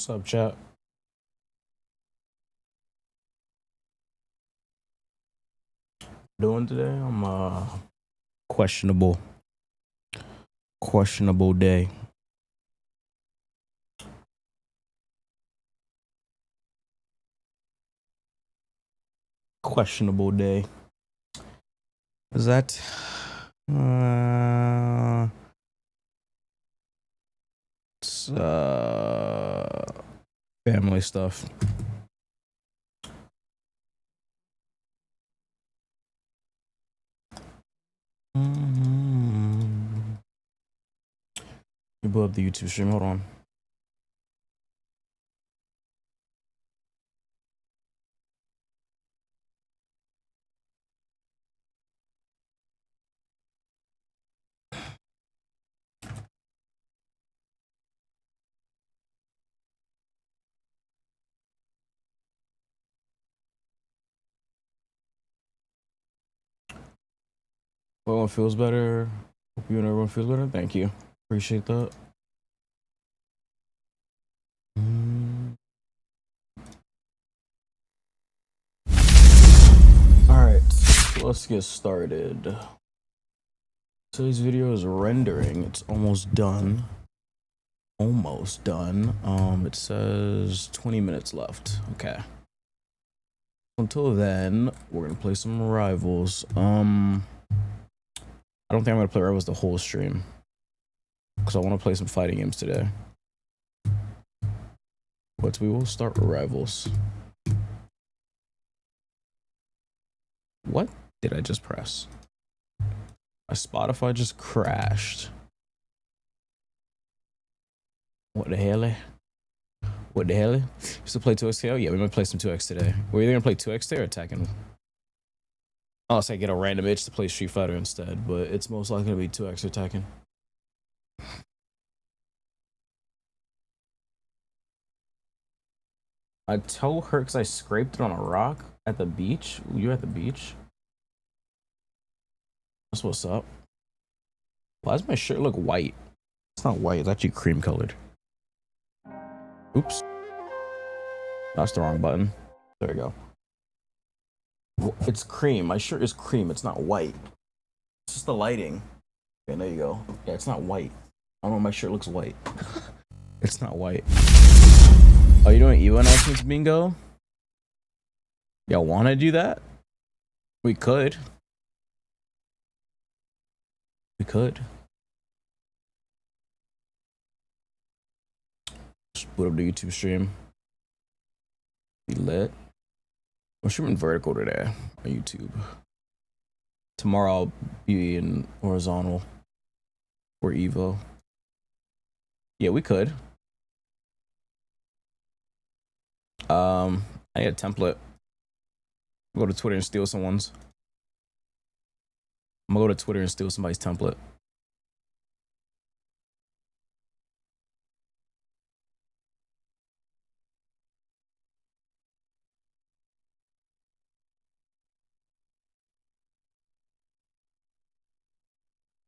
What's up, chat? Doing today? I'm questionable day. Questionable day. Is that it's family stuff. You blew up the YouTube stream. Hold on. Everyone feels better. Hope you and everyone feels better. Thank you. Appreciate that. Alright, so let's get started. Today's video is rendering. It's almost done. Almost done. It says 20 minutes left. Okay. Until then, we're gonna play some Rivals. I don't think I'm gonna play Rivals the whole stream because I want to play some fighting games today. But we will start with Rivals. What did I just press? My Spotify just crashed. What the hell? What the hell? Used to play 2x? Oh yeah, we might play some 2x today. We're either gonna play 2x today or Tekken. Unless I get a random itch to play Street Fighter instead, but it's most likely gonna be 2x or Tekken. My toe hurt because I scraped it on a rock at the beach. Ooh, you're at the beach? That's what's up. Why does my shirt look white? It's not white, it's actually cream colored. Oops. That's the wrong button. There we go. It's cream. My shirt is cream. It's not white. It's just the lighting. Okay, there you go. Yeah, it's not white. I don't know. My shirt looks white. It's not white. Are you doing Evo announcements, bingo? Y'all want to do that? We could. We could. Just put up the YouTube stream. Be lit. I'm streaming vertical today on YouTube. Tomorrow I'll be in horizontal or Evo. Yeah, we could. I need a template. Go to Twitter and steal someone's. I'm gonna go to Twitter and steal somebody's template.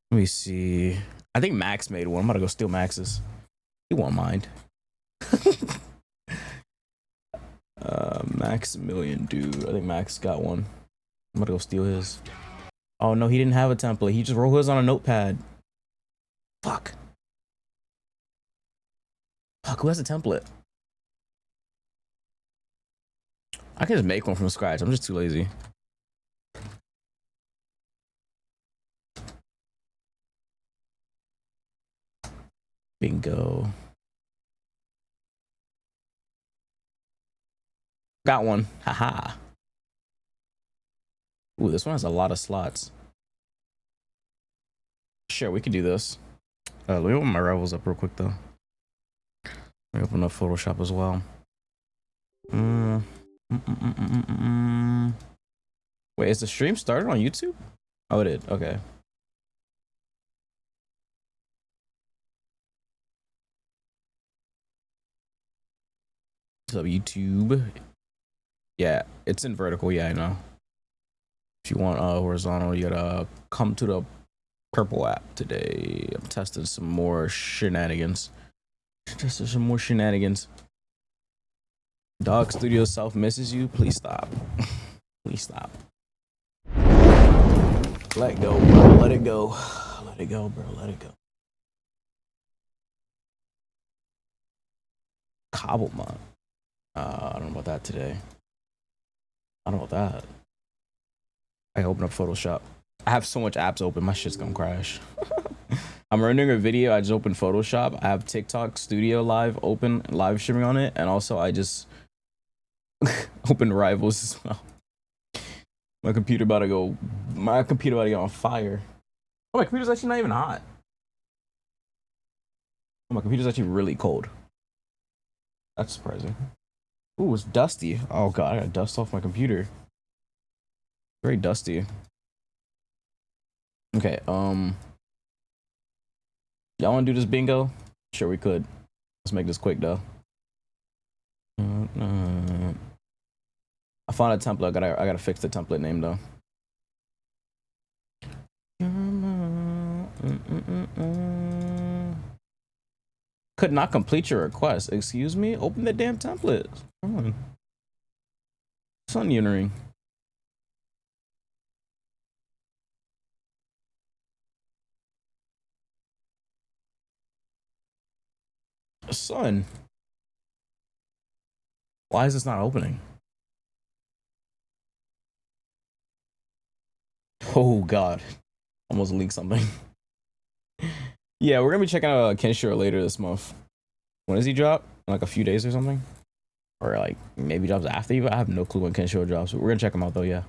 Let me see. I think Max made one. I'm gonna go steal Max's. He won't mind. Maximilian dude. I think Max got one. I'm gonna go steal his. Oh no, he didn't have a template. He just wrote his on a notepad. Fuck. Fuck, who has a template? I can just make one from scratch. I'm just too lazy. Bingo. Got one. Haha. Ooh, this one has a lot of slots. Sure, we can do this. Let me open my Rivals up real quick though. Let me open up Photoshop as well. Wait, is the stream started on YouTube? Oh, it did. Okay. What's up, YouTube? Yeah, it's in vertical. Yeah, I know. If you want horizontal, you gotta come to the purple app today. I'm testing some more shenanigans. Dog Studio Self misses you. Please stop. Please stop. Let go, bro. Let it go. Let it go, bro. Let it go. Cobblemont. I don't know about that today. I don't know about that. I open up Photoshop. I have so much apps open. My shit's gonna crash. I'm rendering a video. I just opened Photoshop. I have TikTok Studio Live open, live streaming on it, and also I just opened Rivals as well. My computer about to go. My computer about to get on fire. Oh, my computer's actually not even hot. Oh, my computer's actually really cold. That's surprising. Ooh, it's dusty. Oh god, I got dust off my computer. Very dusty. Okay, y'all wanna do this bingo? Sure, we could. Let's make this quick though. I found a template. I gotta fix the template name though. Could not complete your request. Excuse me? Open the damn template. Come on. Sun Unering. Son. Why is this not opening? Oh god. Almost leaked something. Yeah, we're gonna be checking out Kenshiro later this month. When does he drop? In like a few days or something? Or like maybe drops after you? I have no clue when Kenshiro drops, but we're gonna check him out though, yeah.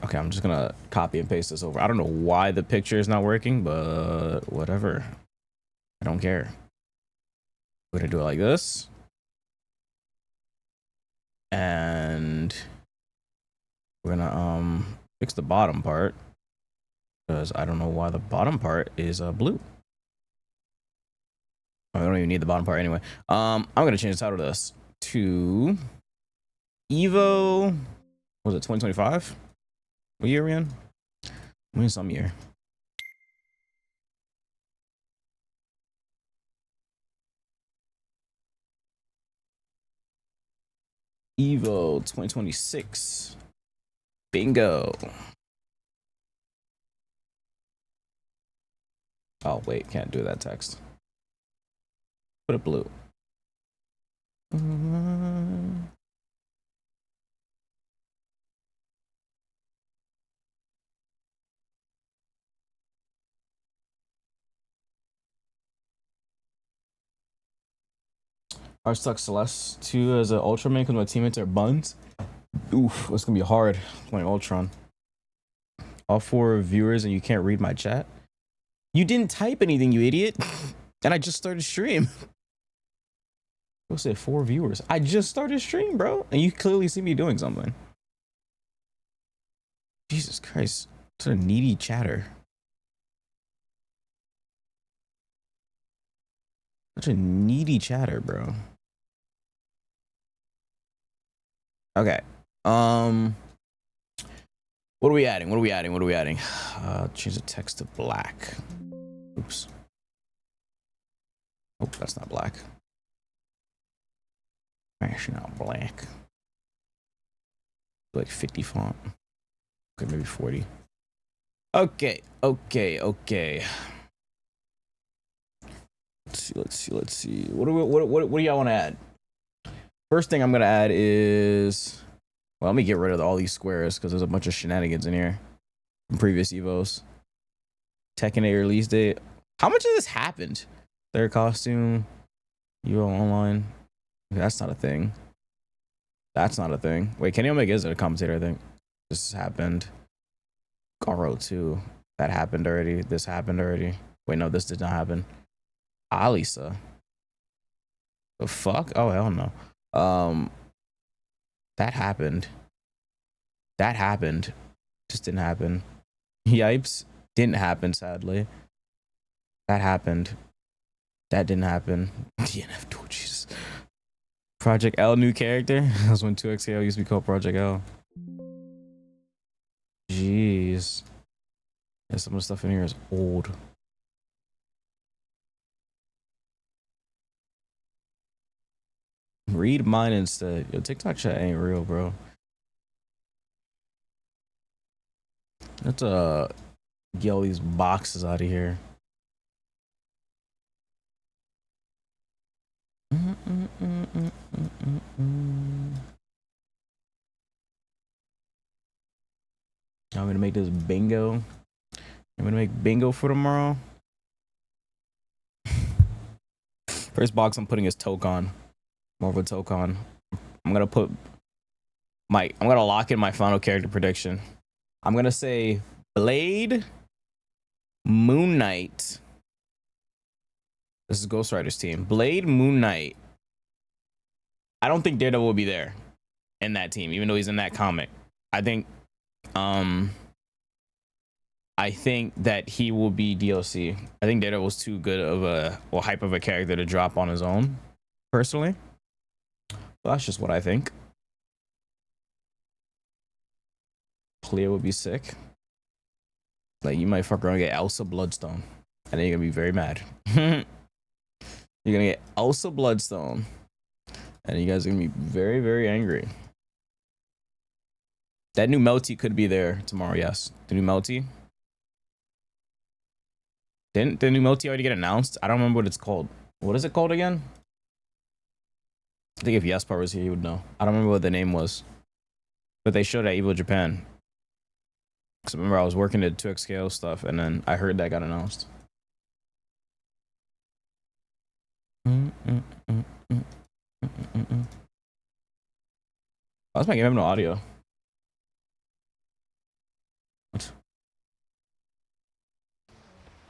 Okay, I'm just gonna copy and paste this over. I don't know why the picture is not working, but whatever. I don't care. We're gonna do it like this. And we're gonna fix the bottom part. Because I don't know why the bottom part is blue. I don't even need the bottom part anyway. I'm gonna change the title of this to Evo. What was it, 2025? What year are we in? We in some year. Evo 2026. Bingo. Oh wait, can't do that text. Put it blue. I stuck Celeste 2 as an Ultraman because my teammates are buns. Oof, that's gonna be hard playing Ultron. All 4 viewers and you can't read my chat. You didn't type anything, you idiot. And I just started stream. Who said 4 viewers? I just started stream, bro. And you clearly see me doing something. Jesus Christ. What a needy chatter. Such a needy chatter, bro. Okay. What are we adding? What are we adding? What are we adding? Change the text to black. Oops. Oh, that's not black. Actually, not black. Like 50 font. Okay, maybe 40. Okay, okay, okay. Let's see. What do y'all want to add? First thing I'm gonna add is, well, let me get rid of all these squares because there's a bunch of shenanigans in here from previous Evos. Tekken 8 release date. How much of this happened? Their costume, Evo Online. That's not a thing. That's not a thing. Wait, Kenny Omega is a commentator, I think. This happened. Garo 2. That happened already. This happened already. Wait, no, this did not happen. Alisa. The fuck? Oh, hell no. That happened. That happened. Just didn't happen. Yipes. Didn't happen, sadly. That happened. That didn't happen. DNF. Oh, Jesus. Project L, new character. That was when 2XL used to be called Project L. Jeez. Yeah, some of the stuff in here is old. Read mine instead. Yo, TikTok chat ain't real, bro. Let's get all these boxes out of here. I'm gonna make this bingo. I'm gonna make bingo for tomorrow. First box I'm putting is Tokon. More of a Tokon. I'm gonna lock in my final character prediction. I'm gonna say Blade, Moon Knight. This is Ghost Rider's team. Blade, Moon Knight. I don't think Daredevil will be there in that team, even though he's in that comic. I think that he will be DLC. I think Daredevil's too good of a hype of a character to drop on his own, personally. But that's just what I think. Clear would be sick. Like, you might fuck around and get Elsa Bloodstone, and then you're gonna be very mad. You're gonna get Elsa Bloodstone, and you guys are gonna be very, very angry. That new Melty could be there tomorrow. Yes, the new Melty. Didn't the new Melty already get announced? I don't remember what it's called. What is it called again? I think if Yaspar was here, he would know. I don't remember what the name was, but they showed at Evo Japan. Because I remember I was working at 2XKO stuff, and then I heard that got announced. Why's my game have no audio? What?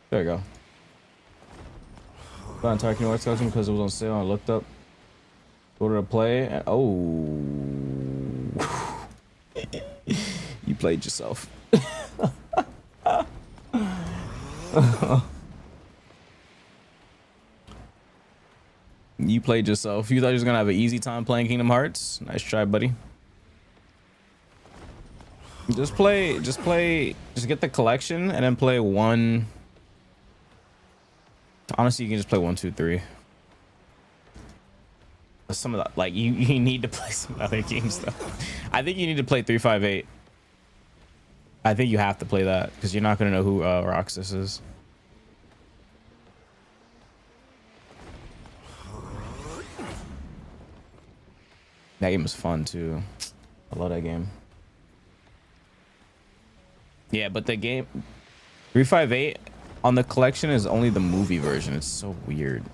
There we go. Bought entire Kingdom Hearts collection because it was on sale. I looked up, ordered to play, and oh, you played yourself. You played yourself. You thought you was gonna have an easy time playing Kingdom Hearts? Nice try, buddy. Just get the collection and then play one. Honestly, you can just play 1, 2, 3. Some of that, like, you need to play some other games though. I think you need to play 358. I think you have to play that because you're not gonna know who Roxas is. That game is fun too. I love that game. Yeah, but the game 358 on the collection is only the movie version. It's so weird.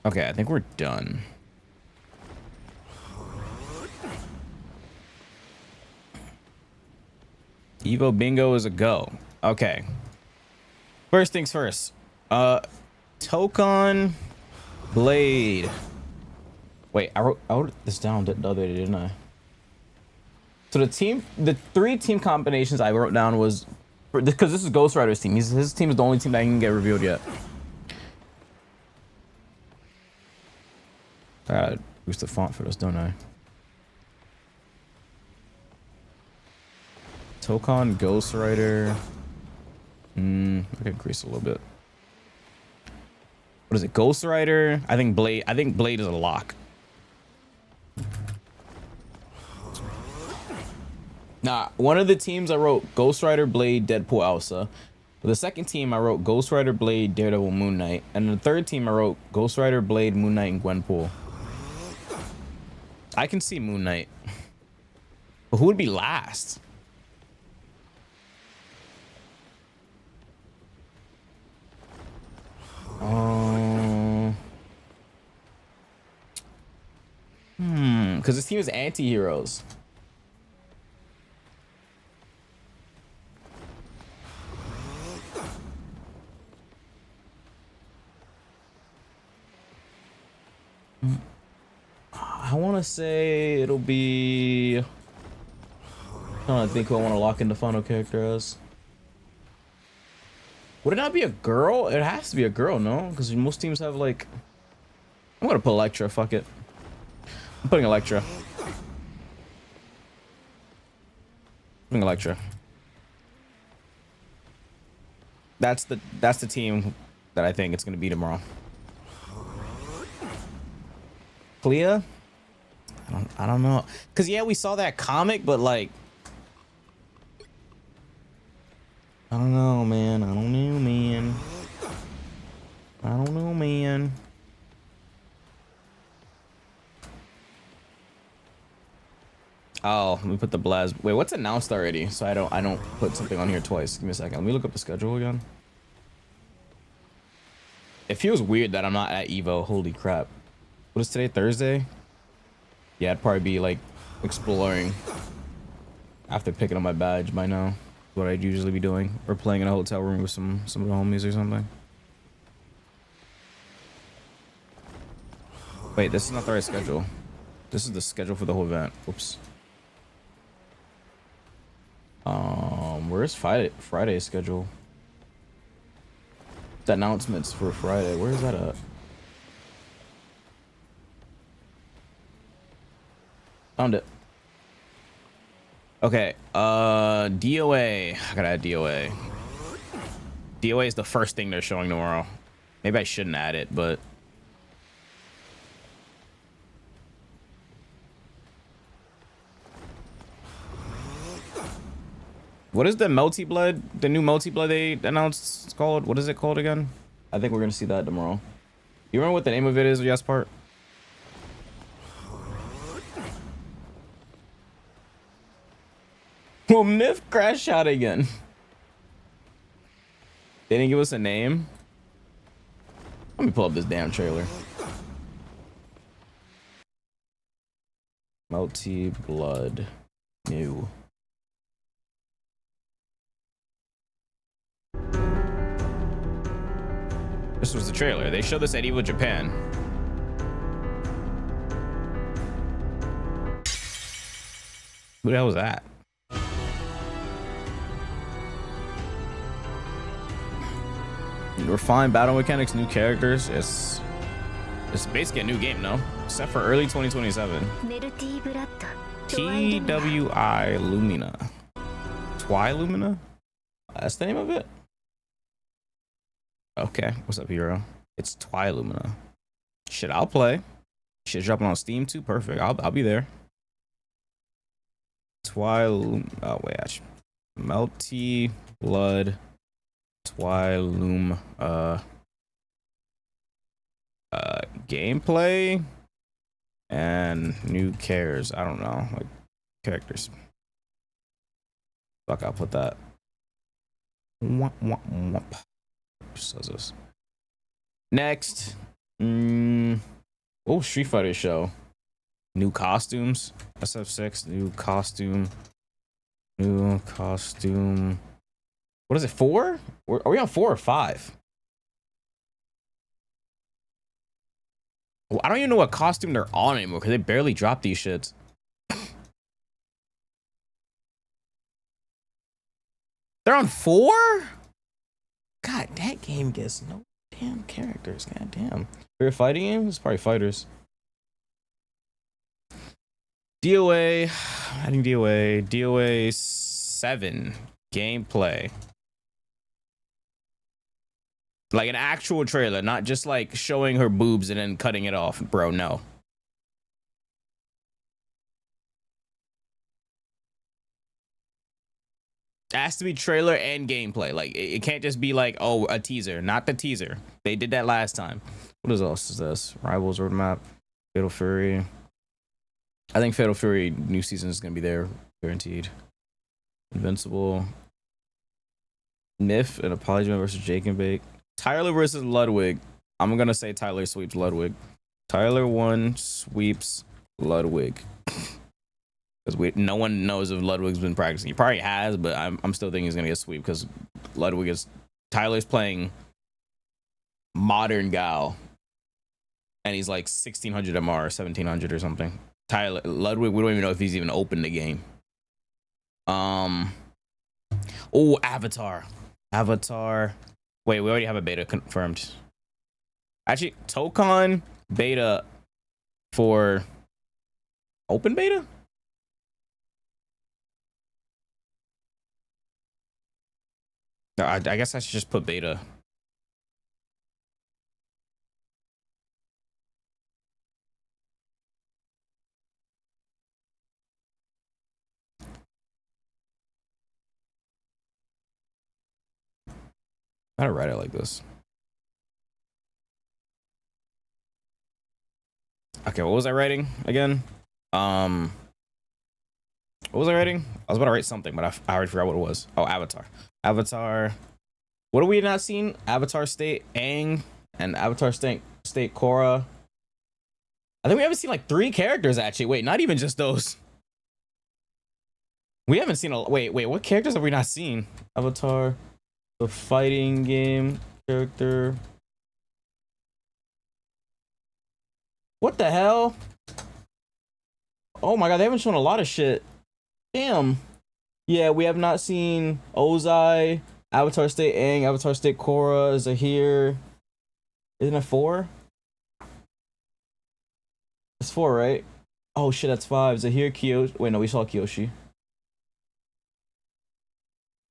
Okay, I think we're done. Evo Bingo is a go. Okay. First things first. Tokon Blade. Wait, I wrote this down the other day, didn't I? So the 3 team combinations I wrote down was because this is Ghost Rider's team. His team is the only team that can get revealed yet. I gotta boost the font for this, don't I? Tokon, Ghost Rider. I can increase a little bit. What is it? Ghost Rider. I think Blade is a lock. Nah, one of the teams I wrote Ghost Rider, Blade, Deadpool, Elsa. For the second team I wrote Ghost Rider, Blade, Daredevil, Moon Knight. And the third team I wrote Ghost Rider, Blade, Moon Knight, and Gwenpool. I can see Moon Knight. But who would be last? Because this team is anti-heroes. I want to say it'll be... I'm trying to think who I want to lock in the final character as. Would it not be a girl? It has to be a girl, no? Because most teams have, like... I'm going to put Electra, fuck it. I'm putting Electra. That's the team that I think it's gonna be tomorrow. Clea? I don't know. Cause yeah, we saw that comic, but like I don't know, man. I don't know, man. I don't know, man. Oh, let me put the blast. Wait, what's announced already? So I don't put something on here twice. Give me a second. Let me look up the schedule again. It feels weird that I'm not at Evo. Holy crap. What is today? Thursday? Yeah, I'd probably be like exploring after picking up my badge by now. What I'd usually be doing. Or playing in a hotel room with some of the homies or something. Wait, this is not the right schedule. This is the schedule for the whole event. Oops. Where's Friday's schedule? The announcements for Friday. Where is that at? Found it. Okay. DOA. I gotta add DOA. DOA is the first thing they're showing tomorrow. Maybe I shouldn't add it, but what is the multi-blood? The new multi-blood they announced it's called? What is it called again? I think we're gonna see that tomorrow. You remember what the name of it is, yes part? Will Myth crash out again? They didn't give us a name. Let me pull up this damn trailer. Multi-blood new. This was the trailer. They showed this at Evo Japan. Who the hell was that? Refined battle mechanics, new characters. It's basically a new game, no? Except for early 2027. TWI Lumina. Twi Lumina? That's the name of it? Okay, what's up, hero? It's Twi Lumina. Shit, I'll play. Shit, dropping on Steam too. Perfect. I'll be there. Twi Lumina. Oh wait, actually, Multi Blood Twi Lum. Gameplay and new cares. I don't know, like characters. Fuck, I'll put that. Womp, womp, womp. Says this. Next. Oh, Street Fighter show. New costumes. SF6. New costume. New costume. What is it? 4? Are we on 4 or 5? Well, I don't even know what costume they're on anymore because they barely drop these shits. They're on 4? God, that game gets no damn characters. God damn. Favorite fighting game? It's probably fighters. DOA. Adding DOA. DOA 7. Gameplay. Like an actual trailer, not just like showing her boobs and then cutting it off. Bro, no. It has to be trailer and gameplay. Like it can't just be like, oh, a teaser. Not the teaser. They did that last time. What else is this? Rivals roadmap. Fatal Fury. I think Fatal Fury new season is gonna be there, guaranteed. Invincible. Nif and Apology versus Jake and Bake. Tyler versus Ludwig. I'm gonna say Tyler sweeps Ludwig. Tyler 1 sweeps Ludwig. Because no one knows if Ludwig's been practicing. He probably has, but I'm still thinking he's gonna get sweep because Ludwig is Tyler's playing modern Gal, and he's like 1600 MR, 1700 or something. Ludwig, we don't even know if he's even opened the game. Oh, Avatar. Wait, we already have a beta confirmed. Actually, Tokon beta for open beta. I guess I should just put beta. I gotta write it like this. Okay, what was I writing again? What was I writing? I was about to write something, but I already forgot what it was. Oh, Avatar. Avatar. What have we not seen? Avatar State Aang and Avatar State Korra. I think we haven't seen like 3 characters actually. Wait, not even just those. We haven't seen a wait. What characters have we not seen? Avatar, the fighting game character. What the hell? Oh my god, they haven't shown a lot of shit. Damn. Yeah, we have not seen Ozai, Avatar State Aang, Avatar State Korra, Zahir. Isn't it 4? It's 4, right? Oh shit, that's 5. Zahir, Kyoshi. Wait, no, we saw Kyoshi.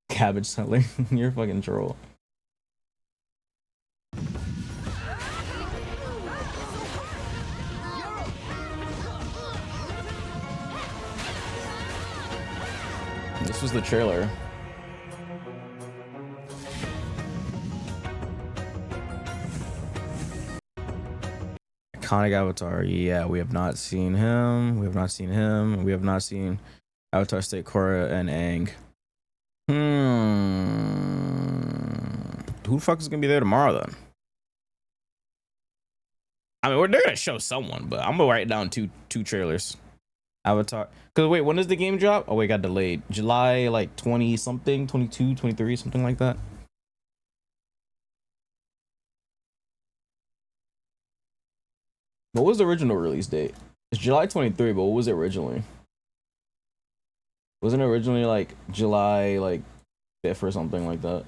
Cabbage settler. You're a fucking troll. This was the trailer. Iconic Avatar. Yeah, we have not seen him. We have not seen him. We have not seen Avatar State Korra and Aang. Who the fuck is gonna be there tomorrow then? I mean, they're gonna show someone, but I'm gonna write down two trailers. Avatar. Cause wait, when does the game drop? Oh, wait, it got delayed. July like 20 something, 22, 23, something like that. What was the original release date? It's July 23, but what was it originally? Wasn't it originally like July like 5th or something like that?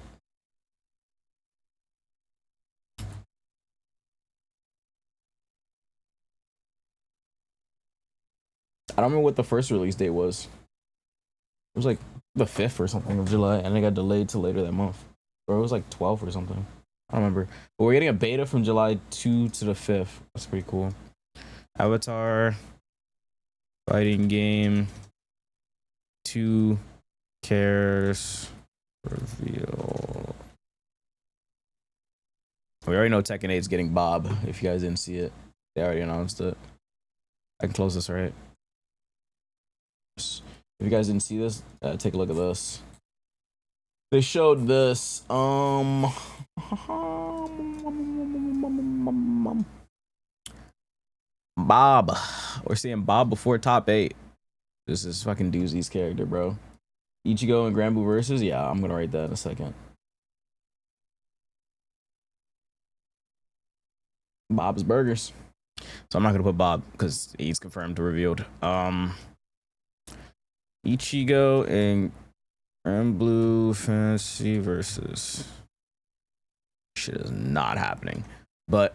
I don't remember what the first release date was. It was like the 5th or something of July, and it got delayed to later that month. Or it was like 12th or something. I don't remember. But we're getting a beta from July 2 to the 5th. That's pretty cool. Avatar fighting game 2 cares reveal. We already know Tekken 8 is getting Bob. If you guys didn't see it, they already announced it. I can close this, right? If you guys didn't see this, take a look at this. They showed this. Bob. We're seeing Bob before top 8. This is fucking Doozy's character, bro. Ichigo and Granblue versus? Yeah, I'm gonna write that in a second. Bob's Burgers. So I'm not gonna put Bob because he's confirmed revealed. Ichigo and Granblue Fantasy versus. Shit is not happening. But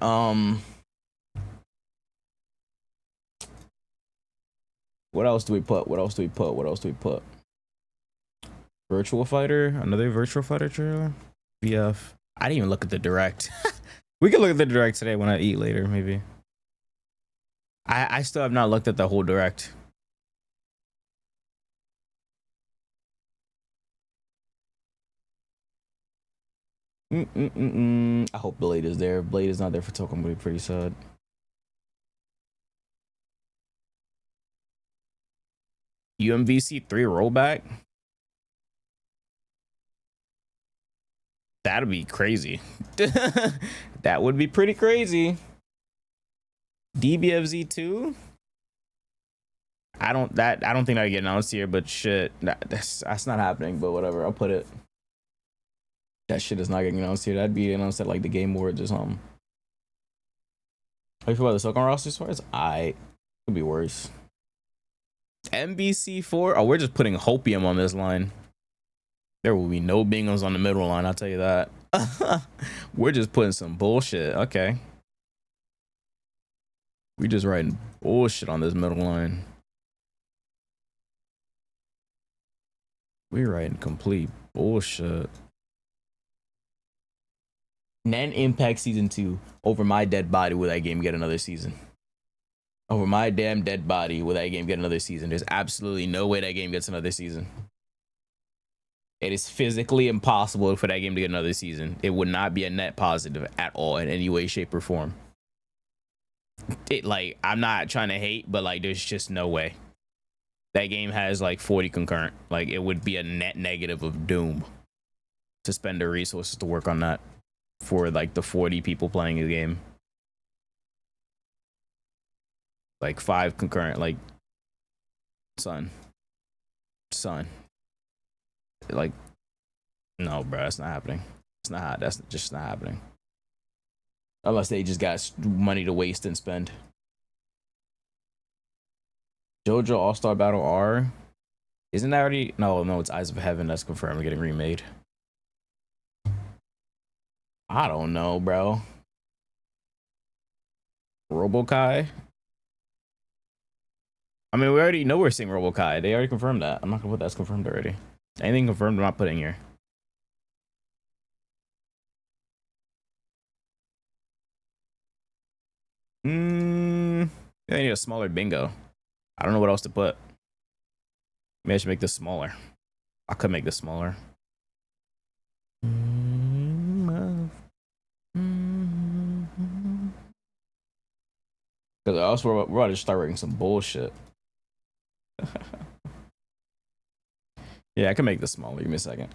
what else do we put? What else do we put? What else do we put? Virtual Fighter? Another Virtual Fighter trailer? VF. I didn't even look at the direct. We can look at the direct today when I eat later, maybe. I still have not looked at the whole direct. I hope Blade is there. Blade is not there for Token. I'm gonna be pretty sad. UMVC 3 rollback? That'd be crazy. That would be pretty crazy. DBFZ 2? I don't think that'd get announced here, but shit, that's not happening. But whatever, I'll put it. That shit is not getting announced here. That'd be announced at like the Game Awards or something. How you feel about the Silkon roster swords? Could be worse. MBC4? Oh, we're just putting Hopium on this line. There will be no bingos on the middle line, I'll tell you that. We're just putting some bullshit. Okay. We just writing bullshit on this middle line. We're writing complete bullshit. Nan Impact Season 2. Over my dead body, will that game get another season? Over my damn dead body, will that game get another season? There's absolutely no way that game gets another season. It is physically impossible for that game to get another season. It would not be a net positive at all in any way, shape, or form. It, like, I'm not trying to hate, but like, there's just no way. That game has like 40 concurrent. Like, it would be a net negative of doom to spend the resources to work on that for like the 40 people playing the game. Like 5 concurrent, like, son. Like, no, bro, that's not happening. It's not. That's just not happening. Unless they just got money to waste and spend. JoJo All-Star Battle R. Isn't that already? No, it's Eyes of Heaven that's confirmed getting remade. I don't know, bro. Robokai? I mean, we already know we're seeing Robokai. They already confirmed that. I'm not gonna put that's confirmed already. Anything confirmed, I'm not putting here. I need a smaller bingo. I don't know what else to put. Maybe I should make this smaller. I could make this smaller. Because else we're about to start writing some bullshit. Yeah, I can make this smaller. Give me a second.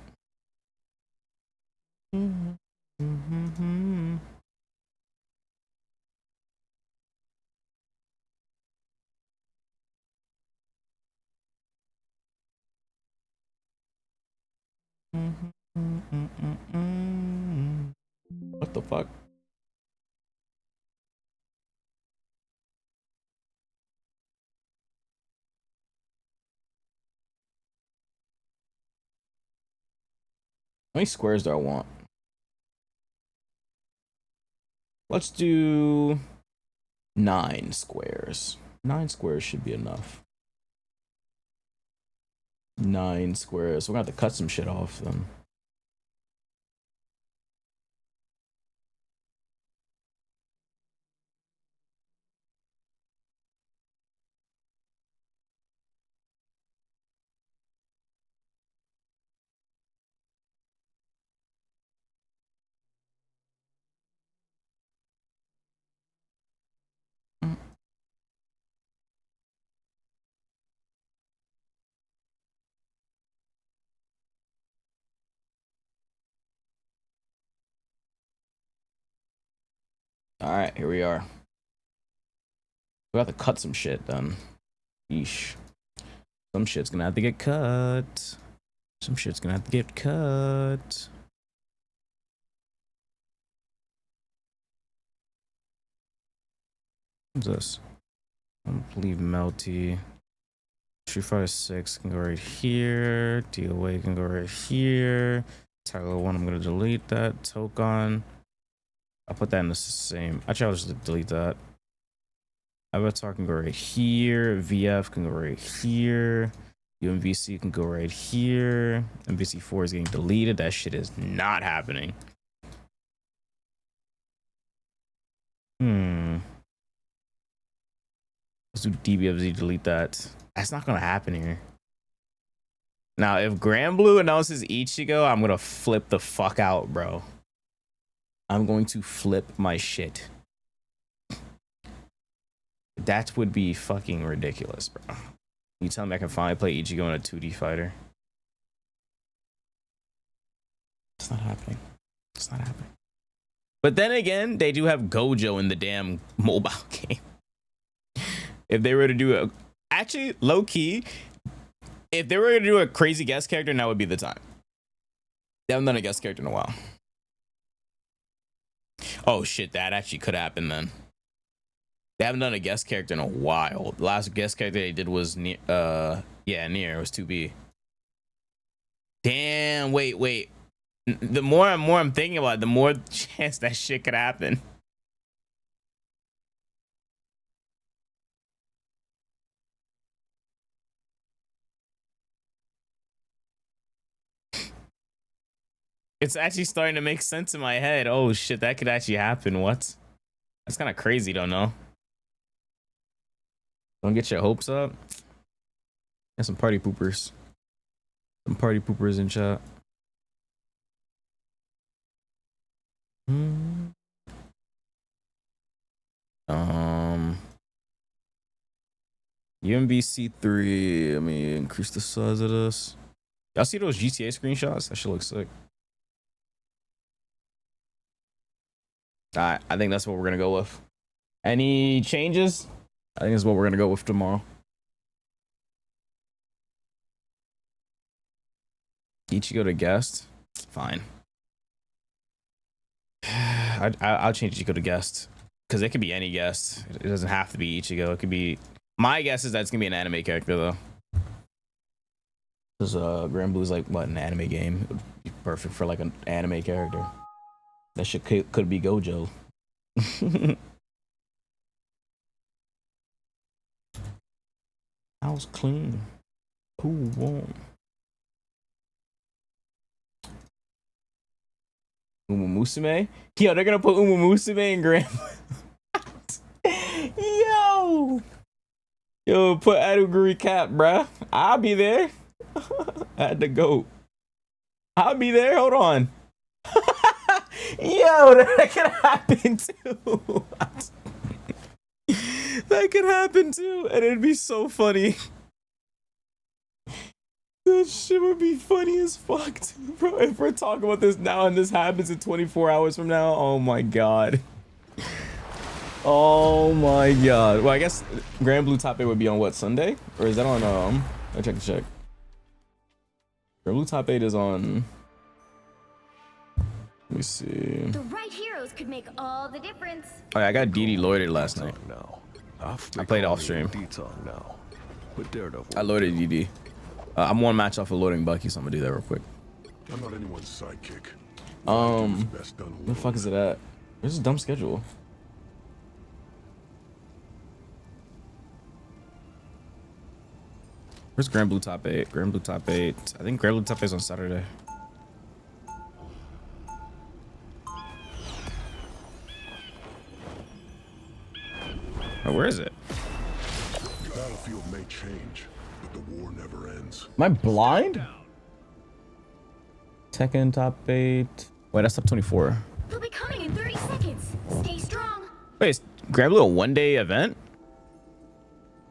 What the fuck? How many squares do I want? Let's do 9 squares. 9 squares should be enough. 9 squares. We're gonna have to cut some shit off then. All right, here we are. We have to cut some shit then. Yeesh. Some shit's gonna have to get cut. Some shit's gonna have to get cut. What's this? I don't believe Melty. Street Fighter 6 can go right here. DOA can go right here. Title 1, I'm gonna delete that. Tokon. I'll put that in the same. Actually, I'll just delete that. Avatar can go right here. VF can go right here. UMVC can go right here. MVC4 is getting deleted. That shit is not happening. Let's do DBFZ, delete that. That's not gonna happen here. Now, if Granblue announces Ichigo, I'm gonna flip the fuck out, bro. I'm going to flip my shit. That would be fucking ridiculous, bro. You tell me I can finally play Ichigo in a 2D fighter? It's not happening. It's not happening. But then again, they do have Gojo in the damn mobile game. If they were to do a... Actually, low-key, if they were to do a crazy guest character, now would be the time. They haven't done a guest character in a while. Oh, shit, that actually could happen then. They haven't done a guest character in a while. The last guest character they did was Nier. Yeah, Nier. It was 2B. Damn, wait. The more I'm thinking about it, the more chance that shit could happen. It's actually starting to make sense in my head. Oh shit, that could actually happen. What? That's kind of crazy, don't know. Don't get your hopes up. Got some party poopers. Some party poopers in chat. UMBC3. Let me increase the size of this. Y'all see those GTA screenshots? That shit looks sick. Alright, I think that's what we're gonna go with. Any changes? I think that's what we're gonna go with tomorrow. Ichigo to guest? Fine. I'll change Ichigo to guest. Because it could be any guest. It doesn't have to be Ichigo. It could be... My guess is that it's gonna be an anime character though. Because Grand Blue's like, what, an anime game? It would be perfect for like an anime character. That shit could be Gojo. House clean. Who won't? Umumusume? Yo, they're gonna put Umumusume in Grand. Yo, put Aduguri cap, bruh. I'll be there. At the goat. I'll be there. Hold on. Yo, that could happen too. That could happen too, and it'd be so funny. That shit would be funny as fuck too, bro. If we're talking about this now and this happens in 24 hours from now, oh my god. Oh my god. Well, I guess Grand Blue Top 8 would be on what, Sunday? Or is that on I check. Grand Blue Top 8 is on. Let me see. The right heroes could make all the difference. Oh, yeah, I got DD loaded last night. I played off stream. I loaded DD. I'm one match off of loading Bucky, so I'm gonna do that real quick. I'm not anyone's sidekick. Where the fuck is it at? Where's this dumb schedule? Where's Grand Blue Top 8? Grand Blue Top 8. I think Grand Blue Top 8 is on Saturday. Oh, where is it? The battlefield may change, but the war never ends. Am I blind? Tekken Top 8. Wait, that's top 24. They'll be coming in 30 seconds. Stay strong. Wait, is Grand Blue a one-day event?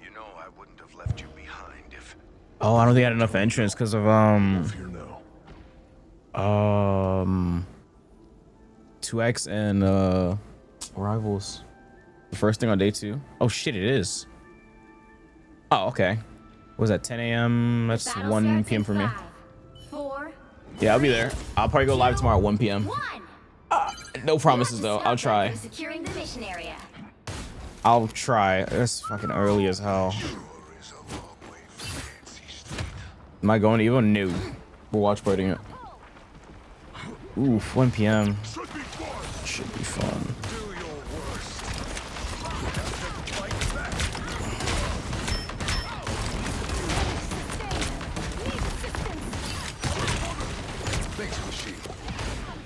You know, I wouldn't have left you behind if. Oh, I don't think I had enough entrance because of Here now. 2x and rivals. The first thing on day 2. Oh shit, it is. Oh, okay. What was that, 10 a.m.? That's 1 p.m. for me. 5, 4, Yeah, I'll be there. I'll probably go live tomorrow at 1 p.m. 1. No promises though. I'll try. Securing the mission area. I'll try. It's fucking early as hell. Am I going to even? No. We're watch partying it. Oof, 1 p.m. Should be fun.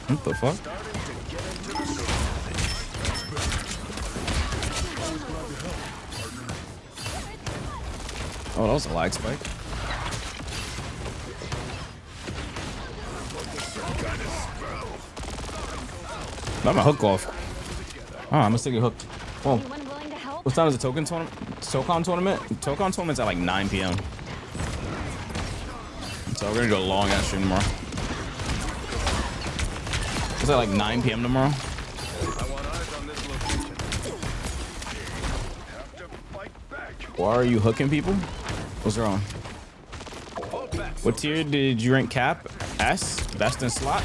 What the fuck? Oh, that was a lag spike. I'm a hook off. Oh, I'm gonna stick a hook. Oh, what time is the Tokon tournament? Tokon tournament? Tokon tournament's at like 9 p.m. So we're gonna do a long ass stream tomorrow. It's at like 9 p.m. tomorrow. Why are you hooking people? What's wrong? What tier did you rank Cap? S? Best in slot?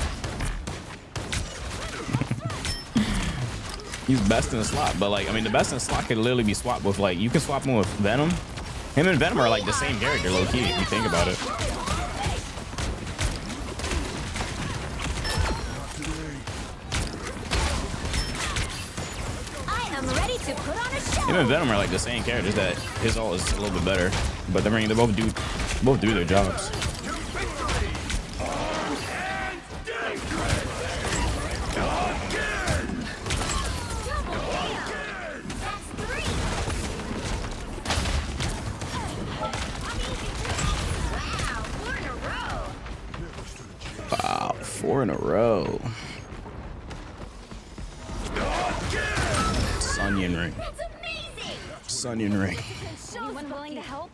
He's best in the slot, but like, I mean, the best in slot could literally be swapped with like, you can swap him with Venom. Him and Venom are like the same character, low key, if you think about it. Him and Venom are like the same characters, that his ult is a little bit better, but I mean, they both do their jobs. 4 in a row. It's onion ring. That's amazing! It's onion ring. Anyone willing to help?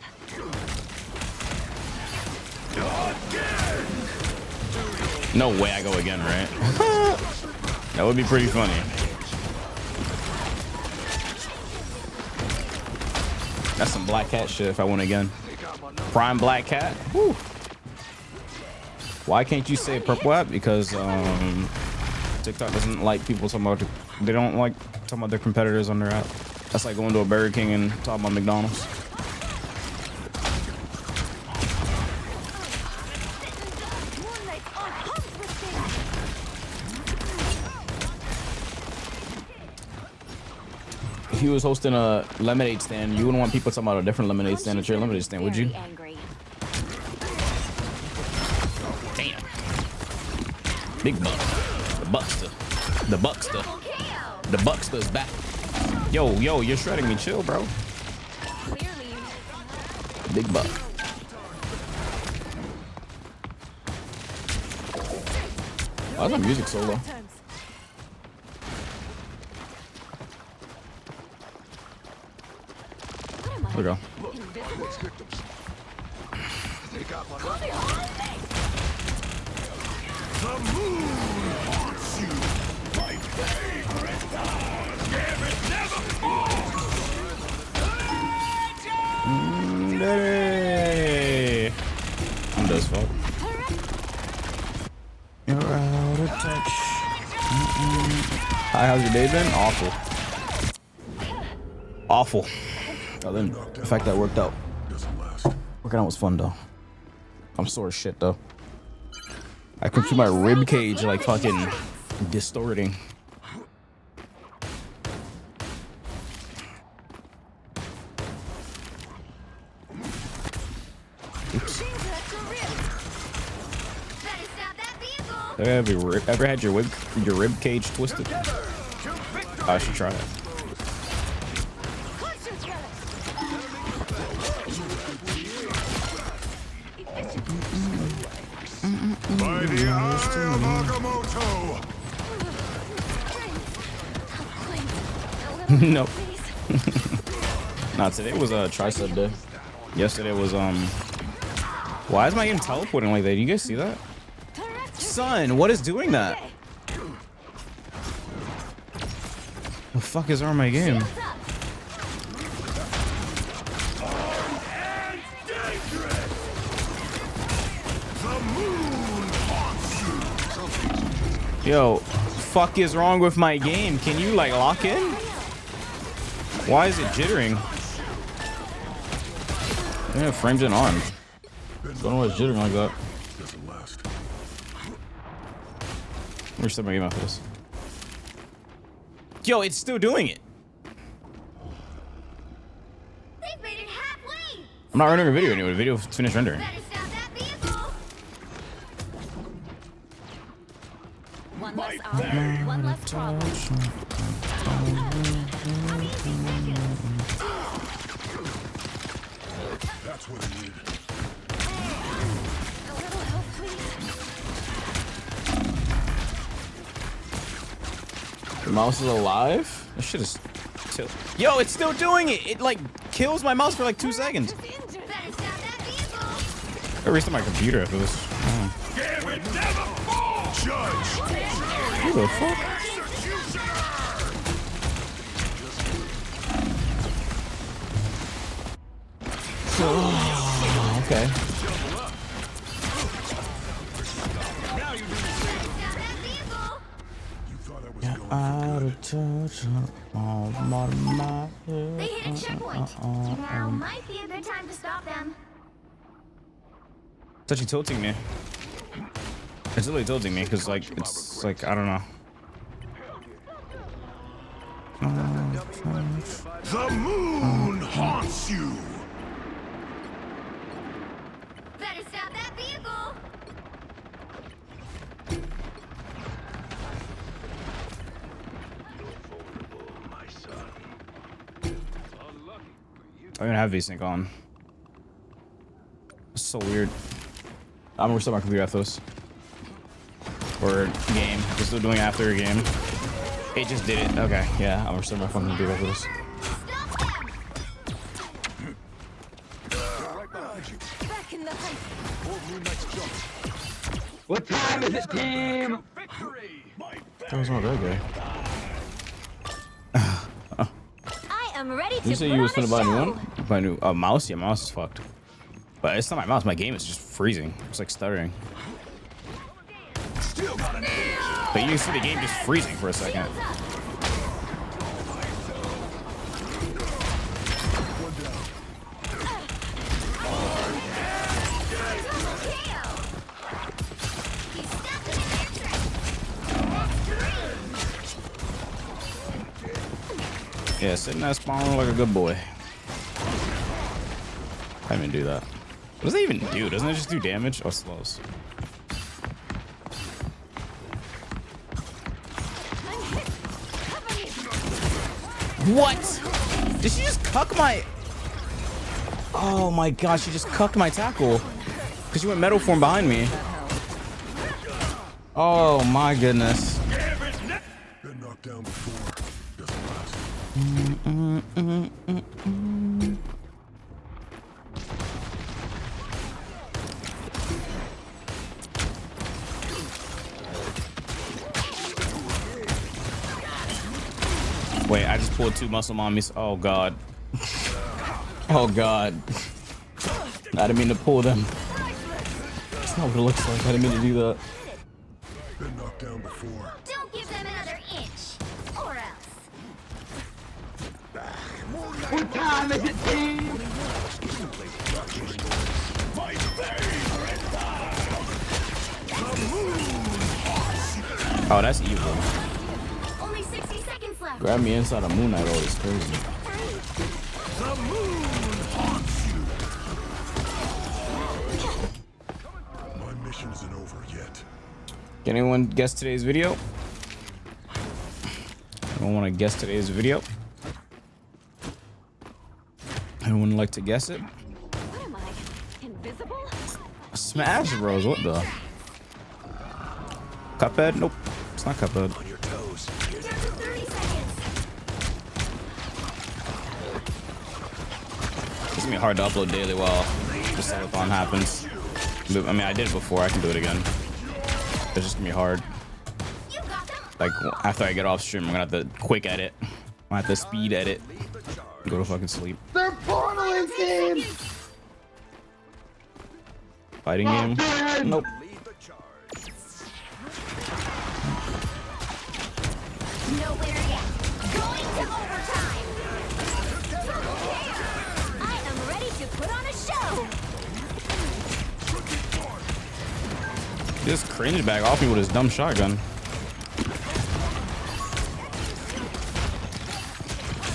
No way I go again, right? That would be pretty funny. That's some black cat shit if I win again. Prime black cat? Woo. Why can't you say purple app? Because TikTok doesn't like people talking about they don't like talking about their competitors on their app. That's like going to a Burger King and talking about McDonald's. If you was hosting a lemonade stand, you wouldn't want people talking about a different lemonade stand at your lemonade stand, would you? Damn. Big buck. The Buckster. The Buckster. The Buckster's back. Yo, you're shredding me. Chill, bro. Big buck. Why is my music so low? There we go. The moon haunts you. My favorite dog. It never Hey. I'm done as fuck. You're out of touch. Hi, how's your day been? Awful. Awful. Oh, then the fact that worked out. Working out was fun though. I'm sore as shit though. I can feel my rib cage like fucking distorting. Oops. Have you ever had your rib cage twisted? I should try it. by the eye of Agamotto. No. Nah, today was a tricep day. Yesterday was why is my game teleporting like that? You guys see that? Son, what is doing that? The fuck is wrong with my game? Yo, fuck is wrong with my game? Can you like lock in? Why is it jittering? Yeah, frames in orange. Don't know why it's jittering like that. Reset my game after this. Yo, it's still doing it. They've made it halfway. I'm not rendering a video anyway. The video finished rendering. Better stop that vehicle. One less hour, one less problem. That's what I need. A little help, please. The mouse is alive? This shit is yo, it's still doing it. It like kills my mouse for like 2 seconds. Better stop that vehicle. I restart my computer after this. Oh. Judge. Who the fuck? Oh, okay. Out of touch. They hit a checkpoint. Now might be a good time to stop them. It's actually tilting me. It's literally tilting me because like it's like I don't know. The moon haunts you. Better stop that vehicle. I don't have VSync on. It's so weird. I'm gonna restart my computer after this. Or game. We're still doing after a game. It just did it. Okay, yeah, I'm still my fucking computer for this. What time is it, team? That was not that guy. I am ready to You say you was finna buy a new one? Buy a new mouse? Yeah, my mouse is fucked. But it's not my mouse. My game is just freezing. It's like stuttering. But you can see the game just freezing for a second. Yeah, sitting that spawn like a good boy. I didn't even do that. What does that even do? Doesn't it just do damage? Oh, it slows. What? Did she just cuck my... Oh my gosh, she just cucked my tackle. Because she went metal form behind me. Oh my goodness. Been knocked down before. Doesn't last. Wait, I just pulled 2 muscle mommies. Oh god. Oh god. I didn't mean to pull them. That's not what it looks like. I didn't mean to do that. Been knocked down before. Don't give them another inch, or else. What time is it, team? Oh, that's evil. Only 60 seconds left. Grab me inside a Moon Knight. Oh, it's crazy. My mission isn't over yet. Can anyone guess today's video? Anyone want to guess today's video? Anyone like to guess it? What am I? Invisible? Smash Bros. What the? Cuphead? Nope. It's not Cuphead. On your toes. Down to 30 seconds. It's gonna be hard to upload daily while the subathon happens. But, I mean, I did it before. I can do it again. It's just gonna be hard. You got them. Like after I get off stream, I'm gonna have to quick edit. I'm gonna have to speed edit. Go to fucking sleep. They're portaling, team. Fighting game? Nope. Nowhere yet. Going to overtime. I am ready to put on a show. He just cringe back off me with his dumb shotgun.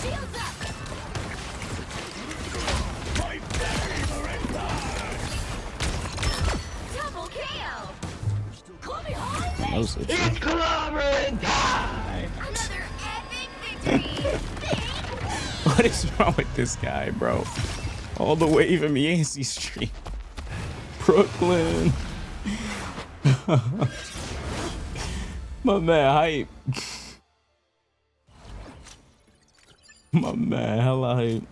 Shields up. Double KO. Call me home. That was it. It's clobbering time. Another epic victory. What is wrong with this guy, bro? All the way from Yancey Street. Brooklyn. My man hype. My man hella hype.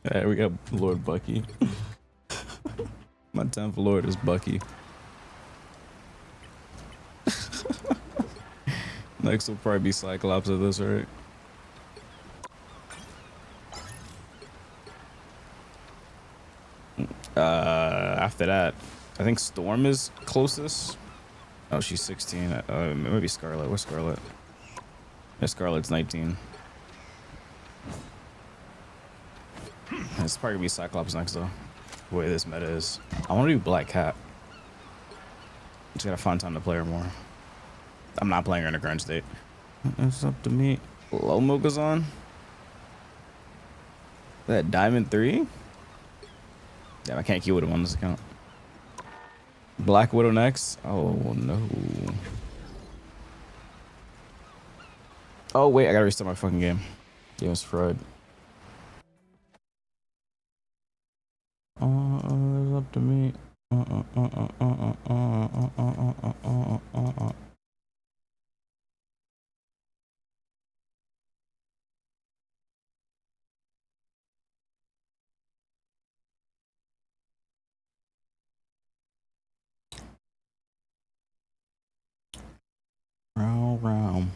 Alright, we got Lord Bucky. My 10th Lord is Bucky. Next will probably be Cyclops of this, right? After that, I think Storm is closest. Oh, she's 16. Maybe Scarlet. Where's Scarlet? Yeah, Scarlet's 19. It's probably gonna be Cyclops next though. The way this meta is. I want to do Black Cat. Just gotta find time to play her more. I'm not playing her in a current state. It's up to me. Low Milk is on. That Diamond 3? Damn, I can't keep with him on this account. Black Widow next. Oh no. Oh wait, I gotta restart my fucking game. Game is fried. It's up to me. Round, round.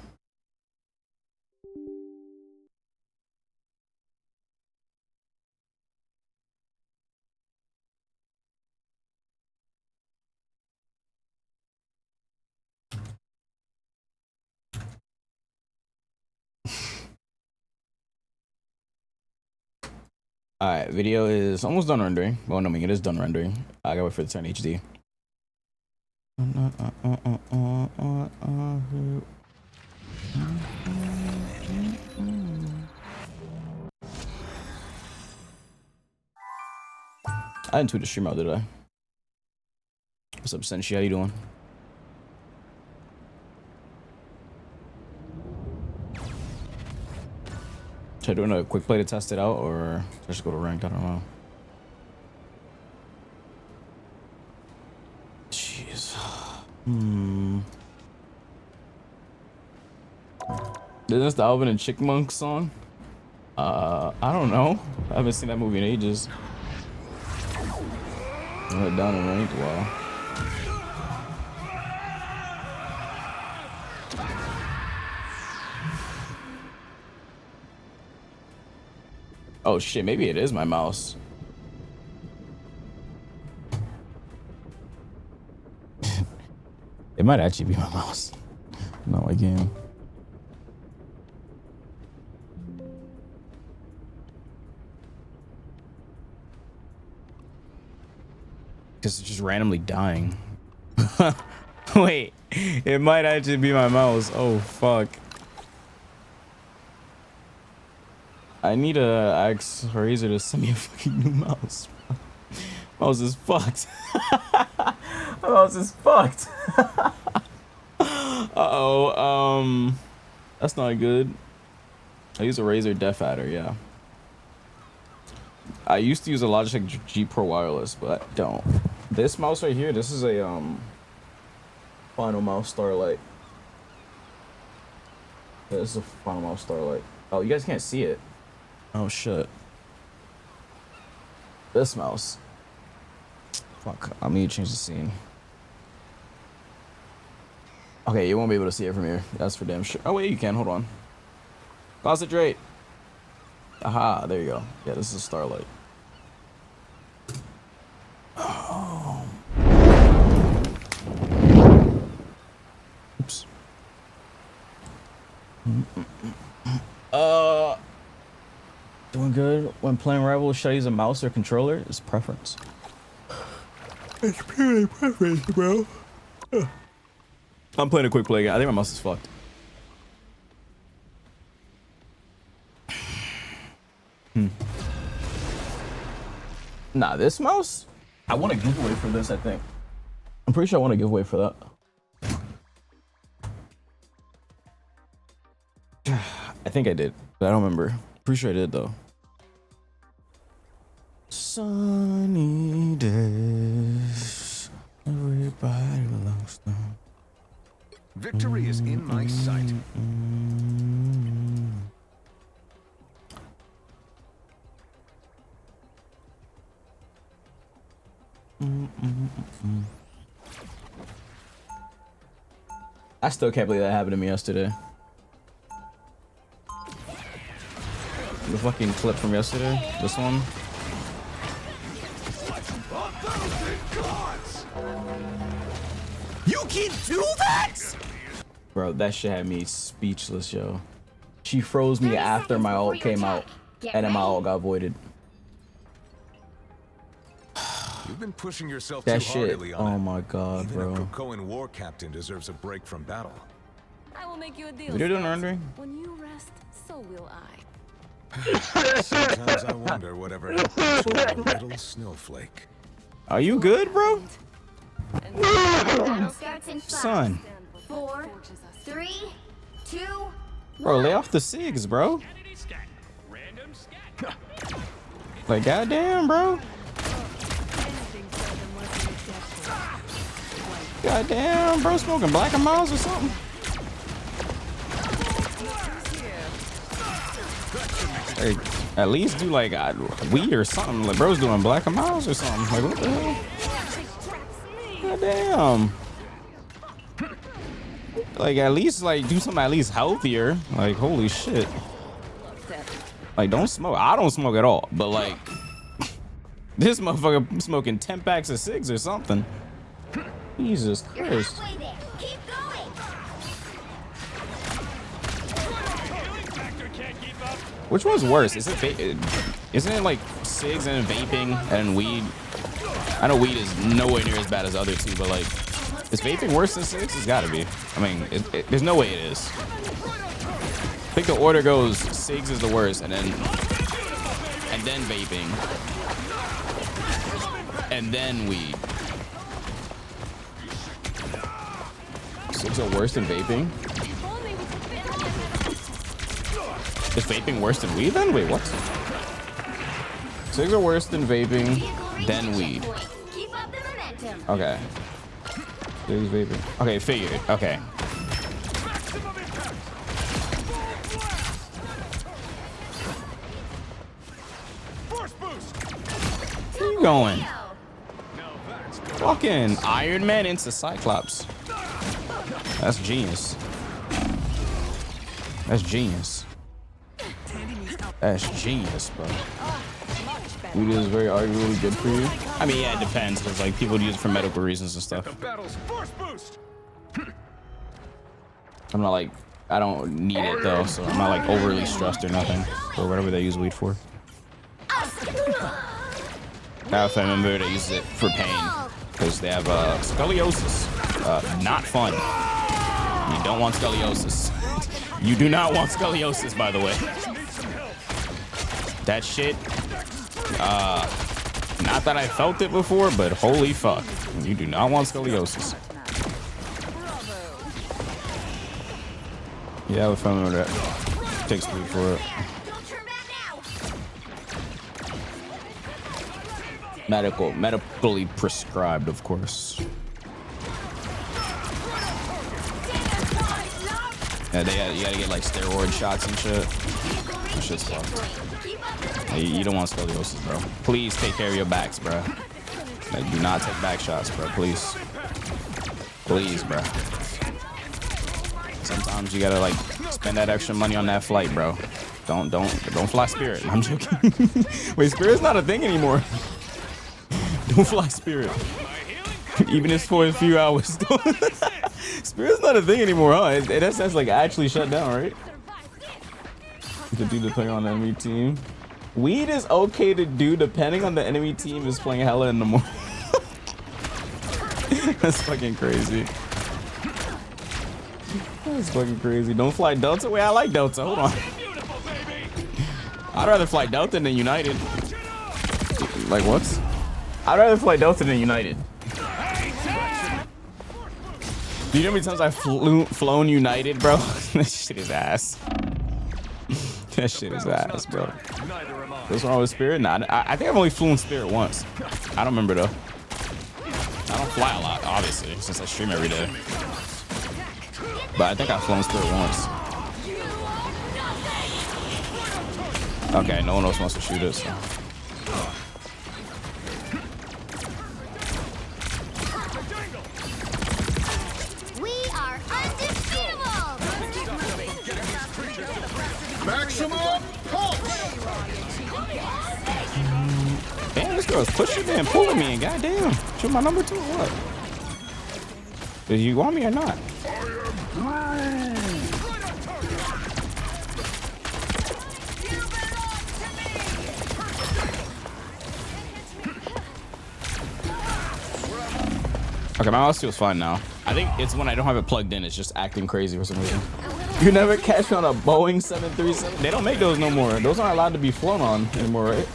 Alright, video is almost done rendering. Well, no, I mean, it is done rendering. I gotta wait for it to turn HD. I didn't tweet a stream out, did I? What's up, Senshi? How you doing? Should I do a quick play to test it out, or just go to ranked? I don't know. Jeez. Is this the Alvin and Chipmunk song? I don't know. I haven't seen that movie in ages. I went down in ranked. Wow. Oh shit, maybe it is my mouse. It might actually be my mouse. Not my game. Because it's just randomly dying. Wait, it might actually be my mouse. Oh fuck. I need to ask Razor to send me a fucking new mouse. Mouse is fucked. Mouse is fucked. Uh-oh, that's not good. I use a Razer Def Adder, yeah. I used to use a Logitech G Pro Wireless, but I don't. This mouse right here, this is a Final Mouse Starlight. Yeah, this is a Final Mouse Starlight. Oh, you guys can't see it. Oh shit. This mouse. Fuck, I need to change the scene. Okay, you won't be able to see it from here. That's for damn sure. Oh wait, you can. Hold on. Concentrate. Aha, there you go. Yeah, this is Starlight. Oh. Oops. Doing good. When playing Rival, should I use a mouse or controller? It's preference. It's purely preference, bro. I'm playing a quick play again. I think my mouse is fucked. Nah, this mouse? I want a giveaway for this, I think. I'm pretty sure I want a giveaway for that. I think I did, but I don't remember. Pretty sure I did, though. Sunny days. Everybody belongs to. Victory is in my sight. I still can't believe that happened to me yesterday. The fucking clip from yesterday, this one. You can do that? Bro, that shit had me speechless, yo. She froze me after my ult came out, and then my ult got voided. You've been pushing yourself That too shit, hard, Ileana. oh my god, Even bro. a Krakoan war captain deserves a break from battle. I will make you a deal. Video done rendering? When you rest, so will I. Sometimes I wonder whatever happened to a little snowflake. Are you good, bro? Battle starts in 5, Son. 4, 3, 2, Bro, lay off the SIGs, bro. Like, goddamn, bro. Goddamn, bro, smoking Black and Miles or something. Like, at least do like weed or something. Like, bro's doing Black and Miles or something. Like, what the hell? Goddamn. Like, at least like do something at least healthier. Like, holy shit. Like, don't smoke. I don't smoke at all. But like, this motherfucker smoking 10 packs of cigs or something. Jesus Christ. Which one's worse? Isn't it like cigs and vaping and weed? I know weed is nowhere near as bad as the other two, but like, is vaping worse than cigs? It's gotta be. I mean, there's no way it is. I think the order goes cigs is the worst, and then vaping, and then weed. Cigs are worse than vaping? Is vaping worse than weed then? Wait, what? Cigs are worse than vaping, then weed. Okay. Cigs, vaping. Okay, figured. Okay. Where you going? Fucking Iron Man into Cyclops. That's genius. That's genius. That's genius, bro. Weed is very arguably good for you. I mean, yeah, it depends. Because like people use it for medical reasons and stuff. I'm not like, I don't need it though, so I'm not like overly stressed or nothing, or whatever they use weed for. I have a family member that uses it for pain because they have scoliosis. Not fun. You don't want scoliosis. You do not want scoliosis, by the way. That shit, not that I felt it before, but holy fuck. You do not want scoliosis. Yeah, I have a family member that takes weed for it. Medically prescribed, of course. Yeah, you gotta get like steroid shots and shit. That shit's fucked. You don't want scoliosis, bro. Please take care of your backs, bro. Like, do not take back shots, bro. Please. Please, bro. Sometimes you gotta like spend that extra money on that flight, bro. Don't fly Spirit. I'm joking. Wait, Spirit's not a thing anymore. Don't fly Spirit. Even if it's for a few hours. Spirit's not a thing anymore, huh? That's like actually shut down, right? To do depending on the enemy team. Weed is okay to do depending on the enemy team is playing hella in the morning. That's fucking crazy. That's fucking crazy. Don't fly Delta. Wait, I like Delta. Hold on. I'd rather fly Delta than United. Like what? I'd rather fly Delta than United. Do you know how many times I've flown United, bro? That shit is ass. That shit is ass, bro. What's wrong with Spirit? Nah, I think I've only flown Spirit once. I don't remember though. I don't fly a lot, obviously, since I stream every day. But I think I've flown Spirit once. Okay, no one else wants to shoot us. So. Damn, this girl's pushing me and pulling me, and goddamn, shoot my number two or what? Do you want me or not? Okay, my mouse feels fine now. I think it's when I don't have it plugged in, it's just acting crazy for some reason. You never catch on a Boeing 737? They don't make those no more. Those aren't allowed to be flown on anymore, right?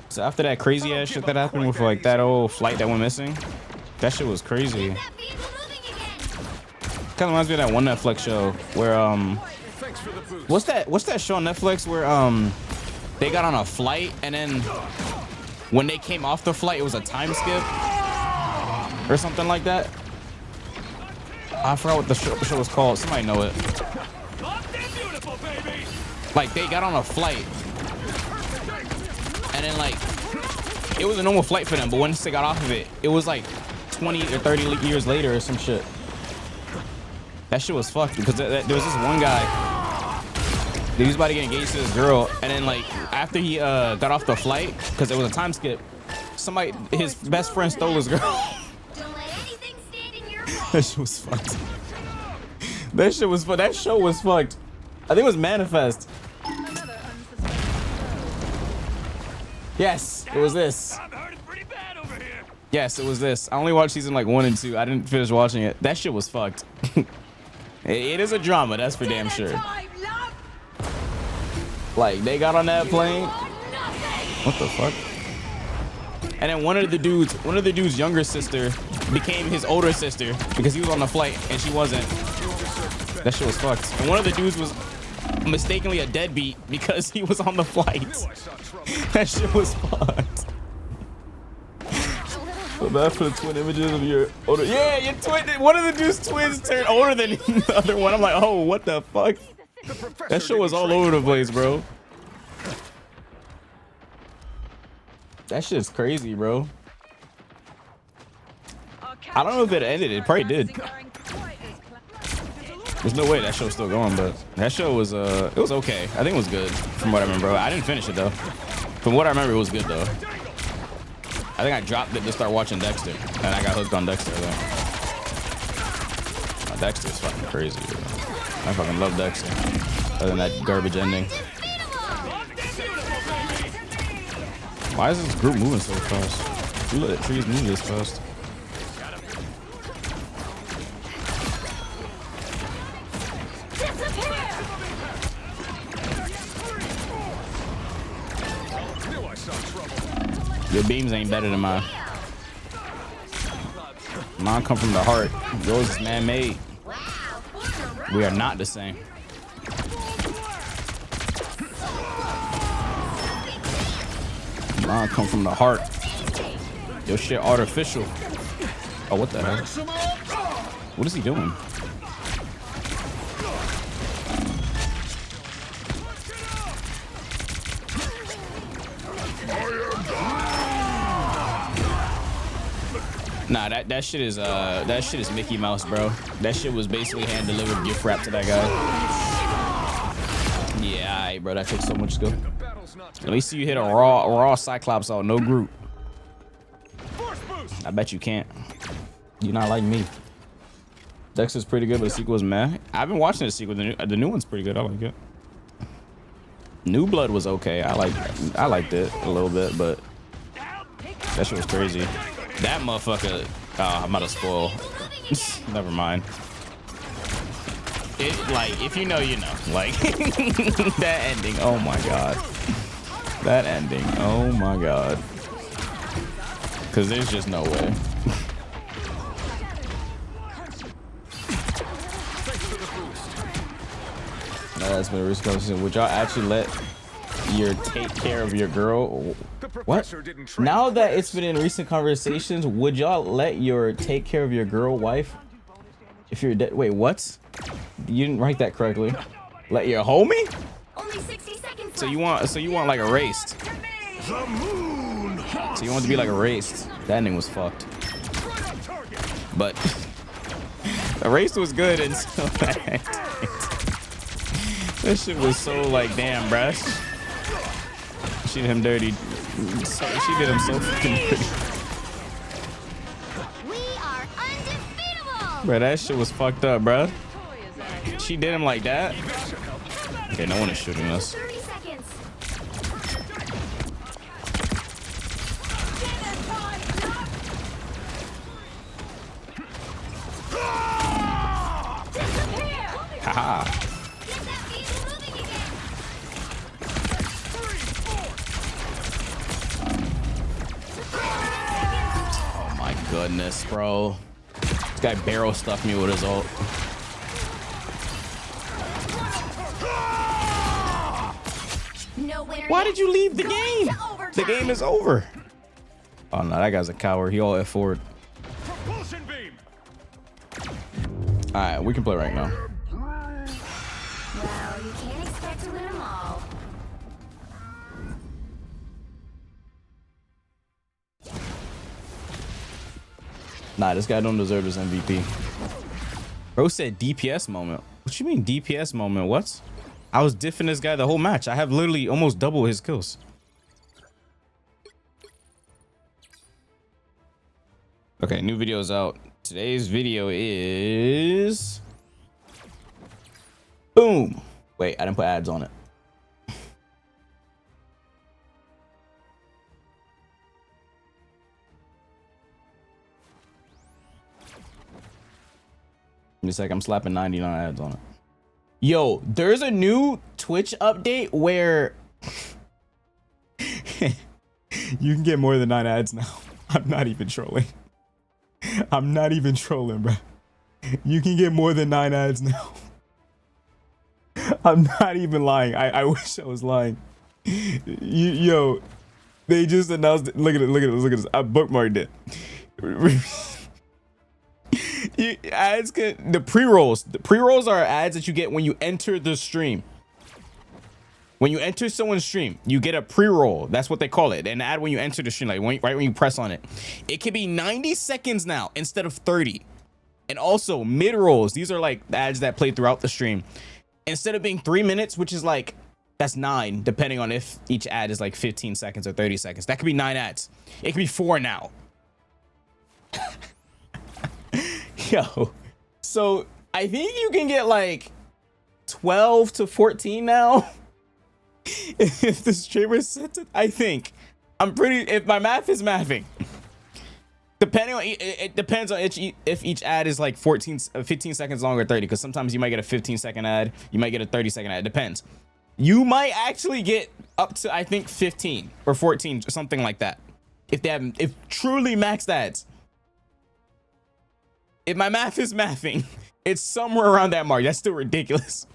So after that crazy ass shit that happened with like that old flight that went missing, that shit was crazy. Kind of reminds me of that one Netflix show where What's that show on Netflix where they got on a flight and then when they came off the flight it was a time skip or something like that? I forgot what the show was called. Somebody know it. Like they got on a flight and then like it was a normal flight for them, but once they got off of it, it was like 20 or 30 years later or some shit. That shit was fucked because there was this one guy. He was about to get engaged to this girl, and then like after he got off the flight, because it was a time skip, his best friend stole his girl. Don't let anything stand in your way. That shit was fucked. That shit was fucked. That show was fucked. I think it was Manifest. Yes, it was this. Yes, it was this. I only watched season like 1 and 2. I didn't finish watching it. That shit was fucked. It is a drama, that's for damn sure. Like they got on that plane. What the fuck? And then one of the dude's younger sister became his older sister because he was on the flight and she wasn't. That shit was fucked. And one of the dudes was mistakenly a deadbeat because he was on the flight. That shit was fucked. So bad for the twin images of your older. Yeah, your twin. One of the dude's twins turned older than the other one. I'm like, oh, what the fuck? That show was all over the place, bro. That shit's crazy, bro. I don't know if it ended. It probably did. There's no way that show's still going, but that show was it was okay. I think it was good from what I remember. I didn't finish it though. From what I remember, it was good though. I think I dropped it to start watching Dexter, and I got hooked on Dexter though. Dexter's fucking crazy, dude. I fucking love Dexter. Other than that garbage ending. Why is this group moving so fast? You let the trees move this fast. Your beams ain't better than mine. Mine come from the heart. Yours is man-made. We are not the same. Mine come from the heart. Your shit artificial. Oh, what the hell? What is he doing? Nah, that shit is Mickey Mouse, bro. That shit was basically hand delivered gift wrap to that guy. Yeah, alright, bro. That took so much skill. Let me see you hit a raw Cyclops out, no group. I bet you can't. You're not like me. Dexter's pretty good, but the sequel is meh. I've been watching the sequel. The new one's pretty good. I like it. New Blood was okay. I liked it a little bit, but that shit was crazy. That motherfucker. I'm about to spoil. Never mind. It like if you know, you know. Like that ending. Oh my god. That ending. Oh my god. Cause there's just no way. That's been a recent conversation. Would y'all actually let your take care of your girl? What? Now that it's been in recent conversations, would y'all let your take care of your girl wife if you're dead? Wait, what? You didn't write that correctly. Let your homie? Only 60 seconds. So you want like erased? The moon. So you want it to be like erased? That ending was fucked. But erased was good until that. That shit was so like, damn, bruh. She did him dirty. She did him so fucking dirty. We are undefeatable. Bro, that shit was fucked up, bro. She did him like that. Okay, no one is shooting us. 30 seconds. Haha. Oh my goodness, bro. This guy barrel stuffed me with his ult. Why did you leave the Going game? to overtime. The game is over. Oh no, that guy's a coward. He all F forward. Propulsion beam. All right, we can play right now. Well, you can't expect to win them all. Nah, this guy don't deserve this MVP. Bro said DPS moment. What you mean DPS moment? What? I was diffing this guy the whole match. I have literally almost double his kills. Okay, new video's out. Today's video is... Boom. Wait, I didn't put ads on it. Give me a sec, I'm slapping 99 ads on it. Yo, there's a new Twitch update where you can get more than 9 ads now. I'm not even trolling. I'm not even trolling, bro. You can get more than 9 ads now. I'm not even lying. I wish I was lying. Yo, they just announced it. Look at it. Look at it. Look at this. I bookmarked it. Ads can, the pre-rolls. The pre-rolls are ads that you get when you enter the stream. When you enter someone's stream, you get a pre-roll. That's what they call it. An ad when you enter the stream, like right when you press on it. It can be 90 seconds now instead of 30. And also mid-rolls. These are like ads that play throughout the stream. Instead of being 3 minutes, which is like, that's 9, depending on if each ad is like 15 seconds or 30 seconds. That could be 9 ads. It could be 4 now. Yo, so I think you can get like 12 to 14 now. If the streamer sets it, I think. I'm pretty, if my math is mathing. Depending on, it depends on if each ad is like 15 seconds long or 30, because sometimes you might get a 15-second ad, you might get a 30-second ad, it depends. You might actually get up to, I think, 15 or 14 or something like that. If they have, if truly maxed ads. If my math is mathing, it's somewhere around that mark. That's still ridiculous.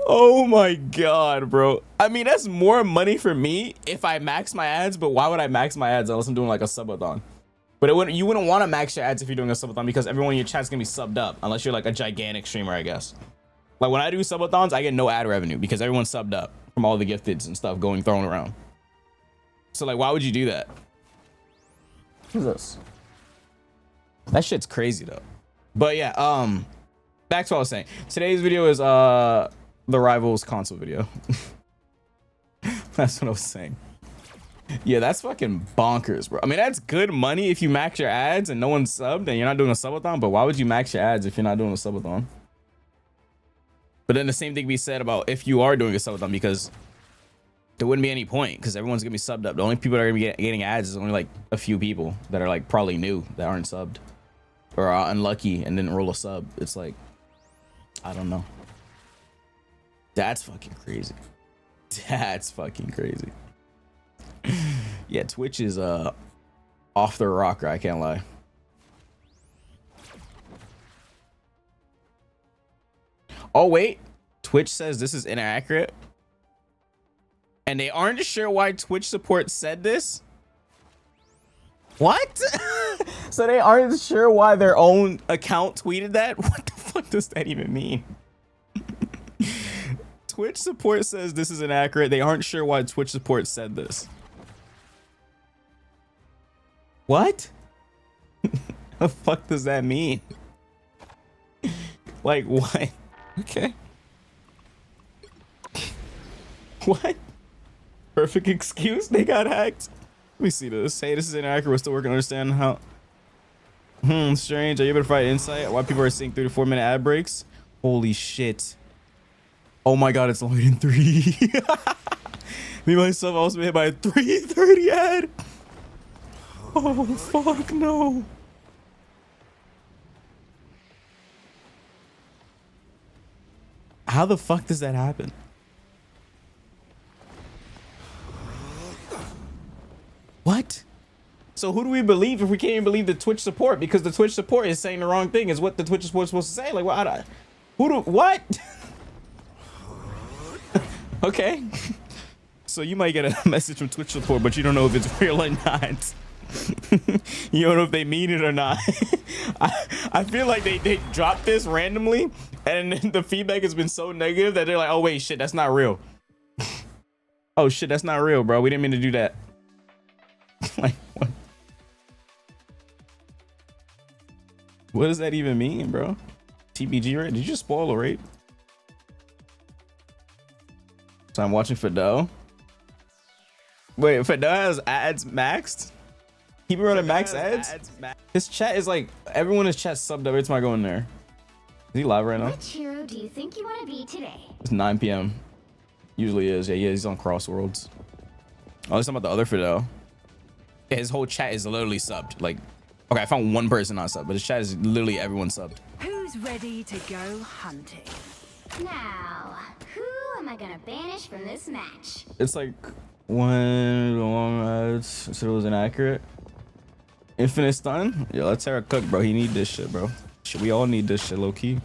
Oh my god, bro. I mean, that's more money for me if I max my ads, but why would I max my ads unless I'm doing like a subathon? But it wouldn't, you wouldn't want to max your ads if you're doing a subathon, because everyone in your chat's gonna be subbed up, unless you're like a gigantic streamer, I guess. Like when I do subathons, I get no ad revenue because everyone's subbed up from all the gifteds and stuff thrown around. So like, why would you do that? Who's this? That shit's crazy though. But yeah, back to what I was saying. Today's video is the Rivals console video. That's what I was saying. Yeah, that's fucking bonkers, bro. I mean, that's good money if you max your ads and no one's subbed and you're not doing a subathon, but why would you max your ads if you're not doing a subathon? But then the same thing be said about if you are doing a subathon, because there wouldn't be any point because everyone's gonna be subbed up. The only people that are gonna be getting ads is only like a few people that are like probably new that aren't subbed or are unlucky and didn't roll a sub. It's like, I don't know. That's fucking crazy. That's fucking crazy. Yeah, Twitch is off the rocker, I can't lie. Oh wait, Twitch says this is inaccurate. And they aren't sure why Twitch support said this. What? So they aren't sure why their own account tweeted that? What the fuck does that even mean? Twitch support says this is inaccurate. They aren't sure why Twitch support said this. What? The fuck does that mean? Like what? Okay. What? Perfect excuse? They got hacked. Let me see this. Hey, this is inaccurate. We're still working to understand how. Strange. Are you able to provide insight why people are seeing 3 to 4 minute ad breaks? Holy shit. Oh my god, it's longer than 3. Me myself also been hit by a 3:30 ad. Oh fuck no. How the fuck does that happen? What? So who do we believe if we can't even believe the Twitch support? Because the Twitch support is saying the wrong thing, is what the Twitch support is supposed to say. Like, what? What? Okay. So you might get a message from Twitch support, but you don't know if it's real or not. You don't know if they mean it or not. I feel like they dropped this randomly, and the feedback has been so negative that they're like, oh wait, shit, that's not real. Oh shit, that's not real, bro. We didn't mean to do that. Like, what? What does that even mean, bro? TBG rate? Did you just spoil the rate? So I'm watching Fidel. Wait, Fidel has ads maxed? He be running max ads? His chat is like, everyone in his chat subbed every time I go in there. Is he live right now? Which hero do you think you want to be today? It's 9 p.m. Usually is. Yeah, he's on Crossworlds. Oh, let's talk about the other Fidel. Yeah, his whole chat is literally subbed. Like, okay, I found one person not subbed, but his chat is literally everyone subbed. Who's ready to go hunting? Now, who am I gonna banish from this match? It's like one long ads said it was inaccurate. Infinite stun? Yo, let Tara cook, bro. He need this shit, bro. Shit, we all need this shit, low key.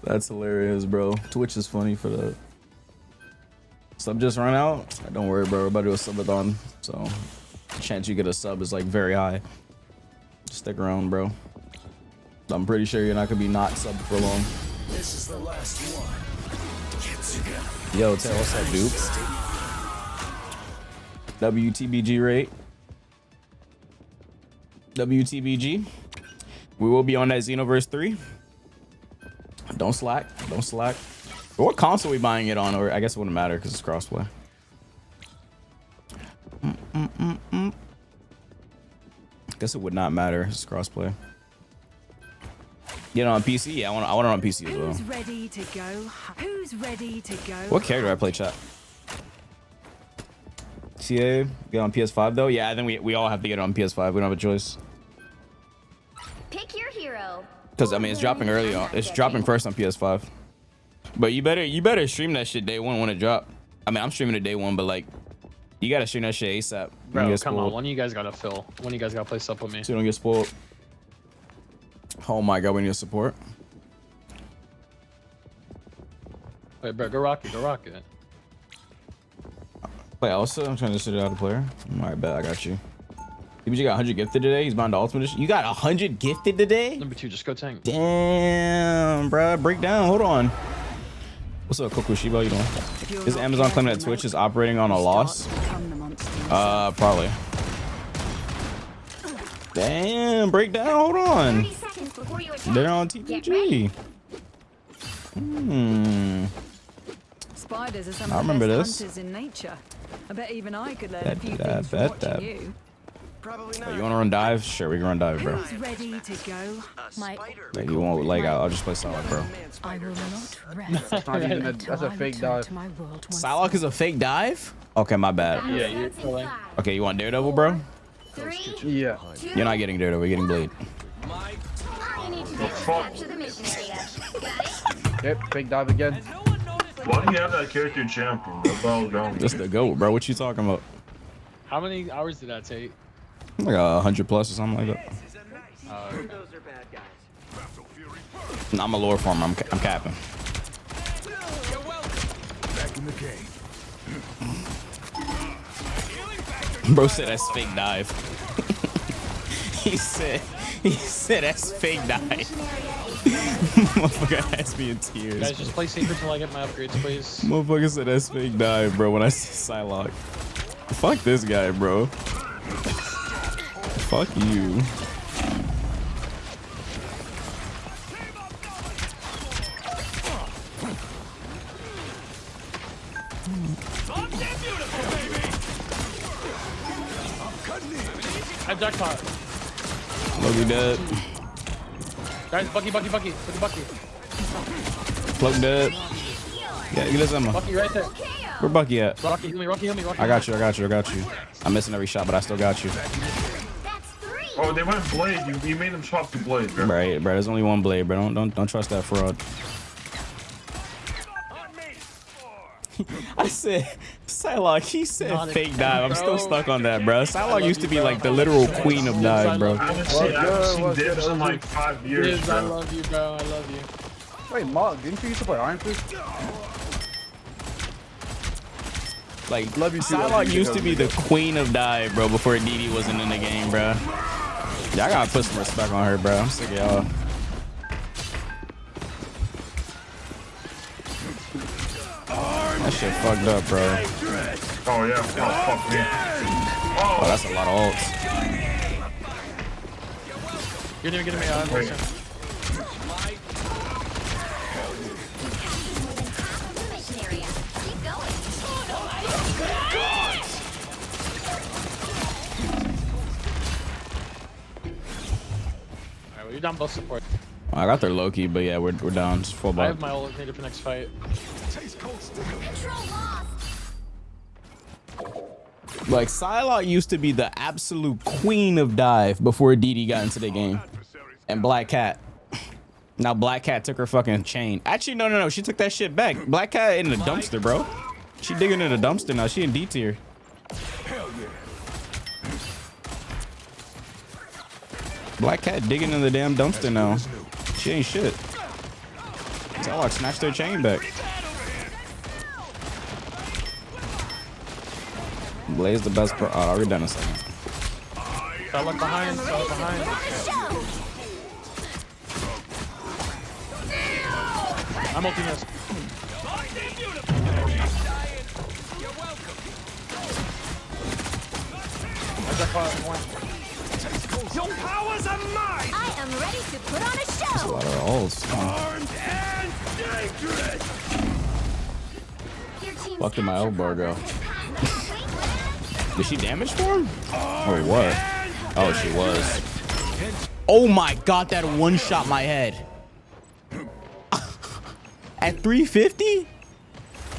That's hilarious, bro. Twitch is funny for that. Sub just run out? Don't worry, bro. We're about to do a subathon, so the chance you get a sub is like very high. Just stick around, bro. I'm pretty sure you're not gonna be not subbed for long. This is the last one. Get together. Yo, Taylor, what's up, dude? WTBG rate. WTBG. We will be on that Xenoverse 3. Don't slack. Don't slack. What console are we buying it on? Or I guess it wouldn't matter because it's crossplay. Guess it would not matter. It's crossplay. Get it on PC? Yeah, I want it on PC as well. Who's ready to go? Who's ready to go? What character do I play, chat? CA, get on PS5 though? Yeah, I think we all have to get it on PS5. We don't have a choice. Pick your hero. Because I mean it's dropping early on. It's dropping first on PS5. But you better stream that shit day one when it drop. I mean I'm streaming it day one, but like you gotta stream that shit ASAP. Bro, come on, one of you guys gotta fill. One of you guys gotta play stuff with me. So you don't get spoiled. Oh my god, we need support. Wait, bro, go rocket, go rocket. Play Elsa? I'm trying to sit it out a player. Alright, bet I got you. You got 100 gifted today? He's buying the ultimate edition. You got 100 gifted today? Number 2, just go tank. Damn, bro. Break down. Hold on. What's up, Kokushiba? How you doing? Is Amazon claiming that Twitch is operating on a loss? Probably. Damn, break down. Hold on. 30 seconds before you attack. They're on Get TPG. ready. Spiders are some I of the remember best this. hunters in nature. I bet even I could learn Bet a few that, things from bet watching that. you. Probably You not. want to run dive? Sure, we can run dive, bro. Who's ready to go? My Like, you won't leg out. I'll just play Psylocke, bro. I will not rest. That's not even a, until that's a I fake return dive. to my world once Psylocke is a fake dive? Okay, my bad. Yeah, you're Starts in filling. 5, Okay, you want Daredevil, bro? 3, Yeah. 2, You're not getting Daredevil. You're getting Blade. all you need to do is capture the mission area. Got it? Yep, fake dive again. Why do you have that character champion? That's all going. Just the GOAT, bro. What you talking about? How many hours did that take? Like 100 plus or something like that. Okay. Nah, I'm a lore farmer. I'm capping. Back in the game. Bro said that's fake dive. he said that's fake dive. Motherfucker has me in tears. Guys, just play safer till I get my upgrades, please. Motherfucker said that's fake dive, bro. When I see Psylocke. Fuck this guy, bro. Fuck you. I'm jackpot. Loki dead. Guys, Bucky. Cloak dead. Yeah, get this ammo. Bucky right there. Where Bucky at? Rocky, heal me. I got you. I'm missing every shot, but I still got you. That's 3. Oh, they went Blade. You made them swap to Blade, bro. Right, bro. There's only one blade, bro. Don't trust that fraud. I said Psylocke. He said Not fake a- dive. I'm still bro. stuck on that, bro. Psylocke used to be like the literal queen of dive, bro. I haven't seen Dibs in like 5 years, Yes, I bro. love you, bro. I love you. Wait, Mog, didn't you used to play Iron Fist? Like, Love you too, Psylocke love you used too. to be the queen of dive, bro, before DD wasn't in the game, bro. Y'all gotta put some respect on her, bro. I'm sick of y'all. That shit fucked up, bro. Oh yeah, oh, fuck me. Oh, that's a lot of ults. You're gonna get me out. Wait. Mission area. Keep going. Alright, well, you're down both support. I got their Loki, but yeah, we're down. It's full I bot. have my ult needed for next fight. Control lost. Like, Psylocke used to be the absolute queen of dive before DD got into the game. And Black Cat. Now Black Cat took her fucking chain. Actually, no. She took that shit back. Black Cat in the dumpster, bro. She digging in the dumpster now. She in D tier. Black Cat digging in the damn dumpster now. She ain't shit. Psylocke snatched their chain back. Blaze the best pro. Oh, we're done in a second. Psylocke behind, Psylocke behind. I'm ulting this. I got caught one. Your powers are mine! I am ready to put on a That's a show. lot of ults. Armed and dangerous! Your team's Fuck did my capture elbow go? progress. Did she damage for him? Or what? Oh, she was. Oh my god, that one shot my head. At 350? It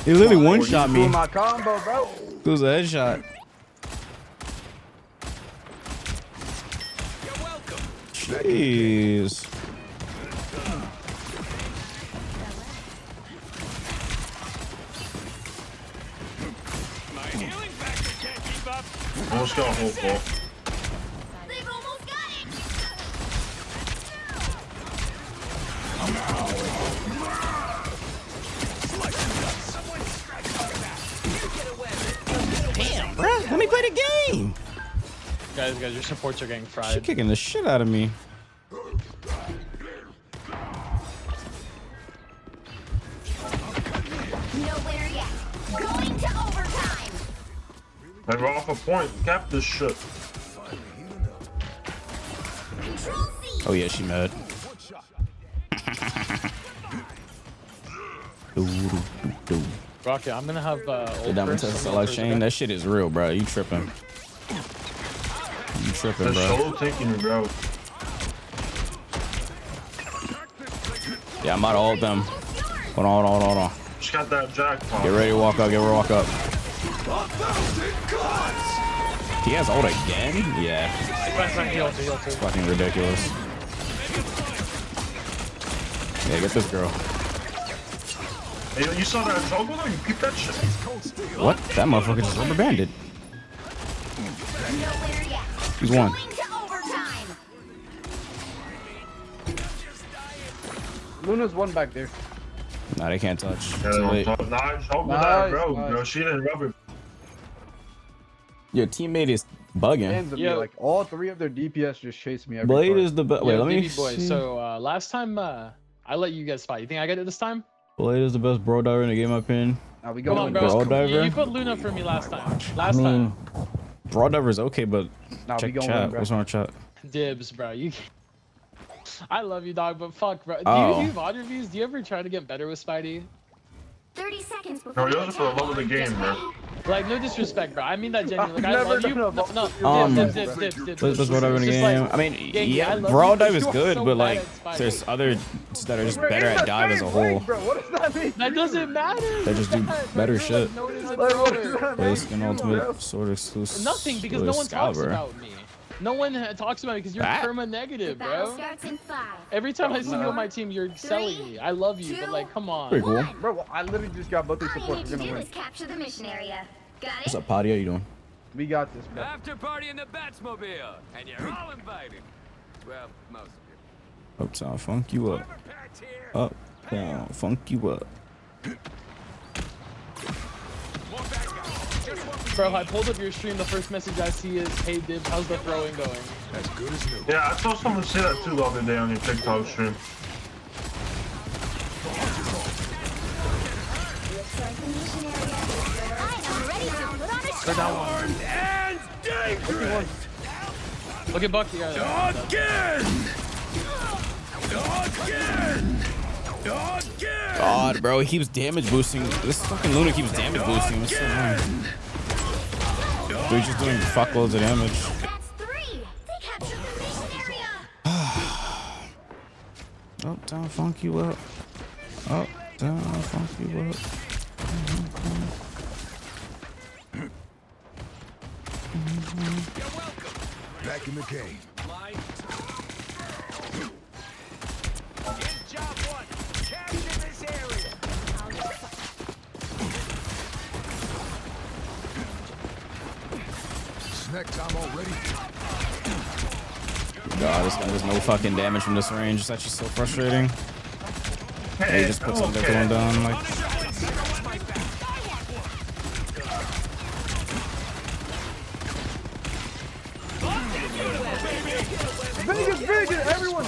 literally one shot me. My combo, bro. It was a headshot. Jeez. My healing factor can't keep up! Almost got a whole ball. They've almost got it. Damn, bruh. Let me play the game. Guys, your supports are getting She fried. kicking the shit out of me. Nowhere yet. Going to overtime. Hey, we're off a point. Cap this shit. Control C. Oh yeah, she mad. Rocket, I'm gonna have The ult diamond first, test I'm life gonna chain. That shit is real, bro. You tripping? You tripping, The bro? solo taking me, bro. Yeah, I'm out of all of them. Hold on. Just got that jackpot. Get ready to walk up. Get ready to walk up. He has ult again? Yeah. heal too. Fucking ridiculous. Yeah, get this girl. Hey, you saw that jungle though? You peeped that shit? What? That motherfucker just rubber banded. Nowhere yet. He's one. Going to overtime. Luna's one back there. Nah, they can't touch. Yeah, Too late. nah, jungle Nice, that, bro. nice. Bro, she didn't rub it. Your teammate is bugging. Hands of me, Yo. like all three of their DPS just chased me every Blade part. is the best. Wait, Yo, let me DB boys. see. So last time I let you guys fight. You think I got it this time? Blade is the best bro diver in the game, my opinion. Now we Come go on, Bro bro. diver? You put Luna for me last time. I Last mean, time. broad diver is okay, but Nah, we check going chat. in, bro. What's wrong with chat? Dibs, bro. You. I love you, dog, but fuck, bro. Do Oh. you do VOD reviews? Do you ever try to get better with Spidey? 30 seconds No, before yours is for the love of the game, bro. Like, no disrespect, bro. I mean that genuinely. Like, I I've love never you. done a No, VOD no. review, Dibs. Best broad diver in the It's just game. like, I mean, Genki, I yeah, love broad you, but dive is you are good, so but bad like, at Spidey. there's others that are just We're better in at the dive as a same whole. league, bro. What does that mean? That doesn't matter. They just do better shit. No one is a Like, what does thrower. that Play mean, skin bro? ultimate sword exclusive. Nothing, because no one talks about me. No one talks about me because you're That- perma negative, Battle bro. starts in 5. Every time I see you no. on my team, you're selling me. I love you, but like, come on. Pretty cool. Bro, well, I literally just got both these All you supports. need We're to gonna do win. is capture the mission area. Got What's it? up, Patty? How you doing? We got this, bro. After party in the Batsmobile, and you're all invited. Well, most of you. Uptown, funk you up. Uptown, funk you up. Bro, I pulled up your stream. The first message I see is, "Hey Dib, how's the throwing going?" As good as new. Yeah, I saw someone say that too the other day on your TikTok stream. They're down one. Look at Bucky. God, bro, he keeps damage boosting. This fucking Luna keeps damage boosting. It's so annoying. Dude, he's just doing fuckloads of damage. That's 3. They captured the mission area. Uptown, funk you up. Uptown, funk you up. Back in the game. Snack time already. God, this guy does no fucking damage from this range. It's actually so frustrating. He just puts something going down like. Vegas, everyone!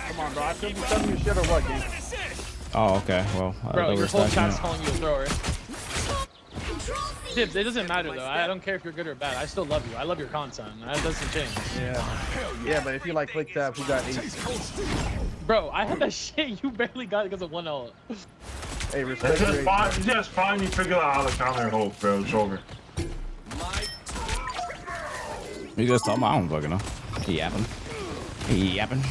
Come on, bro. I should be telling you shit or what, dude? Oh, okay. Well, I Bro, thought we your were whole stacking chat's up. calling you a thrower. Dibs, it doesn't matter though. I don't care if you're good or bad. I still love you. I love your content. That doesn't change. Yeah, but if you like click tab, who got 8? Bro, I had that shit. You barely got it because of 1 ult. Hey, respect your age. It's just fine. You figure out how to counter hope, bro. It's over. You just talking about? I don't fucking know. He yapping. He yapping.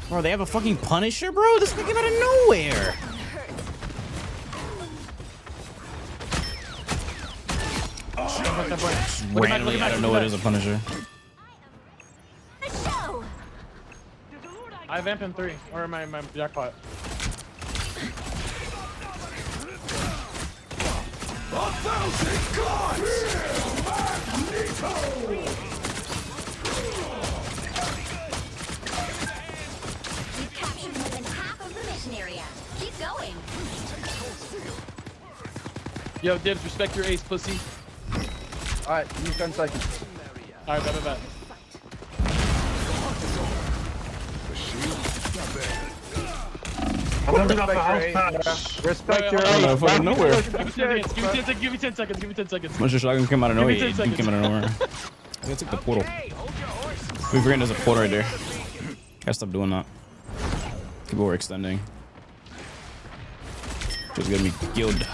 Bro, they have a fucking Punisher, bro? This thing came out of nowhere. Randomly, I don't know what is a Punisher. I have amp in 3, or my jackpot. We've captured more than half of the mission area. Keep going. Yo, Dibs, respect your ace, pussy. Alright, give me 10 seconds. Alright, bet. I'm gonna up the house patch. Respect your I don't know, age. fucking nowhere. Give me 10 seconds. Punisher shotgun came out of nowhere. Give me 10 He seconds. came out of nowhere. Let's take the portal. We forget there's a portal right there. Gotta stop doing that. People were extending. Just gonna be killed.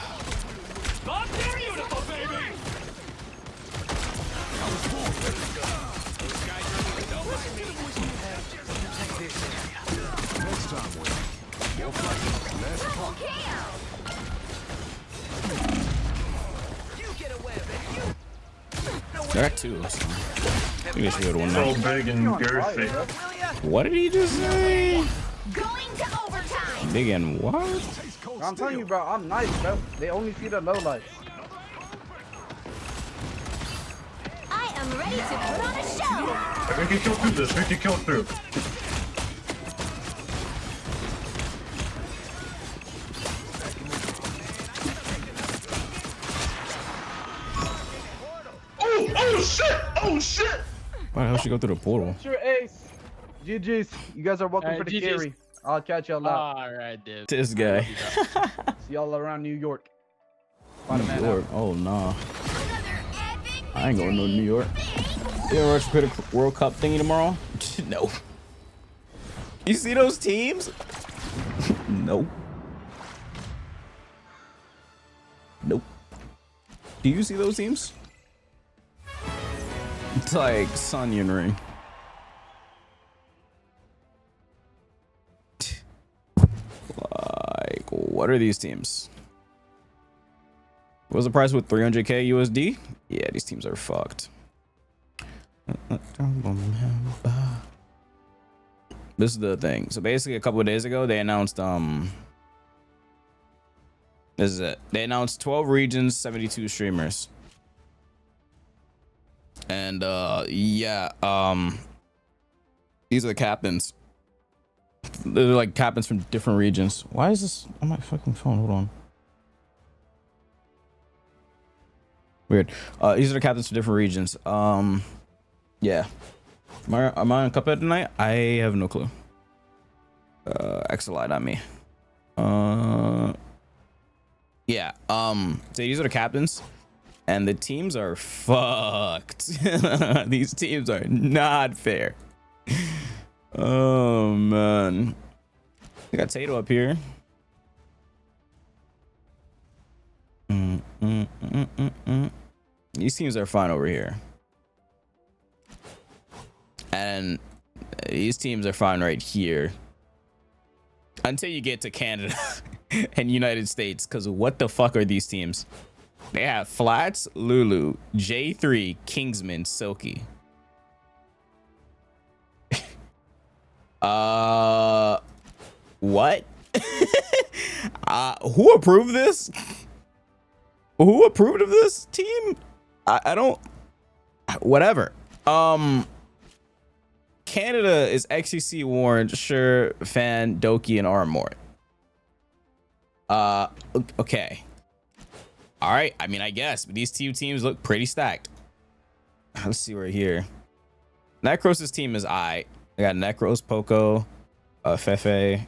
They're at 2. So I think they should go to 1 So now. big and girthy. What did he just say? Going to overtime. Big and what? I'm telling you, bro, I'm nice, bro. They only see the low lights. I am ready to put on a show. We can kill through this. We can kill through. Oh shit! Oh shit! Why the hell she go through the portal? Your ace. GG's. You guys are welcome Alright, for the GG's. carry. I'll catch y'all out. Alright, Dibs. This guy. See y'all around New York. New York. Oh nah. Another epic I ain't going to New York. You ever watch the World Cup thingy tomorrow? No. You see those teams? Nope. Nope. Do you see those teams? It's like Sonyan Ring. Like, what are these teams? What was the price with 300k USD? Yeah, these teams are fucked. This is the thing. So basically, a couple of days ago, they announced This is it. They announced 12 regions, 72 streamers. And yeah, these are the captains. They're like captains from different regions. Why is this on my fucking phone? Hold on. Weird. These are the captains for different regions. Yeah. Am I on Cuphead tonight? I have no clue. Exelite on me. Yeah. So these are the captains, and the teams are fucked. These teams are not fair. Oh man. I got Tato up here. These teams are fine over here. And these teams are fine right here. Until you get to Canada and United States, because what the fuck are these teams? They have Flats, Lulu, J3, Kingsman, Silky. What? Who approved this? Who approved of this team? I don't. Whatever. Canada is XCC, Warren, Sure, Fan, Doki, and Armor. Okay. All right. I mean, I guess, but these two teams look pretty stacked. Let's see right here. Necros' team is I got Necros, Poco, Fefe.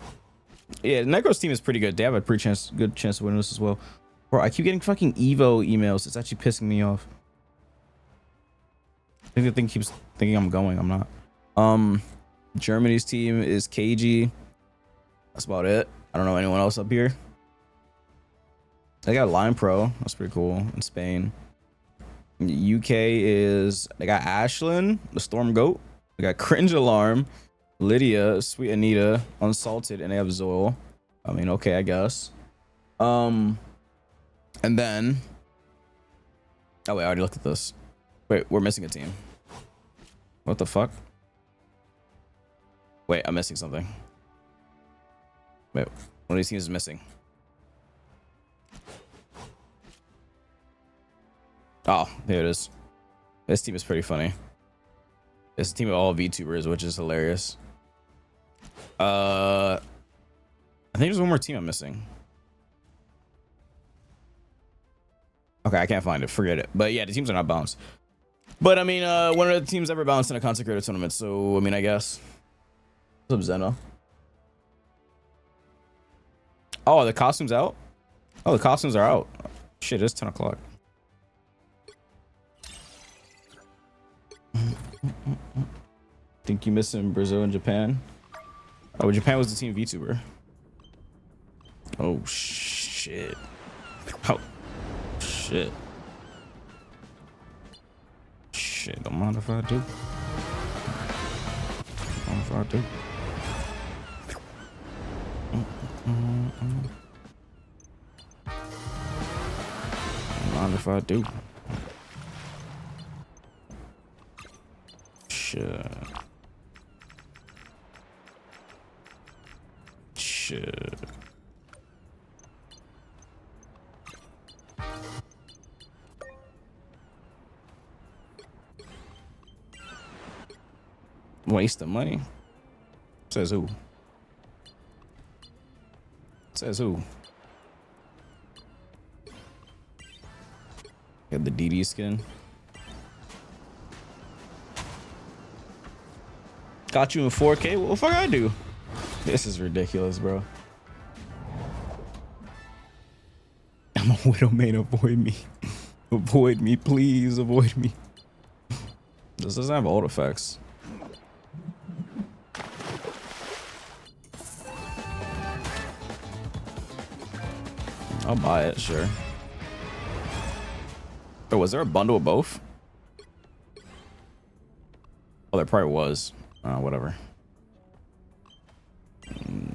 Yeah, Necros' team is pretty good. They have a pretty good chance to win this as well. Bro, I keep getting fucking Evo emails. It's actually pissing me off. I think the thing keeps thinking I'm going. I'm not. Germany's team is KG. That's about it. I don't know anyone else up here. They got Line Pro. That's pretty cool. In Spain. UK is they got Ashlyn, the Storm Goat. They got Cringe Alarm, Lydia, Sweet Anita, Unsalted, and they have Zoil. I mean, okay, I guess. And then oh wait, I already looked at this. Wait, we're missing a team. What the fuck? Wait, I'm missing something. Wait, one of these teams is missing. Oh, there it is. This team is pretty funny. It's a team of all VTubers, which is hilarious. I think there's one more team I'm missing. Okay, I can't find it. Forget it. But yeah, the teams are not bounced. But I mean, one of the teams ever bounced in a consecrated tournament. So I mean, I guess. What's up, Zeno? Oh, the costumes out? Oh, the costumes are out. Shit, it's 10 o'clock. Think you missing Brazil and Japan? Oh, Japan was the team VTuber. Oh shit. Oh shit. Shit, don't mind if I do. Don't mind if I do. Don't mind if I do. Shit. Shit. Waste of money. Says who? Says who? Got the DD skin. Got you in 4K? What the fuck I do? This is ridiculous, bro. I'm a widow main. Avoid me. Avoid me, please. Avoid me. This doesn't have ult effects. I'll buy it, sure. Oh, was there a bundle of both? Oh, there probably was. Whatever.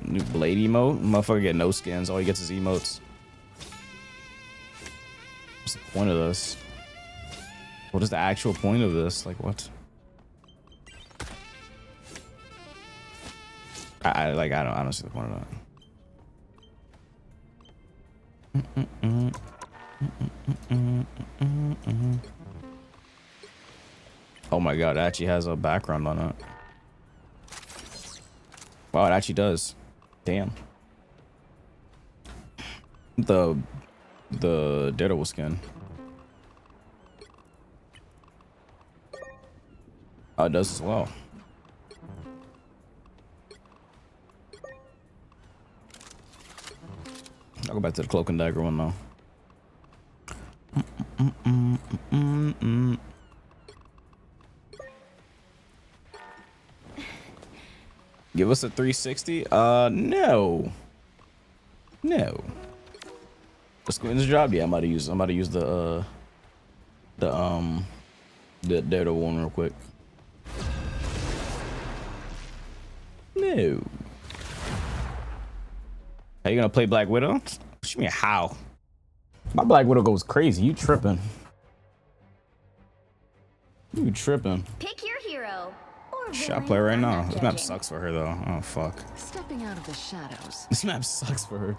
New blade emote? Motherfucker get no skins. All he gets is emotes. What's the point of this? What is the actual point of this? Like, what? I don't see the point of that. Oh my god, it actually has a background on it. Wow, it actually does. Damn. The Daredevil skin. Oh, it does as well. I'll go back to the cloak and dagger one though. Give us a 360? No. No. Let's go in this job. Yeah, I'm about to use the Daredevil one real quick. No. Are you gonna play Black Widow? What you mean how? My Black Widow goes crazy. You tripping? You tripping? Pick your hero. Or Shit, I villain, play right I'm now. not This map judging. sucks for her though. Oh fuck. Stepping out of the shadows. This map sucks for her.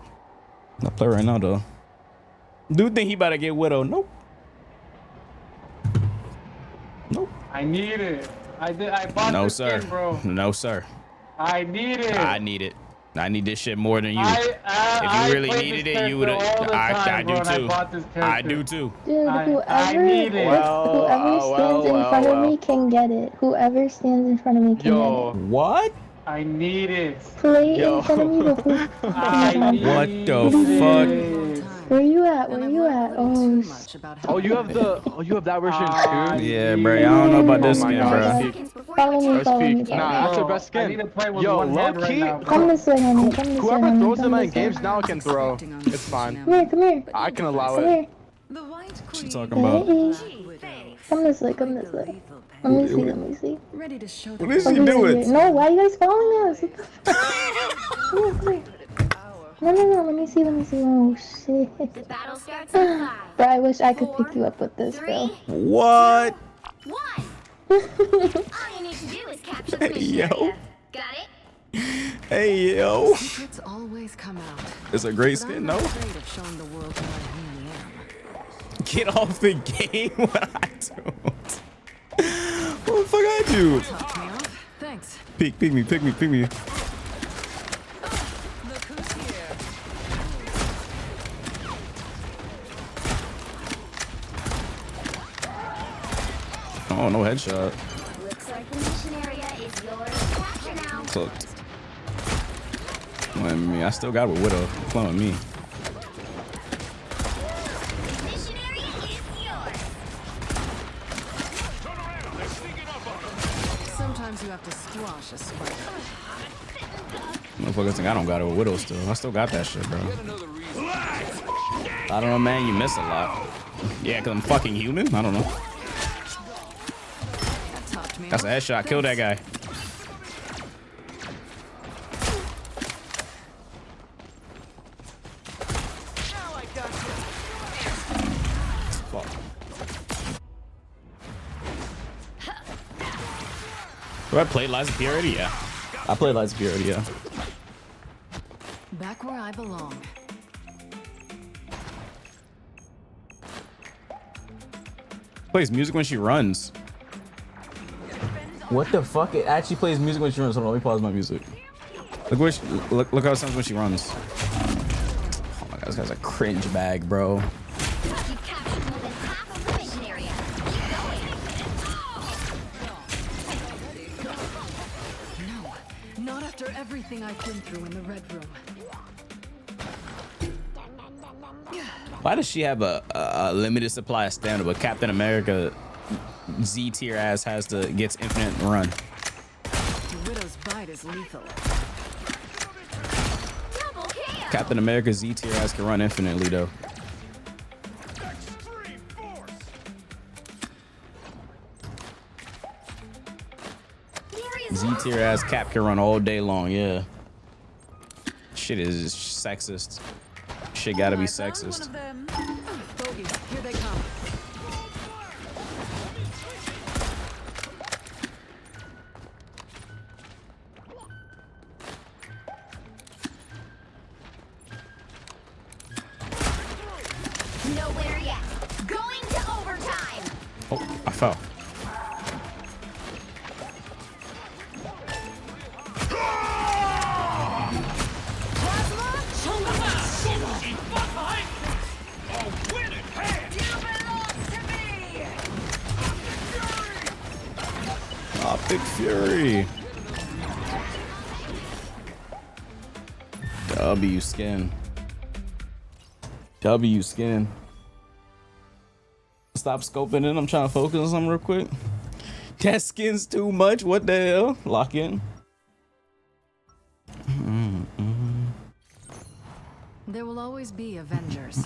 I play right now though. Dude think he about to get Widow. Nope. Nope. I need it. I bought No this sir. skin, bro. No sir. I need it. I need it. I need this shit more than you. I If you really play needed this it, you would have. character all the I time, do bro, and I too. bought this I character. do too. Dude, I whoever need it. whoever stands in front of me can get it. Whoever stands in front of me can Yo. get it. What? I need it. Play Yo. in front of me before. I need What the it. Where you at? Where you at? Oh, Oh, you have that version too? Yeah, bro. I don't know about this Oh my skin, God. bro. Seconds before follow your me, turn. That's follow me. peak. Nah, follow me. that's the Bro, best I need skin. to play with Yo, one hand right low-key, now. Come this way, honey. Come this way, Whoever honey. throws Come them in this way. games now can throw. It's fine. Come here, come here. I can allow Come it. here. The White She Queen. talking about? Hey. Gee, thanks. Come this way, come this way. Let me see, let me see. Ready to show What is the he Come doing? here. No, why are you guys following us? What the fuck? Come here, come here. No, let me see. Oh, shit. The battle starts in 5, Bro, I wish I could pick you up with this, 3, bro. What? 1. All you need to do is capture the mission Yo. area. Got it? Hey yo. secrets always come out. It's a great But skin, I'm no? not afraid of showing the world who I really am. Get off the game. What I don't. What the fuck I do? Talk me off. Thanks. Pick me. Look who's here. Oh, no headshot. Looks like the mission area is yours to capture now. Cooked. I mean, I still got it with Widow. Playing with me. The mission area is yours. Sometimes you have to squash a spider. Motherfuckers think I don't got it with Widow still. I still got that shit, bro. I don't know, man. You miss a lot. Yeah, because I'm fucking human? I don't know. Talk me That's a off. headshot. Kill that guy. Fuck. Do I play Liza P already? Yeah. I played Liza P already, yeah. Back where I belong. Plays music when she runs. What the fuck? It actually plays music when she runs. Hold on, let me pause my music. Look where she, look how it sounds when she runs. Oh my god, this guy's a cringe bag, bro. You've captured more than half of the mission area. Keep going. No, not after everything I've been through in the Red Room. Why does she have a limited supply of stamina, but Captain America Z tier ass gets infinite run? The Widow's bite is lethal. Double kill. Captain America Z tier ass can run infinitely though. Z tier ass Cap can run all day long, yeah. Shit is sexist. Shit gotta be I found one sexist. of them. Bogey, here they come. fell. Big Fury. W skin. W skin. Stop scoping in. I'm trying to focus on something real quick. That skin's too much. What the hell? Lock in. There will always be Avengers.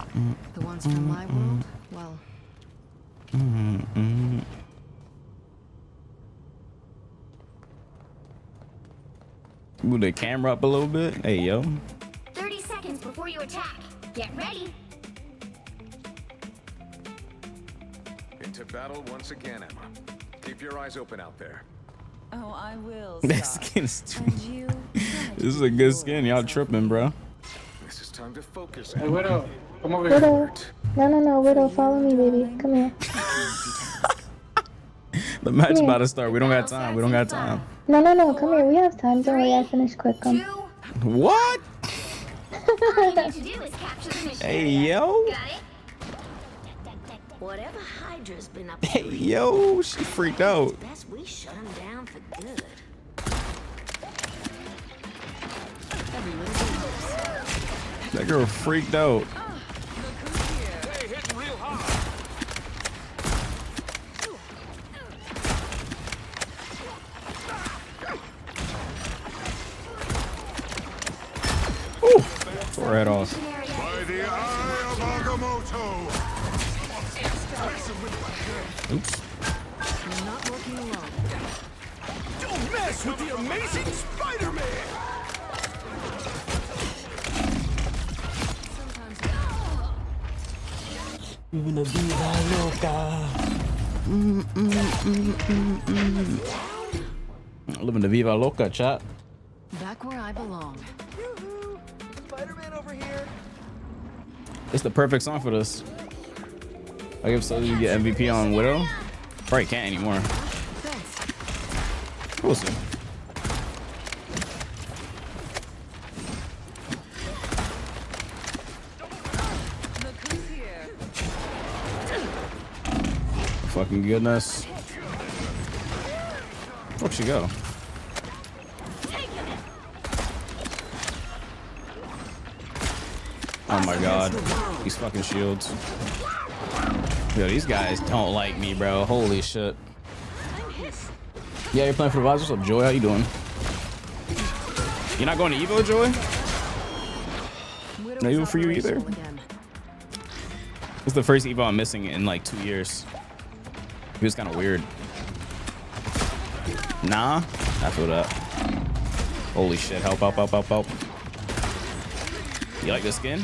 The ones from my world, well. Move the camera up a little bit. Hey, yo. 30 seconds before you attack. Get ready. Into battle once again, Emma. Keep your eyes open out there. Oh, I will. That skin is too. And you. This is a good skin. Y'all tripping, bro. This is time to focus. Hey, Widow, come over Widow. here. No, Widow, follow me, baby. Come here. The match about to start. We don't got time. We don't got time. No, come here. We have time. Don't worry, I finished quick. Come. What? All you need to do is capture the mission. Hey, yo. Got it? Whatever Hydra's been up to, Hey, yo. She freaked out. best we shut him down for good. That girl freaked out. Ooh, tore her head off. By the eye of Agamotto. Oops. You're not working alone. Don't mess with the amazing Spider-Man! Living a vida loca. Living the Viva Loca, chat. Back where I belong. Spider-Man over here. It's the perfect song for this. I give so you get MVP on Widow. Probably can't anymore. Thanks. We'll see. Fucking goodness. Where'd she go? Oh my god. These fucking shields. Yo, these guys don't like me, bro. Holy shit. Yeah, you're playing for the VODs. What's up, Joy? How you doing? You're not going to Evo, Joy? No Evo for you either? This is the first Evo I'm missing in like 2 years. It was kind of weird. Nah, I feel that. Holy shit, help. You like this skin?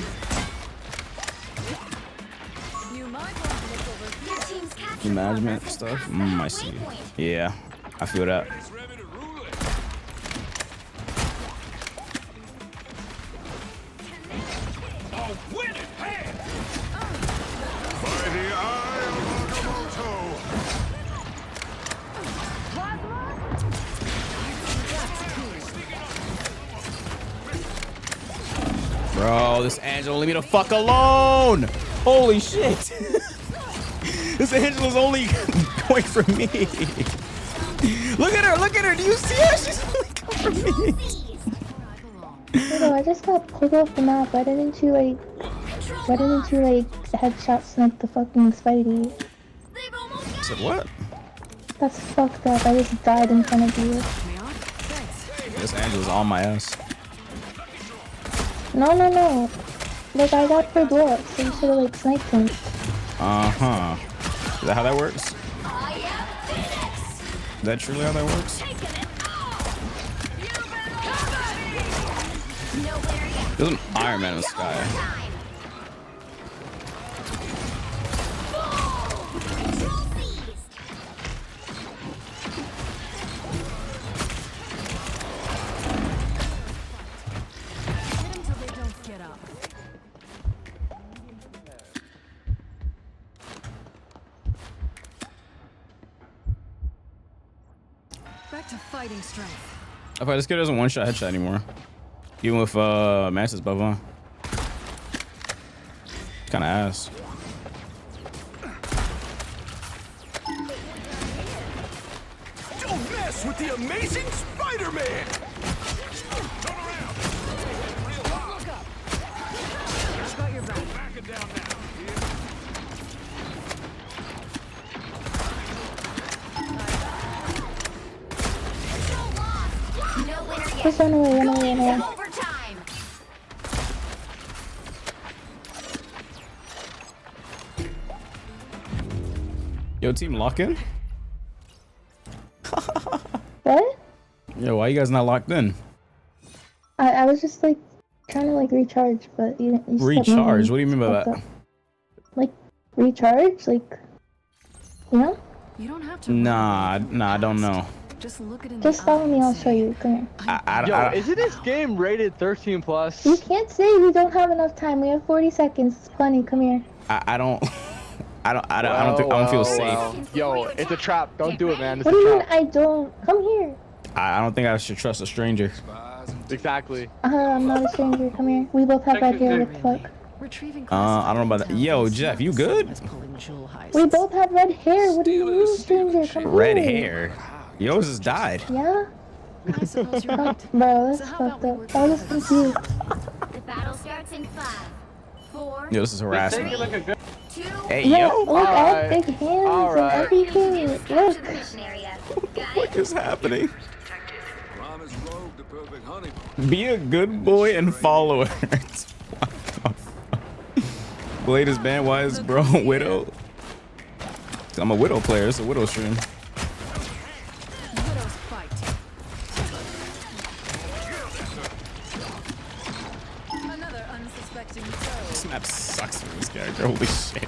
Management stuff? I see. Yeah, I feel that. By the eye of Agamotto. Bro, this Angela, leave me the fuck alone! Holy shit! This Angela's only going for me. Look at her, do you see her? She's only going for me. Widow, I just got pulled off the map. Why didn't you headshot snipe the fucking Spidey? Said what? That's fucked up. I just died in front of you. This Angela's on my ass. No. Like, I got pulled off, so you should've, like, sniped him. Uh-huh. Is that how that works? Is that truly how that works? There's an Iron Man in the sky. Respect to fighting strength. Okay, this kid doesn't one-shot headshot anymore. Even with Mantis buff on. It's kind of ass. Don't mess with the amazing Spider-Man! Turn around! Look up. I've got your back. Back it down now. No winner yet. Just run away, run away, Going run away. into overtime. Yo, team lock in? What? Yo, why you guys not locked in? I was just like trying to like recharge, but you stepped on Recharge? me. What do you mean by Stepped that? up. Like recharge, like you know? You don't have to. Nah, I don't know. Just look at it. Just follow me. I'll show you. Come here. I Isn't this game rated 13 plus? You can't say we don't have enough time. We have 40 seconds. It's plenty. Come here. I don't feel safe. Yo, it's a trap. Don't do it, man. It's What do a you mean? trap. I don't. Come here. I don't think I should trust a stranger. Exactly. I'm not a stranger. Come here. We both have red hair. What the fuck? Retrieving I don't know about that. Yo, Jeff, you good? We both have red hair. What do you mean, stranger? Come Red here. hair. Yours just died. Yeah? I suppose you're right. Bro, that's So how fucked about we up. work I was together? confused. The battle starts in 5, 4, Yo, this is harassment. Take it like a good. 2, Hey, Yeah, yo. look, I have Alright. big hands Alright. and everything. capture Look. the mission area. Got What it? is happening? Promise Rogue the perfect honeymoon. Be a good boy and follow her. Blade is banned. Why is bro Widow? I'm a Widow player. It's a Widow stream. Widow's fight. Another unsuspecting foe. This map sucks for this character. Holy shit.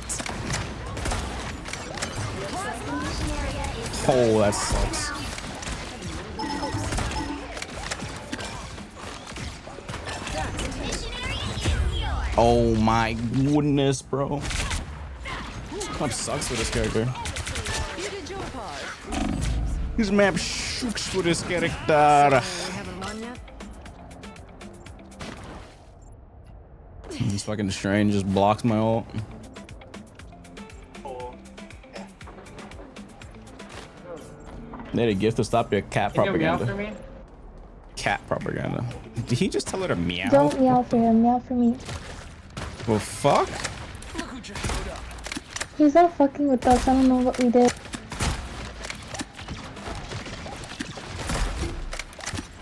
Oh, that sucks. Oh my goodness, bro. This map sucks for this character. You did your part. This map sucks for this character. We haven't won yet. This fucking strain just blocks my ult. They had a gift to stop your cat Can you meow for propaganda. me? Cat propaganda. Did he just tell her to meow? Don't meow for him. Meow for me. Well, fuck. He's not fucking with us. I don't know what we did.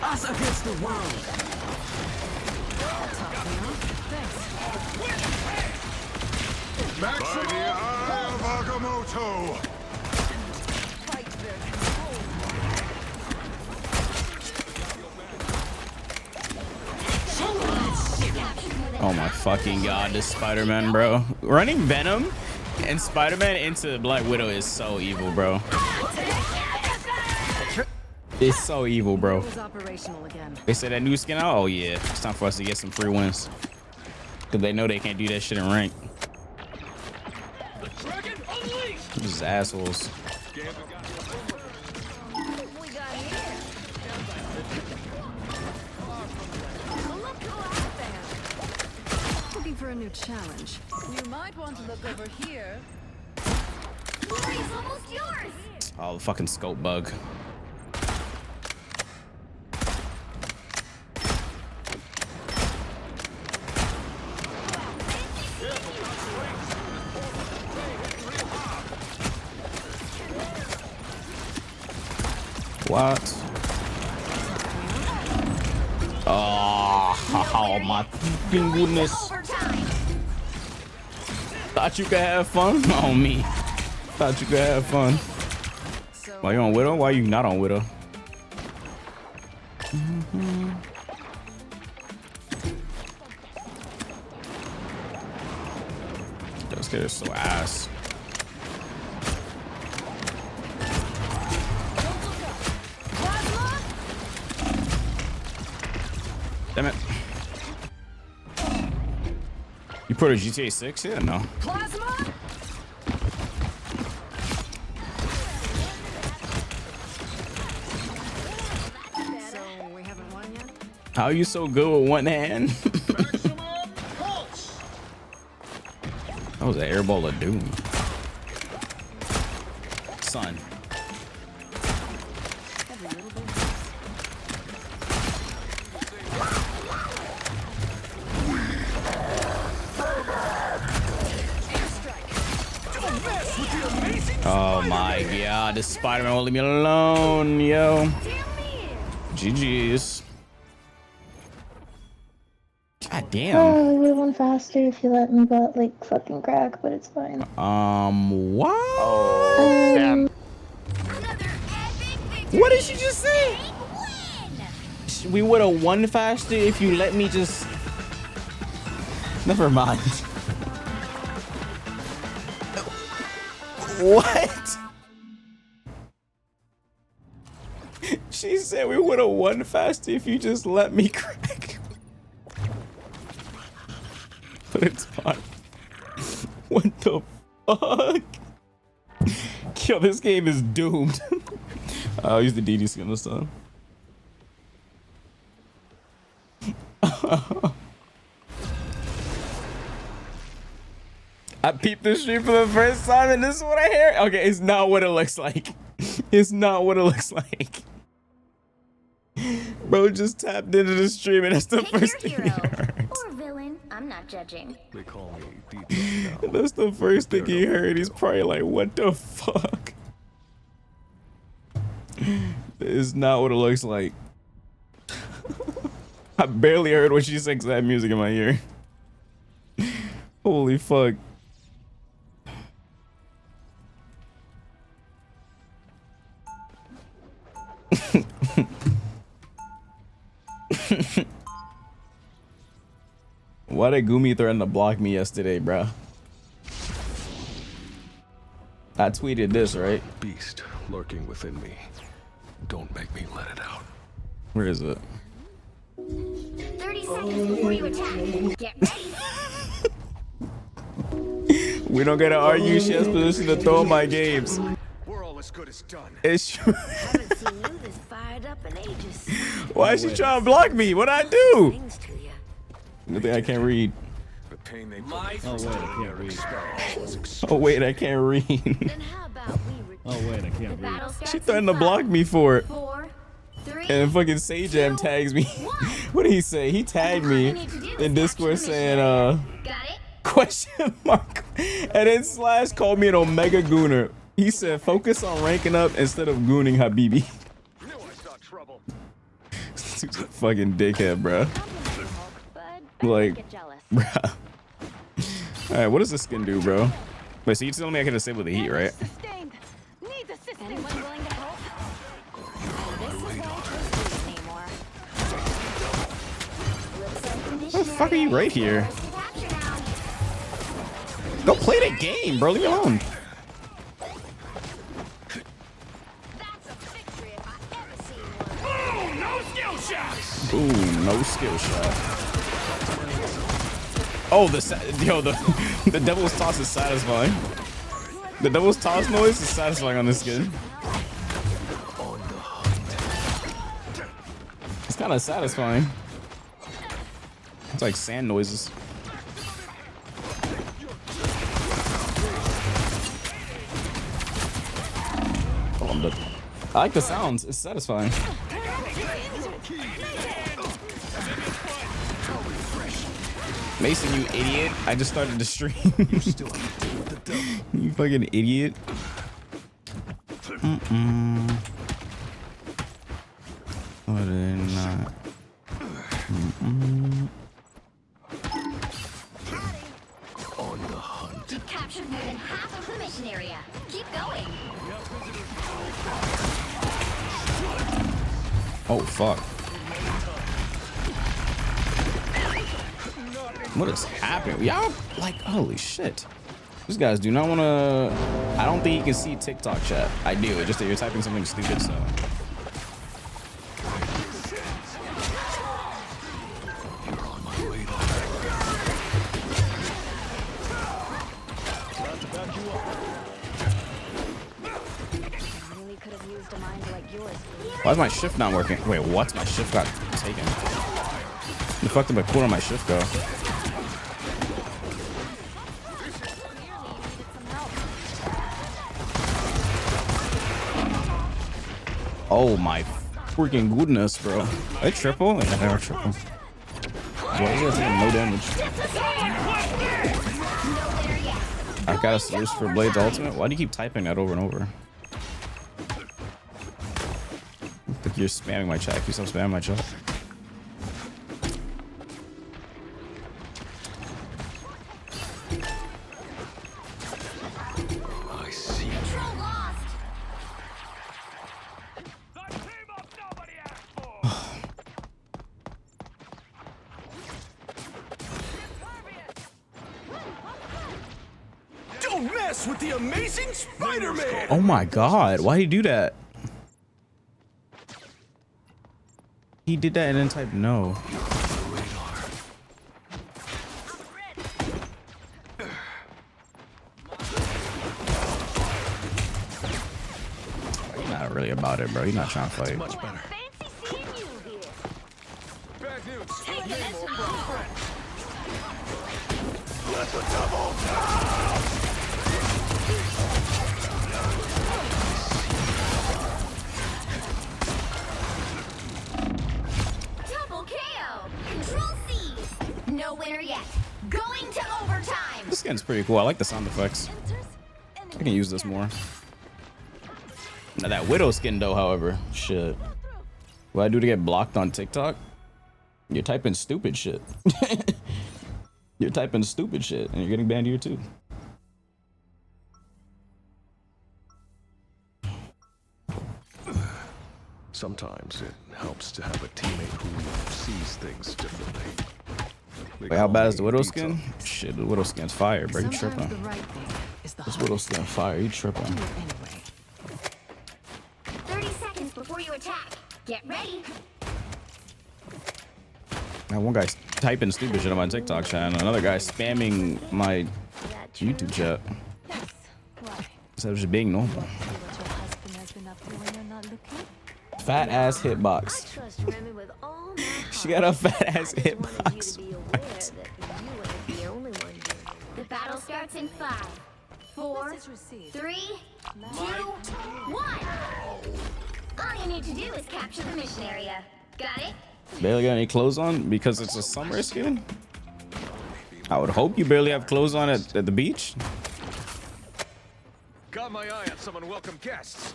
Us against the world. By the eye of Agamotto! Oh my fucking god, this Spider-Man, bro. Running Venom and Spider-Man into Black Widow is so evil, bro. It's so evil, bro. It was operational again. They said that new skin out? Oh yeah, it's time for us to get some free wins. Cause they know they can't do that shit in rank. These assholes. Looking for a new challenge. You might want to look over here. Glory's almost yours. Oh, the fucking scope bug. What? Oh, my fucking goodness. Overtime. Thought you could have fun on me. Thought you could have fun. Why you on Widow? Why you not on Widow? Those kids are so ass. Damn it. You put a GTA 6 in? No. Plasma. How are you so good with one hand? That was an airball of doom. Son. Oh my god, this Spider-Man won't leave me alone, yo. GG's. God damn. Oh, we would have won faster if you let me but like fucking crack, but it's fine. What? Another epic What did she just say? win. We would have won faster if you let me just... Never mind. What? She said we would have won faster if you just let me crack. But it's fine. What the fuck? Yo, this game is doomed. I'll use the DD skin this time. I peeped the stream for the first time and this is what I hear. Okay, it's not what it looks like. It's not what it looks like. Bro just tapped into the stream and that's the first thing he heard. Or villain. I'm not judging. They call me DD. That's the first thing he heard. He's probably like, what the fuck? It's not what it looks like. I barely heard what she said 'cause I had music in my ear. Holy fuck. Why did Gumi threaten to block me yesterday, bruh? I tweeted this, right? Beast lurking within me. Don't make me let it out. Where is it? 30 seconds before you attack. Get ready. We don't gotta argue. She has position to throw my games. We're all as good as done. It's true. Haven't seen you this fired up in ages. Why is she trying to block me? What'd I do? Things to you. Good thing I can't read. The pain they My put oh wait, I can't read. Oh wait, I can't read. Then how about we Oh wait, I can't read. battle starts She in threatened to 5, block me for it. 4, 3, And fucking Sajam tags me. What did he say? He tagged me in Discord saying, Got it? question mark. And then Slash called me an Omega Gooner. He said, focus on ranking up instead of gooning Habibi. knew I saw trouble. Fucking dickhead, bruh. Like, bruh. Alright, what does this skin do, bro? Wait, so you telling me I can disable the heat, right? Anyone willing to help? This is why I What the fuck are you right here? Go play the game, bro. Leave me alone. That's a victory if I ever seen one. No skill shot. Boom, no skill shot. Oh, the devil's toss is satisfying. The devil's toss noise is satisfying on this skin. It's kind of satisfying. It's like sand noises. Oh, I'm dead. I like the sounds. It's satisfying. Mason, you idiot. I just started the stream. You fucking idiot. Oh, they're not. On the hunt. You've captured more than half of the mission area. Keep going. Oh, fuck. What is happening? Y'all, like, holy shit. These guys do not want to... I don't think you can see TikTok chat. I do. It's just that you're typing something stupid, so... Why is my shift not working? Wait, what's my shift got taken? You fucked up a quarter of my shift go. Oh my freaking goodness, bro. Are they triple? Yeah, they are triple. Why is that taking no damage? I've got a solution for Blade's ultimate. Why do you keep typing that over and over? I think you're spamming my chat. Can you stop spamming my chat? I see. Control lost. Don't mess with the amazing Spider-Man! Oh my god, why did he do that? He did that and then typed no. He's not really about it, bro. He's not trying to fight. Much better. Fancy seeing you here. Bad news. Take this home. That's a double. Double KO. Control C's. No winner yet. Going to overtime. This skin's pretty cool. I like the sound effects. I can use this more. Now that Widow skin though, however, shit. What I do to get blocked on TikTok? You're typing stupid shit. You're typing stupid shit and you're getting banned here too. Sometimes it helps to have a teammate who sees things differently. Wait, how bad is the Widow skin? Shit, the Widow skin's fire, bro. You Sometimes the tripping. right thing is the This hard Widow skin fire. You tripping. thing anyway. 30 seconds before you attack. Get ready. Now one guy's typing stupid shit on my TikTok channel. Another guy spamming my YouTube chat. Instead of just being normal. Fat ass hitbox. Trust Remy with all my heart. She got a fat ass I just wanted you hitbox. to be aware that you ain't the only one doing it. The battle starts in 5, 4, 3, 2, 1. All you need to do is capture the mission area. Got it? Barely got any clothes on because it's a summer skin? I would hope you barely have clothes on at the beach. Got my eye on someone welcome guests.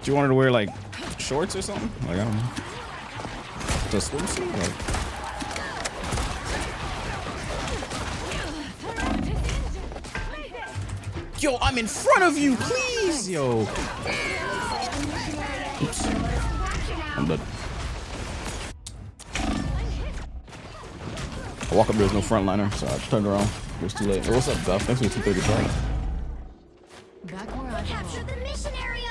Do you want her to wear like shorts or something? Like, I don't know. The swimsuit? Like... Yo, I'm in front of you, please! Yo. Oops. I'm dead. I walk up, there's no frontliner, so I turned around. It was too late. Hey, what's up, Duff? Thanks for the 235. Back where I Capture belong. the mission area.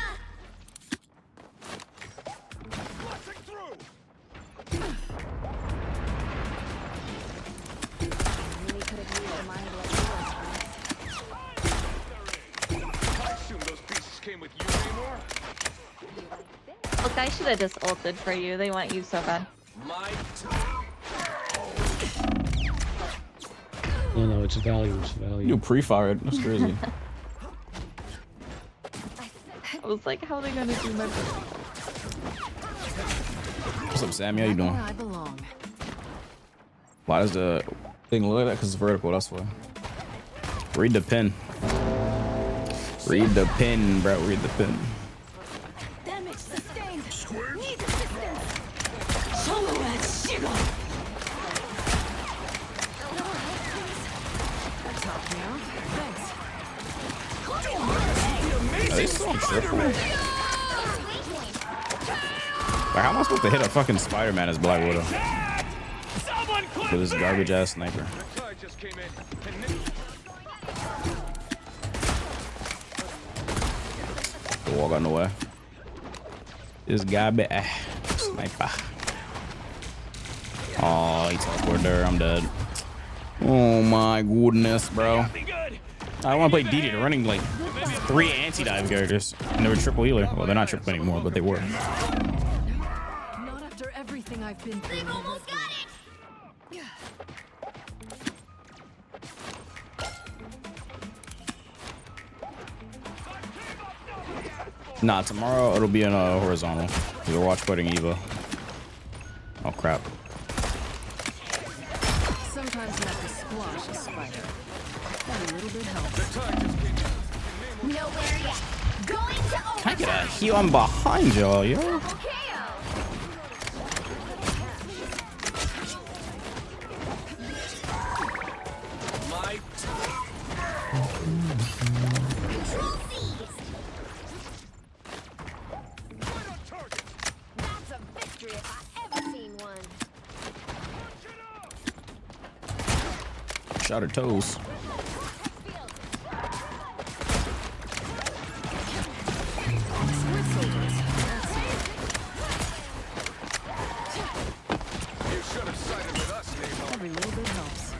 I assume those pieces came with you anymore? Look, I should have just ulted for you. They want you so bad. No, it's value. It's value. You pre-fired. That's crazy. I was like, how are they gonna do my What's up, Sammy? How you doing? Where I belong. Why does the thing look like that? Because it's vertical, that's why. Read the pin. Read the pin, bro. Read the pin. Damage sustained. Need assistance. Are they still on triple? Like, how am I supposed to hit a fucking Spider-Man as Black Widow? With this garbage ass sniper. The wall got nowhere. This garbage sniper. Oh, he teleported there. I'm dead. Oh my goodness, bro. I want to play DD. They're running like 3 anti-dive characters. And they were triple healer. Well, they're not triple anymore, but they were. Not after everything I've been through. They've almost got it! Nah, tomorrow it'll be in a horizontal. We'll watch quitting Eva. Oh crap. Sometimes you have to squash a spider. That a little bit helps. Nowhere yet. Going to overtime. Can I get a heal? I'm behind y'all, yo. KO. Control seized. That's a victory if I ever seen one. Shot her toes. You should have sided with us, Nemo. Every little bit helps.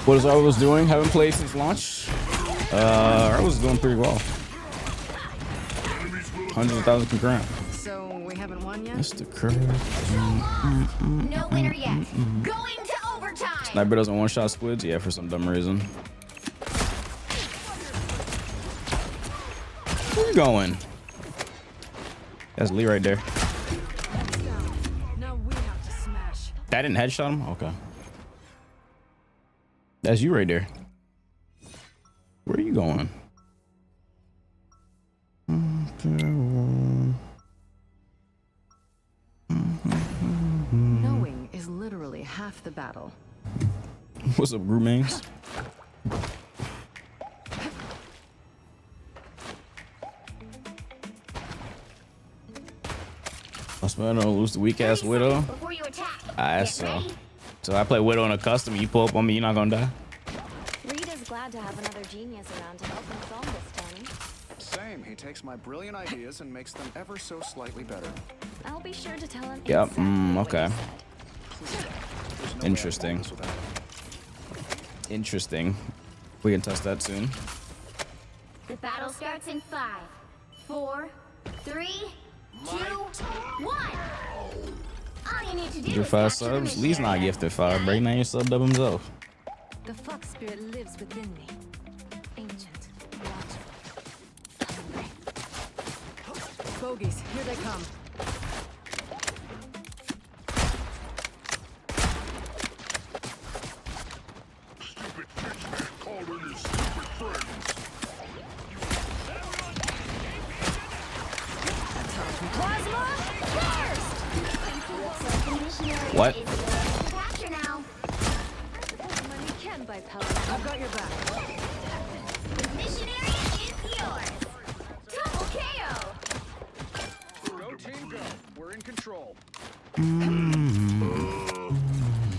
What is I was doing? Haven't played since launch. I was doing pretty well. Hundreds of thousands concurrent. So we haven't won yet? Mr. Curve. No winner yet. Going to overtime. Sniper doesn't one-shot squids? Yeah, for some dumb reason. Where you going? That's Lee right there. Now we have to smash. That didn't headshot him? Okay. That's you right there. Where are you going? Knowing is literally half the battle. What's up, roommates? I spent to lose the weak ass Widow. Before you attack. Alright, so I play Widow in a custom. You pull up on me, you're not gonna die. Rita's glad to have another genius around to help him solve this, Tony. Same. He takes my brilliant ideas and makes them ever so slightly better. I'll be sure to tell him. Yep. exactly what Okay. you said. There's no Interesting. way I can do this without him. Interesting. We can test that soon. The battle starts in 5, 4, 3, 2, 1. All you need to do Your is 5 capture the subs? Lee's not mission. gifted 5. Break down your sub dub himself. The fox spirit lives within me. Ancient, watchful, hungry. Bogies, here they come. Plasma burst! What? Capture now. Money can buy pellets. I've got your back. The missionary is yours. Double KO. Go team, go. We're in control.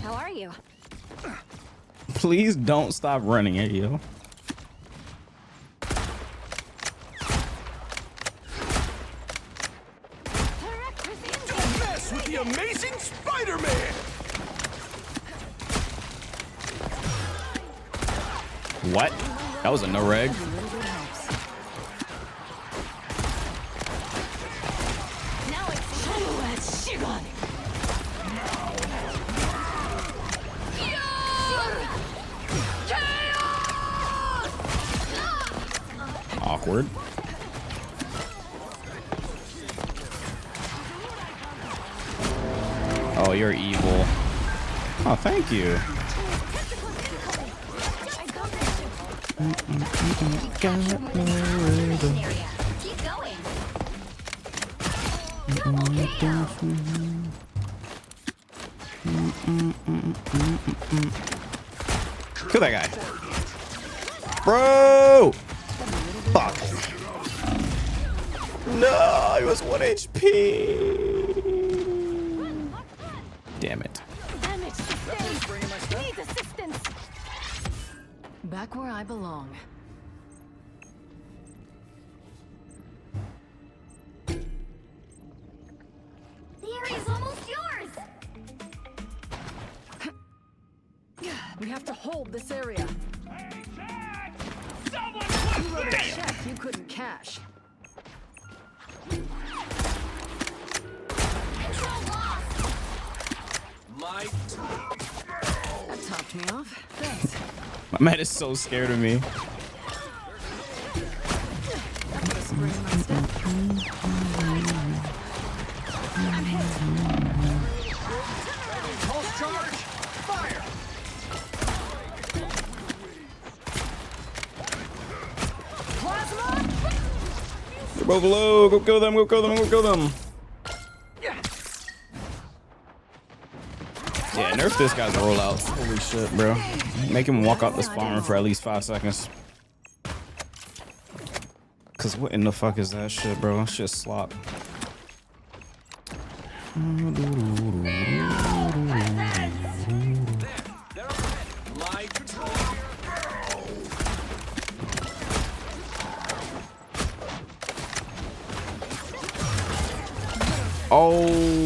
How are you? Please don't stop running, hey yo. Don't mess with the amazing Spider-Man! What? That was a no reg. Every little bit helps. Now it's Awkward. Oh, you're evil. Oh, thank you. Keep going. Double KO. Kill that guy. Bro! Fuck. No, he was 1 HP. Damn it. Damage sustained. Needs assistance. Back where I belong. The area's almost yours. We have to hold this area. You wrote a check you couldn't cash. That topped me off. Thanks. My man is so scared of me. Put a spring in my step. I'm hit. Pulse charge. Fire. Plasma. They're both low. Go kill them. Go kill them. Go kill them. Yeah, nerf this guy's rollouts. Holy shit, bro. Make him walk out the spawner for at least 5 seconds. Cause what in the fuck is that shit, bro? That shit's slop. Oh.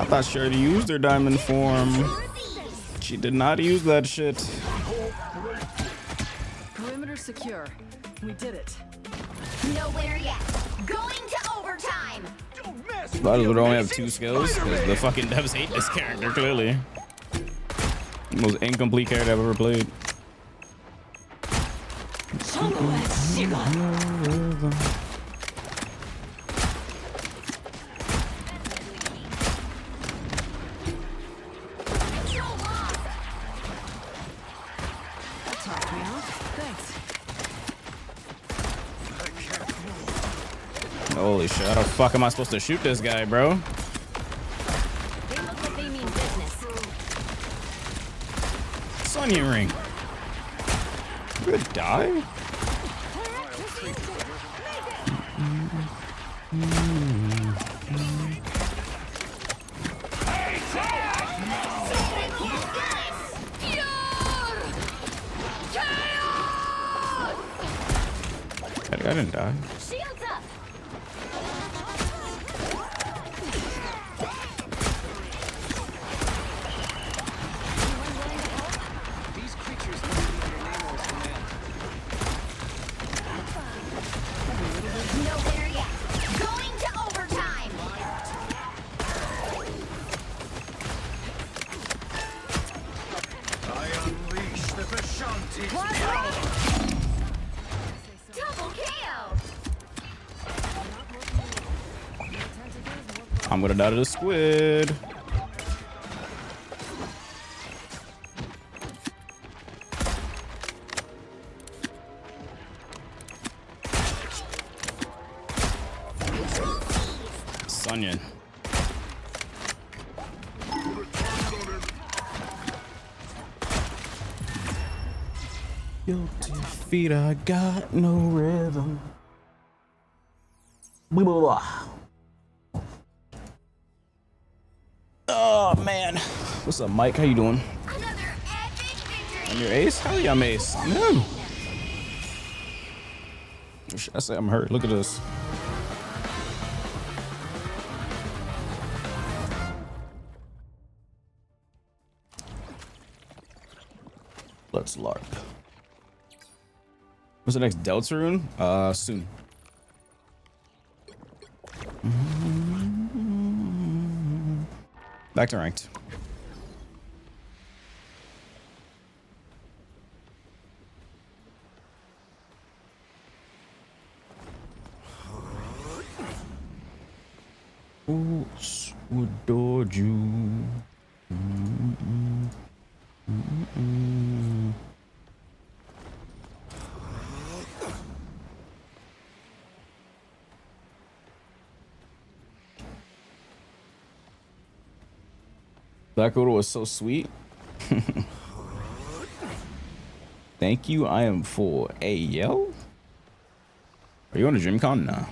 I thought she already used her diamond form. She did not use that shit. Perimeter secure. We did it. Nowhere yet. Going to overtime. But would only have 2 skills because the fucking devs hate this character, clearly. Most incomplete character I've ever played. Topped me off. Thanks. Holy shit, how the fuck am I supposed to shoot this guy, bro? They look like they mean business. Sonya ring. Good die? I didn't die. Shields up. These creatures don't need your name or command. Nowhere yet. Going to overtime. I unleash the Vishanti. Double KO. I'm gonna die to the squid. Sonya. Guilty feet, I got no rhythm. Blah, blah, blah. Oh man, what's up, Mike? How you doing? I'm your ace? Hell yeah, I'm ace. No. I say I'm hurt. Look at this. Let's LARP. What's the next Delta rune? Soon. Back to ranked. Would dodge you. Black Widow was so sweet. Thank you. I am full. Hey, yo. Are you on a DreamCon? Nah.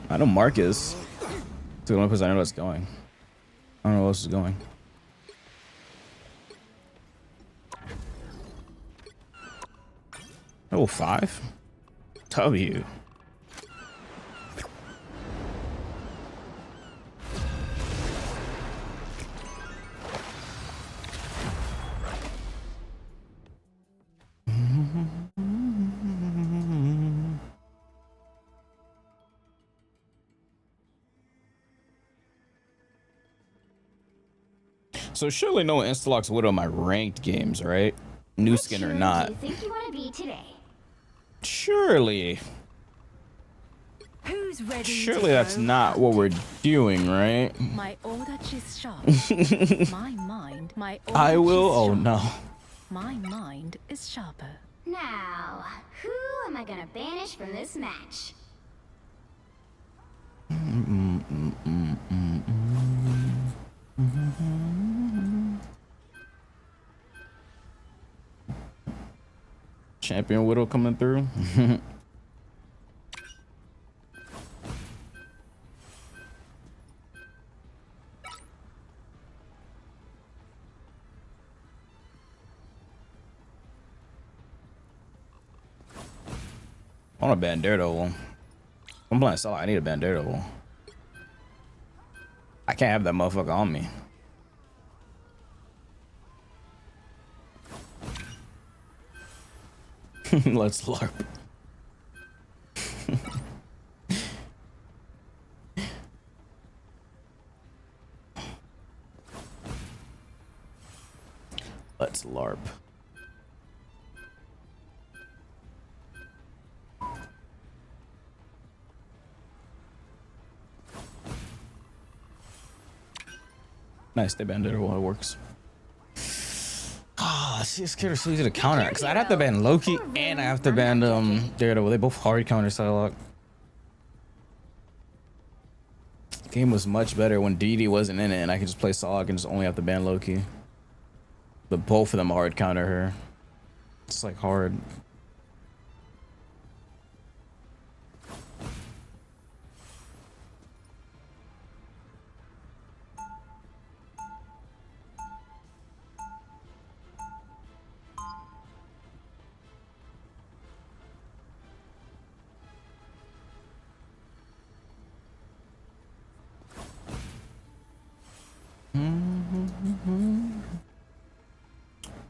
I know Mark is. It's the only place I know that's going. I don't know who else is going. Oh, 5? W. So surely no one insta-locks Widow on my ranked games, right? New skin or not. Do you think you want to be today? Surely. Who's ready? Surely that's not what we're doing, right? My order is sharp. My mind, my I order will. is Oh sharp. no. My mind is sharper. Now, who am I gonna banish from this match? Champion Widow coming through. I want a ban Daredevil. I'm playing solo. I need a ban Daredevil. I can't have that motherfucker on me. Let's LARP. Let's LARP. Nice, they banned it while it works. Ah, see, it's scared so easy to counter because I'd have to ban Loki and I have to ban Daredevil. They both hard counter Psylocke. Game was much better when DD wasn't in it and I could just play Psylocke and just only have to ban Loki. But both of them hard counter her. It's like hard.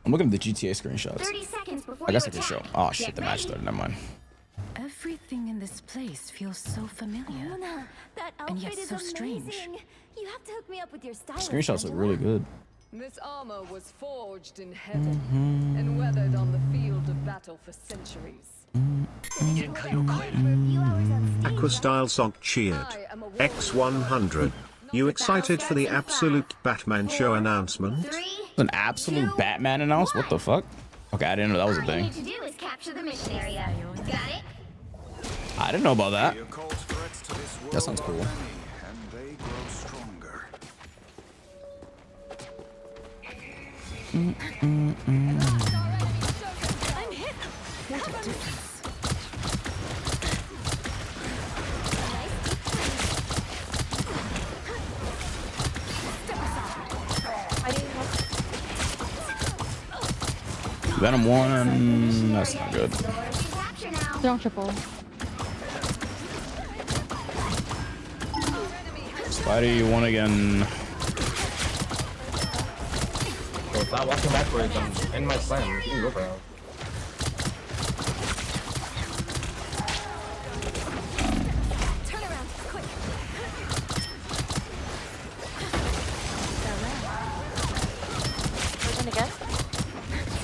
I'm looking at the GTA screenshots. 30 seconds before I guess I you can attack. show. Oh shit, Get the match ready. started. Never mind. Everything in this place feels so familiar. Luna, that And yet outfit is so strange. amazing. You have to hook me up with your stylist. Screenshots look really good. This armor was forged in heaven and weathered on the field of battle for centuries. Aquastyle Sock cheered. X100. You excited for the absolute Batman show announcement? An absolute Batman announce? What the fuck? Okay, I didn't know that was a All you thing. need to do is capture the mission area. Got it? I didn't know about that. That sounds cool. And they grow stronger. I'm hit. What a difference. Venom 1. That's not good. Don't triple. Spidey 1 again. So stop walking backwards. I'm in my slam. You can go around. Turn around, quick. We're gonna guess.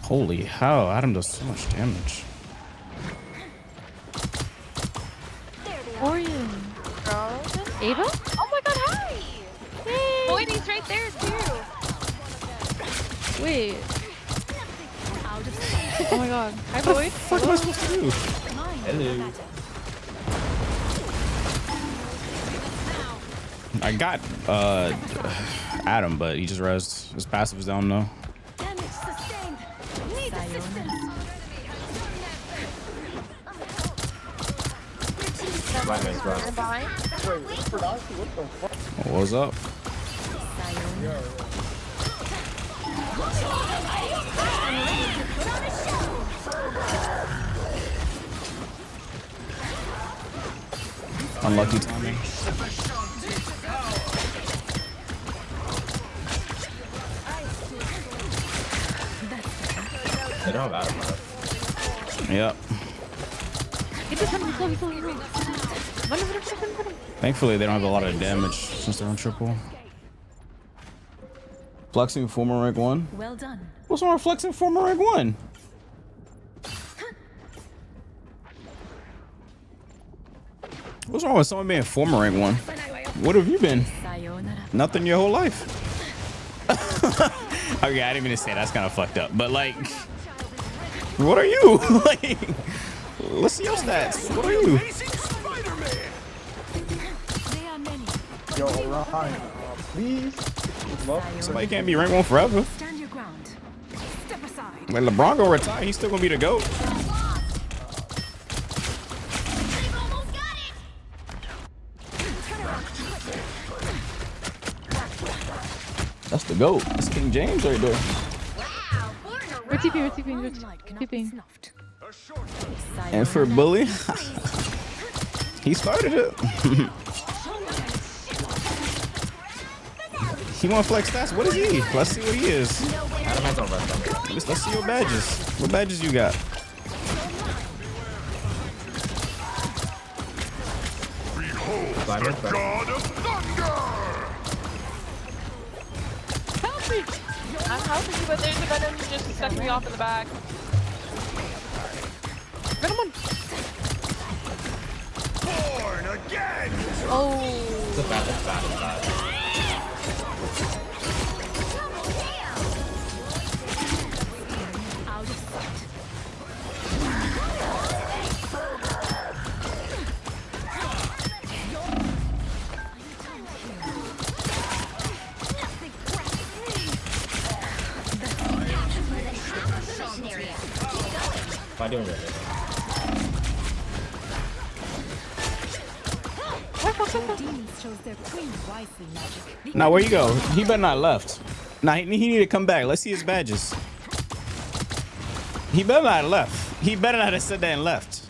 Holy hell, Adam does so much damage. Orion. Ava? Oh my god, hi! Hey! Boydie's right there too! Wait. Oh my god. Hi Boyd. What am I supposed to do? Hello. I got Adam, but he just rezzed. His passive is down though. Damage sustained. Need assistance. Batman's bro. I'm behind. Wait, Infernasu, what the fuck? What's up? Unlucky timing. They don't have Adam. Yep. Thankfully, they don't have a lot of damage since they're on triple. Flexing former rank 1? Well done. What's wrong with flexing former rank 1? What's wrong with someone being former rank 1? What have you been? Nothing your whole life. Okay, I didn't mean to say that's kind of fucked up, but like, what are you? Like, let's see your stats. What are you? Yo, Ryan, please. Somebody can't be rank 1 forever. Stand your ground. Step aside. When LeBron go retire, he's still gonna be the GOAT. That's the GOAT. That's King James right there. We're TPing. And for Bully, he started it. He want flex stats. What is he? Let's see what he is. Let's see your badges. What badges you got? Behold the god of thunder! Help me! I'm helping you, but there's a venom just stuck me off in the back. Venom one! Born again! Oh! It's bad. I don't know. Now where you go? He better not left. Nah, he need to come back. Let's see his badges. He better not have left. He better not have said that and left.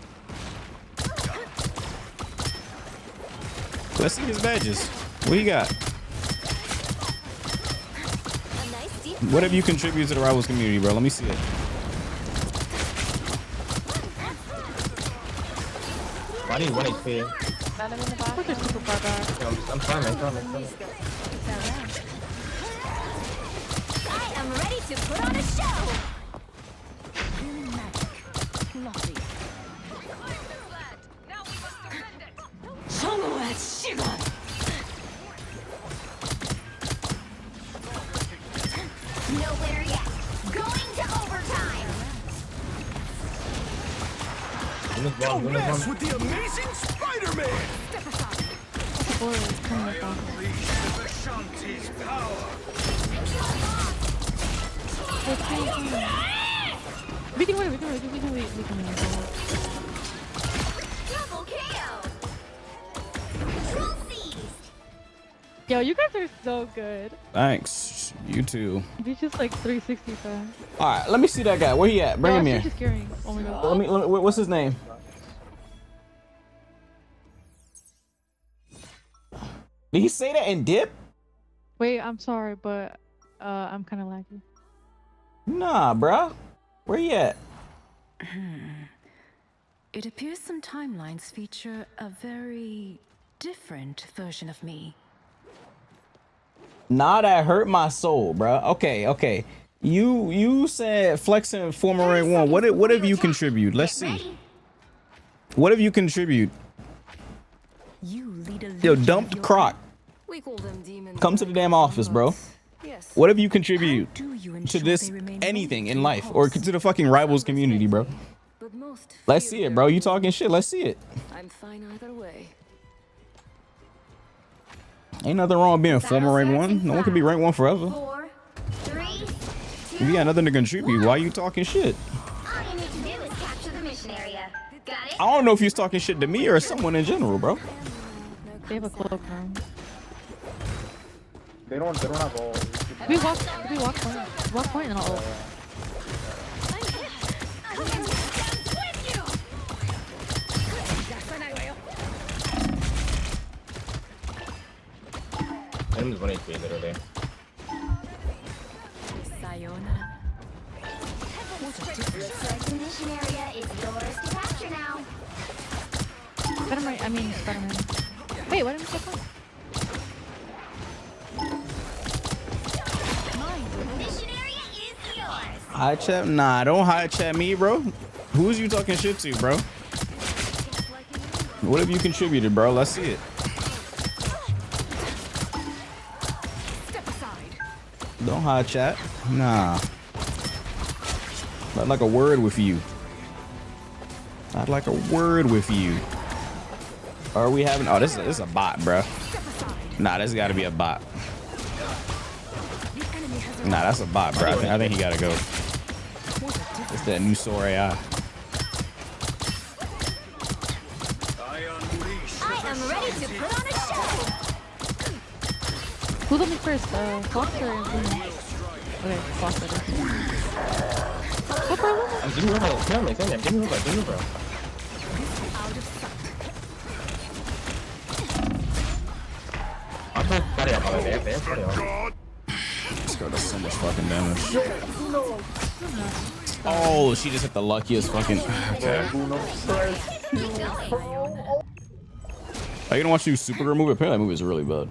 Let's see his badges. What you got? What have you contributed to the Rivals community, bro? Let me see it. Why do you want HP? Venom in the back. They're super far back. I'm trying. I am ready to put on a show. Healing magic. Fluffy. Nowhere yet. Going to overtime. Don't mess with the amazing Spider-Man! Step aside. Ashanti's power! We can win. Double KO. Control seized. Yo, you guys are so good. Thanks. You too. He's just like 360 fast. All right, let me see that guy. Where he at? Bring him here. Just carrying. Oh my god. Let me. What's his name? Did he say that in dip? Wait, I'm sorry, but I'm kind of laggy. Nah, bruh. Where he at? It appears some timelines feature a very different version of me. Nah, that hurt my soul, bruh. Okay. You said flexing former rank 1. What have you contributed? Let's see. What have you contributed? Yo, dumped Croc. Come to the damn office, bro. What have you contributed to this anything in life or to the fucking Rivals community, bro? Let's see it, bro. You talking shit? Let's see it. I'm fine either way. Ain't nothing wrong with being former rank 1. No one can be rank 1 forever. 4, 3, 2, If you got nothing to contribute, why you talking shit? all you need to do is capture the mission area. Got it? I don't know if you're talking shit to me or someone in general, bro. They have a cloak room. They don't have all. We walk point. Walk point and I'll ult. I'm just 1 HP literally. Sayonara. Looks like the mission area is yours to capture now. Spider-Man, I mean Spider-Man. Wait, why didn't we get that? High chat? Nah, don't high chat me, bro. Who's you talking shit to, bro? What have you contributed, bro? Let's see it. Don't high chat. Nah. I'd like a word with you. I'd like a word with you. Are we having? Oh, this is a bot, bro. Nah, this got to be a bot. Nah, that's a bot, bro. I think he gotta go. It's that new Sora AI. I am ready to put on a show. Who's on me first? Fox or Luna? Okay, Fox. Give me over. Give me over. This girl does so much fucking damage. Oh, she just hit the luckiest fucking. Okay. Are you gonna watch you Supergirl movie? Apparently that movie is really bad.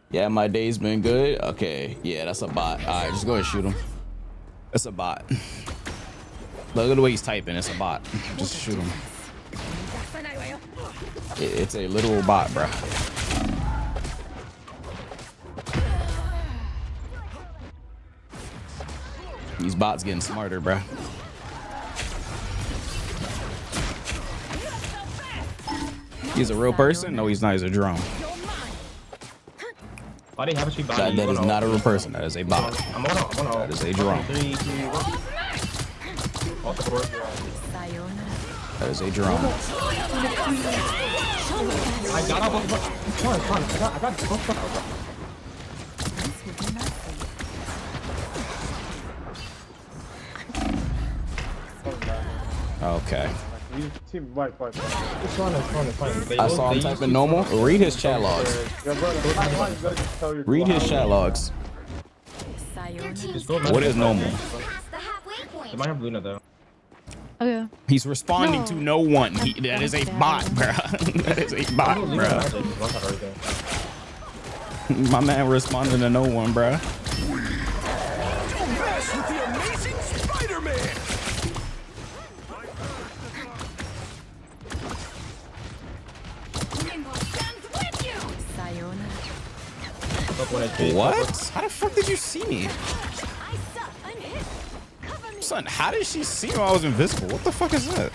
Yeah, my day's been good. Okay, yeah, that's a bot. All right, just go ahead and shoot him. That's a bot. Look at the way he's typing. It's a bot. Just shoot him. It's a literal bot, bro. These bots getting smarter, bro. He's a real person? No, he's not. He's a drone. That is not a real person. That is a bot. That is a drone. That is a drone. I got Okay. White. I saw him typing normal. Read his chat logs. Read his chat logs. What is normal? It might have Luna though. Oh yeah. He's responding to no one. That is a bot, bro. That is a bot, bro. My man responding to no one, bro. Mess with the amazing Spider-Man. What? How the fuck did you see me? Son, how did she see me while I was invisible? What the fuck is that?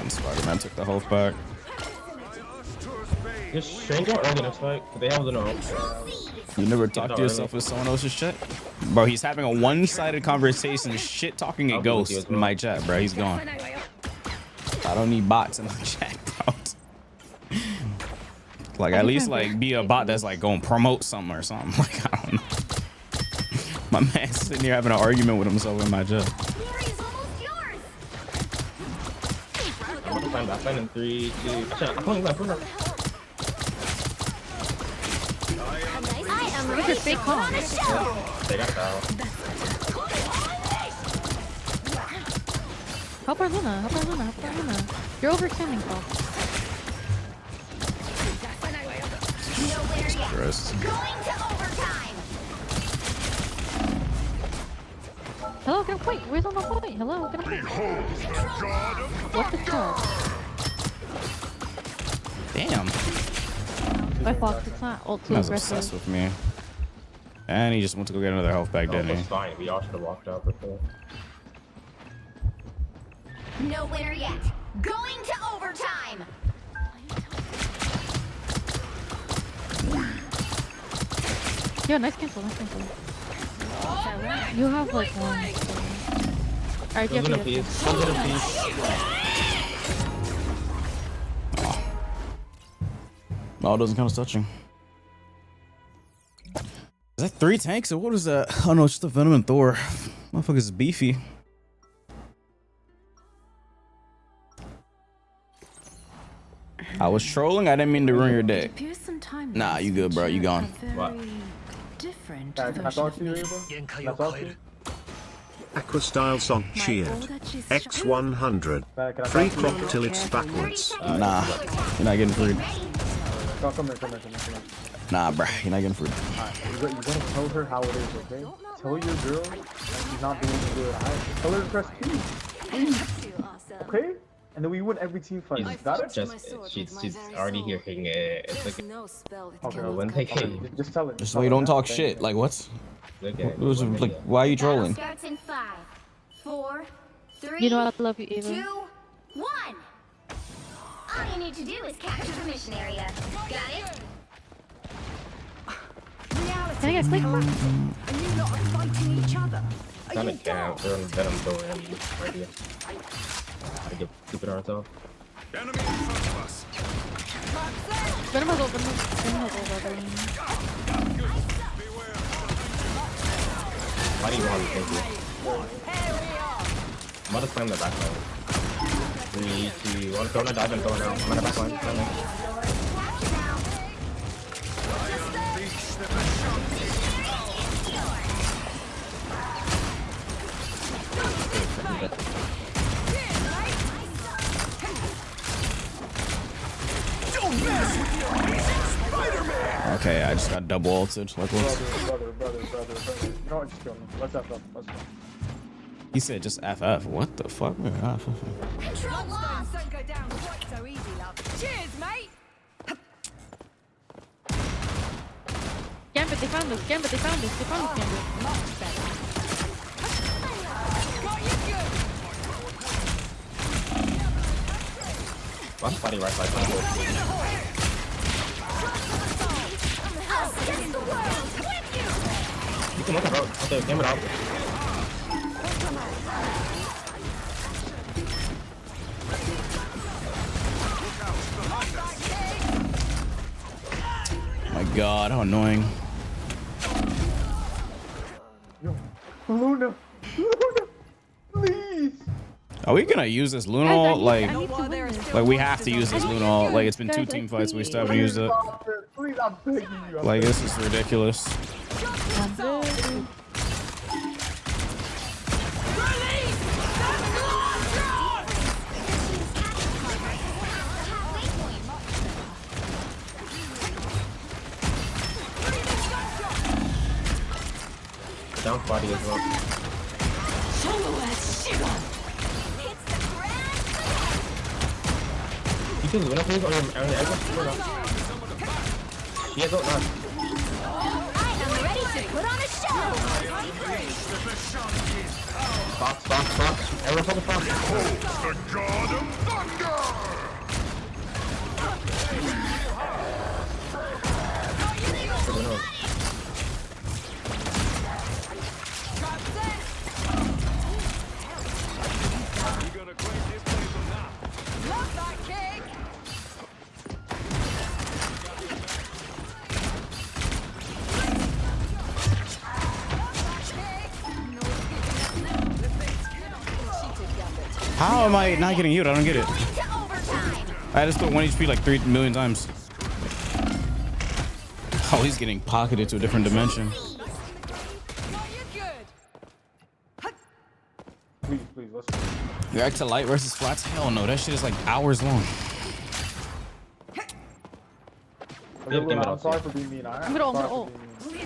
Spider-Man took the health back. Is Stranger early next fight? They have the no. You never talk to yourself with someone else's chat? Bro, he's having a one-sided conversation, shit talking a ghost in my chat, bro. He's gone. I don't need bots in my chat, bro. Like, at least, like, be a bot that's, like, going to promote something or something. Like, I don't know. My man's sitting here having an argument with himself in my chat. I'm gonna find that in 3, 2. I am ready to put on a show. They got that. Help her Luna. You're overextending, Paul. Christ. Going to overtime. Hello, get a point. Where's on the point? Hello, get a point. What the fuck? Damn. My Fox, it's not ult too Man's aggressive. obsessed with me. And he just went to go get another health back, didn't he? Fine. We all should have walked out before. No winner yet. Going to overtime. Yo, nice cancel. You have like one. Alright, you have to. Oh, it doesn't count as touching. Is that 3 tanks or what is that? Oh no, it's just the Venom and Thor. Motherfucker's beefy. I was trolling. I didn't mean to ruin your day. Nah, you good, bro. You gone. What? Different. Can I talk to you, Eva? Can I talk to you? Aquastyle Sock cheered. X100. Free crop till it's backwards. Nah, you're not getting fruit. Come here. Nah, bruh, you're not getting fruit. You gotta tell her how it is, okay? Tell your girl that she's not doing good. Tell her to press Q. Okay? And then we win every team fight. Got it? She's already here hitting it. It's like Okay, when they came. just tell her. Just so you don't talk shit. Like, what's? Like, why are you trolling? Starts in 5, 4, 3, You know I love you, Eva. 2, 1. All you need to do is capture the mission area. Got it? Can I get a click? And you lot are fighting each other. Trying to get out. They're on the bottom door and right here. Gotta get stupid ourselves. Enemy in front of us. Venom has ult, Venom has ult. Why do you want to think you? I'm about to slam the back line. 3, 2, 1. Go on a dive and go now. I'm on the back line. Okay, I just got double ulted. Like, what? Brother. You know what? Just kill me. Let's have fun. Let's go. He said just FF. What the fuck? Control Lost. Don't go down quite so easy, love. Cheers, mate. Gambit, they found us. Gambit. Much better. Got you good. One body right side. You can look at road. Okay, game it out. My God, how annoying. Luna, please. Are we gonna use this Luna ult? Like we have to use this Luna ult. Like, it's been 2 team fights, we still haven't used it. Please, I'm begging you. Like, this is ridiculous. Down body as well. You can Luna please on your edge. She has ult not. I am ready to put on a show. Box. Everyone focus box. The god of thunder! Love that kick. How am I not getting healed? I don't get it. I just throw 1 HP like 3 million times. Oh, he's getting pocketed to a different dimension. Please, let's go. React to light versus flats? Hell no, that shit is like hours long. I'm sorry for being mean. I'm gonna ult. I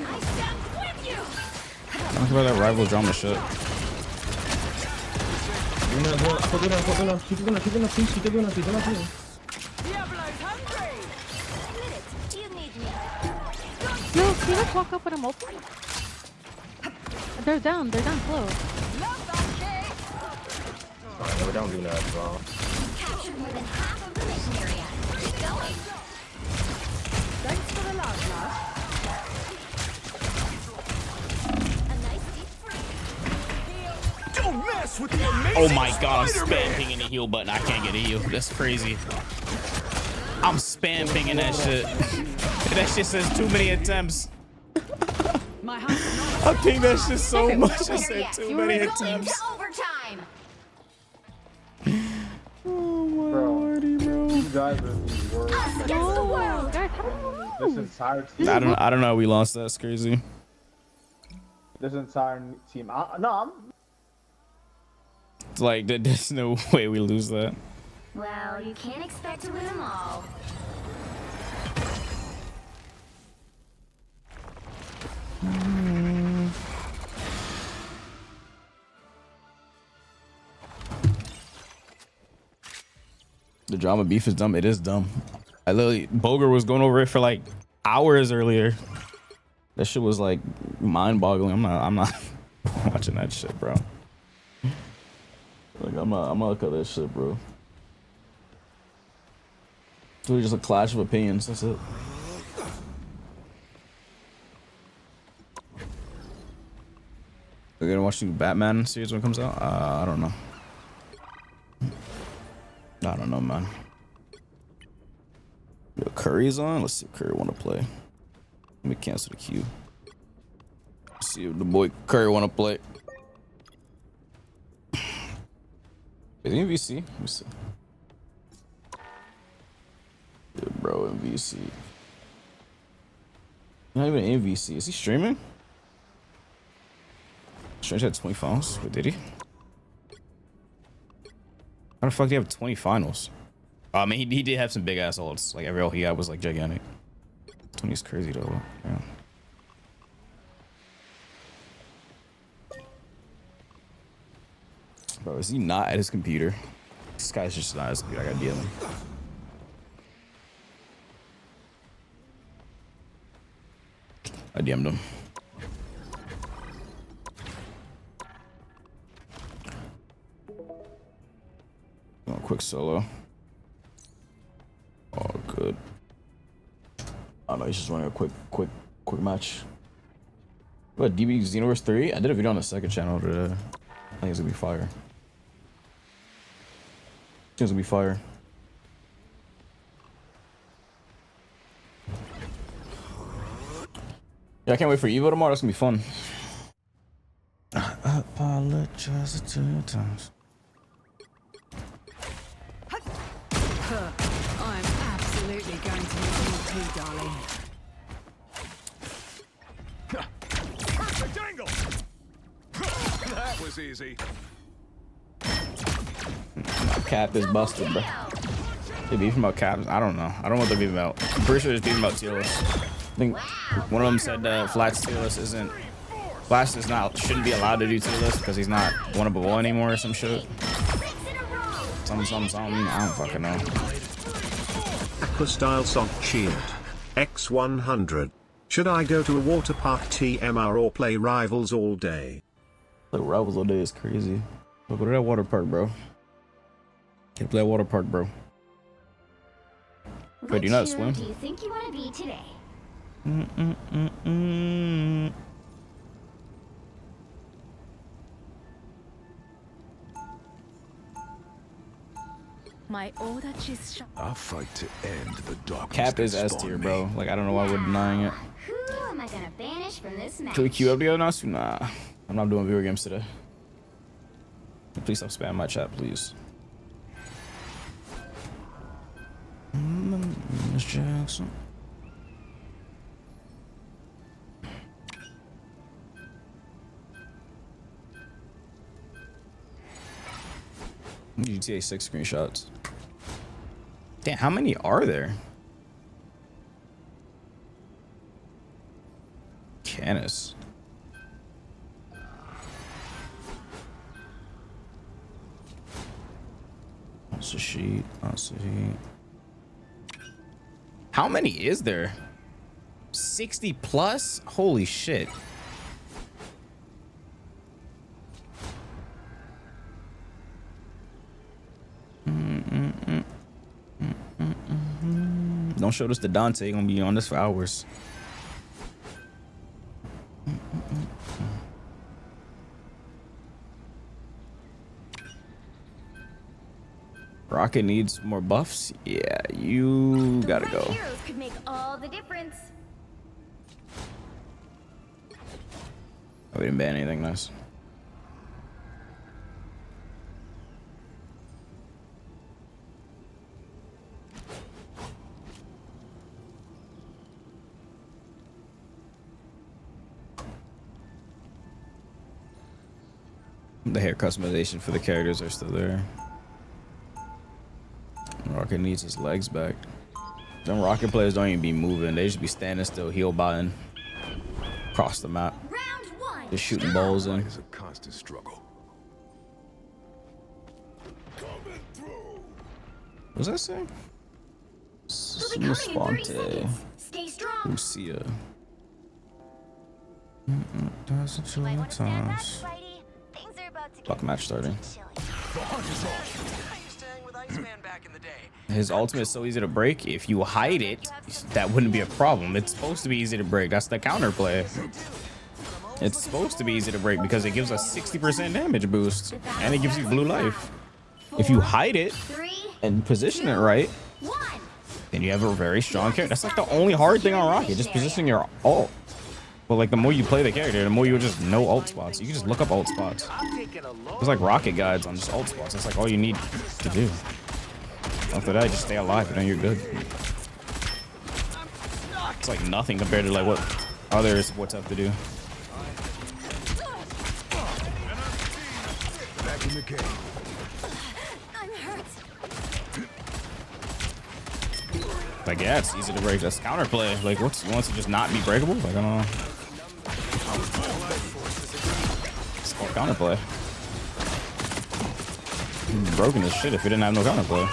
don't care about that rival drama shit. No, can you just walk up when I'm open? They're down slow. Alright, we don't do that as well. Captured more than half of the mission area. Keep going. Thanks for the love, love. A nice deep breath. Don't mess with the amazing Oh my God, I'm Spider-Man. spam pinging the heal button. I can't get a heal. That's crazy. I'm spam pinging that shit. That shit says too many attempts. I pinged that shit so much. It said too many attempts. Overtime. Oh my lordy, bro. You guys are the worst. Against the world. This entire team. I don't know how we lost. That's crazy. This entire team. I'm Like, there's no way we lose that. Well, you can't expect to win them all. The drama beef is dumb. It is dumb. I literally, Boger was going over it for like hours earlier. That shit was like mind-boggling. I'm not watching that shit, bro. Like I'm not look at that shit, bro. It's really just a clash of opinions. That's it. We're gonna watch the Batman series when it comes out. I don't know. I don't know, man. Yo, Curry's on. Let's see if Curry want to play. Let me cancel the queue. Let's see if the boy Curry want to play. Is he in VC? Let me see. Yeah, bro, in VC. Not even in VC. Is he streaming? Strange had 20 finals. Wait, did he? How the fuck do you have 20 finals? I mean, he did have some big ass ults. Like every ult he had was like gigantic. 20 is crazy though. Yeah. Bro, is he not at his computer? This guy's just not at his computer. I gotta DM him. I DM'd him. Going quick solo. Oh, good. Oh no, he's just running a quick match. What, DB Xenoverse 3? I did a video on the second channel today. I think it's gonna be fire. It's gonna be fire. Yeah, I can't wait for Evo tomorrow. That's gonna be fun. I apologize 2 times. I'm absolutely going to need you too, darling. Perfect angle. That was easy. Cap is busted, bro. They beefing about caps? I don't know. I don't know what they're beefing about. I'm pretty sure they're beefing about TLS. I think one of them said Flash TLS isn't. Flash is not shouldn't be allowed to do TLS because he's not one above all anymore or some shit. Something. I don't fucking know. Aqua style sock cheered. X100. Should I go to a water park TMR or play Rivals all day? Play Rivals all day is crazy. Go to that water park, bro. Can't play that water park, bro. Wait, do you not swim? Do you think you want to be today? My order is shot. I'll fight to end the darkness. Cap is S tier, bro. Like, I don't know why we're denying it. Who am I gonna banish from this match? Can we queue up together now? Nah. I'm not doing video games today. Please stop spamming my chat, please. Miss Jackson. GTA 6 screenshots. Damn, how many are there? Canis. That's a sheet. That's a sheet. How many is there? 60 plus? Holy shit. Don't show this to Dante. You're gonna be on this for hours. Rocket needs more buffs. Yeah, you gotta go. Heroes could make all the difference. Oh, we didn't ban anything nice. The hair customization for the characters are still there. Rocket needs his legs back. Them Rocket players don't even be moving. They just be standing still, heel botting across the map. Just shooting balls in. It's a constant struggle. What's that say? Spawn today. Stay strong. Lucia. That's a chilling times. Fuck match starting. His ultimate is so easy to break. If you hide it, that wouldn't be a problem. It's supposed to be easy to break. That's the counterplay. It's supposed to be easy to break because it gives us 60% damage boost and it gives you blue life. If you hide it and position it right, then you have a very strong character. That's like the only hard thing on Rocket, just positioning your ult. But like the more you play the character, the more you just know ult spots. You can just look up ult spots. There's like Rocket guides on just ult spots. That's like all you need to do. After that, just stay alive and then you're good. It's like nothing compared to like what others what's up to do. Back in the game. Like, yeah, it's easy to break. That's counterplay. Like, what's wants to just not be breakable? Like, I don't know. It's called counterplay. You'd be broken as shit if you didn't have no counterplay.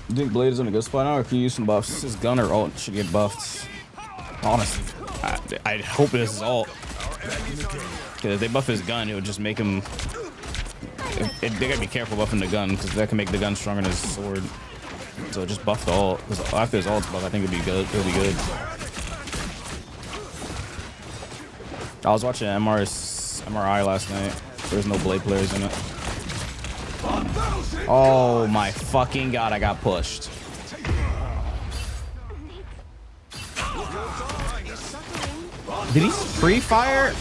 You think Blade is in a good spot now, or can you use some buffs? His gun or ult should get buffed. Honestly, I hope this is ult. Because if they buff his gun, it would just make him. They gotta be careful buffing the gun, because that can make the gun stronger than his sword. So just buff the ult. Because after his ult's buff, I think it'd be good. It'll be good. I was watching MRI last night. There's no Blade players in it. Oh my fucking god, I got pushed. Did he pre-fire?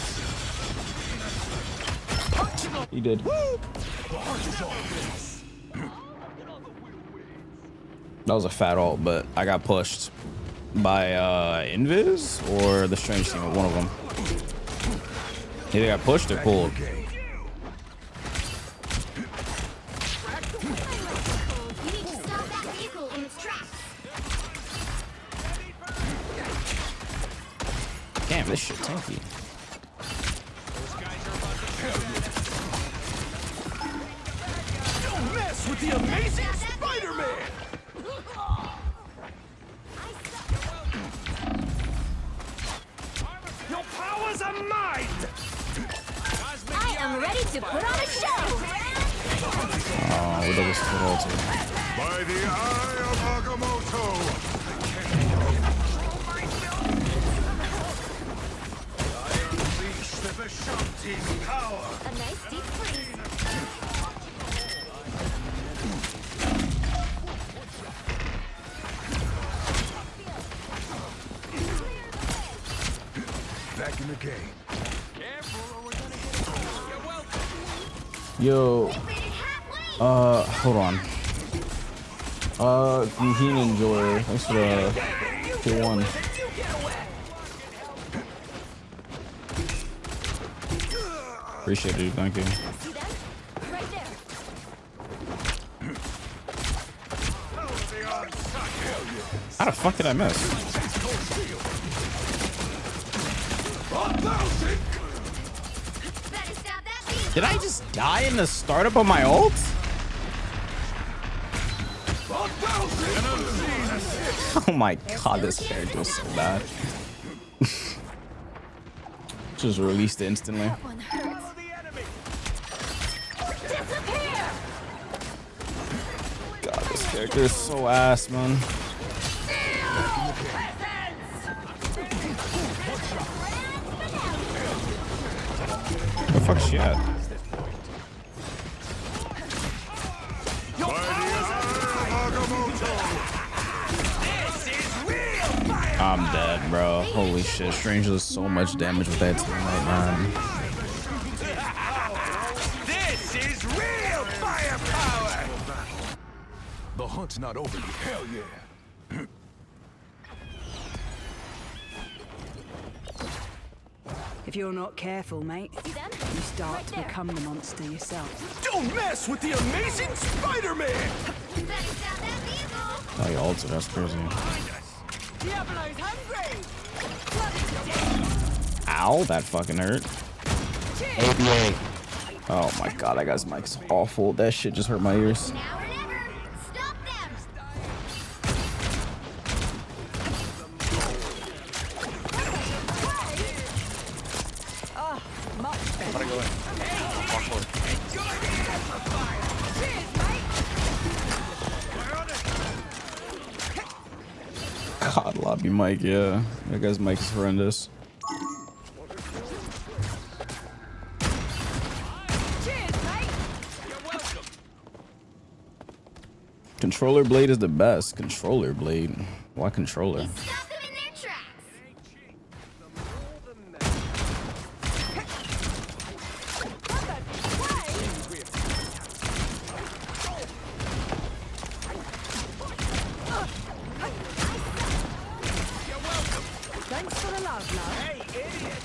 He did. That was a fat ult, but I got pushed by Invis or the Strange team, one of them. Either got pushed or pulled. Damn, this shit tanky. Don't mess with the amazing Spider-Man! Your powers are mine! I am ready to put on a show! Oh, we double split ulti. By the eye of Agamotto! Power. A nice deep freeze. Back in the game. Yo, hold on. He enjoy. Thanks for the tier 1. Appreciate it, thank you. How the fuck did I miss? Did I just die in the startup of my ult? Oh my god, this character is so bad. Just released instantly. God, this character is so ass, man. Where the fuck is she at? bro. Holy shit. Strange does so much damage with that teammate, man. This is real firepower! The hunt's not over yet. Hell yeah. If you're not careful, mate, you start to become the monster yourself. Don't mess with the amazing Spider-Man! Oh, he ulted. That's crazy. Diablo's hungry! Ow, that fucking hurt. ABA. Oh my god, that guy's mic's awful. That shit just hurt my ears. God, lobby mic, yeah. That guy's mic is horrendous. Controller blade is the best. Controller blade. Why controller? Thanks for the love, love. Hey, idiot!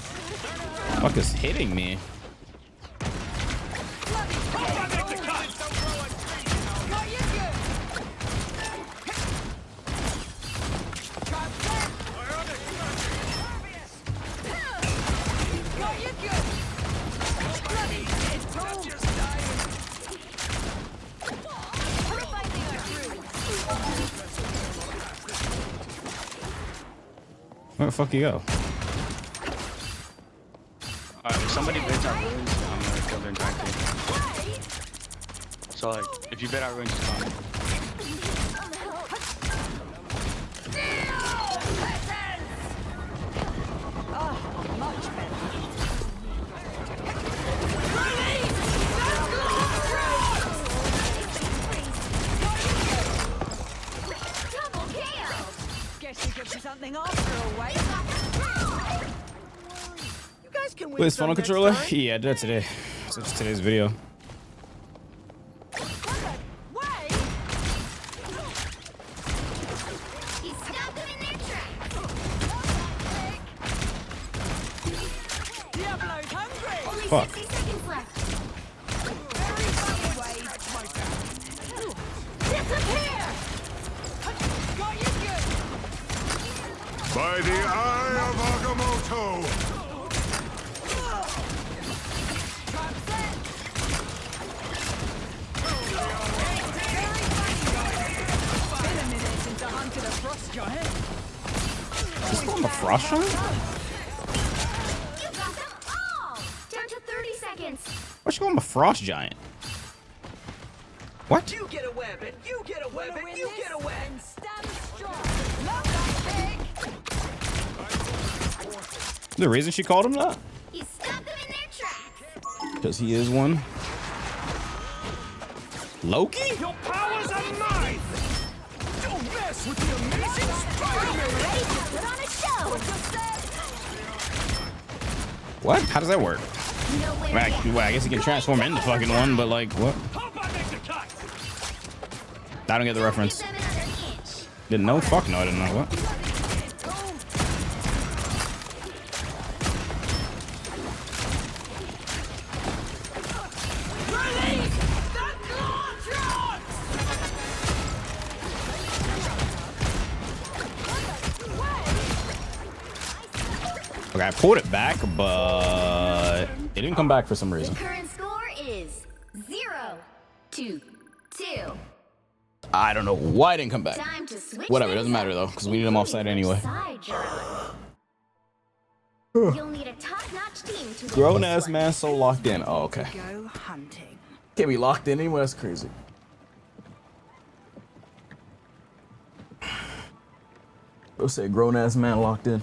Fuck is hitting me? Where the fuck you go? Alright, if somebody bids our ruins, I'm gonna kill their entire team. So like, if you bid our ruins, just come. Something after all, wait. You guys can Wait, is funnel controller? Yeah, I did that today. So it's today's video. Fuck. By the eye of Agamotto! Is this one the frost giant? You got them all! Down to 30 seconds. Why'd you call him a frost giant? What? You get a web and you get a web and you get a web! Stand strong. Love that pig. The reason she called him that? You stopped them in their tracks. Because he is one. Loki? Your powers are mine! Don't mess with the amazing Spider-Man! Ready to put on a show. What? How does that work? Well, I guess he can transform into fucking one, but like, what? I don't get the reference. Didn't know? Fuck no, I didn't know. What? Okay, I pulled it back, but it didn't come back for some reason. The current score is 0-2. I don't know why it didn't come back. Time to switch Whatever, it things doesn't matter though, because we need them offside anyway. side you're on. You'll need a top-notch team to win Grown this ass one. man so locked in. Oh, okay. Go hunting. Can't be locked in anyway, that's crazy. Bro said grown ass man locked in.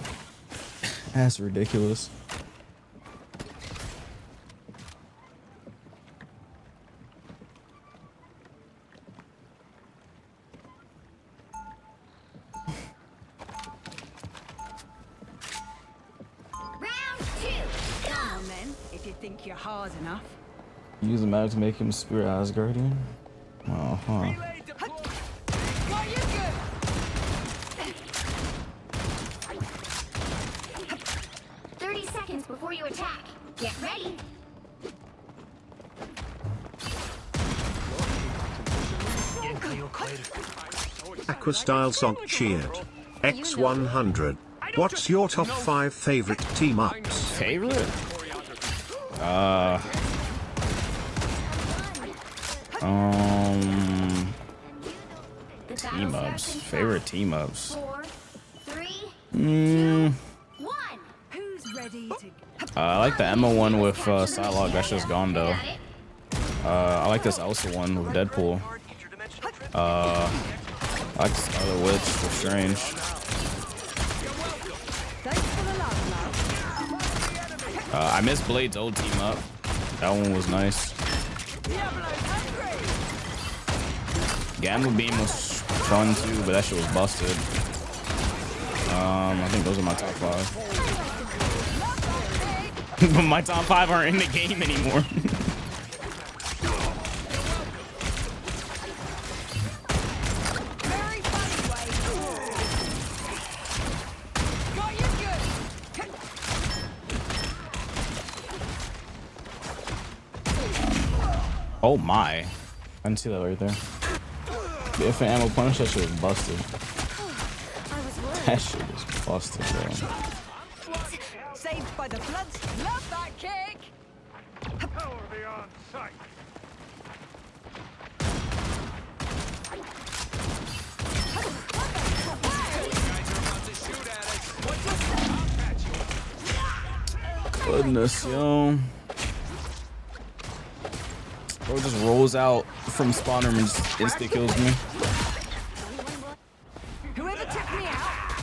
That's ridiculous. think you're hard enough. Use the magic to make him Spirit Asgardian. Oh, huh. 30 seconds before you attack. Get ready. Aqua Style Song cheered. X100. What's your top 5 favorite team ups? Favorite? Team ups. Favorite team ups. 4, 3, Who's ready to I like the Emma one with Psylocke. That's just gone though. I like this Elsa one with Deadpool. I like this other witch with Strange. I miss Blade's old team up. That one was nice. Gamma Beam was fun too, but that shit was busted. I think those are my top 5. But my top 5 aren't in the game anymore. Oh my. I didn't see that right there. If an ammo punish, that shit was busted. That shit was busted, bro. saved by the blood? Love that kick! Goodness, yo. Bro just rolls out from spawner and just insta kills me. Whoever took me out,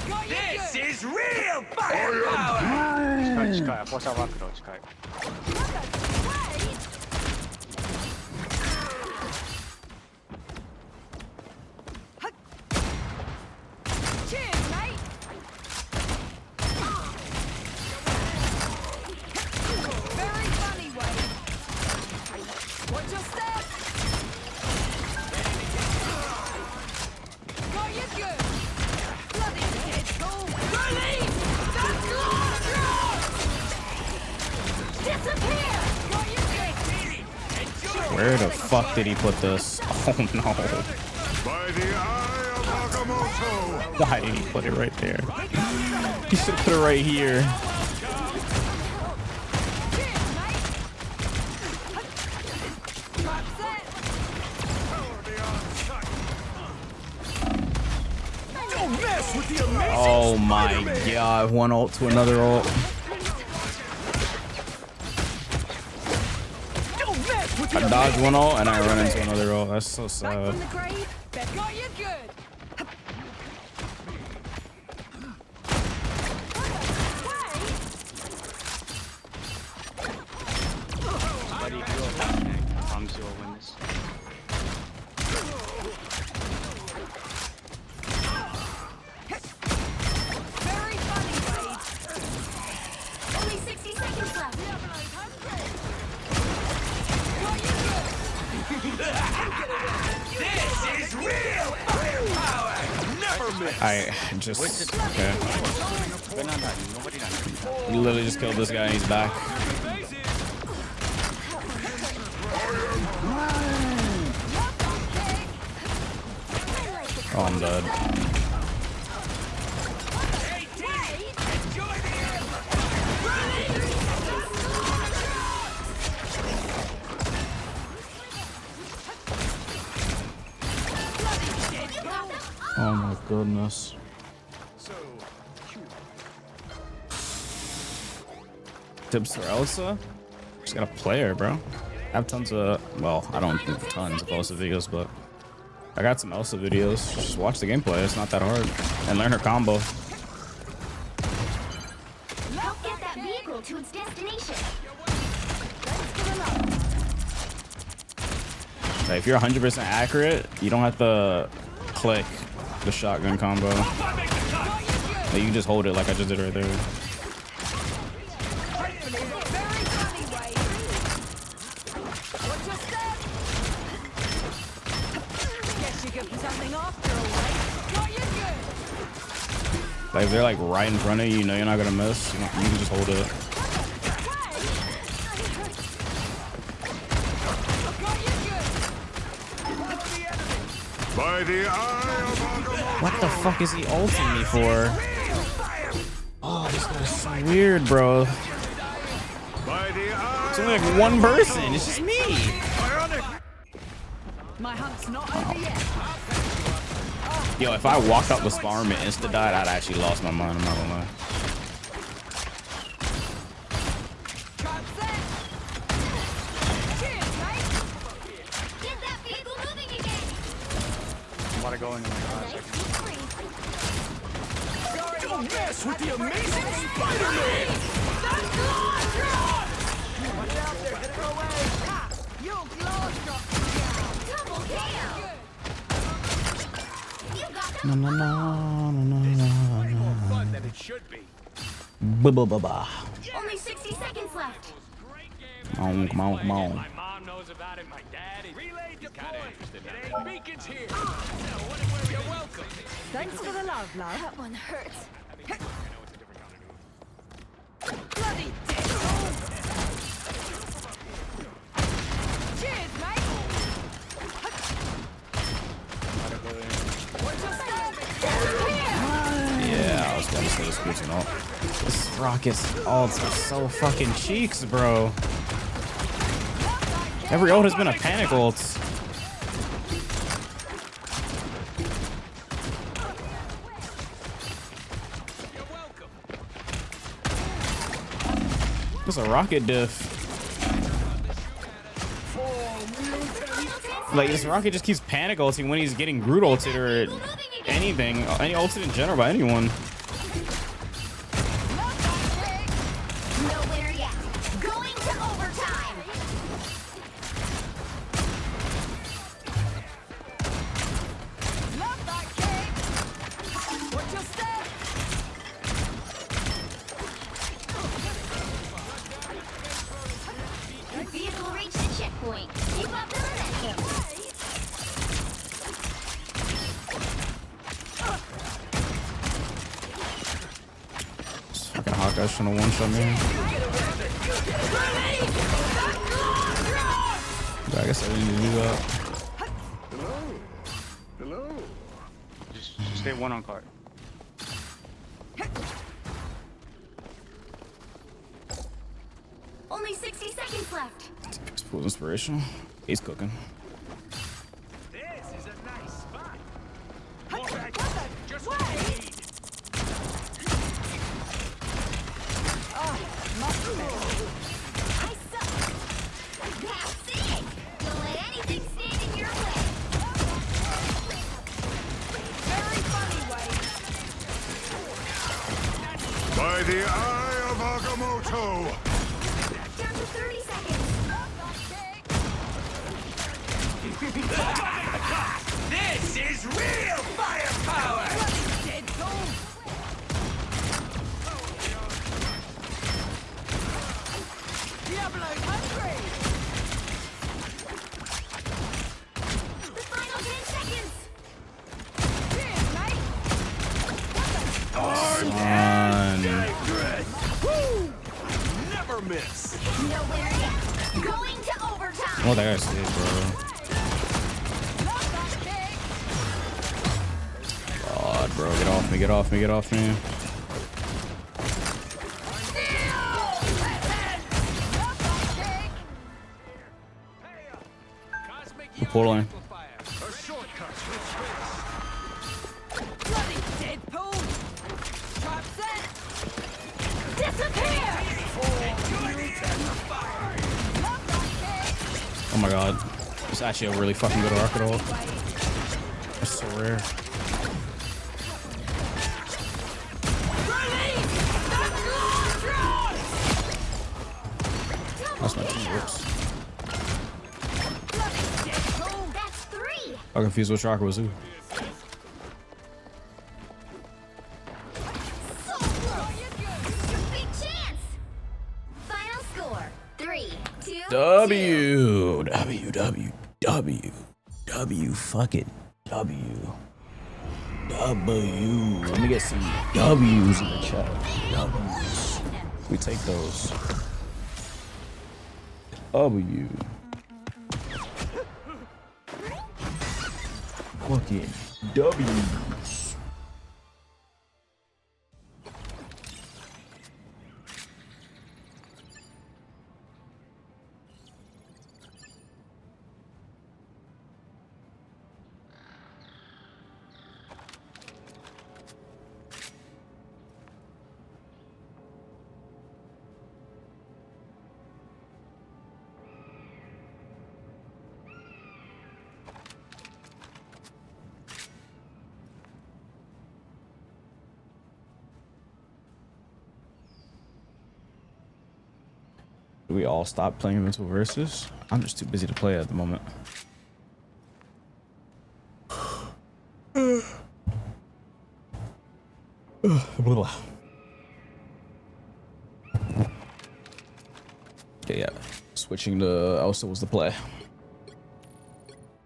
got you This good. is real firepower! 近い、放射ワークの近い。 Cheers, mate! Very funny way. Watch your step! Got you good! Bloody pistol! Release! That's disappear! Got you good! Where the fuck did he put this? Oh no. By the eye of Agamotto! Why did he put it right there? He should have put it right here. Oh my god, one ult to another ult. I dodged one ult and I run into another ult. That's so sad. Got you good! Buddy, if you attack, promise you will win this. Very funny, Wade. Only 60 seconds left. This is real firepower! Never miss! I just okay. You literally just killed this guy and he's back. Oh, I'm dead. Oh my goodness. Tips for Elsa? Just gotta play her, bro. I have tons of, well, I don't do tons of Elsa videos, but I got some Elsa videos. Just watch the gameplay. It's not that hard. And learn her combo. Help get that vehicle to its destination. Like, if you're 100% accurate, you don't have to click the shotgun combo. Like, you can just hold it like I just did right there. something after all, right? Got you good. Like if they're like right in front of you, you know you're not gonna miss. You can just hold it. By the eye of Agamotto. What the fuck is he ulting me for? Oh, this guy's so weird, bro. It's only like one person. It's just me. My hunt's not over yet. Yo, if I walked up with Sparm and insta died, I'd actually lost my mind. I'm not gonna lie. I want to go in like 5 seconds. Don't mess with the amazing Spider-Man! Watch out there, get her away. You're No, no, no, no, no, no, Fun that it should be. Ba ba ba ba. Only 60 seconds left. Come on, come on, come on. My mom knows about it. My dad is relay deployed. Beacons here. You're welcome. Thanks for the love, love. That one hurts. Bloody dick. Cheers, mate. Yeah, I was gonna say this bitch and all. This Rocket's ults are so fucking cheeks, bro. Every ult has been a panic ult. It's a Rocket diff. Like, this Rocket just keeps panic ulting when he's getting Groot ulted or anything. Any ulted in general by anyone. Nowhere yet. Going to overtime. Love that kick. Watch your step. The vehicle reached the checkpoint. Keep up the momentum. Fucking Hawkeye's trying to one-shot me. But I guess I didn't need to do that. Hello. Hello. Just stay one on cart. Only 60 seconds left. It's full inspirational. He's cooking. This is a nice spot. Just wait. Oh, must be. I suck. That's it. Don't let anything stand in your way. Very funny, Wade. By the eye of Agamotto. Down to 30 seconds. This is real firepower! Dead gold. Diablo's hungry. The final 10 seconds. Cheers, mate. Never miss. Nowhere yet. Going to overtime. Oh, that guy's sick, bro. Love that kick. God, bro, get off me, get off me, get off me. I'm pulling. Bloody Deadpool. Trap set. Disappear. Love that kick. Oh my god. It's actually a really fucking good rocket ult. It's so rare. That's my team works. That's 3. I'm confused which rocket was who. Big chance. Final score 3, 2, W fucking W. Let me get some W's in the chat. W's. We take those. W. Fucking W's. Do we all stop playing mental versus? I'm just too busy to play at the moment. Okay, yeah. Switching to Elsa was the play.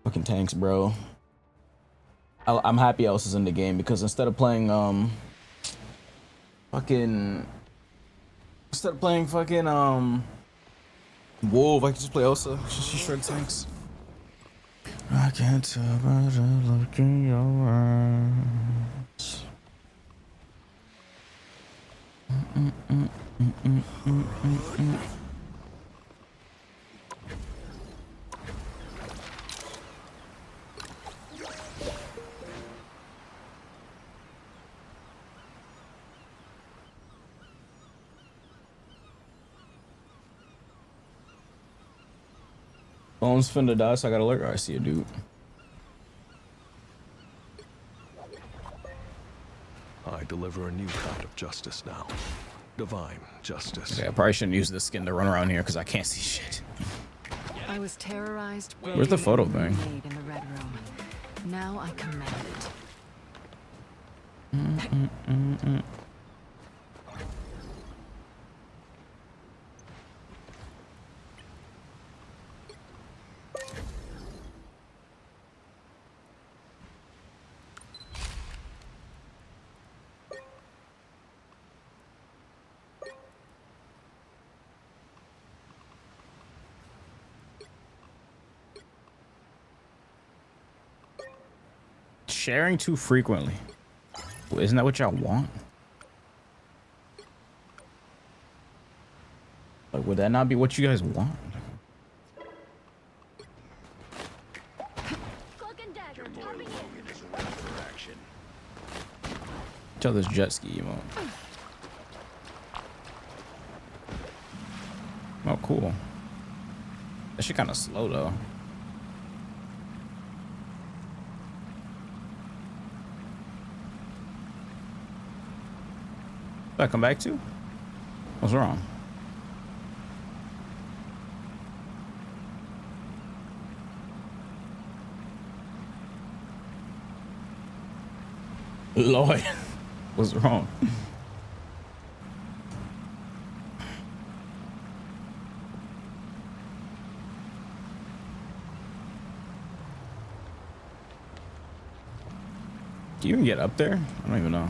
Fucking tanks, bro. I'm happy Elsa's in the game because instead of playing Wolf, I can just play Elsa. She shred tanks. I can't tell by the look in your eyes. Phone's finna die, so I gotta alert. I see a dude. I deliver a new kind of justice now. Divine justice. Okay, I probably shouldn't use this skin to run around here because I can't see shit. I was terrorized. Where's the photo thing? Made in the Red Room. Now I command it. Sharing too frequently. Well, isn't that what y'all want? Like, would that not be what you guys want? Tell this jet ski emote. Oh, cool. That shit kind of slow though. Did I come back to? What's wrong? Lloyd, what's wrong? Can you even get up there? I don't even know.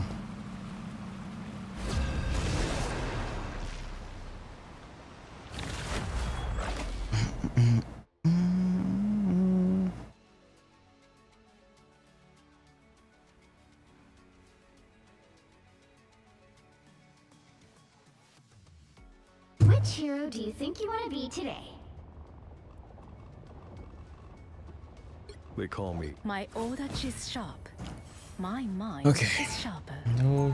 Which hero do you think you want to be today? They call me. My Odachi is sharp. My mind Okay. is sharper. No,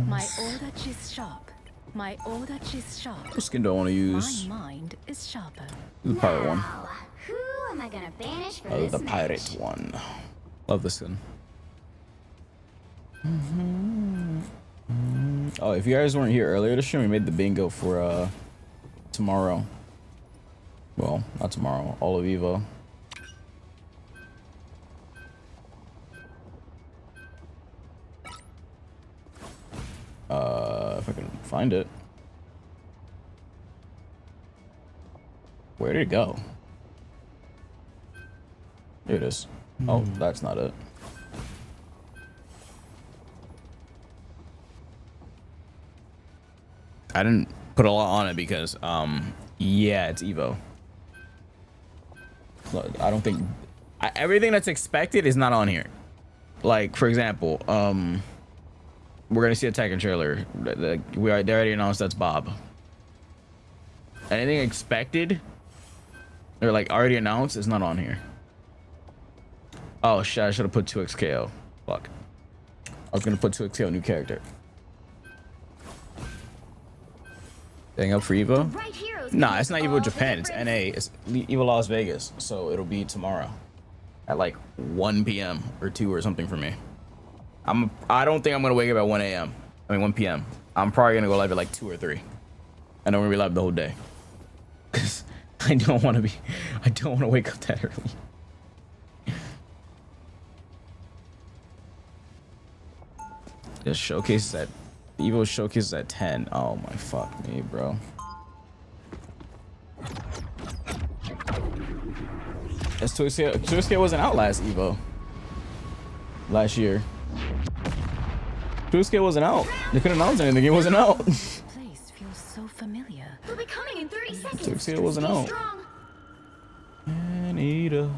My Odachi is sharp. My Odachi is sharp. what skin do I want to use? My mind is sharper. The pirate one. Who am I gonna banish for Oh, this the match? pirate one. Love this skin. Oh, if you guys weren't here earlier this year, we made the bingo for tomorrow. Well, not tomorrow. All of Evo. If I can find it. Where did it go? Here it is. Oh, that's not it. I didn't put a lot on it because, yeah, it's Evo. Look, I don't think everything that's expected is not on here. Like, for example, we're gonna see a Tekken trailer. They already announced that's Bob. Anything expected or like already announced is not on here. Oh shit! I should have put 2xKO. Fuck. I was gonna put 2xKO new character. Staying up for Evo? Nah, it's not Evo Japan. It's NA. It's Evo Las Vegas. So it'll be tomorrow at like 1 p.m. or 2 or something for me. I don't think I'm gonna wake up at 1 a.m. I mean 1 p.m. I'm probably gonna go live at like 2 or 3. And I'm gonna be live the whole day. Cause I don't want to wake up that early. This showcases at Evo showcases at 10. Oh my fuck me, bro. That's 2xK wasn't out last Evo. Last year. 2xK wasn't out. They couldn't announce anything. It wasn't out. Place feels so familiar. We'll be coming in 30 seconds. 2xK wasn't out. Anita.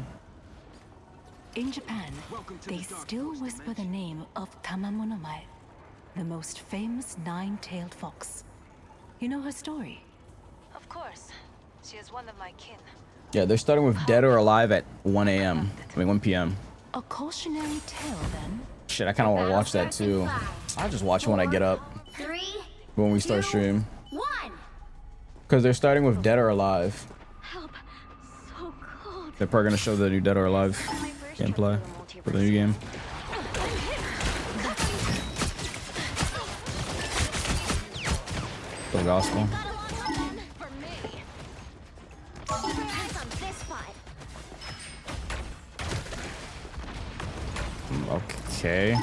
In Japan, they still whisper the name of Tamamonomai, the most famous nine-tailed fox. You know her story? Of course. She is one of my kin. Yeah, they're starting with Dead or Alive at 1 a.m. I mean 1 p.m. A cautionary tale, then? Shit, I kind of want to watch that too. I'll just watch it when I get up. When we start stream. Because they're starting with Dead or Alive. So cold. They're probably going to show the new Dead or Alive gameplay for the new game. For the gospel. Okay.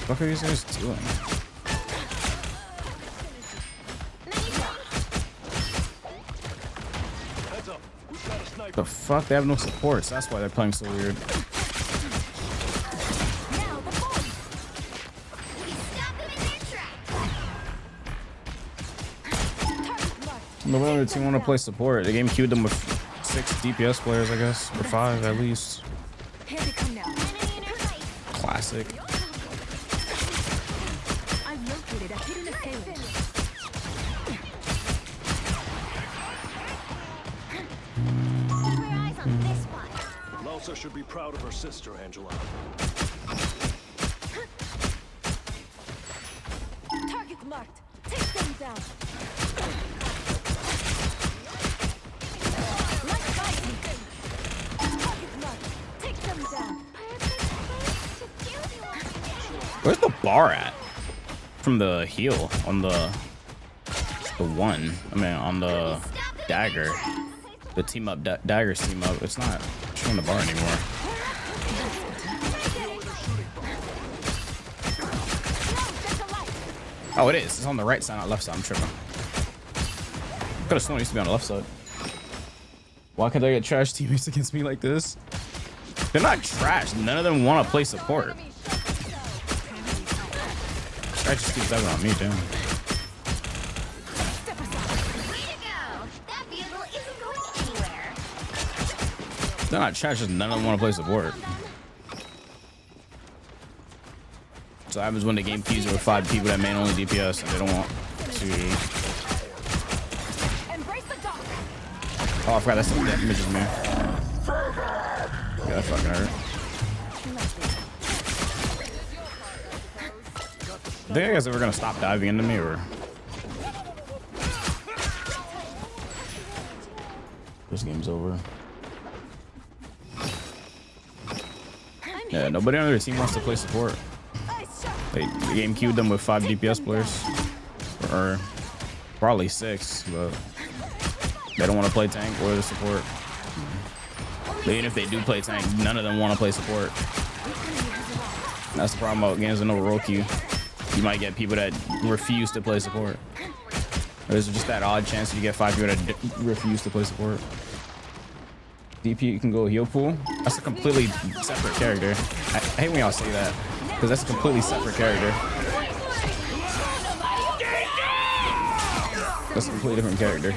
What are these guys doing? The fuck? They have no supports. That's why they're playing so weird. Nobody on the team want to play support. The game queued them with 6 DPS players, I guess, or 5 at least. Classic. I've located a hidden assailant. Lalsa should be proud of her sister, Angela. Target marked. Take them down. Where's the bar at? From the heel on the one. I mean, on the dagger. The team up, daggers team up. It's not showing the bar anymore. Oh, it is. It's on the right side, not left side. I'm tripping. Could have sworn it used to be on the left side. Why can't they get trash teammates against me like this? They're not trash. None of them want to play support. I just keep dubbing on me, damn. They're not trash, just none of them want to play support. So that happens when the game queues with 5 people that main only DPS and they don't want to. Oh, I forgot that's the death images, man. Yeah, that fucking hurt. Do you guys ever gonna stop diving into me or? This game's over. Yeah, nobody on their team wants to play support. Like, the game queued them with 5 DPS players, or probably 6, but they don't want to play tank or the support. But even if they do play tank, none of them want to play support. That's the problem about games with no role queue. you might get people that refuse to play support. There's just that odd chance you get 5 people that refuse to play support. DP can go heal pool. That's a completely separate character. I hate when y'all say that because that's a completely separate character. That's a completely different character.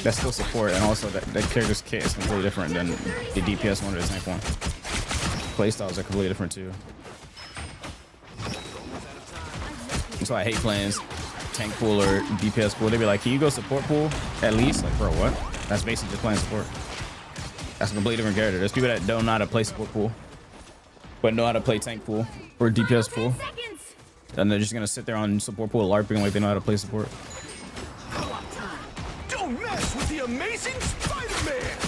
That's still support, and also that character's kit is completely different than the DPS one or the tank one. Playstyles are completely different too. That's why I hate playing tank pool or DPS pool. They be like, can you go support pool at least? Like, bro, what? That's basically just playing support. That's a completely different character. There's people that don't know how to play support pool, but know how to play tank pool or DPS pool. And they're just gonna sit there on support pool LARPing like they know how to play support. Don't mess with the amazing Spider-Man!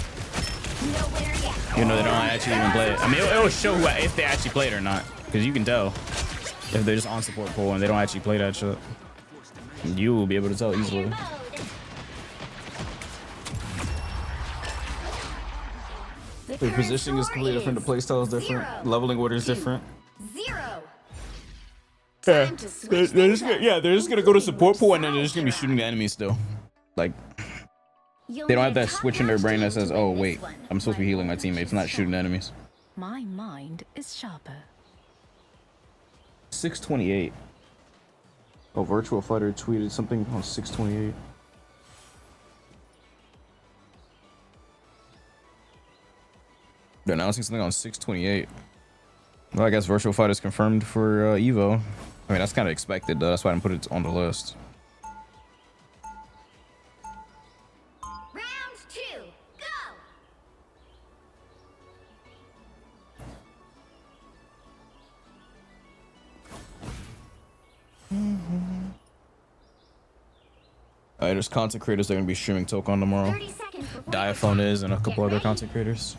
You know, they don't actually even play it. I mean, it'll show who, if they actually played or not, because you can tell if they're just on support pool and they don't actually play that shit. You will be able to tell easily. The positioning is completely different. The playstyle is different. Leveling order is different. Yeah, they're just gonna go to support pool and then they're just gonna be shooting the enemies still. Like, they don't have that switch in their brain that says, "Oh wait, I'm supposed to be healing my teammates, not shooting the enemies." My mind is sharper. 628. Oh, Virtual Fighter tweeted something on 628. They're announcing something on 628. Well, I guess Virtual Fighter is confirmed for Evo. I mean, that's kind of expected, though. That's why I didn't put it on the list. Round 2, go! Alright, there's content creators that are going to be streaming Tokon tomorrow. Diaphone is, and a couple other content creators.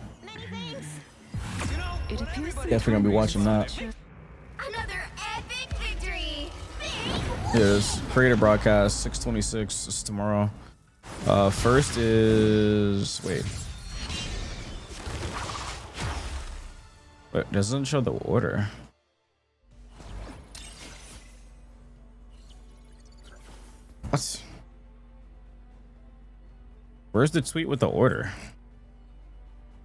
Guess we're going to be watching that. Another epic victory! Yeah, there's creator broadcast 626 is tomorrow. First is wait, it doesn't show the order. What? Where's the tweet with the order?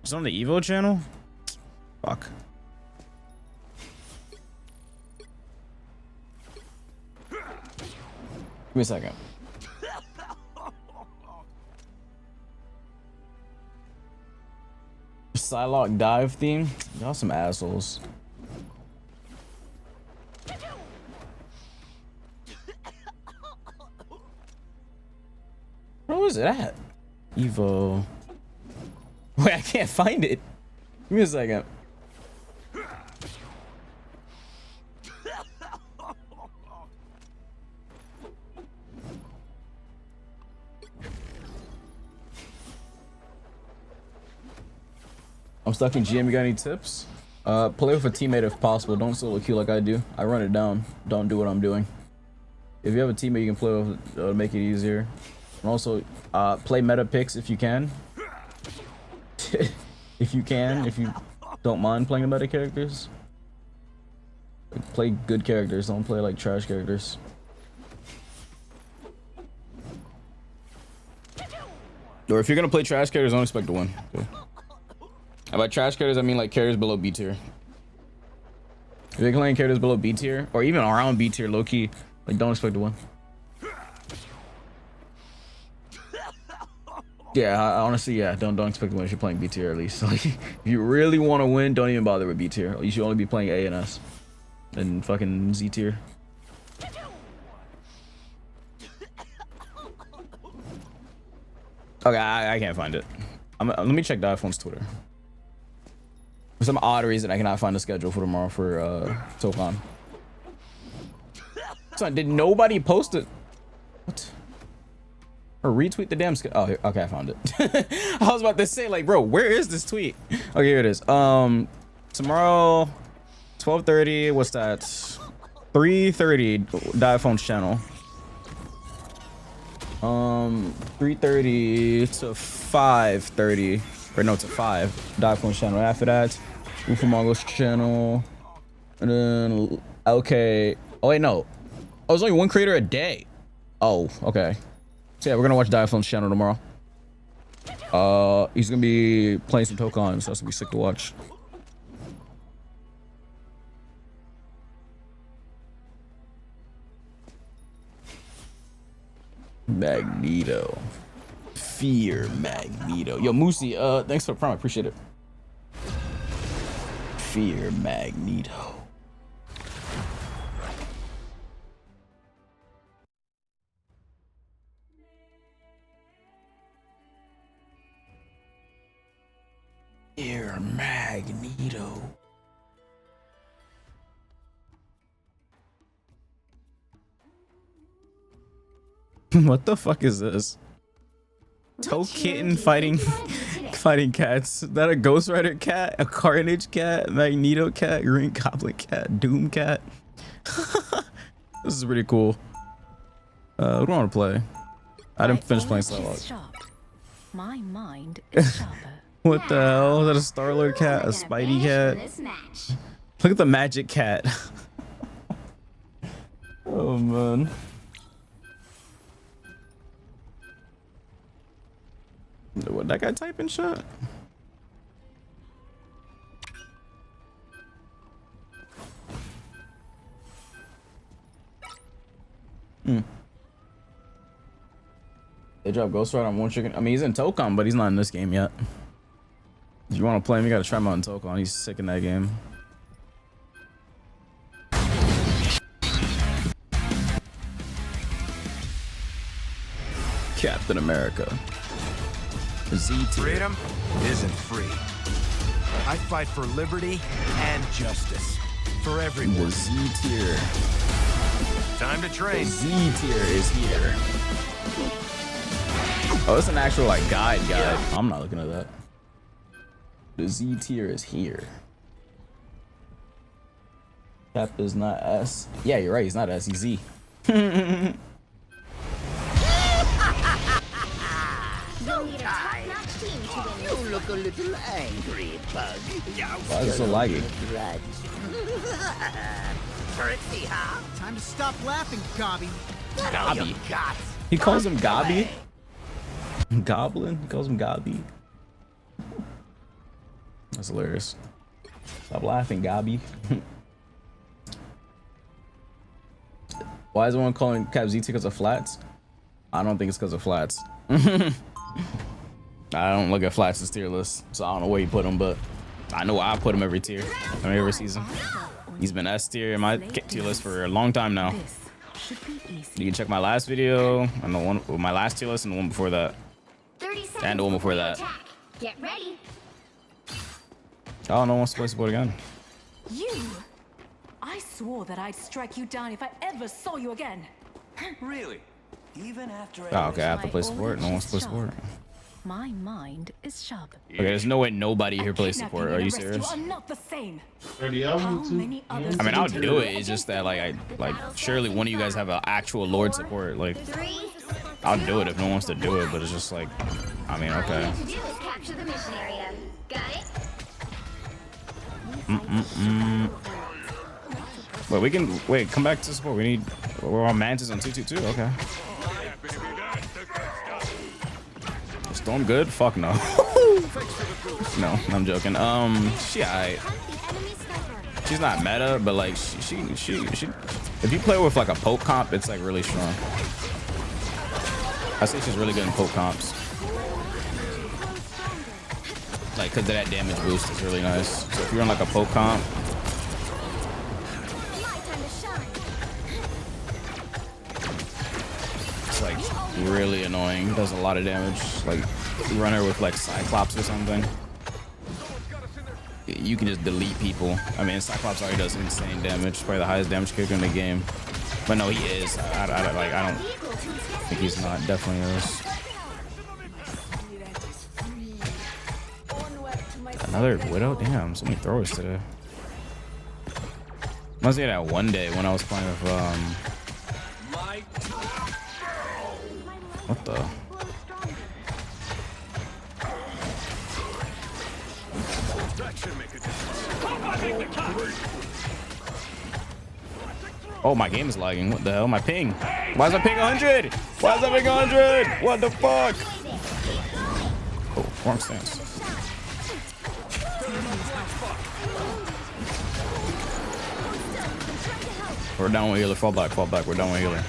It's on the Evo channel. Fuck. Give me a second. Psylocke dive theme. Y'all some assholes. Where was it at? Evo. Wait, I can't find it. Give me a second. I'm stuck in GM. You got any tips? Play with a teammate if possible. Don't solo queue like I do. I run it down. Don't do what I'm doing. If you have a teammate you can play with, it'll make it easier. And also, play meta picks if you can. If you can, if you don't mind playing the meta characters. Like, play good characters, don't play like trash characters. Or if you're gonna play trash characters, don't expect to win. Okay. And by trash characters, I mean like characters below B tier. If you're playing characters below B tier, or even around B tier, low key, like don't expect to win. Yeah, honestly, yeah, don't expect to win if you're playing B tier at least. Like, if you really want to win, don't even bother with B tier. You should only be playing A and S, and fucking Z tier. Okay, I can't find it. Let me check Diaphone's Twitter. For some odd reason, I cannot find the schedule for tomorrow for Tokon. So did nobody post it? What? Or retweet the damn schedule? Oh, here, okay, I found it. I was about to say, like, bro, where is this tweet? Okay, here it is. Tomorrow, 12:30. What's that? 3:30. Diaphone's channel. 3:30 to 5:30, or no, to 5. Diaphone's channel. After that, Ufamongo's channel, and then LK Oh wait, no. Oh, it's only one creator a day. Oh, okay. So yeah, we're gonna watch Diaphone's channel tomorrow. He's gonna be playing some Tokon, so that's gonna be sick to watch. Magneto. Fear Magneto. Yo, Moosey, thanks for the prime. I appreciate it. Fear Magneto. Fear Magneto. What the fuck is this? Toe kitten fighting fighting cats. Is that a Ghost Rider cat? A Carnage cat? Magneto cat? Green Goblin cat? Doom cat? This is pretty cool. What do I want to play? I didn't finish playing Starlord. My mind is sharper. What the hell? Is that a Star-Lord cat? A Spidey cat? Look at the magic cat. Oh man. What that guy typing shit? They dropped Ghost Rider on one chicken. I mean, he's in Tokon, but he's not in this game yet. If you want to play him, you gotta try him out in Tokon. He's sick in that game. Captain America. Z-tier. Freedom isn't free. I fight for liberty and justice for everyone. The Z-tier. Time to train. The Z-tier is here. Oh, it's an actual like guide. I'm not looking at that. The Z-tier is here. Cap is not S. Yeah, you're right. He's not S. He's Z. You look a little angry, Bug. Why is it so laggy? Pretty, huh? Time to stop laughing, Gobby. Gobby. He calls him Gobby. Goblin. He calls him Gobby. That's hilarious. Stop laughing, Gobby. Why is everyone calling Cap Z because of flats? I don't think it's because of flats. I don't look at flats as tier list, so I don't know where you put him, but I know I put him every tier. I mean, every season. He's been S tier in my tier list for a long time now. You can check my last video and the one, my last tier list and the one before that, and the one before that. Get ready. Oh, no one wants to play support again. You! I swore that I'd strike you down if I ever saw you again. Really? Even after Oh, okay, I have to play support. No one wants to play support. My mind is sharp. Okay, there's no way nobody here plays support. Are you serious? You are not the same. I mean, I'll do it. It's just that, like, surely one of you guys have an actual Lord support. Like, I'll do it if no one wants to do it, but it's just like, I mean, okay. Wait, we can wait. Come back to support. We need. We're on Mantis on 222. Okay. Storm good? Fuck no. No, I'm joking. She's not meta, but like she. If you play with like a poke comp, it's like really strong. I say she's really good in poke comps. Like, cause of that damage boost is really nice. So if you're on like a poke comp. It's like really annoying. Does a lot of damage. Like run her with like Cyclops or something. You can just delete people. I mean, Cyclops already does insane damage. Probably the highest damage character in the game. But no, he is. I don't think he's not. Definitely is. Another Widow? Damn, so many throwers today. Must be that one day when I was playing with what the? That should make a difference. Oh, my game is lagging. What the hell? My ping. Why is my ping 100? Why is that ping 100? What the fuck? Oh, wrong stance. We're down with healer. Fall back, fall back. We're down with healer.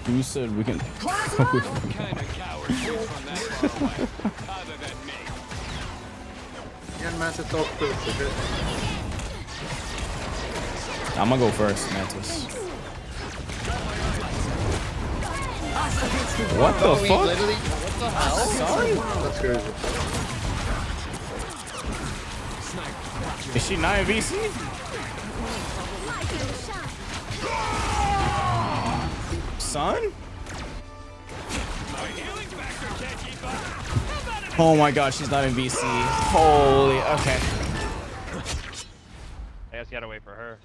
You said we can. What kind of coward goes from that far away, other than me? I'm gonna go first, Mantis. What the fuck? What the hell? Sorry? That's crazy. Is she not in VC? Son? Oh my god, she's not in VC. Holy, okay. I guess you gotta wait for her.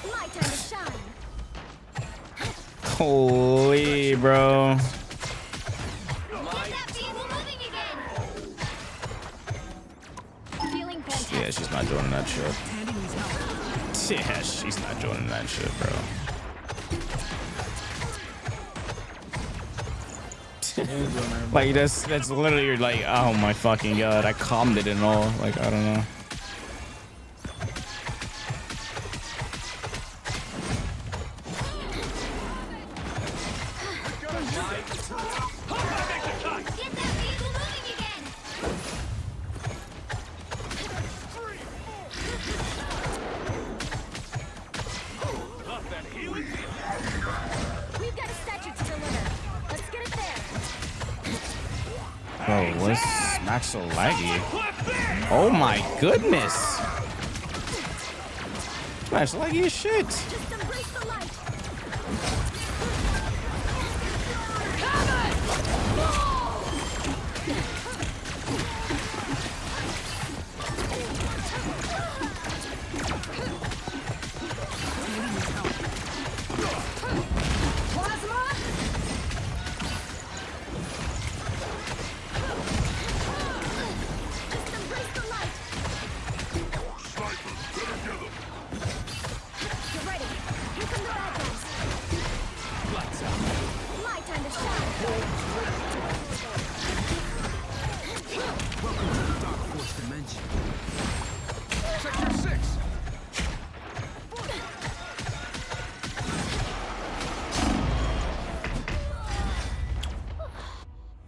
My time to shine. Holy, bro. Yeah, she's not joining that shit. Yeah, she's not joining that shit, bro. Like that's literally like, oh my fucking god, I calmed it and all. Like, I don't know. We've got a statue to deliver. Let's get it there. Bro, what's Max so laggy? Oh my goodness. Max laggy as shit. Just embrace the light.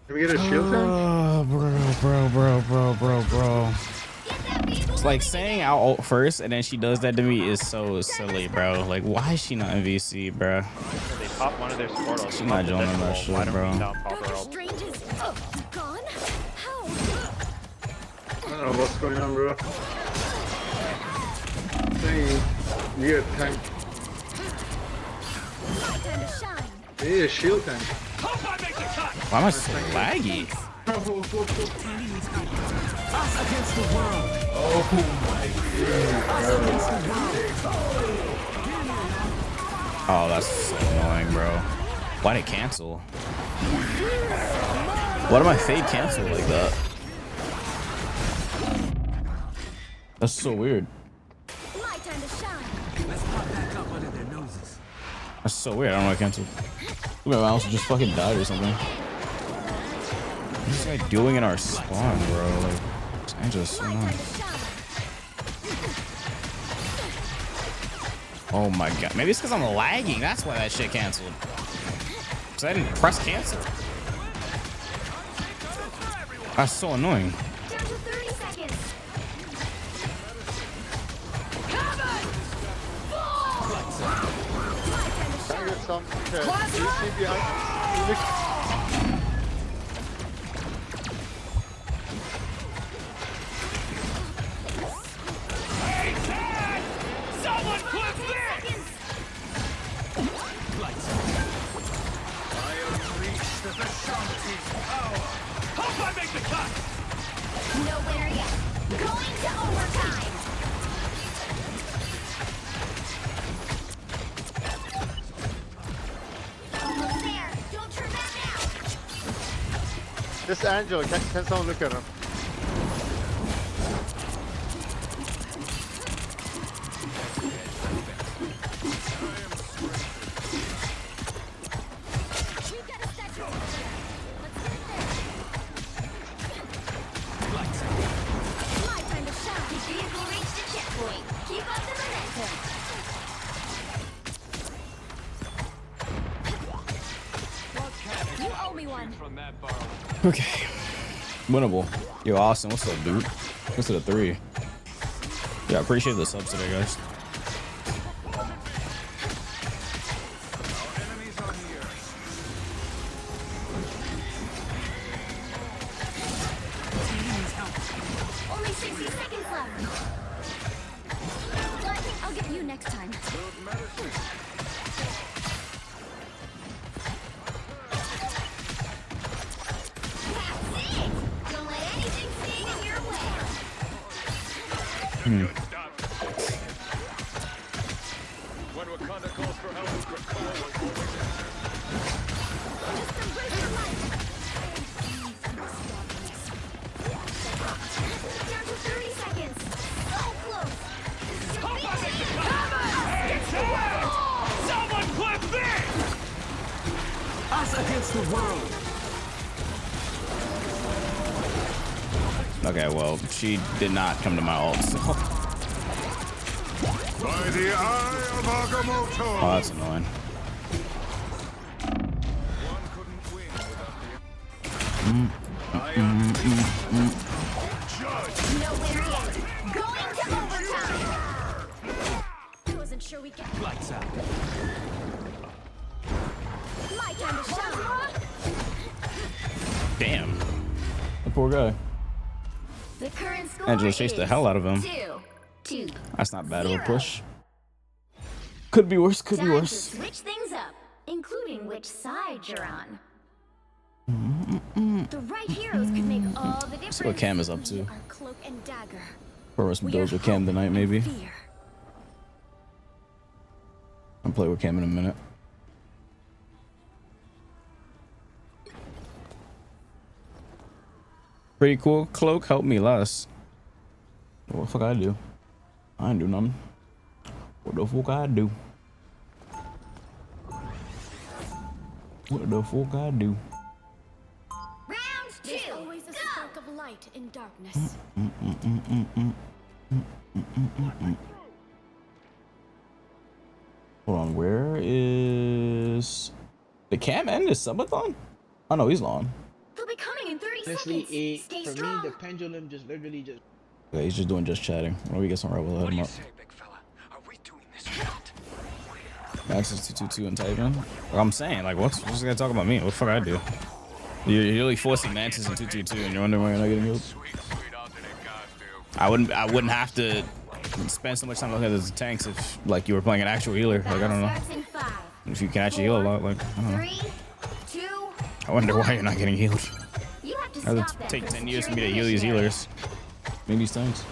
Can we get a shield tank? Oh, bro. It's like saying I'll ult first and then she does that to me is so silly, bro. Like, why is she not in VC, bro? They pop one of their support ults. She's not joining that shit, bro. Doctor Strange is gone? How? I don't know what's going on, bro. Dang, you get a tank. Time to shine. You need a shield tank. Why am I so laggy? Against the world. Oh my god. Oh, that's so annoying, bro. Why did it cancel? Why did my fade cancel like that? That's so weird. My time to shine. Let's pop back up under their noses. That's so weird. I don't know why it canceled. My mouse just fucking died or something. What's this guy doing in our spawn, bro? Like, it's just so annoying. Oh my god. Maybe it's because I'm lagging. That's why that shit canceled. Because I didn't press cancel. That's so annoying. Down to 30 seconds. Can I get some? Okay. Do you see behind? Someone clip this! of the Shanti's power. Hope I make the cut. Nowhere yet. Going to overtime. Almost there. Don't turn back now. This Angel, can someone look at him? Okay. Winnable. Yo, Austin, what's up, dude? What's to the 3? Yeah, I appreciate the subs today, guys. Only 60 seconds left. Well, I think I'll get you next time. When Wakanda calls for help, Krakoa will always answer. Just embrace your life. Down to 30 seconds. So close. Someone clip this! Us against the world. Okay, well, she did not come to my ult, so. By the eye of Agamotto. Oh, that's annoying. Nowhere yet. Going to overtime. I wasn't sure we get Lights out. my time to shine. Damn. The poor guy. The current score Angela chased the hell out of him. 2-2. That's not bad of a push. Could be worse, could be Time to worse. switch things up, including which side you're on. The right heroes can make all the difference. See what Cam is up to. Our cloak and dagger. Or some We are builds with Cam tonight, maybe. fear. I'll play with Cam in a minute. Pretty cool. Cloak helped me less. What the fuck I do? I ain't do nothing. What the fuck I do? What the fuck I do? Round 2. There's always a spark of light in darkness. Hold on, where is the Cam end? Is subathon? Oh no, he's long. They'll be coming in 30 Honestly, seconds. Stay for strong. me, the pendulum just literally just. Okay, he's just doing just chatting. Why don't we get some rebel head him up? Maxes 222 and Titan. Like I'm saying, like, what's this guy talking about me? What the fuck I do? You're really forcing Mantis in 222 and you're wondering why you're not getting healed. I wouldn't have to spend so much time looking at the tanks if like you were playing an actual healer. Like I don't know. If you can actually heal a lot, like I don't know. 3, 2, I wonder why you're not getting healed. you have to It would stop them take from 10 years for me to securing heal the these missionary. healers. Maybe these tanks.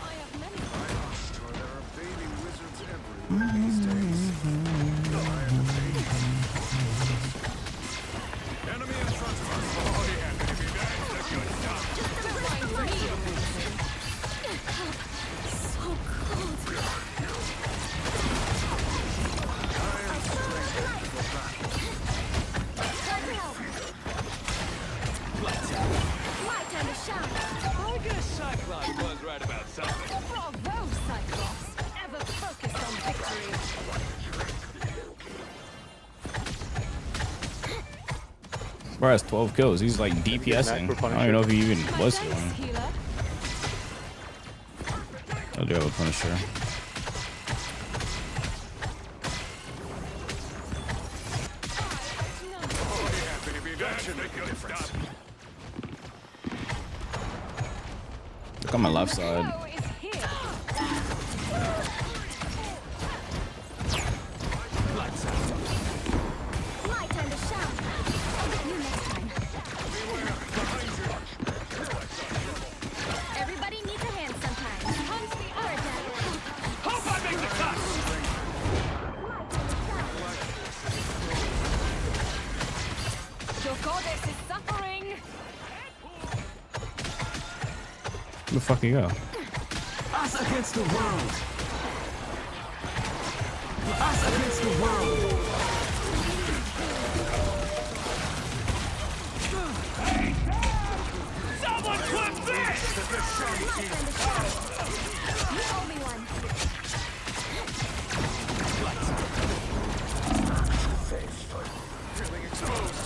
My time to shine. I guess Cyclops was right about something. Bravo, Cyclops. Ever focused on victory. Bro has 12 kills. He's like DPSing. I don't even know if he even was healing. I do have a Punisher. That should make a difference. Look on my left side. My time to shine. I'll get you next time. Your goddess is suffering. Where the fuck you go? Us against the world. Us against the world. Someone clip this! You owe me one. Feeling exposed.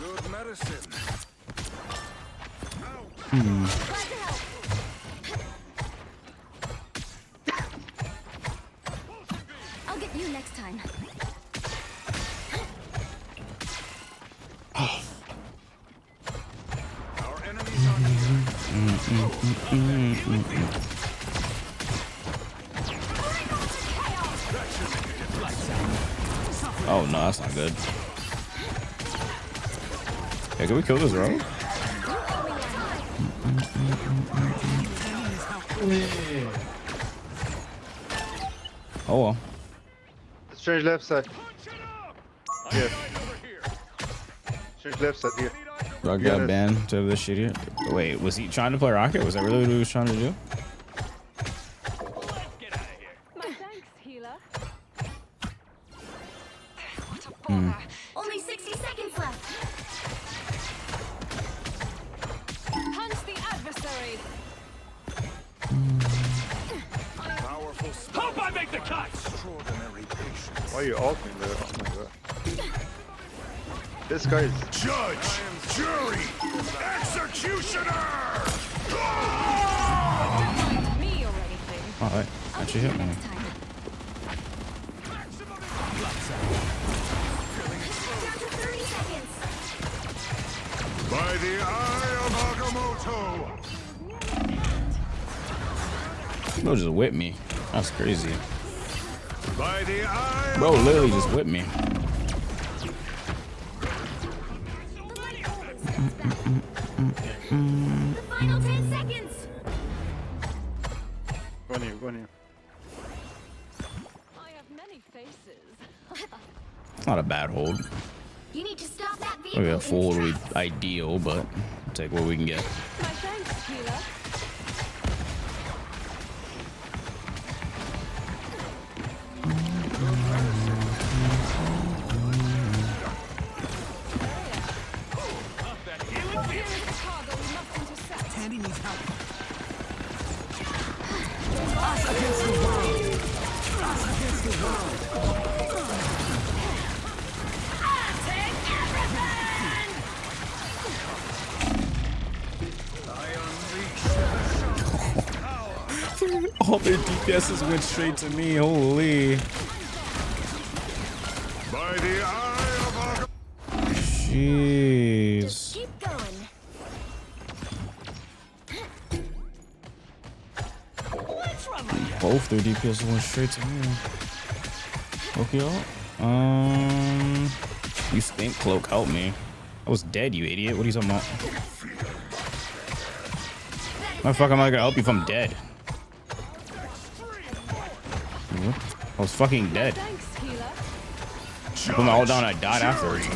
Good medicine. I'll get you next time. Our enemies are Oh no, that's not good. Hey, can we kill this rogue? Oh well. Strange left side. Here. Strange left side here. Rogue got banned to this shit here. Wait, was he trying to play Rocket? Was that really what he was trying to do? My thanks, healer. Only 60 seconds left. Punch the adversary. powerful. Hope I make the cut. Extraordinary patience. Why are you ulting there? Oh my god. This guy is Judge, jury, executioner. Me or anything. Alright, actually hit me. By the eye of Agamotto. Bro just whipped me. That's crazy. By the eye. Bro literally just whipped me. The final 10 seconds. Go on here, go on here. I have many faces. It's not a bad hold. You need to stop that vehicle. Maybe a full would be ideal, but we'll take what we can get. My thanks, healer. Tandy needs help. Us against the world. Us against the world. All their DPSs went straight to me. Holy. By the eye of Jeez. Just keep going. Both their DPS went straight to me. Okay, you stink cloak, help me. I was dead, you idiot. What are you talking about? How the fuck am I gonna help you if I'm dead? I was fucking dead. Thanks, healer. I put my ult down and I died afterwards.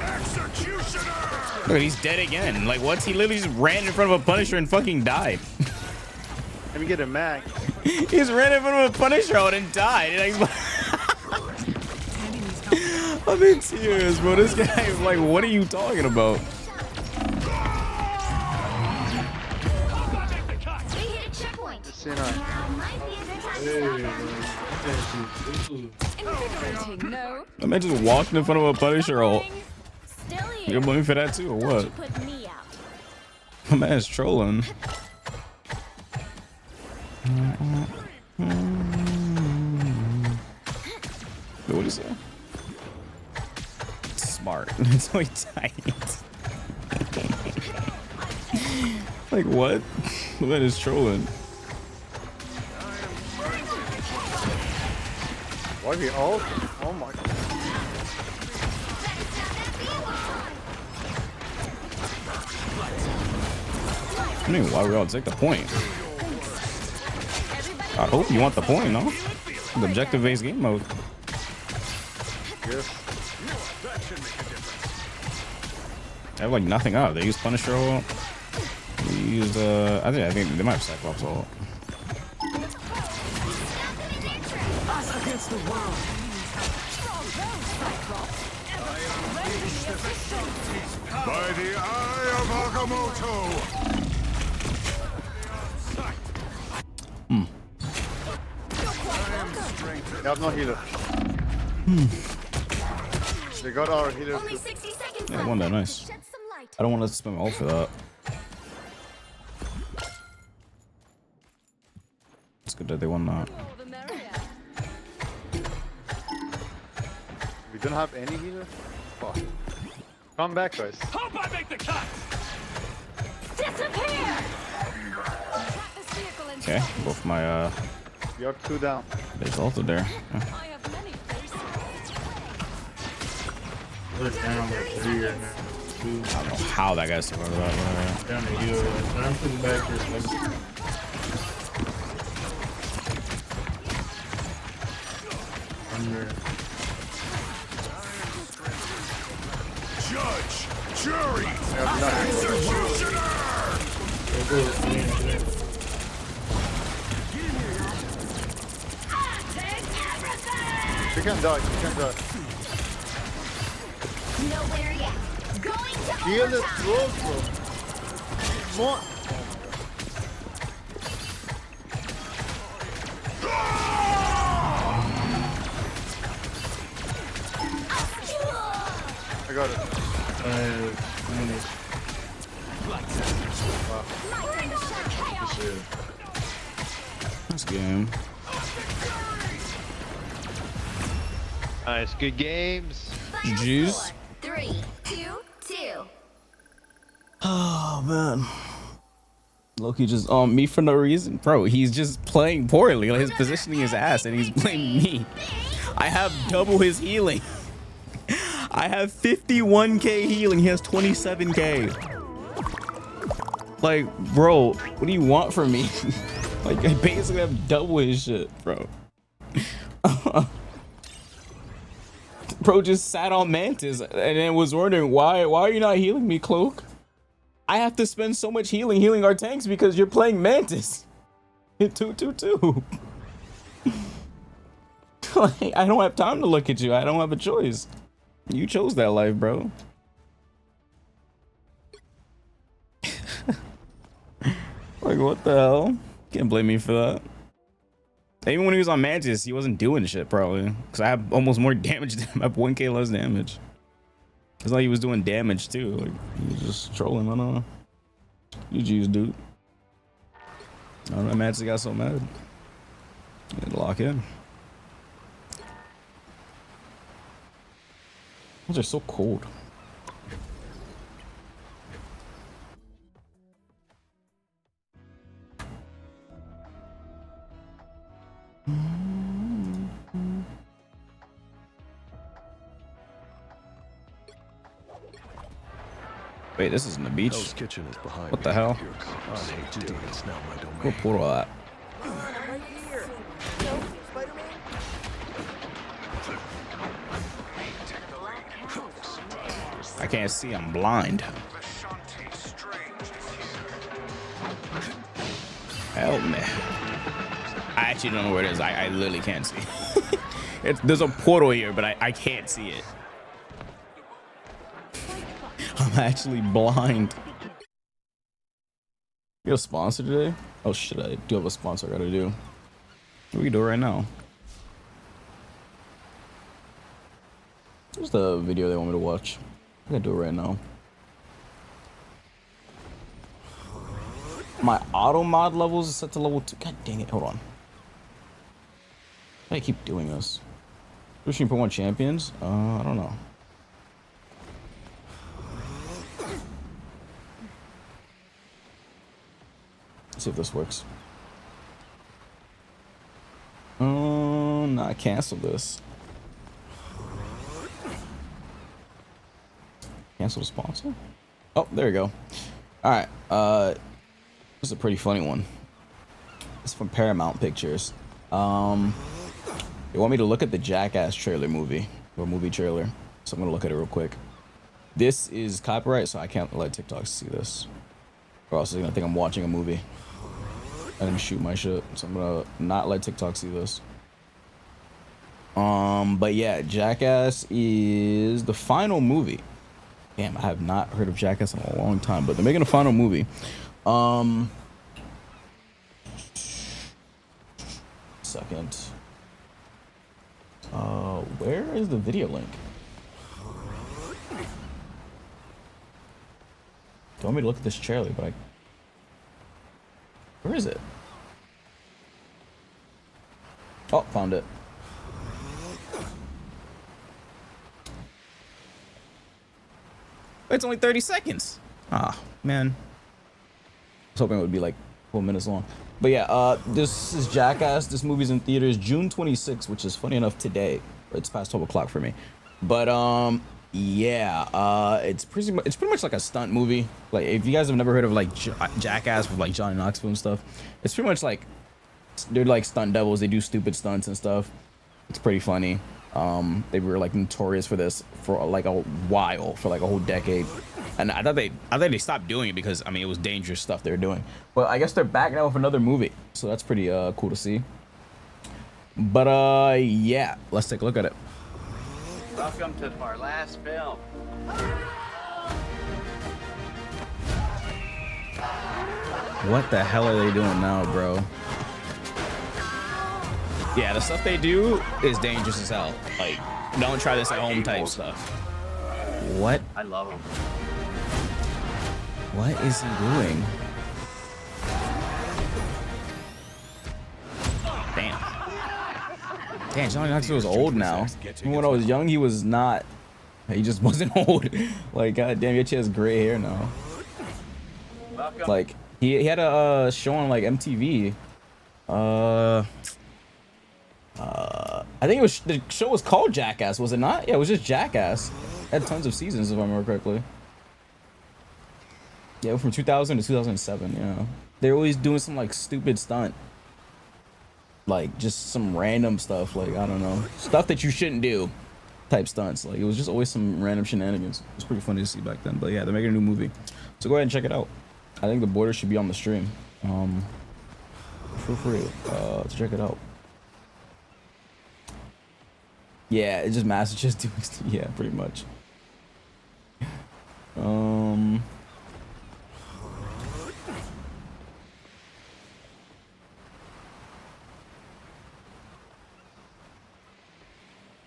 executioner. Look, he's dead again. Like, what? He literally just ran in front of a Punisher and fucking died. Let me get a mag. He just ran in front of a Punisher and died. And I'm in tears, bro. This guy is like, what are you talking about? They hit a checkpoint. Now might be a good time to stop. Invigorating, no? I mean, just walking in front of a Punisher ult. Still You here. blame me for that too, or Don't what? you put me out. My man's trolling. What do you say? Smart. It's so tight. Like what? My man is trolling. Why are we all? Oh my god. I mean, why we all take the point? I hope you want the point, no? The objective-based game mode. Yes. That should make a difference. They have like nothing up. They use Punisher ult. They use I think they might have Cyclops ult. Us against the world. By the eye of Agamotto! They have no healer. They got our healer. Only 60 seconds Yeah, won that. Nice. I don't want to spend my ult for that. It's good that they won that. We don't have any healer? Fuck. Come back, guys. Hope I make the cut! Disappear! Okay, both my You have 2 down. there's ulted there. We're down like 3 right now. 2. I don't know how that guy's survived that. Down the hill. I'm putting back this like. Under. Judge! Jury! Executioner! She can die, she can die. Nowhere yet. Going to Heal is close, bro. More. I got it. Nice game. Nice, good games. GG's. 3, 2, 2. Oh man. Loki just me for no reason. Bro, he's just playing poorly. Like, his positioning is ass and he's blaming me. I have double his healing. I have 51k healing. He has 27k. Like, bro, what do you want from me? Like, I basically have double his shit, bro. Bro just sat on Mantis and then was wondering why are you not healing me, Cloak? I have to spend so much healing our tanks because you're playing Mantis. 2-2-2. Like, I don't have time to look at you. I don't have a choice. You chose that life, bro. Like, what the hell? Can't blame me for that. Even when he was on Mantis, he wasn't doing shit, probably. Because I have almost more damage than him. I have 1k less damage. It's like he was doing damage, too. Like, he was just trolling. I don't know. GG's, dude. I don't know, Mantis got so mad. He had to lock in. Those are so cold. Wait, this isn't the beach. Hell's Kitchen is behind What me. the hell? Your cops hate to do it. It's now my domain. Where portal at? I can't see. I'm blind. Help me. I actually don't know where it is. I literally can't see. There's a portal here, but I can't see it. I'm actually blind. You have a sponsor today? Oh shit, I do have a sponsor I gotta do. What do we do right now? Where's the video they want me to watch? I gotta do it right now. My auto mod levels is set to level 2. God dang it, hold on. Why do I keep doing this? Pushing for 1 champions? I don't know. Let's see if this works. No, I canceled this. Cancel the sponsor? Oh, there you go. Alright, this is a pretty funny one. It's from Paramount Pictures. They want me to look at the Jackass trailer movie. or movie trailer. So I'm gonna look at it real quick. This is copyright, so I can't let TikTok see this, or else they're gonna think I'm watching a movie. I didn't shoot my shit, so I'm gonna not let TikTok see this. But yeah, Jackass is the final movie. Damn, I have not heard of Jackass in a long time, but they're making a final movie. Second. Where is the video link? Don't want me to look at this trailer, but where is it? Oh, found it. It's only 30 seconds. Ah, man. I was hoping it would be like 4 minutes long. But yeah, this is Jackass. This movie's in theaters June 26th, which is funny enough today. It's past 12 o'clock for me. But yeah, it's pretty much like a stunt movie. Like if you guys have never heard of like Jackass with like Johnny Knoxville and stuff, it's pretty much like they're like stunt devils. They do stupid stunts and stuff. It's pretty funny. They were like notorious for this for like a while, for like a whole decade. And I thought they stopped doing it because I mean it was dangerous stuff they were doing. But I guess they're back now with another movie, so that's pretty cool to see. But yeah, let's take a look at it. Welcome to our last film. What the hell are they doing now, bro? Yeah, the stuff they do is dangerous as hell. Like, don't try this at home type stuff. What? I love him. What is he doing? Damn, Johnny Knoxville is old now. Even when I was young, he was not. He just wasn't old. Like, goddamn, he has gray hair now. Like, he had a show on like MTV. I think it was the show was called Jackass, was it not? Yeah, it was just Jackass. It had tons of seasons, if I remember correctly. Yeah, from 2000 to 2007. Yeah, they're always doing some like stupid stunt. Like just some random stuff, like I don't know, stuff that you shouldn't do type stunts. Like it was just always some random shenanigans. It was pretty funny to see back then. But yeah, they're making a new movie, so go ahead and check it out. I think the border should be on the stream. Feel free to check it out. Yeah, it's just Massachusetts doing yeah, pretty much.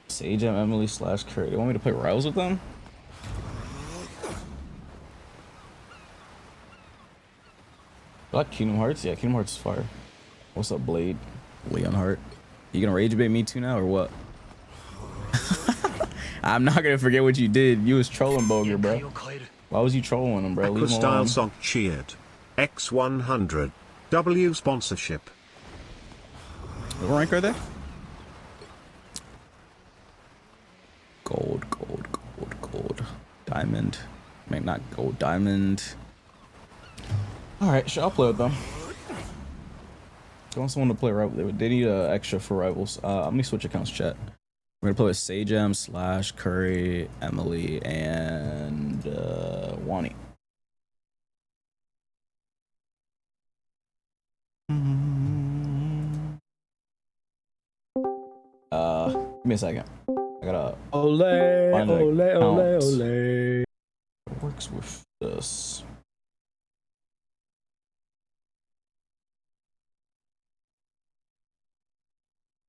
Sage and Emily / Curry. They want me to play Rivals with them? I like Kingdom Hearts? Yeah, Kingdom Hearts is fire. What's up, Blade? Leonhart. You gonna rage bait me too now or what? I'm not gonna forget what you did. You was trolling Boger, bro. Why was you trolling him, bro? Leave him alone. Style Sock cheered. X100. W sponsorship. What rank are they? Gold, gold, gold, gold. Diamond. Maybe not gold, diamond. Alright, sure, I'll play with them. They want someone to play Rivals. They need extra for Rivals. Let me switch accounts, chat. We're gonna play with Sagem / Curry, Emily, and Wani. Give me a second. I gotta find an account that works with this.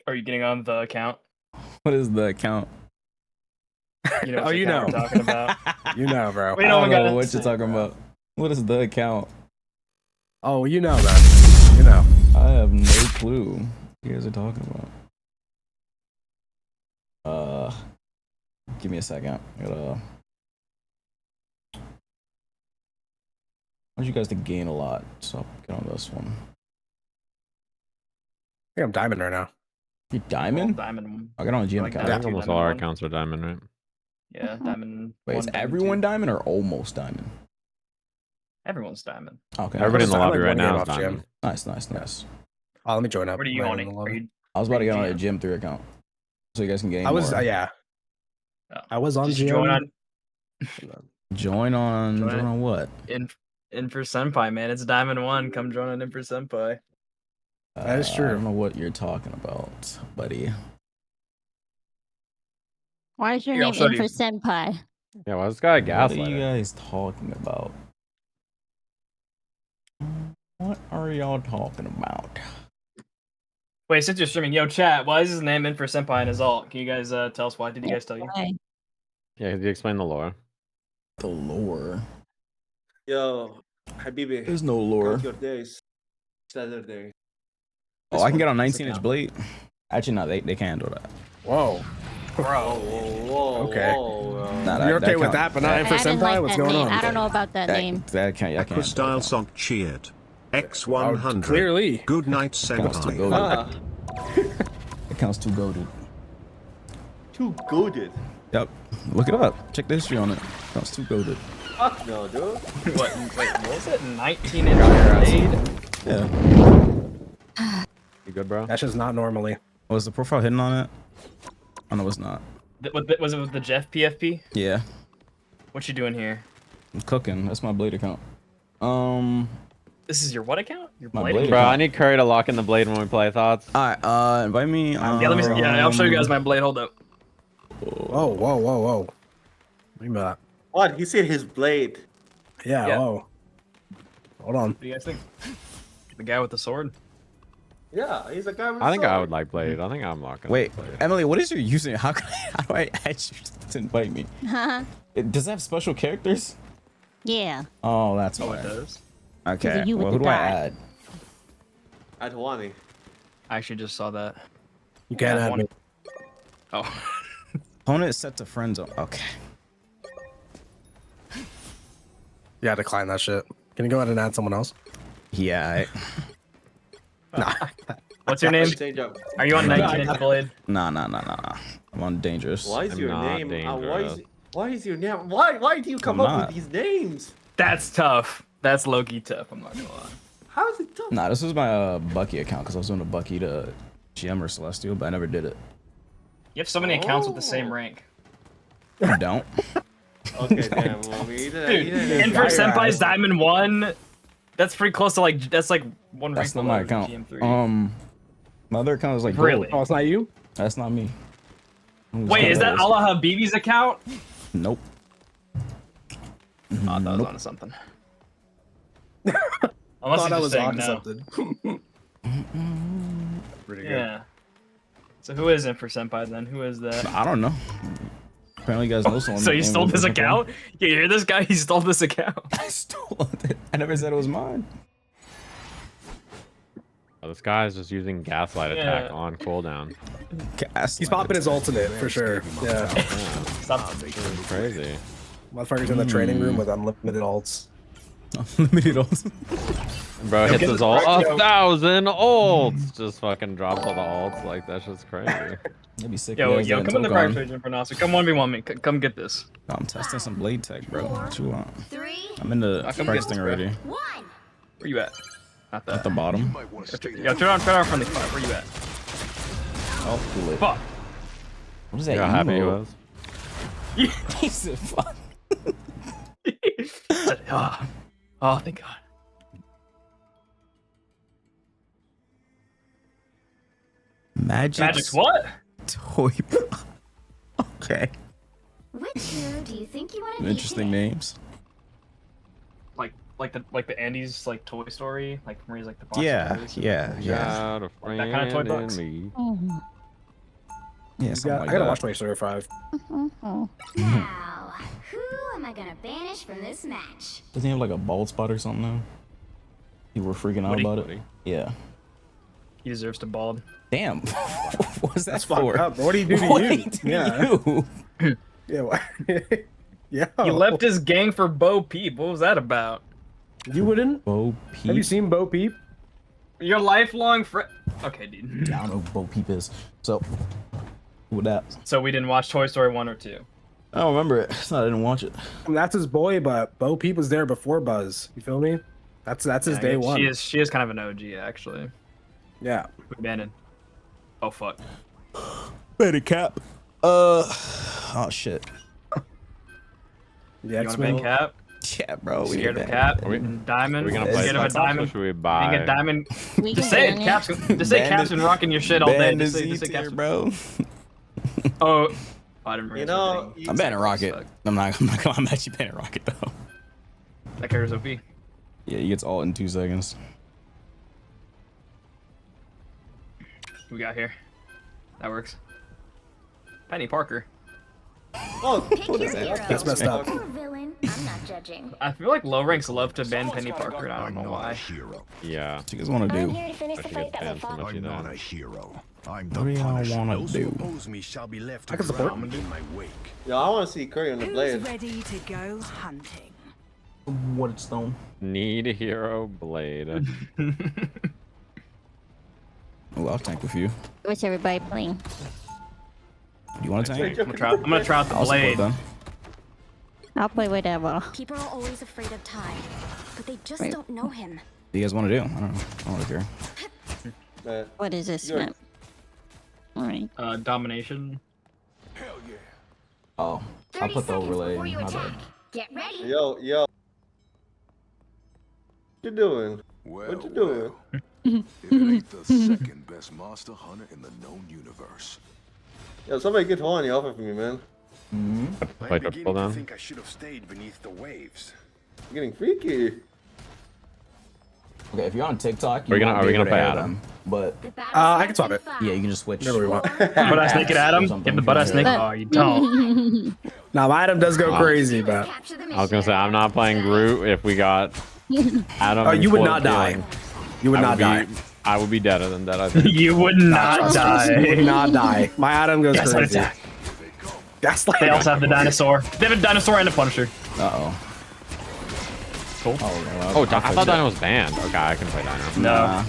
Are you getting on the account? What is the account? You know what we're talking about. You know, bro. We I don't don't know what you're talking about. What is the account? Oh, you know, man. You know. I have no clue what you guys are talking about. Give me a second. I gotta. I want you guys to gain a lot, so I'll get on this one. I think I'm diamond right now. You diamond? Diamond. I got on a GM Like account. that. I think almost all our accounts are diamond, right? Yeah, diamond. Wait, is everyone diamond or almost diamond? Everyone's diamond. Okay. Everybody in the lobby right now is off diamond. Nice, nice, nice. Oh, let me join up. What are you owning? Are you? I was about to get on a Gym 3 account, so you guys can gain. I was, more. yeah. I was on Just GM. join on Join on what? Infer Senpai, man. It's Diamond 1. Come join on Infer Senpai. That is true. I don't know what you're talking about, buddy. Why is your Here, I'll name show Infer you. Senpai? Yeah, why is this guy What are gaslighting? you guys talking about? What are y'all talking about? Wait, since you're streaming, yo, chat, why is his name Infer Senpai in his alt? Can you guys tell us why? Did you guys tell you? Yeah, could you explain the lore? The lore? Yo, Habibi. There's no lore. Count your days. Saturday. Oh, I can get on 19-inch blade? Actually, no, they can't do that. Whoa. Bro. Whoa, Okay. Nah, You're okay with count- that, but not Infer I didn't Senpai? like What's that going name. on? I don't know about that name. That can't. I can't. Style Sock cheered. X100. Clearly. Good night, Counts too Senpai. goated. It counts too goated. Too goaded. Yep. Look it up. Check the history on it. Counts too goated. Fuck no, dude. What? Wait, what was it? 19-inch blade? Yeah. You good, bro? That's just not normally. Was the profile hidden on it? Oh no, it's not. Was it with the Jeff PFP? Yeah. What you doing here? I'm cooking. That's my blade account. This is your what account? Your My blade blade account? Bro, I need Curry to lock in the blade when we play. Thoughts? Alright, invite me. Yeah, let me. Yeah, I'll show you guys my blade. Hold up. Whoa. What do you mean by that? What? He said his blade. Yeah, whoa. Hold on. What do you guys think? The guy with the sword? Yeah, he's a guy with I think I sword. would like blade. I think I'm locking. Wait, the blade. Emily, what is your username? How do I add you to invite me? Does it have special characters? Yeah. Oh, that's Oh, why. it does. Okay. you with Well, the who do I dot. add? At Wani. I actually just saw that. You can't have me. Oh. Opponent is set to friend zone. Okay. Yeah, decline that shit. Can you go ahead and add someone else? Yeah. Nah. What's your name? Are you on 19-inch blade? Nah. I'm on dangerous. Why is I'm your not name? dangerous. Why is your name? Why do you come I'm up not. with these names? That's tough. That's low-key tough. I'm not gonna lie. How is it tough? Nah, this was my Bucky account because I was doing a Bucky to GM or Celestial, but I never did it. You have so many accounts with the same rank. I don't. Okay, damn. Well, Dude, Infer Senpai's Diamond 1. That's pretty close to like. That's like one rank That's not my below account. GM3. My other account is like Really? gold. Oh, it's not you? That's not me. Wait, is that Allah Habibi's account? Nope. Oh, I thought I was onto something. Unless Thought he's I just was saying onto no. something. Pretty good. Yeah. So who is Infer Senpai then? Who is that? I don't know. Apparently, you guys know someone. So you named stole this Infer Senpai. account? You hear this guy? He stole this account. I stole it. I never said it was mine. Oh, this guy's just using gaslight attack Yeah. on cooldown. He's popping his ultimate for sure. Yeah. Stop. Crazy. Motherfucker's in the training room with unlimited ults. Unlimited ults. Bro Yo, hits get his this ult. correct, yo. 1,000 ults. Just fucking drops all the ults. Like, that's just crazy. That'd be sick. Yo, if yo, you guys come in the had practice Token. region for Infernasu. Come 1v1 me. Come get this. I'm testing some blade tech, bro. What you want? 3, I'm in the I'll come price get thing this, bro. already. 1. Where you at? Not that. At the bottom. Yo, turn on friendly fire. Where you at? Oh, too late. Fuck. What is that? You know how happy he emo? was? He said, "Fuck." Oh, thank God. Magic's what? Toy. Okay. Which hero do you think you want to be Interesting today? names. Like the Andy's like Toy Story, like Marie's like the box. Yeah, toys. yeah. Got a That friend kind of toy in box. me. Yeah, something Yeah, like I gotta that. watch Toy Story 5. Now, who am I gonna banish from this match? Doesn't he have like a bald spot or something now? People were freaking out Woody? about it. Woody? Yeah. He deserves to bald. Damn. What's that That's for? fucked up. What do you do to What you? did he do to Yeah. you? Yeah. What? Yeah. He left his gang for Bo Peep. What was that about? You wouldn't? Bo Peep. Have you seen Bo Peep? Your lifelong friend. Okay, dude. Yeah, I don't know who Bo Peep is. So, with that, So we didn't watch Toy Story 1 or 2. I don't remember it. It's not. I didn't watch it. I mean, that's his boy, but Bo Peep was there before Buzz. You feel me? That's his Yeah, day one. She is kind of an OG actually. Yeah. We abandoned. Oh fuck. Betty Cap. Oh shit. Yeah, You want to ban Cap? Yeah, bro. We Scared of ban Cap? it. Diamond? Are we gonna play Scared of a Cyclops, or diamond? should we Being buy? a diamond. We Just can say ban it. it. Just say Ban Cap's the- been rocking your shit all day. Ban the Just say Z Cap's tier, bro. Oh, I didn't You know, I'm banning Rocket. I'm not I'm actually banning Rocket though. That carries OP. Yeah, he gets ult in 2 seconds. We got here. That works. Penny Parker. Oh, What is that? That's messed up. Or villain, I'm not judging. I feel like low ranks love to ban Penny Parker, and I don't know why. Yeah. What you guys want to I'm do? here to finish I the should fight get that banned we from fought. it, I'm not a hero. I'm What the do y'all Punisher. want Those to who do? oppose me shall be left I can support. drowned in my wake. Yo, I want to see Curry on the Who's blade. ready to go hunting? What stone? Need a hero blade. Oh, I'll tank with you. What's everybody playing? You want to tank? I'm gonna try out the I'll support blade. them. I'll play whatever. People are always afraid of Ty, but they just Right. don't know him. What do you guys want to do? I don't know. I don't really care. What is this You're- map? Alright. Domination. Oh, I'll put the overlay in. My bad. Get ready. Yo. What you doing? What you doing? If it ain't the second best monster hunter in the known universe. Yo, somebody get horny off of me, man. I'm Wait, beginning pull to down. think I should have stayed beneath the waves. I'm getting freaky. Okay, if you're on TikTok, Are we won't gonna be able play to hear Adam? them, but I can swap it. yeah, you can just switch. Whatever we want. Butt ass naked Adam? Give the butt ass naked. Oh, you don't. Now, my item does go crazy, but I was gonna say I'm not playing Groot if we got Adam. oh, you would full not die. healing. You would I not die. I would be deader than that. I think. You would not Trust me, die. You would not die. My item goes Gaslight crazy. attack. Gaslight. They also have the dinosaur. They have a dinosaur and a Punisher. Uh-oh. Cool. Oh, I thought Dino was banned. Okay, I can play Dino. No.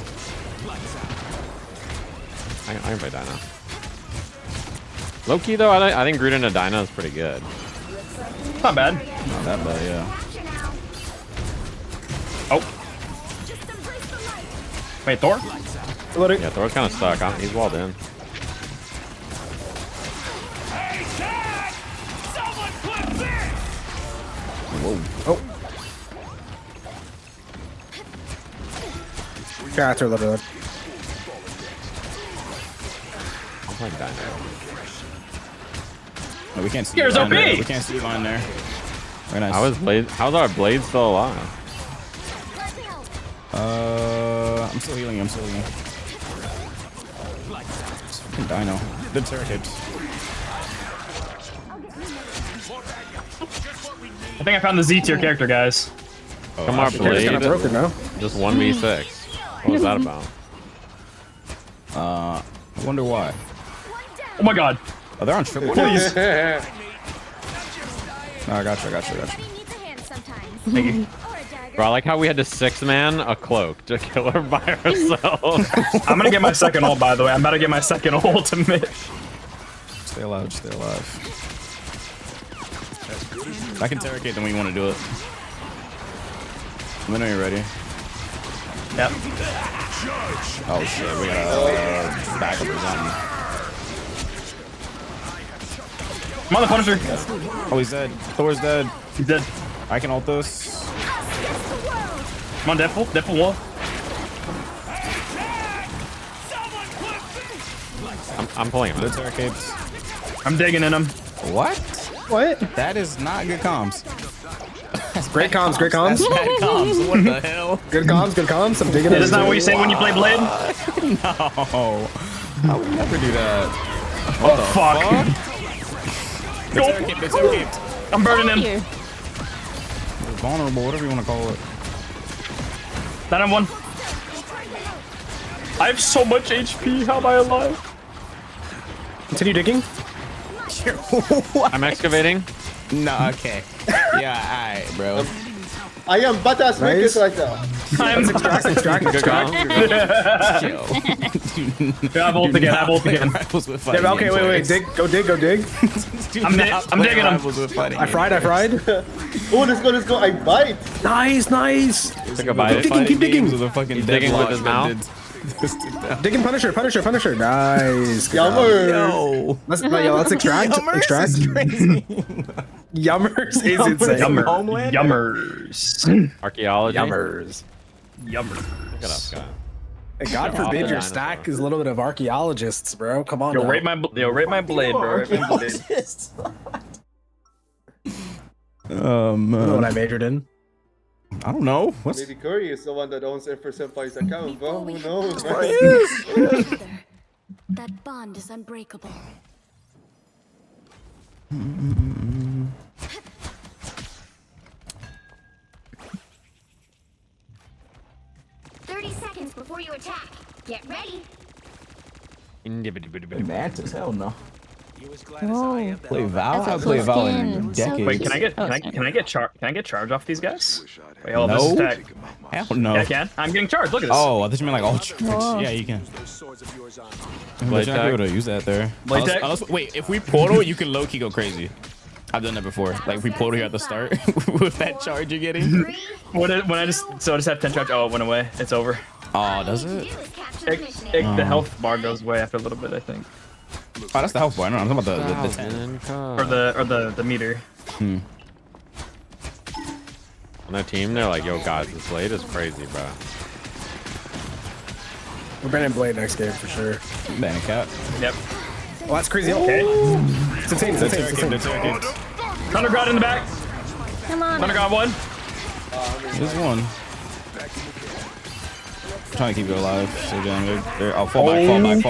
I can play Dino. Low key though, I think Groot into Dino is pretty good. Not bad. Not that bad, yeah. Oh. Wait, Thor? Yeah, Thor's kind of stuck. He's walled in. Whoa. Oh. Yeah, it's her load. I'm playing Dino. No, we can't see Here's you on OP! there. We can't see you on there. Very nice. How's our blade still alive? I'm still healing. It's fucking Dino. The turret. I think I found the Z tier character, guys. Come on, blade. Kind of broken now. Just 1v6. What was that about? I wonder why. Oh my god. Oh, they're on triple. Please. No, I got you. Thank you. Bro, I like how we had to 6-man a cloak to kill her by ourselves. I'm gonna get my second ult, by the way. I'm about to get my second ultimate. Stay alive. Stay alive. If I can interrogate, then we want to do it. Let me know you're ready. Yep. Oh shit, we got back up or something. I'm on the Punisher. Oh, he's dead. Thor's dead. He's dead. I can ult this. Come on, Deadpool. Deadpool wall. I'm pulling him. The interrogates. I'm digging in him. What? What? That is not good comms. Great comms, great comms. That's bad comms. What the hell? Good comms. I'm digging it. That's not what you say when you play Blade? No. I would never do that. Oh, fuck. Interrogate. I'm burning him. Vulnerable, whatever you want to call it. That I'm one. I have so much HP. How am I alive? Continue digging. I'm excavating. No, okay. Yeah, alright, bro. I am badass Nice. right now. I'm Extract. Good call. I ult again. I ult again. Yeah, okay, wait. Go dig. I'm digging him. I fried. Oh, let's go. I bite. Nice. Took a bite. Keep digging. With a fucking He's digging with his mouth. Digging Punisher. Nice. Good job. Yummer. Let's extract. Yummers is insane. Yummers. Archaeology. Yummers. Look at us, guys. God forbid your stack is a little bit of archaeologists, bro. Come on. Yo, now. rate my blade, bro. Rate my blade. You know what I majored in? I don't know. What's Maybe Curry is the one that owns Infer Senpai's account, bro. Who knows, Together, that bond is unbreakable. 30 seconds before you attack. Get ready. Mantis? Hell no. Oh, Play Val? that's I a play cool Val in skin. So decades. Wait, can I get charge off these guys? Wait, hold on, this is No. tech. Hell no. Yeah, I can. I'm getting charged. Look at this. Oh, I thought you meant like all charge. Whoa. Yeah, you can. Blade But you're not tag. able to use that there. Blade tag? Wait, if we portal, you can low-key go crazy. I've done that before. Like if we portal here at the start with that charge you're getting. When I just have 10 charge. Oh, it went away. It's over. Oh, does it? The health bar goes away after a little bit, I think. Oh, that's the health bar. I don't know. I'm talking about the 10. Or the meter. On their team, they're like, yo, guys, this blade is crazy, bro. We're banning Blade next game for sure. Banning Cap. Yep. Oh, that's crazy. Okay. It's insane. Underground in the back. Come on. Underground one. There's one. Trying to keep you alive. So damn, they're fall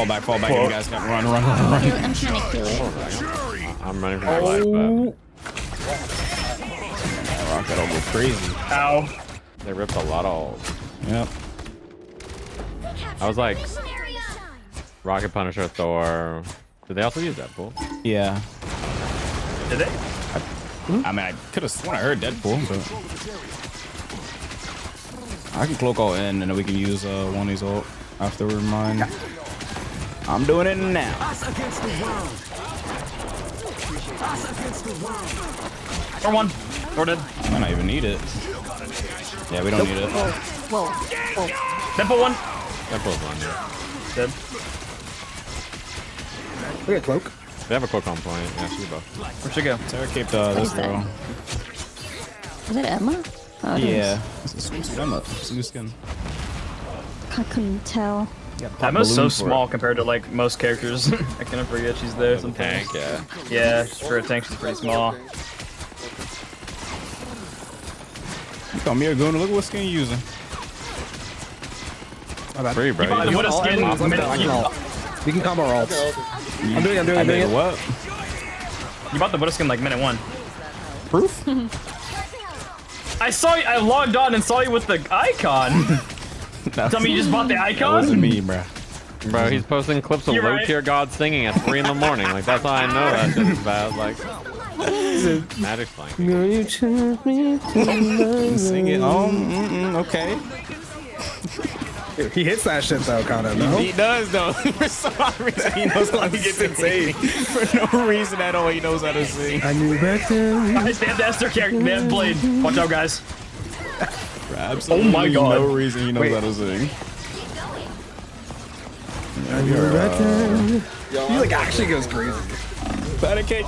back. You guys got run. I'm trying to kill it. I'm running for my life, but Rocket all go crazy. Ow. they ripped a lot of. Yep. I was like, Rocket Punisher, Thor. Did they also use Deadpool? Yeah. Did they? I mean, I could have sworn I heard Deadpool, but I can cloak all in, and then we can use one of these ult after we're mine. I'm doing it now. Or one. Or dead. Might not even need it. Yeah, we don't need it. Whoa. Deadpool one. Deadpool's one. Dead. We got cloak. They have a cloak on point. Yeah, she both. Where'd she go? Terra caped this girl. Is it Emma? Oh, it Yeah. is. It's a swimsuit Emma. It's a new skin. I couldn't tell. Emma's so small compared to like most characters. I kind of forget she's there sometimes. Tank, yeah. Yeah, for a tank, she's pretty small. You call me a goon. Look what skin you're using. Free, bro. What a skin. We can combo our ults. I'm doing it. What? You bought the Buddha skin like minute one. Proof? I saw you. I logged on and saw you with the icon. Tell me you just bought the icon? That wasn't me, bro. Bro, he's posting clips of low tier gods singing at 3 in the morning. Like, that's how I know that shit is bad. Like, Magic's playing. Sing it. Okay. He hits that shit though, kind of. No? He does though. For some reason, he knows how to get insane. For no reason at all, he knows how to sing. I knew back then. Guys, they have the Esther character. They have Blade. Watch out, guys. For absolutely my God. no reason he knows how to sing. I knew back then. He like actually goes crazy. Patty cake.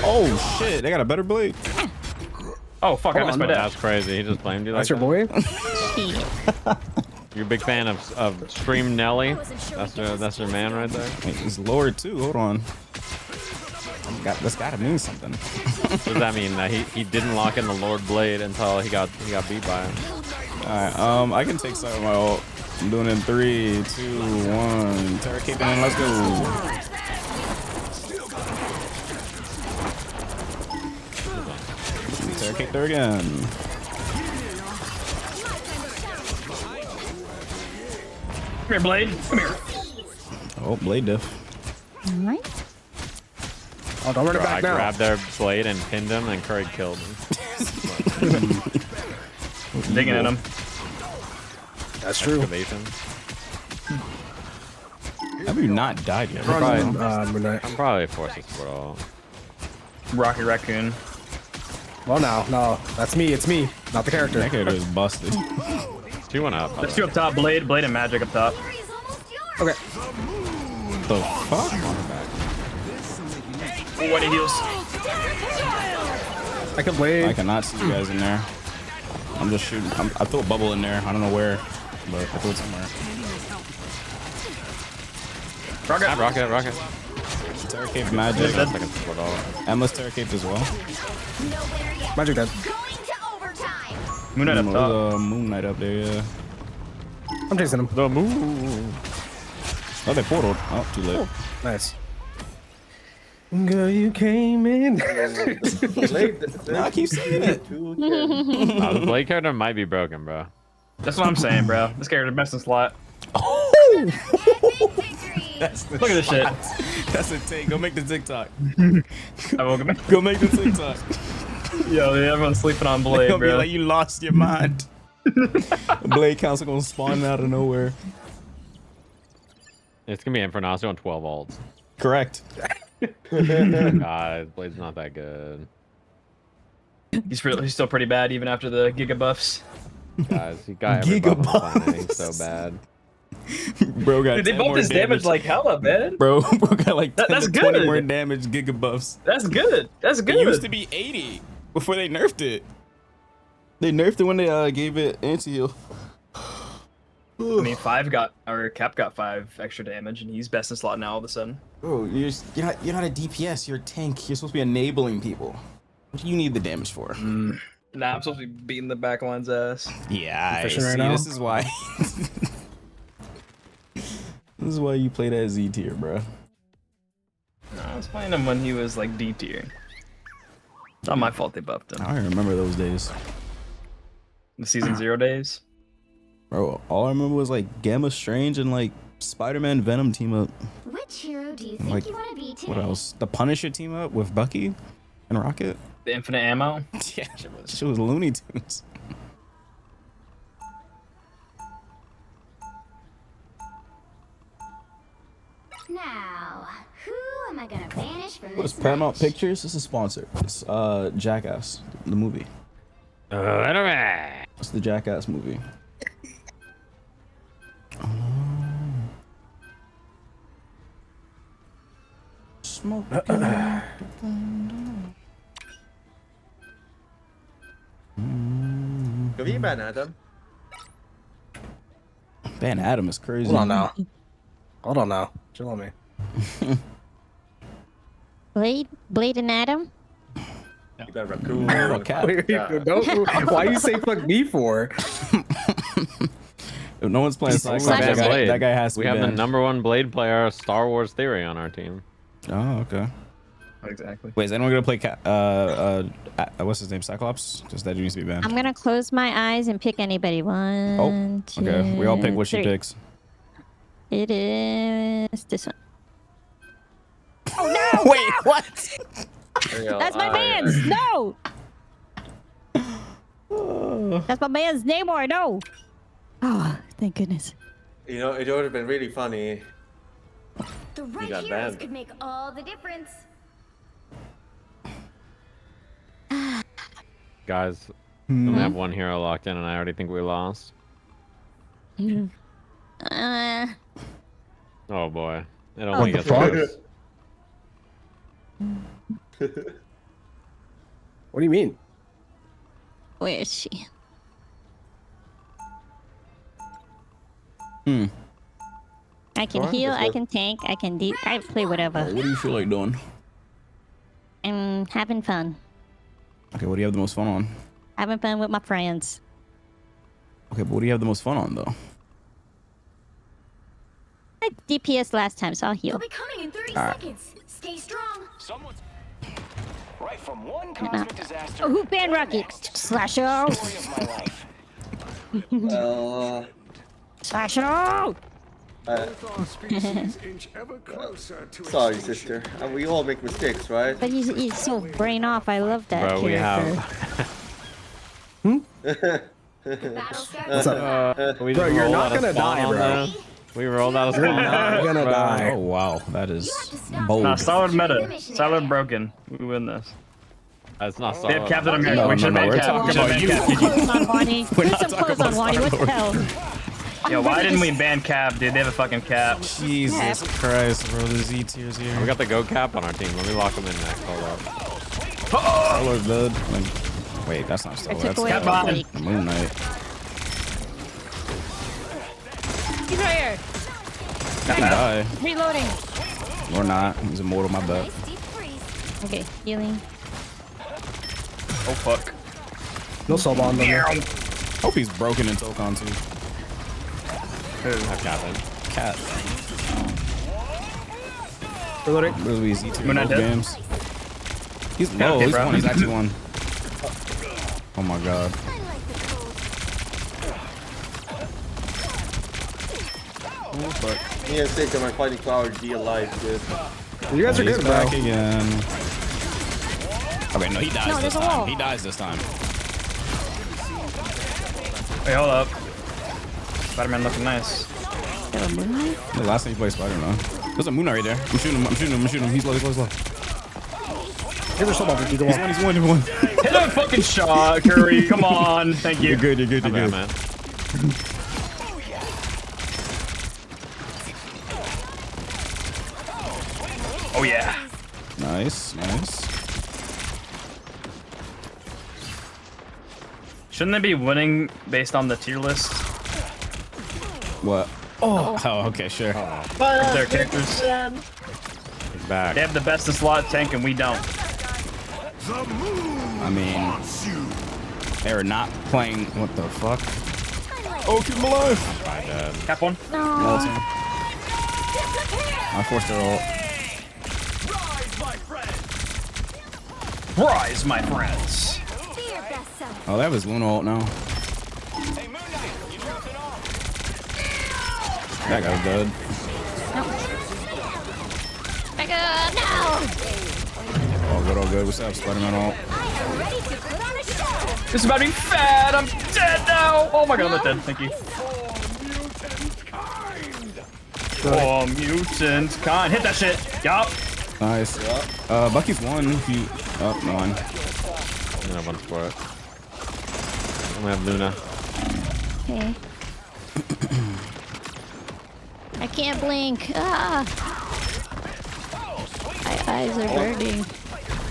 Oh shit, they got a better blade. Oh fuck, I missed my dash. That's crazy. He just blamed you like That's your boy? You're a big fan of Stream Nelly. That's your man right there. Wait, he's lowered too. Hold on. That's gotta mean something. What does that mean? That he didn't lock in the Lord Blade until he got beat by him. Alright, I can take some of my ult. I'm doing it in 3, 2, 1. Terra cape in, let's go. Terra cape there again. Come here, Blade. Come here. Oh, blade diff. Alright. Oh, don't run it Bro, back I now. grabbed their blade and pinned him, and Curry killed him. Digging at him. That's true. Excavation. Have you not died yet? Midnight. I'm probably forced to split all. Rocky Raccoon. Well, no, that's me. It's me, not the character. That character is busted. 2-1 up. There's two up top. Blade and Magic up top. Okay. The fuck? Oh, what he heals. I can blade. I cannot see you guys in there. I'm just shooting. I threw a bubble in there. I don't know where, but I threw it somewhere. Rocket. Terror Cave magic. Emma's Terror Cave as well. Magic dead. Moon Knight up top. Moon Knight up there, yeah. I'm chasing him. The moon. Oh, they portaled. Oh, too late. Nice. Girl, you came in. Nah, I keep saying it. The Blade character might be broken, bro. That's what I'm saying, bro. This character best in slot. Oh! Look at this shit. That's a take. Go make the TikTok. I will go make the TikTok. Yo, everyone's sleeping on Blade, gonna bro. be like you lost your mind. Blade council gonna spawn out of nowhere. It's gonna be Infernasu on 12 ults. Correct. God, Blade's not that good. He's still pretty bad even after the Giga buffs. Guys, he got every buff on the planet. He's so bad. Bro got Dude, they bumped his damage like hella, man. Bro got like 10 that's to 20 good. more damage giga buffs. That's good. That's good. It used to be 80 before they nerfed it. They nerfed it when they gave it anti-heal. I mean, Cap got 5 extra damage, and he's best in slot now all of a sudden. Bro, you're not a DPS. You're a tank. You're supposed to be enabling people. What do you need the damage for? Nah, I'm supposed to be beating the backline's ass. Yeah, I see. Right now? This is why. This is why you play that Z tier, bro. No, I was playing him when he was like D tier. It's not my fault they buffed him. I remember those days. The season 0 days. Bro, all I remember was like Gamma Strange and like Spider-Man Venom team up. Which hero do you And, think like, you want to be today? what else? The Punisher team up with Bucky and Rocket. The infinite ammo. Yeah, she was Looney Tunes. Now, who am I gonna banish from What is this Paramount match? Pictures? This is sponsored. It's Jackass, the movie. It's the Jackass movie. Smoke. Go eat man, Adam. Van Adam is crazy. Hold on now. Hold on now. Chill on me. Blade and Adam? You got raccoon. Why you say fuck me for? If no one's playing Cyclops, that guy has to We be have the banned. #1 Blade player, Star Wars Theory, on our team. Oh, okay. Exactly. Wait, is anyone gonna play what's his name, Cyclops? Just that needs to be banned. I'm gonna close my eyes and pick anybody. One, two, Okay, we all pick what she three. picks. It is this one. Oh no! Wait, what? That's my man's. No. That's my man's Namor. No. Oh, thank goodness. You know, it would have been really funny. The right got heroes banned. could make all the difference. Guys, we only have one hero locked in, and I already think we lost. Oh boy, it only gets worse. What do you mean? Where is she? I can heal, I can tank, I can I play whatever. What do you feel like doing? I'm having fun. Okay, what do you have the most fun on? Having fun with my friends. Okay, but what do you have the most fun on though? I DPS last time, so I'll heal. They'll be coming in 30 All right. seconds. Stay strong. Someone's right from one cosmic disaster. Oh, who banned Rocket? Slasher! Story of my life. Slasher! Sorry, sister. And we all make mistakes, right? But he's so brain off. I love that Bro, character. What's up? We Bro, just you're rolled not out a gonna spawn die, on bro. them. We rolled out a You're spawn. not gonna die. Oh wow, that is bold. Nah, solid meta. Solid broken. We win this. That's not They solid. have Captain America. No, we no, should no, ban we're Cap. talking We should about ban you. Cap. Clothes on Wani. We're Put not some talking clothes on about Wani. What the Star-Lord. hell? Yo, why didn't we ban cap, dude? They have a fucking cap. Jesus Christ, bro. The Z tiers here. We got the go cap on our team. Let me lock him in next. Hold up. Stellar's dead. Like, wait, that's not Stellar. That's Cap bottom. Moon Knight. He's right here. He can die. Reloading. Or not. He's immortal, my bet. Okay, healing. Oh fuck. No soul bomb there. Hope he's broken in Tokon too. Have cap in. Cat. Reloading. Really easy to We're not both dead. games. He's low. Okay, He's bro. one. He's actually one. Oh my god. But me and Sake my fighting power D alive, dude. You guys are He's good, bro. back again. Okay, no, he dies No, this there's a time. wall. He dies this time. Wait, hold up. Spider-Man looking nice. The last time he played Spider-Man. There's a Moon Knight right there. I'm shooting him. I'm shooting him. I'm shooting him. He's low. He's low. He's low. Give her soul bomb. He's He's one. He's one. He's one. Hit a fucking shot, Curry. Come on. Thank you. You're good. You're good. You're good. Man. Oh yeah. Nice. Nice. Shouldn't they be winning based on the tier list? What? Oh. Okay. Sure. Their characters. He's back. They have the best of slot tank and we don't. I mean, they're not playing. What the fuck? Oh, keep him alive. Cap one. No. I forced their ult. Rise, my friends. Oh, that was Luna ult now. That guy's dead. Back up, no! Oh, good, oh, good. What's up, Spider-Man ult? This is about to be fat. I'm dead now. Oh my god, I'm not dead. Thank you. Oh, mutant kind. Hit that shit. Yup. Nice. Bucky's one. He. Oh, no one. I'm gonna run for it. I'm gonna have Luna. Okay. I can't blink. Ah! My eyes are burning.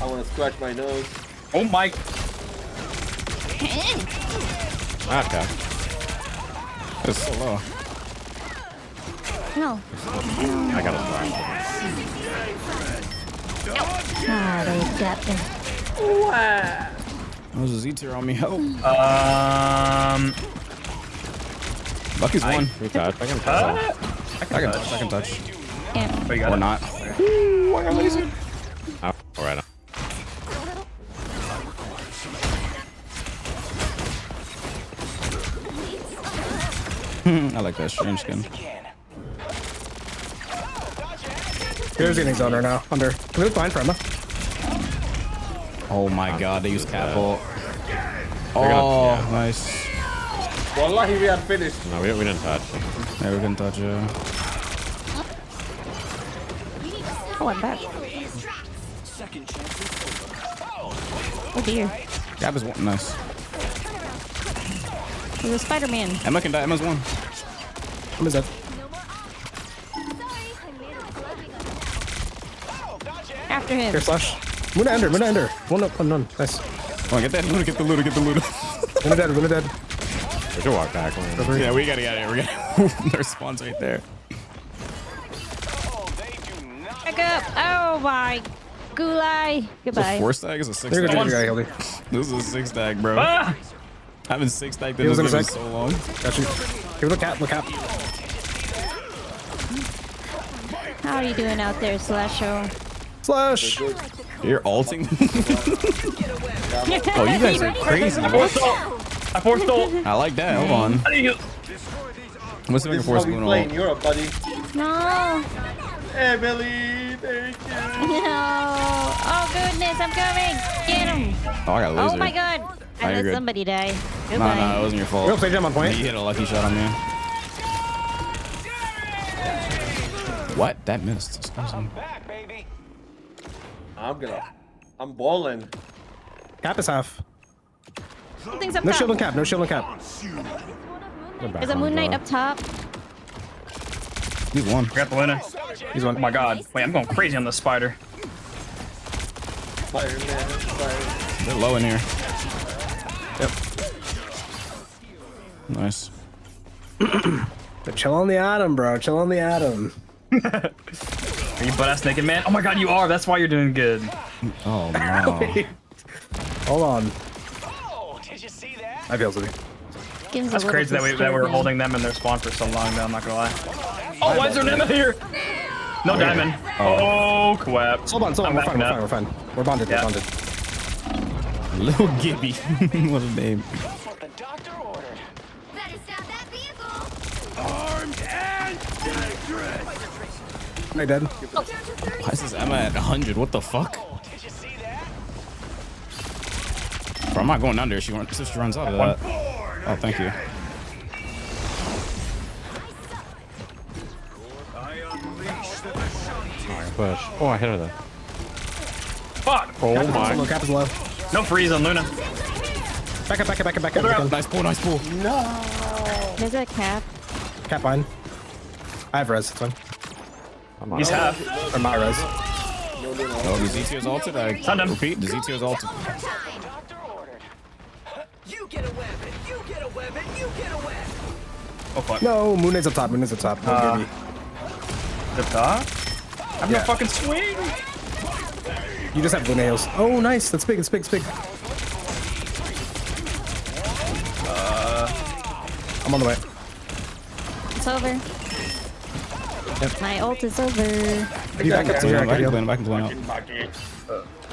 I want to scratch my nose. Oh my. Okay. It's so low. No. I got a flash. Ah, they got me. There's a Z tier on me. Help. Bucky's one. We touch. I can touch. I can touch. Yeah. Oh, you got Or it. not. Ooh, I got laser. Oh, all right. I like that strange skin. Here's getting zone right now. Under. Can we look fine for Emma? Oh my god, they use cap ult. We're gonna- Oh, yeah. nice. Wallahi, we are finished. No, we didn't touch. Yeah, we can touch it. Oh, I'm back. Oh dear. Cap is one. Nice. There's a Spider-Man. Emma can die. Emma's one. Emma's dead. After him. Here, slash. Muna Ender. Muna Ender. One up, one none. Nice. Oh, get that Luna. Get the Luna. Get the Luna. Muna dead. Muna dead. We should walk back. Yeah, we gotta get out of here. We gotta. Their spawn's right there. Back up. Oh my. Gulai. It's a Goodbye. 4-stack. It's a 6 There you go, stack. guy, Hildy. This is a 6-stack, bro. Ah! I haven't 6-stacked He in was this in a game sec. so long. Got you. Here, look cap. Look cap. How are you doing out there, Slasho? Slash. You're ulting. Oh, you guys are crazy. I forced ult. I forced ult. I like that. Hold on. How do you? What's the This is force how we Luna play in ult? Europe, buddy. No. Emily, thank you. No. Oh goodness, I'm coming. Get him. Oh, I got a laser. Oh my god. Oh, I you're let good. somebody die. No, Goodbye. no, it wasn't your fault. Real play jam on point. You hit a lucky shot on me. What? That missed. Disgusting. I'm balling. Cap is half. Something's up No top. shield and cap. No shield and cap. There's a Moon Knight up top. He's one. Got the Luna. He's one. Oh my god. Wait, I'm going crazy on the spider. Spider-Man. They're low in here. Yep. Nice. But chill on the atom, bro. Chill on the atom. Are you butt-ass naked, man? Oh my god, you are. That's why you're doing good. Oh no. Hold on. I feel to be. That's crazy that we were holding them in their spawn for so long, though. I'm not gonna lie. Oh, why is there an Emma here? No diamond. Oh, crap. Hold on, we're fine. We're bonded. Yeah. We're bonded. Little Gibby. What a name. Armed and dangerous. Hey, dead. Why is this Emma at 100? What the fuck? Bro, I'm not going under. She runs out of that. Oh, thank you. Push. Oh, I hit her though. Fuck. Oh Cap my. Cap is low. No freeze on Luna. Back up. Nice pull. No. There's a cap. Cap fine. I have res. It's fine. He's half. Or my res. Oh, the ZTO's ulted. I repeat, the ZTO's ulted. You get a weapon. You get a weapon. You get a weapon. Oh fuck. No, Moon Knight's up top. No Gibby. The top? I'm gonna fucking swing. You just have blue nails. Oh, nice. That's big. I'm on the way. It's over. Yep. My ult is over. You back up to here. Back and play out.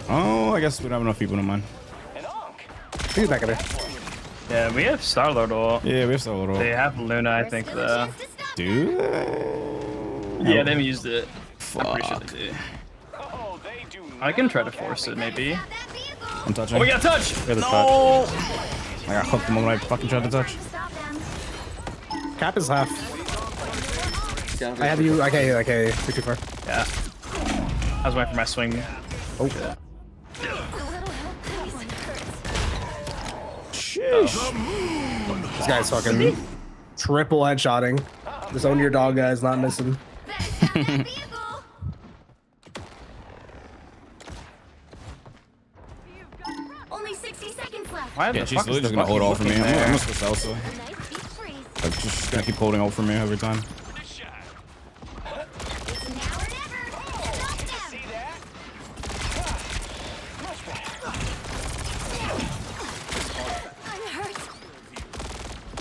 Oh, I guess we don't have enough people in mine. You back up here. Yeah, we have Star-Lord ult. Yeah, we have Star-Lord ult. They have Luna, I think, though. Dude. Yeah, they haven't used it. Fuck. I'm pretty sure they do. I can try to force it, maybe. I'm touching. Oh, we got a touch! No! No! I got hooked the moment I fucking tried to touch. Cap is half. I have you. Okay. 64. Yeah. I was waiting for my swing. Oh. Yeah. Sheesh. This guy's fucking triple headshotting. Just own your dog, guys. Not missing. Only 60 seconds left. Yeah, she's literally just gonna hold all for me. I'm gonna switch Elsa. Like, she's gonna keep holding all for me every time.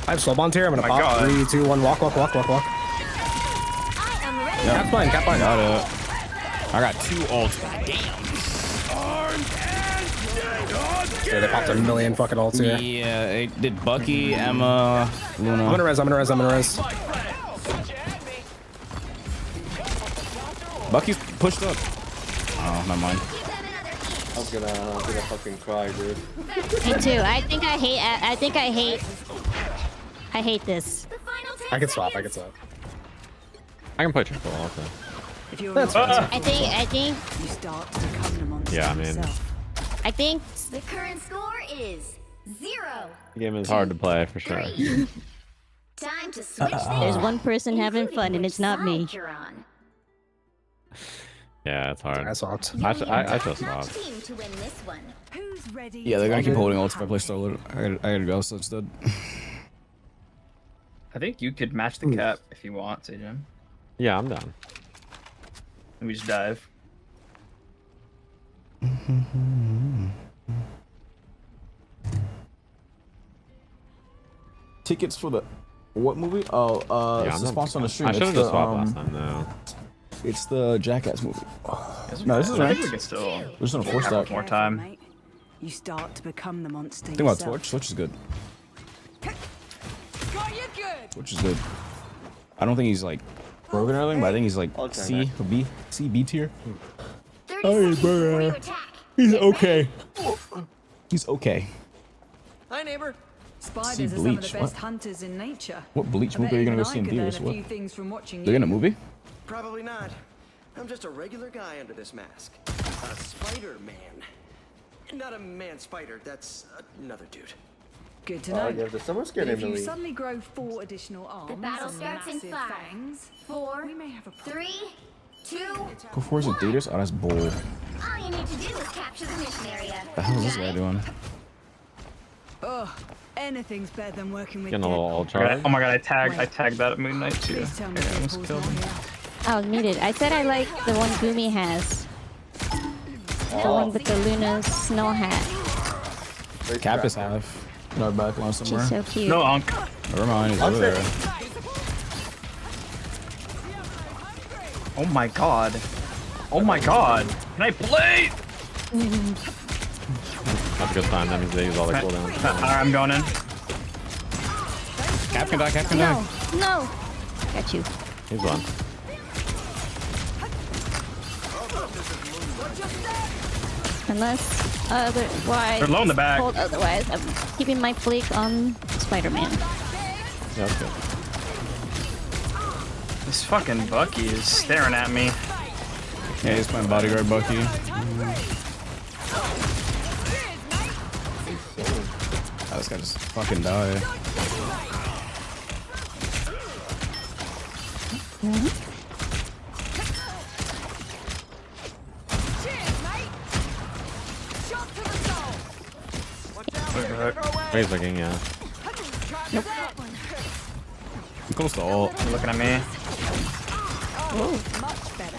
I have slow bond here. I'm gonna pop. 3, 2, 1. Walk. I am ready. Cap fine. Got it. I got 2 ults. Yeah, they popped a million fucking ults here. Yeah, it did Bucky, Emma, Luna. I'm gonna res. Bucky's pushed up. Oh, never mind. I'm gonna fucking cry, dude. Me too. I hate this. I can swap. I can play triple also. If you're That's right, I think you start to become the monster Yeah, I mean, yourself. I think The current score is 0. the game is hard to play for sure. Time to switch things. there's one person having fun and it's not me. You're on. Yeah, it's hard. I swapped. I just swapped. Team to win this one. Who's ready? Yeah, they're gonna keep holding ults if I play Star-Lord. I gotta go Elsa instead. I think you could match the cap if you want, Sejam. Yeah, I'm down. And we just dive. Tickets for the what movie? Oh, Yeah, it's the sponsor on the stream. I should have It's just swapped last time though. It's the Jackass movie. No, this is I right. think we can still We're just on a 4-stack. more time. Mate. You start to become the monster Think about yourself. Torch. Torch is good. Got you good. Torch is good. I don't think he's like broken or anything, but I think he's like Okay, C or B, B tier. 30 seconds before you attack. He's okay. He's okay. Hi, neighbor. Spiders See are some of the Bleach, best what? hunters in nature. What Bleach I movie bet are you gonna even go I see in could learn theaters? a What? few things from watching They're you. in a movie? Probably not. I'm just a regular guy under this mask. A Spider-Man. Not a man spider, that's another dude. Good to know. Yeah, the summer skin But if in you the suddenly grow 4 additional arms The battle and starts in massive 5, fangs, 4, we may have a problem. 3, 2. Before some theaters? Oh, that's bull. All you need to do is capture the mission area. The hell is this guy doing? Ugh, anything's better than working with Getting a little all Okay. charged. Oh my god, I tagged that at Moon Knight too. Please tell me Yeah, I almost Deadpool's killed not him. here. I was muted. I said I like the one Gumi has. The one with the Luna's snow hat. Cap is half. In our back line somewhere. She's so cute. No, Unc. Never mind, he's over there. Oh my god. Oh my god. Can I play? That's a good sign. That means they use all their cooldowns. Alright, I'm going in. Cap can die, Cap can No, die. no. Got you. He's one. Unless otherwise. They're low in the back. Told otherwise, I'm keeping my flick on Spider-Man. Yeah, that's good. This fucking Bucky is staring at me. Yeah, he's playing bodyguard Bucky. Oh, this guy just fucking died. He's looking, yeah. I'm close to ult. You're looking at me. Much better.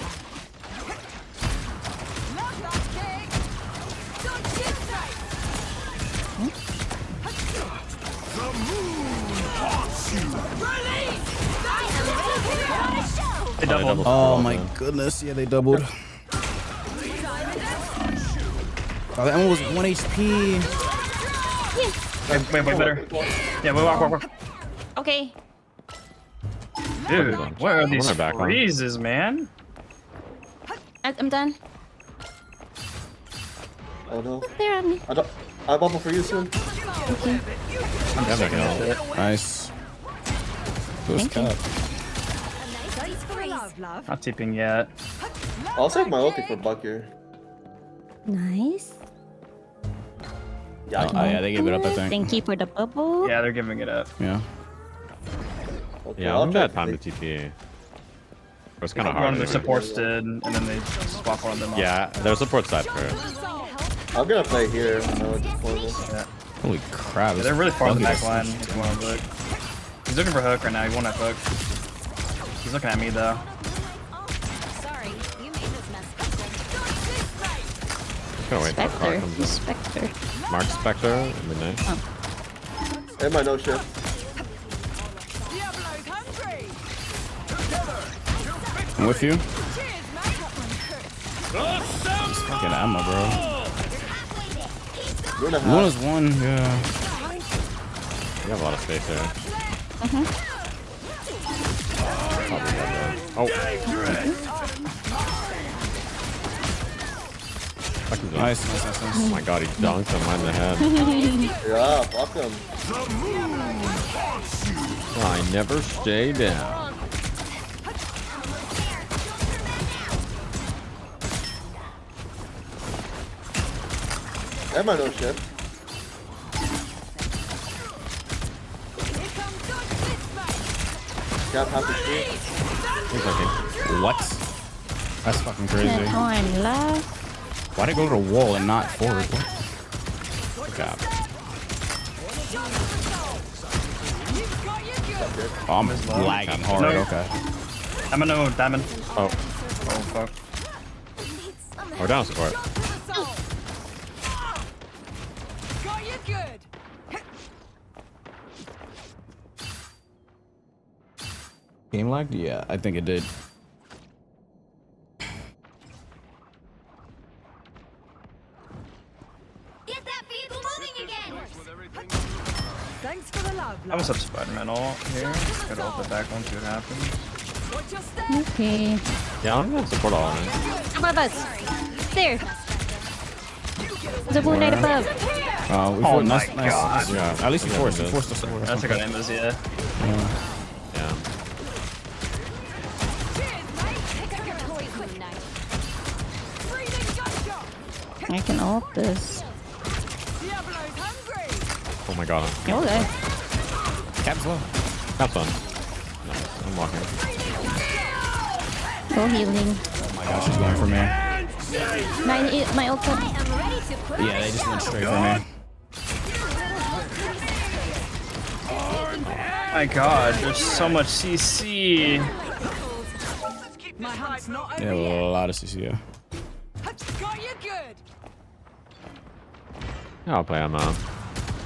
They doubled. Oh my goodness, yeah, they doubled. Oh, that one was 1 HP. Wait, better. Yeah, walk. Okay. Dude, what are these back on. freezes, man? I'm done. Oh no. They're on me. I bubble for you soon. Okay. Nice. Who's Cap? Not tipping yet. I'll save my ulti for Bucky. Nice. Yeah. Oh yeah, they gave it up, I think. Thank you for the bubble. Yeah, they're giving it up. Yeah. Okay, Yeah, I'll I'm try bad time to TP. It's kind of One hard. of the supports did, and then they swap one of them off. Yeah, their support side first. I'm gonna play here. Yeah. Holy crap. Yeah, they're really far in the Bucky back is- line. If you want to look. He's looking for hook right now. He won't have hook. He's looking at me though. Sorry, you made this mess. Gotta wait till the car Spectre. comes in. Spectre. Mark Spectre, it'd be nice. And my no shift. I'm with you. Just fucking ammo, bro. Luna's one, yeah. You have a lot of space there. Probably dead though. Oh. Fuck is that? Nice. Oh my god, he dunked him right in the head. Yeah, fuck him. I never stay down. And my no shift. Cap half the street. He's looking. What? That's fucking crazy. Time left. Why'd I go to the wall and not forward? What? Cap. Oh, I'm lagging hard. No. Okay. I'm gonna know diamond. Oh, Oh fuck. we're down support. Got you good. Game lagged? Yeah, I think it did. Get that vehicle moving again. Thanks for the love, I was up Spider-Man ult here. Gotta ult it back one, see what happens. Okay. Yeah, I'm gonna support all of them. Above us. There. There's a Moon Knight above. We Oh forced, my nice. god. Yeah, At least you yeah, forced. we You did. forced us. That's a good aim, yeah. Yeah. I can ult this. Oh my god. Okay. Cap's low. Cap's on. Nice. I'm walking. Go healing. Oh my gosh, she's going for me. My ult. Yeah, they just went straight for me. My god, there's so much CC. Yeah, a lot of CC. Yeah. I'll play him. I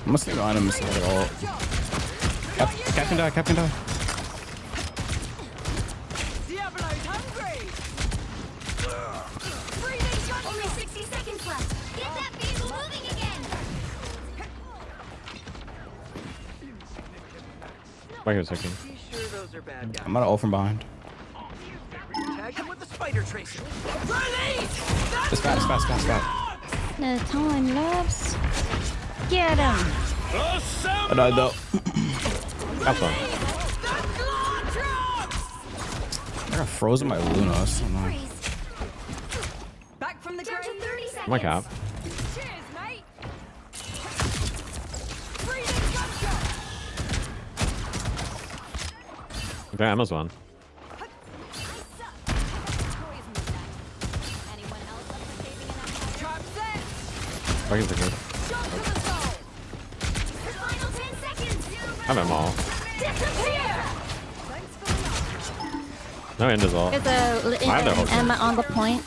must think on him instead of all. Captain die. Captain die. Only 60 seconds left. Get that vehicle moving again. Wait a second. I'm gonna ult from behind. Tag him with the spider tracer. It's fast. No time, loves. Get him. I died though. Cap's on. I got frozen by Luna. That's so annoying. Back from the grave. 30 seconds. My cap. Cheers, mate. Okay, Emma's one. Wait a second. I have them all. No end is all. There's a Emma on the point.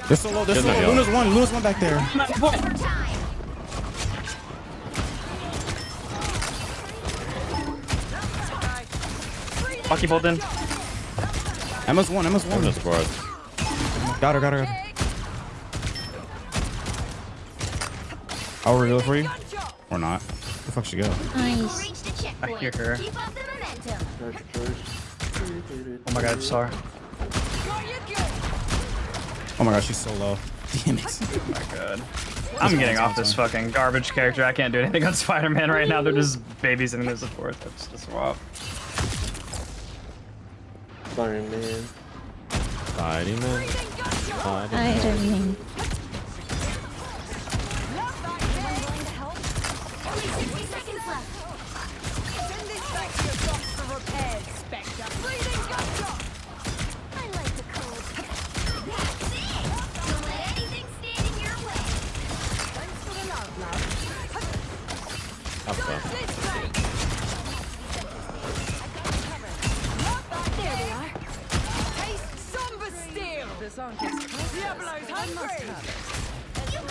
They're so low. Luna's one back there. Bucky pulled in. Emma's one. Got her. I'll reveal it for you. Or not. Where the fuck she go? Nice. I hear her. Oh my god, sorry. Oh my gosh, she's so low. Damn it. Oh my god. I'm getting off this fucking garbage character. I can't do anything on Spider-Man right now. They're just babysitting their support. That's just swap. Spider-Man. Spider-Man. Spider-Man.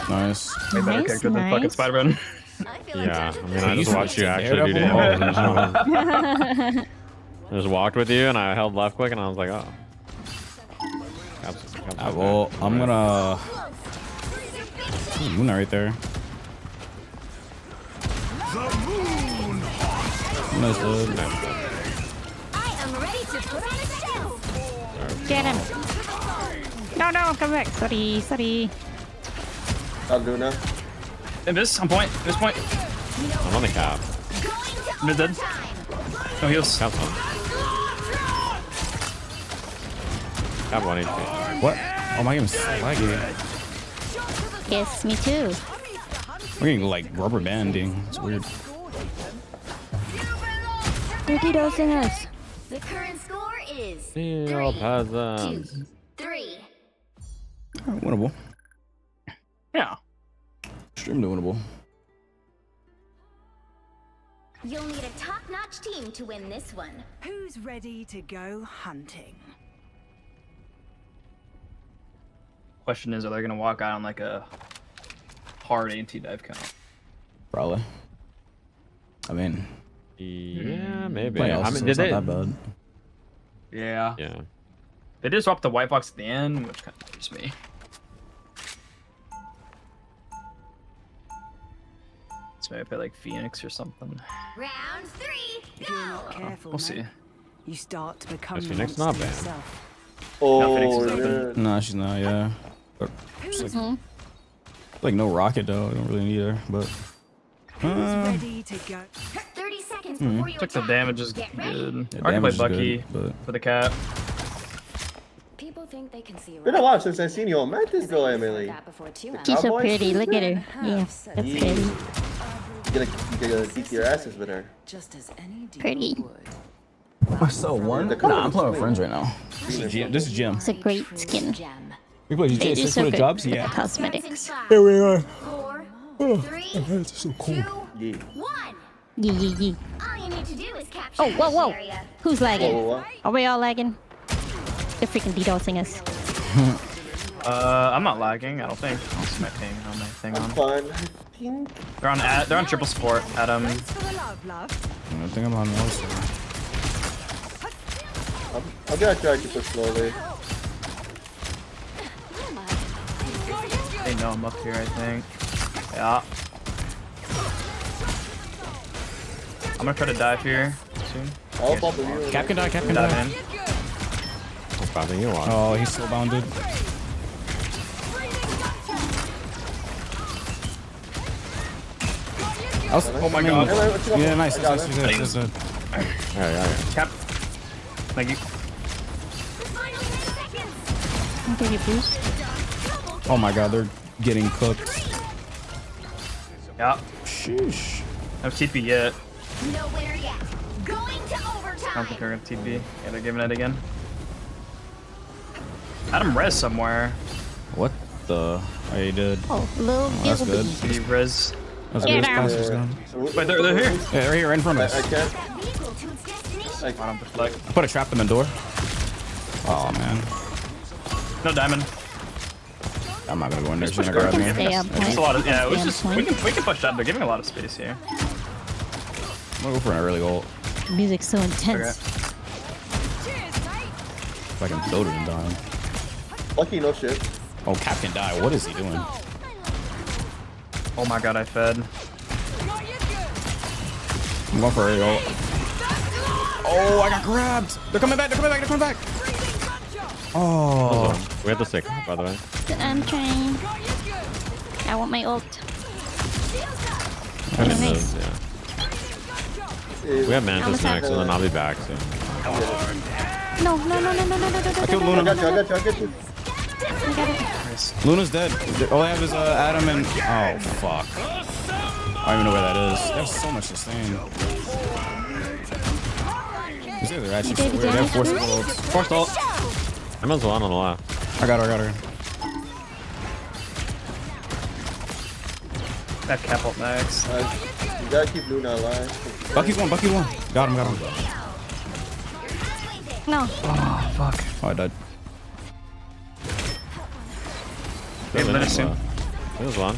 Nice. Way better character than fucking Spider-Man. Yeah, I mean, I just watched you actually do damage. I just walked with you and I held left click and I was like, oh. Well, I'm gonna. Ooh, Luna right there. Luna's good. Get him. No, come back. Sorry. Luna. And this, on point. This point. I'm on the cap. Mid dead. No heals. Cap's on. Cap 1 HP. What? Oh, my game's so laggy. Yes, me too. We're getting like rubber banding. It's weird. Ricky dosing us. The current score is Steel 3. Alright, winnable. Yeah. Extremely winnable. You'll need a top-notch team to win this one. Who's ready to go hunting? Question is, are they gonna walk out on like a hard anti-dive count? Probably. I mean, yeah, maybe. I mean, did not they? that bad. Yeah. Yeah. They did swap the white box at the end, which kind of worries me. So maybe I play like Phoenix or something. Round 3, If you're not careful, We'll see. mate, you start to become Is the Phoenix monster not bad? yourself. No, Phoenix is Oh, open. No, she's not. Yeah. But just like no rocket though. I don't really need her. But Who's ready to go? 30 seconds before you Took the attack. damage is Get ready. good. Yeah, I can play damage is Bucky good, but for the cat. People think they can see Been a while since I've seen you on Mantis though, Emily. She's so pretty. Look at her. Yeah, that's pretty. You're gonna beat your asses with her. Just as any Pretty. So one? Nah, I'm playing with friends right now. This is Jim. It's a great skin. We play GTA 6 for the jobs? with Yeah. the cosmetics. Here we are. 4, Oh, 3, it's so cool. 2, Yeah. 1. Yee yee yee. All you need to do is capture Oh, whoa, this whoa. area. Who's lagging? Whoa. Are we all lagging? They're freaking DDoSing us. I'm not lagging. I don't think. I'll see my ping on my thing on. Fun. They're on triple support. Adam. I think I'm on the other side. I'm gonna try to push slowly. They know I'm up here, I think. Yeah. I'm gonna try to dive here soon. I'll pop you. Cap can die, Cap can Dive die. in. Probably you are. Oh, he's still bounded. Oh my god. Yeah, nice. That's good. Alright. Cap. Thank you. I'll give you a boost. Oh my god, they're getting cooked. Yeah. Sheesh. No TP yet. No winner yet. Going to I don't overtime. think they're gonna TP. Yeah, they're giving it again. Adam res somewhere. What the? Oh, he did. Oh, little That's good. He res. That's Get good. down. That's gone. Wait, they're here. Yeah, they're here in front of I us. can't. That vehicle to its destination. I don't deflect. I put a trap in the door. Oh man. No diamond. I'm not gonna go in there. She's gonna We grab can me. stay up. There's a lot of yeah. It was Stay on just point. we can push that. They're giving a lot of space here. I'm gonna go for an early ult. The music's so intense. If I can build it and die. Lucky no shit. Oh, Cap can die. What is he doing? Oh my god, I fed. I'm going for early ult. Oh, I got grabbed. They're coming back. They're coming back. They're coming back. Oh. We have to stick, by the way. I'm trying. I want my ult. I mean, nice. yeah. We have Mantis next, and then I'll be back soon. No. I killed Luna. I got you. I got it. Luna's dead. All I have is Adam and... Oh, fuck. I don't even know where that is. They have so much sustain. You say they're actually so weird. They have forced ults. Forced ult. I'm on one on the left. I got her. That cap ult next. You gotta keep Luna alive. Bucky's one. Got him. No. Oh fuck. Oh, I died. Hey, let us soon. There's one.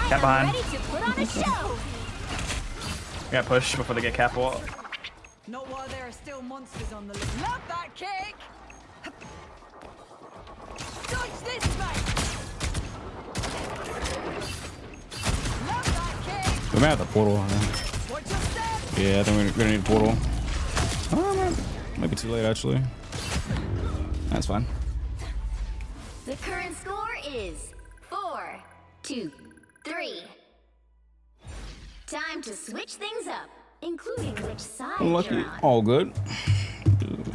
Cap behind. Ready to put on a show. We gotta push before they get cap ult. Not while there are still monsters on the loose. Love that kick! Dodge this, mate! Love that kick! We might have the portal. Watch your step! Yeah, I think we're gonna need a portal. Oh, might be too late, actually. That's fine. The current score is 4-2-3. Time to switch things up, including which side Lucky. you're on. All good.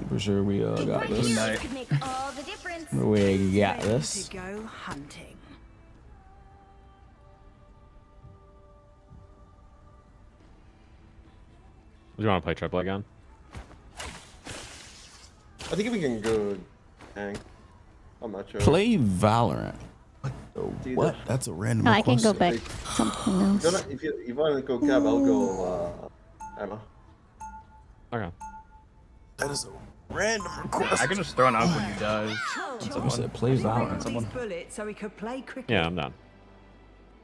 For sure we got this. This could make all the difference. We got this. To go hunting. Do you want to play triple again? I think we can go tank. I'm not sure. Play Valorant. Dude, What? That's a random No, I can go request. back something else. If you want to go cab, I'll go Emma. Okay. That is a random request. I can just throw an out when you dive. I said play Valorant. These bullets so he could play cricket. Yeah, I'm done.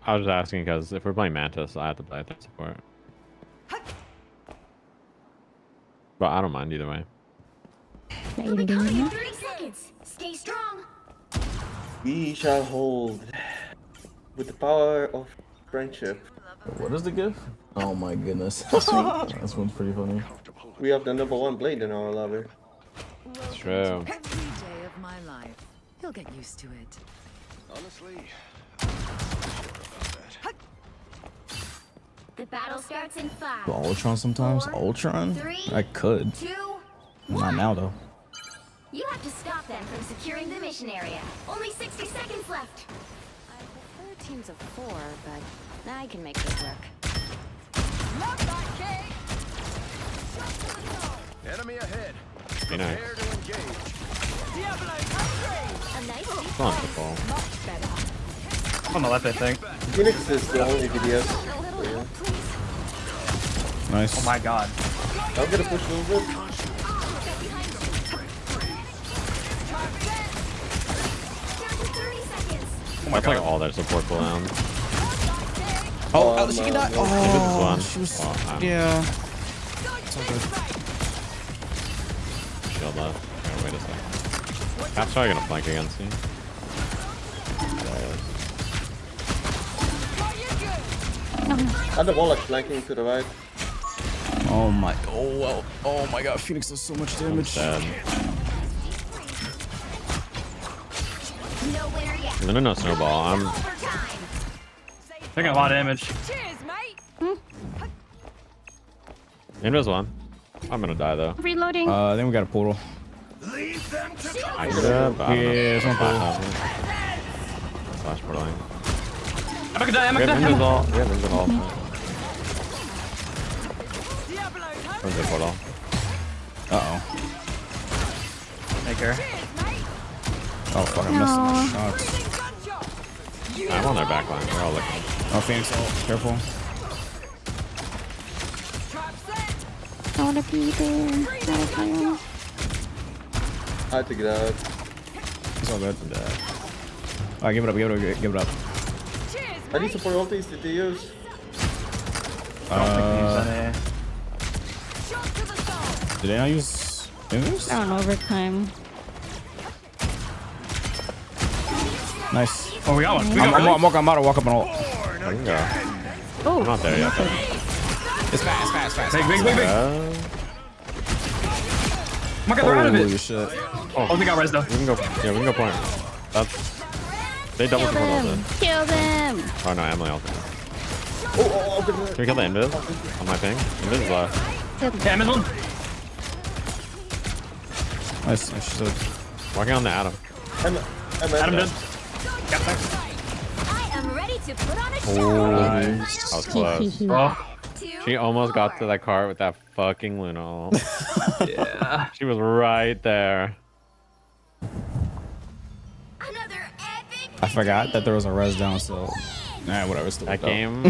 I was just asking because if we're playing Mantis, I have to play that support. But I don't mind either way. Are you doing it? 30 seconds. Stay strong. We shall hold with the power of friendship. What is the gift? Oh my goodness. This one's pretty funny. We have the #1 blade in our lobby. It's true. Every day of my life. He'll get used to it. Honestly, The battle starts in 5. But Ultron sometimes? Ultron? 3, I could. 2, Not now though. You have to stop them from securing the mission area. Only 60 seconds left. Teams of 4, but I can make it work. Love that kick. Enemy ahead. Be nice. Prepare to engage. Diablo hungry. A nice Come on, football. Much better. On the left, I think. Phoenix is the only DPS. A little help, please. Nice. Oh my god. I'm gonna push a little bit. That's like all their support cooldowns. Oh, she can die. This Oh, one. she was. Well, Yeah. It's all good. Shield left. Okay, wait a second. Cap's probably gonna flank against you. And the wall like flanking to the right. Oh my. Oh well. Oh my God. Phoenix does so much damage. No, no snowball. I'm taking a lot of damage. Cheers, mate. Invis one. I'm gonna die though. Reloading. I think we got a portal. I could have, but I don't know. Yeah, it's not portal. Slash portaling. I'm gonna die. I'm We gonna have Invis die. all. We have Invis all. Where's the portal? Uh-oh. Take care. Oh, fuck, I missed my shots. I'm on their back line. They're all looking. Oh, Phoenix ult. Careful. I wanna be there. Okay. I had to get out. It's all good. Alright, give it up, give it up, give it up. I need support ultis to use. Did I not use Invis? I don't know, overtime. Nice. Oh, we got one. I'm about to walk up and ult. I can go. Oh, I'm not there yet. It's fast. Big. Oh my god, they're out of it. Holy shit. Oh, they got res though. We can go. Yeah, we can go point. That's. They double support all this. Kill them. Oh no, Emily ulted. Can we kill the Invis on my ping? Invis is left. Yeah, I'm in one. Nice. Nice. So, walking on the Adam. Adam dead. I am ready to put on a show. Nice. That was close. Oh. She almost got to that cart with that fucking Luna. Yeah. She was right there. I forgot that there was a res down, so nah, whatever. Still That game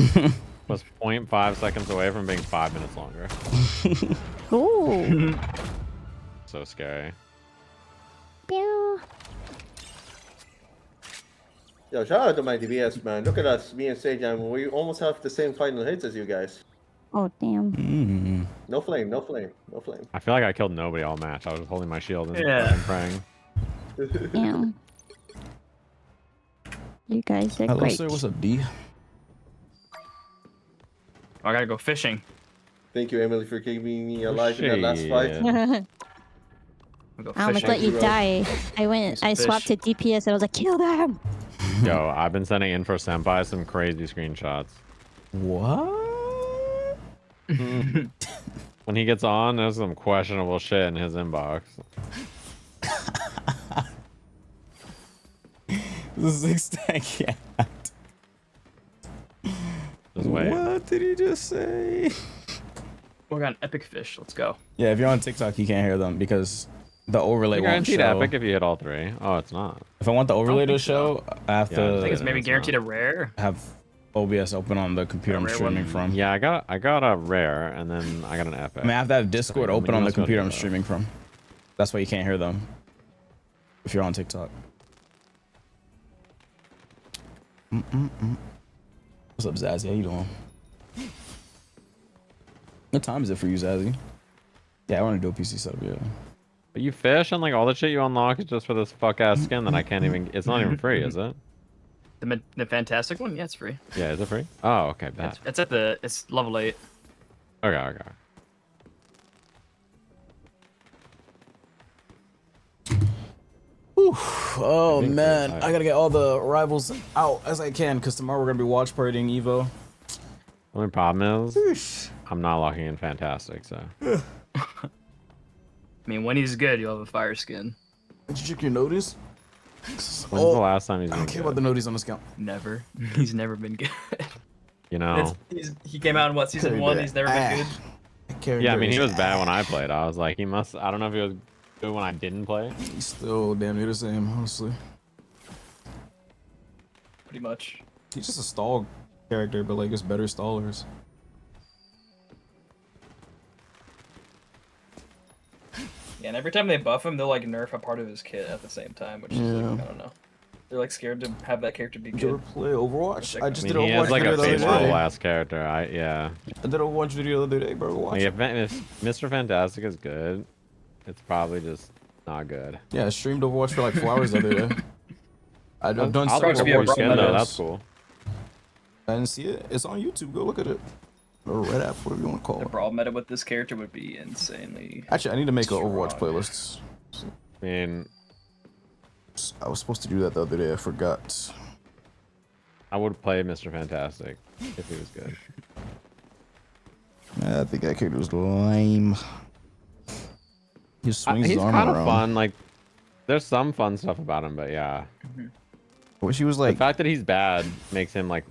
was 0.5 seconds away from being 5 minutes longer. Ooh. So scary. Pew. Yo, shout out to my DBS, man. Look at us, me and Sage, and we almost have the same final hits as you guys. Oh, damn. No flame. I feel like I killed nobody all match. I was holding my shield and Yeah. praying. Damn. You guys are Hello, great. sir. What's up, D? I gotta go fishing. Thank you, Emily, for keeping me alive in that last fight. I almost let you die. I swapped to DPS and I was like, kill them. Yo, I've been sending in for Senpai some crazy screenshots. What? When he gets on, there's some questionable shit in his inbox. The 6-stack cat. Just wait. What did he just say? We got an epic fish. Let's go. Yeah, if you're on TikTok, you can't hear them because the overlay won't Guaranteed show. epic if you hit all three. Oh, it's not. If I want the overlay to show, I have Yeah, to. I think it's maybe guaranteed a rare. Have OBS open on the computer I'm streaming from. Yeah, I got a rare and then I got an epic. I mean, I have to have Discord So, open you on the must go computer do I'm that. streaming from. That's why you can't hear them. If you're on TikTok. What's up, Zazzy? How you doing? What time is it for you, Zazzy? Yeah, I want to do a PC setup, yeah. But you fish and like all the shit you unlock is just for this fuck ass skin that I can't even. It's not even free, is it? The fantastic one? Yeah, it's free. Yeah, is it free? Oh, okay, bad. It's at the. It's level 8. Okay. Whew. Oh man, I gotta get all the rivals out as I can because tomorrow we're gonna be watch parading Evo. The only problem is I'm not locking in fantastic, so. I mean, when he's good, you'll have a fire skin. Did you check your notice? When's the last time he's been I don't care good? about the noties on this count. Never. He's never been good. You know. He came out in what, season 1? He's never been good. Yeah, I mean, he was bad when I played. I was like, he must. I don't know if he was good when I didn't play. He's still damn near the same, honestly. Pretty much. He's just a stall character, but like it's better stallers. Yeah, and every time they buff him, they'll like nerf a part of his kit at the same time, which is like, I don't know. They're like scared to have that character be Did you ever good. play Overwatch? I just did He Overwatch has like video a the other baseball day. last character. Yeah. I did a Overwatch video the other day, bro. Watch Like, it. if Mr. Fantastic is good, it's probably just not good. Yeah, I streamed Overwatch for like 4 hours the other day. I've done I'll several be a Overwatch skin though. videos. That's cool. I didn't see it. It's on YouTube. Go look at it. Or Red App, whatever you want to call The it. brawl meta with this character would be insanely. Actually, I need to make an strong. Overwatch playlist. I mean, I was supposed to do that the other day. I forgot. I would play Mr. Fantastic if he was good. I think that character was lame. He swings his He's arm kind around. of fun. Like, there's some fun stuff about him, but yeah. I wish he was like. The fact that he's bad makes him like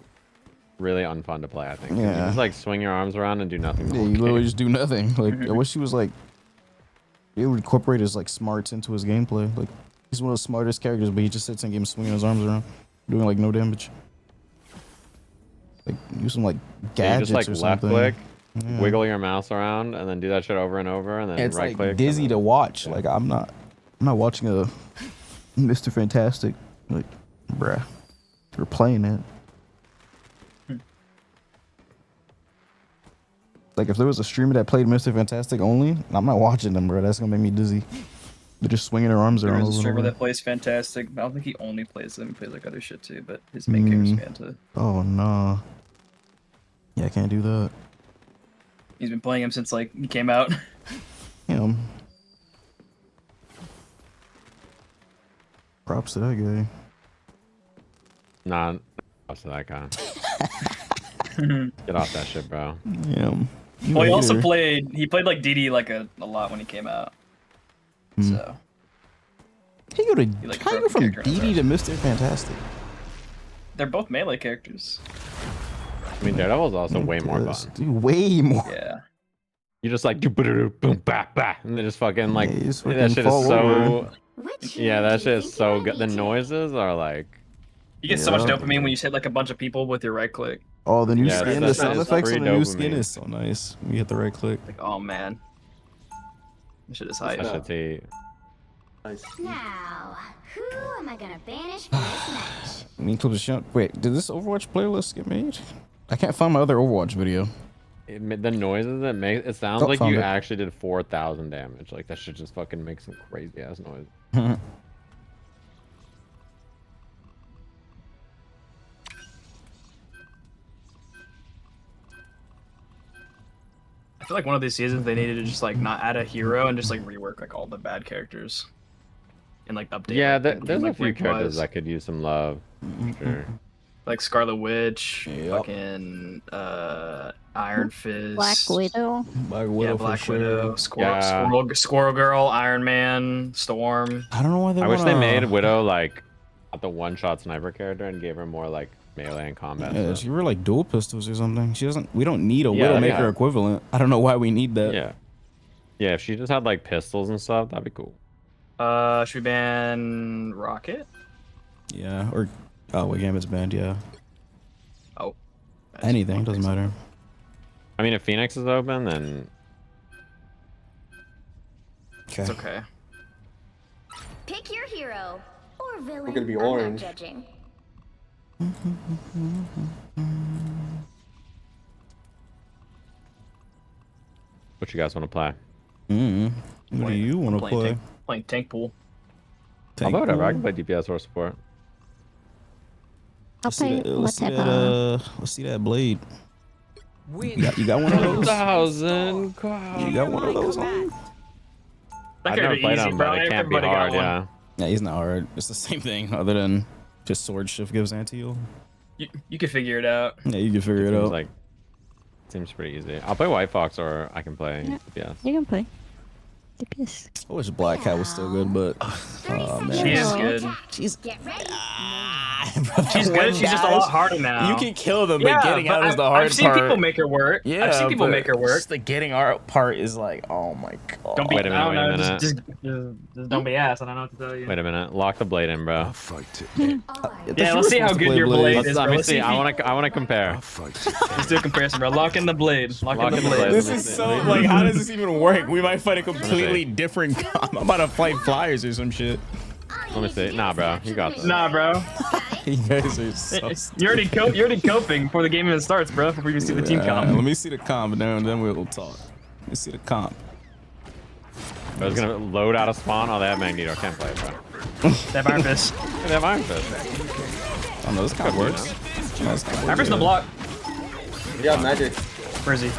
really unfun to play. I think. Yeah. You just like swing your arms around and do nothing. the Yeah, whole you literally game. just do nothing. Like I wish he was like. He would incorporate his like smarts into his gameplay. Like he's one of the smartest characters, but he just sits in game swinging his arms around, doing like no damage. Like use some like Yeah, you gadgets just like or left something. click, Yeah. wiggle your mouse around, and then do that shit over and over, and then It's right like click. dizzy to watch. Like I'm not watching a Mr. Fantastic. Like, bruh, we're playing it. Like if there was a streamer that played Mr. Fantastic only, I'm not watching them, bro. That's gonna make me dizzy. They're just swinging their arms There around. is a over and streamer over. that plays fantastic. I don't think he only plays them. He plays like other shit too, but his main character's Fanta. Oh no. Yeah, I can't do that. He's been playing him since like he came out. Him. Props to that guy. Nah, props to that guy. Get off that shit, bro. Yeah. Well, he also played. He played like DD like a lot when he came out. So. How you go to like how you broke go from character in DD to Mr. Fantastic? They're both melee characters. I mean, Daredevil's also way more Yes, fun. dude, way more. Yeah. You just like do boom bah bah, and then just fucking like you just that fucking shit fall is so. over. Yeah, that shit is so good. The noises are like. You get so much Yeah. dopamine when you hit like a bunch of people with your right click. Oh, the new Yeah, skin, that the shit sound is effects free on the new skin dopamine. is so nice. When you hit the right click. Like, oh man. This shit is hype. That shit's heat. Now, who am I gonna banish for this match? I mean, clip the shot. Wait, did this Overwatch playlist get made? I can't find my other Overwatch video. The noises it makes, it sounds Oh, like found you it. actually did 4,000 damage. Like that shit just fucking makes some crazy ass noise. I feel like one of these seasons they needed to just like not add a hero and just like rework like all the bad characters. And like update. Yeah, like, there's a like, few rank characters wise. that could use some love. For sure. Like Scarlet Witch, Yep. fucking Iron Fist, Black Widow. Black yeah, Widow Black for sure. Widow, Yeah. Squirrel Girl, Iron Man, Storm. I don't know why they I wish they wanna- made Widow like not the one-shot sniper character and gave her more like melee and combat. Yeah, stuff. she were like dual pistols or something. She doesn't. We don't need a Yeah, Widowmaker yeah. equivalent. I don't know why we need that. Yeah. Yeah, if she just had like pistols and stuff, that'd be cool. Should we ban Rocket? Yeah. Or oh, wait, Gambit's banned. Yeah. Oh. Anything doesn't matter. I mean, if Phoenix is open, then Okay. It's okay. Pick your hero or villain. gonna be I'm orange. not judging. what you guys want to play? What do you want to play? Playing tank pool. I'll play whatever. I can play DPS or support. I'll play Let's see whatever. that. Let's see that blade. You got one of those? 1,000. You got one of those on? That I've could never be played easy, him, bro. but it can't be Everybody got hard. one. Yeah. Yeah, he's not hard. It's the same thing, other than just sword shift gives anti-heal. You can figure it out. Yeah, you can figure it Seems out. like seems pretty easy. I'll play White Fox or I can play DPS. You can play. DPS. I wish Black Cat was still good, but man. She is good. She's She's good. She's just a lot harder now. You can kill them, Yeah, but getting out is the hard I've seen part. people make her work. Yeah, I've seen people make her work. Just the getting out part is like, oh my god. Don't be. Wait a minute, wait a minute. Just don't be ass. I don't know what to tell you. Wait a minute. Lock the blade in, bro. Yeah, let's see how good your blade is. Let Bro. me see. I want to compare. Let's do a comparison, bro. Lock in the blade. Lock in the blade. This is so like, how does this even work? We might fight a completely different comp. I'm about to fight flyers or some shit. Let me see. Nah, bro. You got this. Nah, bro. You guys are so You're already coping before the game even starts, bro. Before you see the team comp. Let me see the comp, and then we'll talk. Let me see the comp. I was gonna load out of spawn. Oh, they have Magneto. Can't play it, bro. They have Iron Fist. They have Iron Fist. Oh no, this kind of works. Iron Fist in the block. Yeah, magic. Where is he?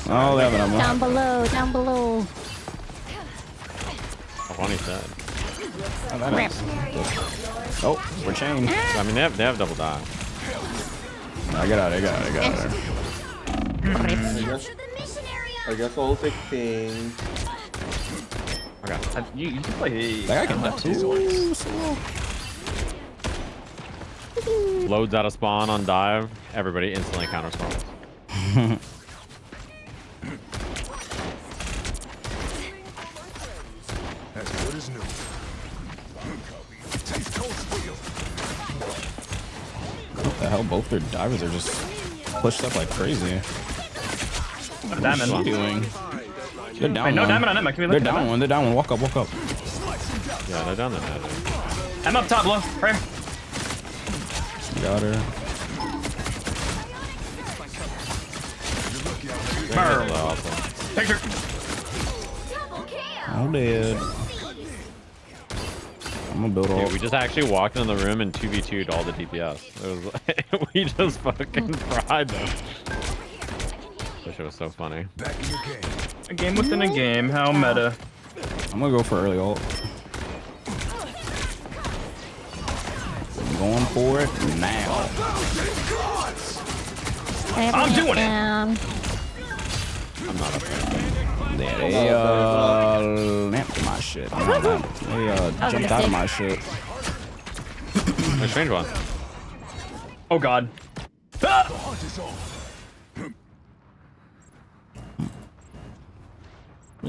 Oh, they have an ammo. Down below, down below. Funny said. Oh, that is. Oh, we're chained. I mean, they have double die. I got out of there. I guess I'll take things. Okay. You can play. Like, I can do. Loads out of spawn on dive. Everybody instantly counter spawns. As good as new. What the hell? Both their divers are just pushed up like crazy. Diamond. What are you doing? They're down. Wait, no one. diamond on Emma. Can we They're look at down Emma? one. They're down one. Walk up. Yeah, they're down the magic. Emma up top, low. Right here. Got her. Burn. Picture. I'm dead. I'm gonna build all. Dude, we just actually walked in the room and 2v2'd all the DPS. It was like, we just fucking fried them. Wish it was so funny. A game within a game. How meta. I'm gonna go for early ult. I'm going for it now. I'm doing it. I'm not a fan. They lamped my shit. They jumped out of my shit. A strange one. Oh god.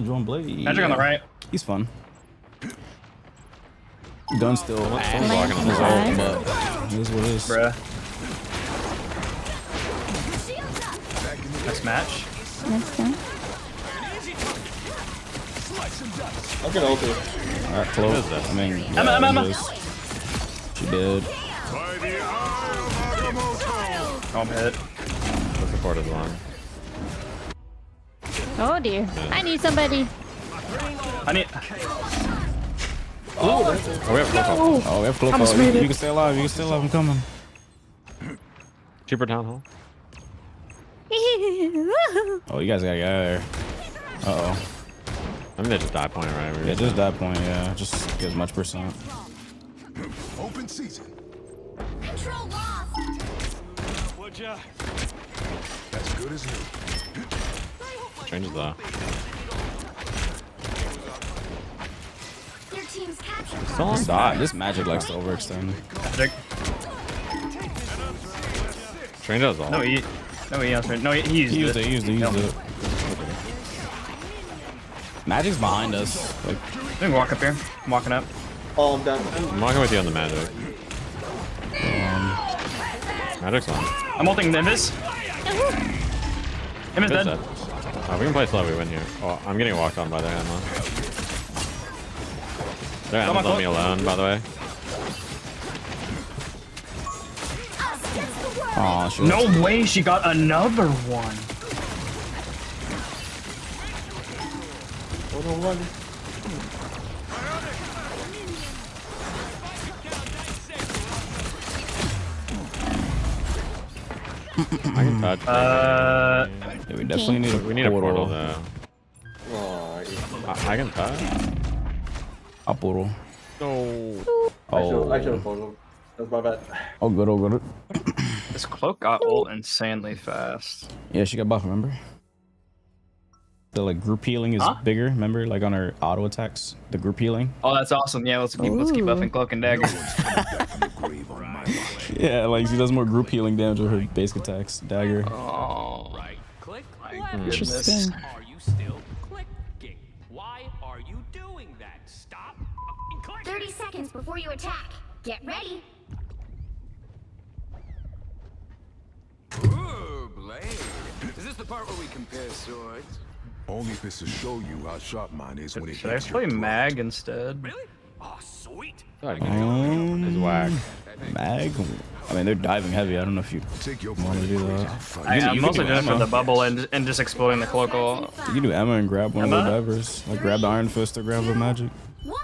John Blade. Magic on the right. He's fun. Gun's still blocking on the ult, but it is what it is. Bruh. Next match. I'm gonna ult it. Alright, close. I mean, Emma. She did. Oh, I'm hit. The support is long. Oh dear. I need somebody. I need. Oh, we have close. Oh, we have close. You can stay alive. You can stay alive. I'm coming. Cheaper town hall. Oh, you guys gotta get out of there. Uh-oh. I think they just die point, right? Yeah, just that point, yeah. Just get as much percent. Open season. Control lost. As good as new. Changes though. Your team's captured. This magic likes to overextend. Magic. Strange does all. No, he used it. He used it. Magic's behind us. Like, Let me walk up here. I'm walking up. Oh, I'm down. I'm walking with you on the magic. Magic's on. I'm ulting Invis. Invis dead. We can play slow. We win here. Oh, I'm getting walked on by their Emma. Their Emma's on me alone, by the way. oh, shit. No way she got another one. Hold on, run. I can touch. Yeah, we definitely need a we need a portal though. Oh, I can touch. A portal. No. I should have portal. That's my bad. Oh, good. This cloak got ult insanely fast. Yeah, she got buff, remember? The like group healing is bigger. Remember, like on her auto attacks, the group healing. Oh, that's awesome. Yeah, let's keep buffing Cloak and Dagger. Yeah, like she does more group healing damage with her basic attacks. Dagger. Oh. Right click. Interesting. Are you still clicking? Why are you doing that? Stop clicking. 30 seconds before you attack. Get ready. Ooh, blade. Is this the part where we compare swords? Only if it's to show you how sharp mine is when it Should I hits play your Mag instead? Really? Oh, sweet. Is whack. Mag. I mean, they're diving heavy. I don't know if you want to do that. I'm mostly doing it for the bubble and just exploding the cloak. You can do Emma and grab one of the divers. Like grab the Iron Fist or grab the magic. All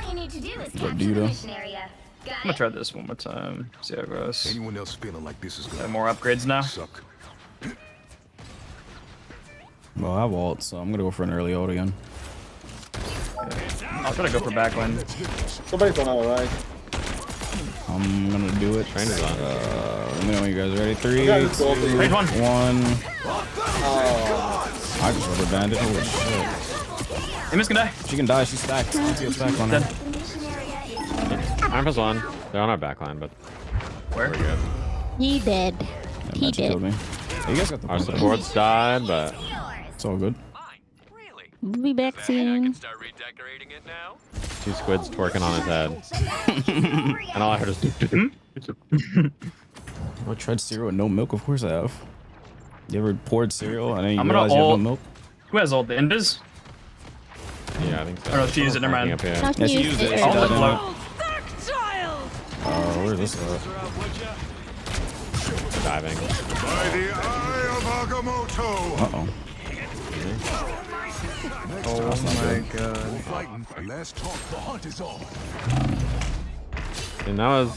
you need to do is But capture do the you mission area. I'm gonna try this one more time. See how it goes. Anyone else feeling like this is Got more upgrades now. Suck. Well, I have ult, so I'm gonna go for an early ult again. I'll try to go for backline. Somebody's on our right. I'm gonna do it. Train is on. Let me know when you guys are ready. 3, 2, 1. I just rubber banded. Holy shit. Emma's gonna die. She can die. She's stacked. Let's get stacked on her. Iron Fist on. They're on our backline, but where? We're good. He dead. He killed me. dead. Hey, you guys got the Our point. supports died, but It's all good. We'll be back soon. two squids twerking on his head. And all I heard is I tried cereal with no milk. Of course I have. You ever poured cereal and then you I'm realize gonna you have no ult. milk? Who has ult? The Invis? Yeah, I think so. Oh no, she used it. Never mind. Yeah, she used it. She I'll died let anyway. float. Where's this at? Diving. By the eye of Agamotto. Uh-oh. Oh my god. Fighting. Last talk. The hunt is on. And that was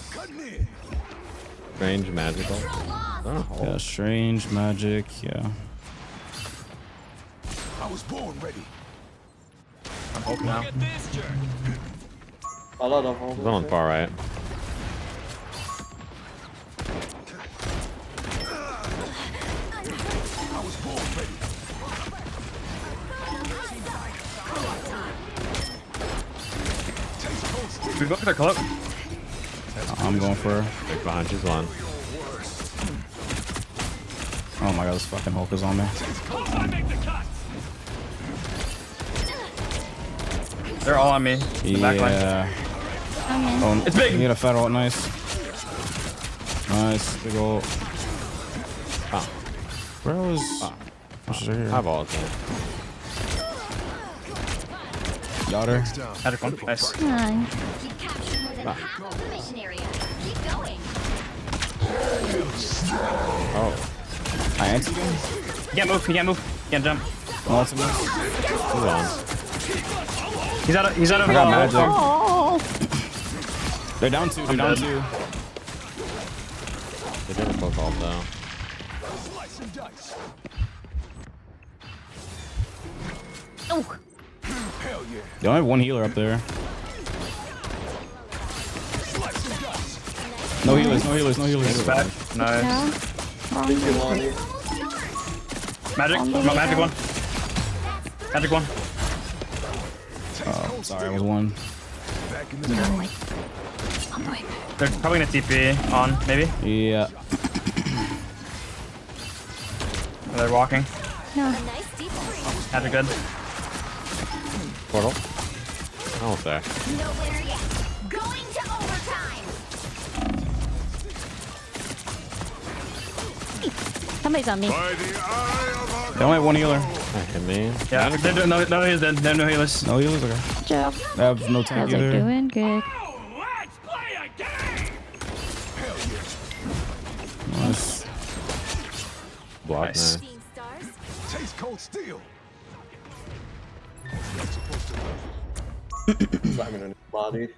strange magical. Oh. Yeah, strange magic. Yeah. I was born ready. I'm hoping now. A lot of He's on far right. I was born ready. Should we go for the cloak? I'm going for her. Like behind, she's one. Oh my god, this fucking Hulk is on me. They're all on me. The backline. Yeah. Oh, it's big. You get a fat ult. Nice. Nice. Big ult. Oh. Where was... She's right here. I have all of them. Got her. Had her one. Nice. Hi. Oh. I answered him. He can't move. He can't move. He can't jump. Ultimate. Hold on. He's out of I got magic. Oh. They're down 2. They're down 2. They did a poke ult though. Oh. They only have one healer up there. No healers, no healers, no healers. Back. Nice. Magic. Magic one. Magic one. Oh, sorry, I was one. They're probably gonna TP on, maybe. Yeah. They're walking. No. Magic good. Portal. Almost there. Going to overtime. Somebody's on me. They only have one healer. Hit me. Yeah, no healers dead. No healers. No healers, okay. Good job. They have no tank Guys are either. doing good. Nice. Block Nice. nice. Taste cold steel. Slamming on his body.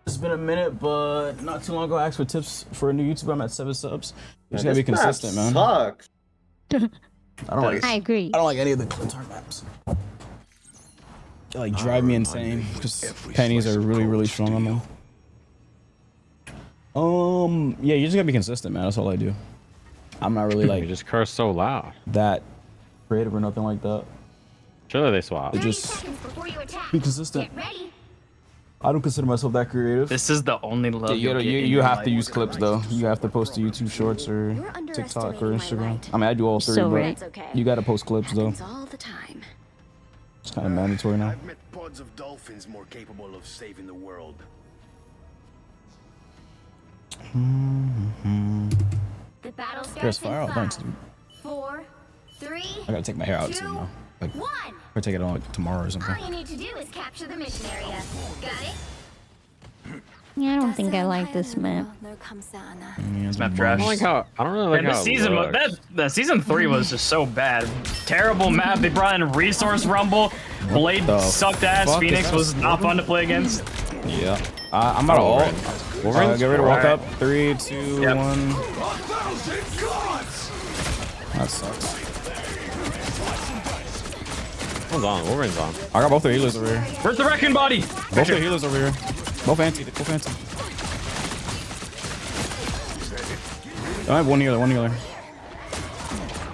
It's been a minute, but not too long ago I asked for tips for a new YouTuber. I'm at 7 subs. You just gotta be consistent, man. Sucks. I don't like. I agree. I don't like any of the target maps. They like drive me insane because pennies are really strong on them. Yeah, you just gotta be consistent, man. That's all I do. I'm not really like You just curse so loud. that creative or nothing like that. Surely they swap. It just be consistent. I don't consider myself that creative. This is the only love You have to use clips though. You have to post to YouTube Shorts or TikTok or Instagram. I mean, I do all three, So but right. you gotta post clips though. all the time. It's kind of mandatory now. I've met pods of dolphins more capable of saving the world. The battle Chris, starts in fire out. 5, Thanks, dude. 4, 3, I gotta take my hair out soon though. Like, or take it on like tomorrow or something. all you need to do is capture the mission area. Got it? Yeah, I don't think I like this map. This map trash. I don't really like And how this it season, looks. that season 3 was just so bad. Terrible map. They brought in Resource Rumble. Blade sucked ass. fuck is Phoenix that? was not fun to play against. Yeah. I'm out of ult. Get ready to walk up. 3, 2, 1. That sucks. Hold on, Wolverine's on. I got both their healers over here. Where's the wrecking body? Both their healers over here. Both anti. Both anti. I have one healer.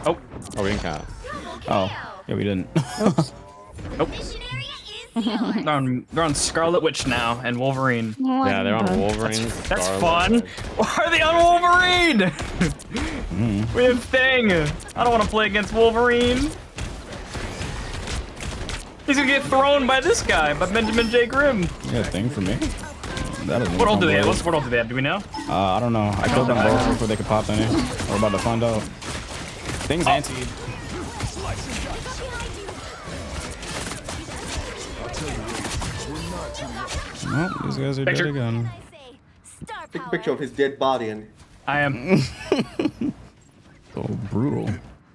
Oh, we didn't count. Oh, yeah, we didn't. Nope. They're on Scarlet Witch now and Wolverine. Yeah, they're on Wolverine. That's fun. Why are they on Wolverine? We have Thing. I don't want to play against Wolverine. He's gonna get thrown by this guy, by Benjamin J. Grimm. Yeah, Thing for me. What ult do they have? What ult do they have? Do we know? I don't know. I killed them both before they could pop any. We're about to find out. Thing's anti. Oh, these guys are dead again. Take a picture of his dead body and I am. So brutal.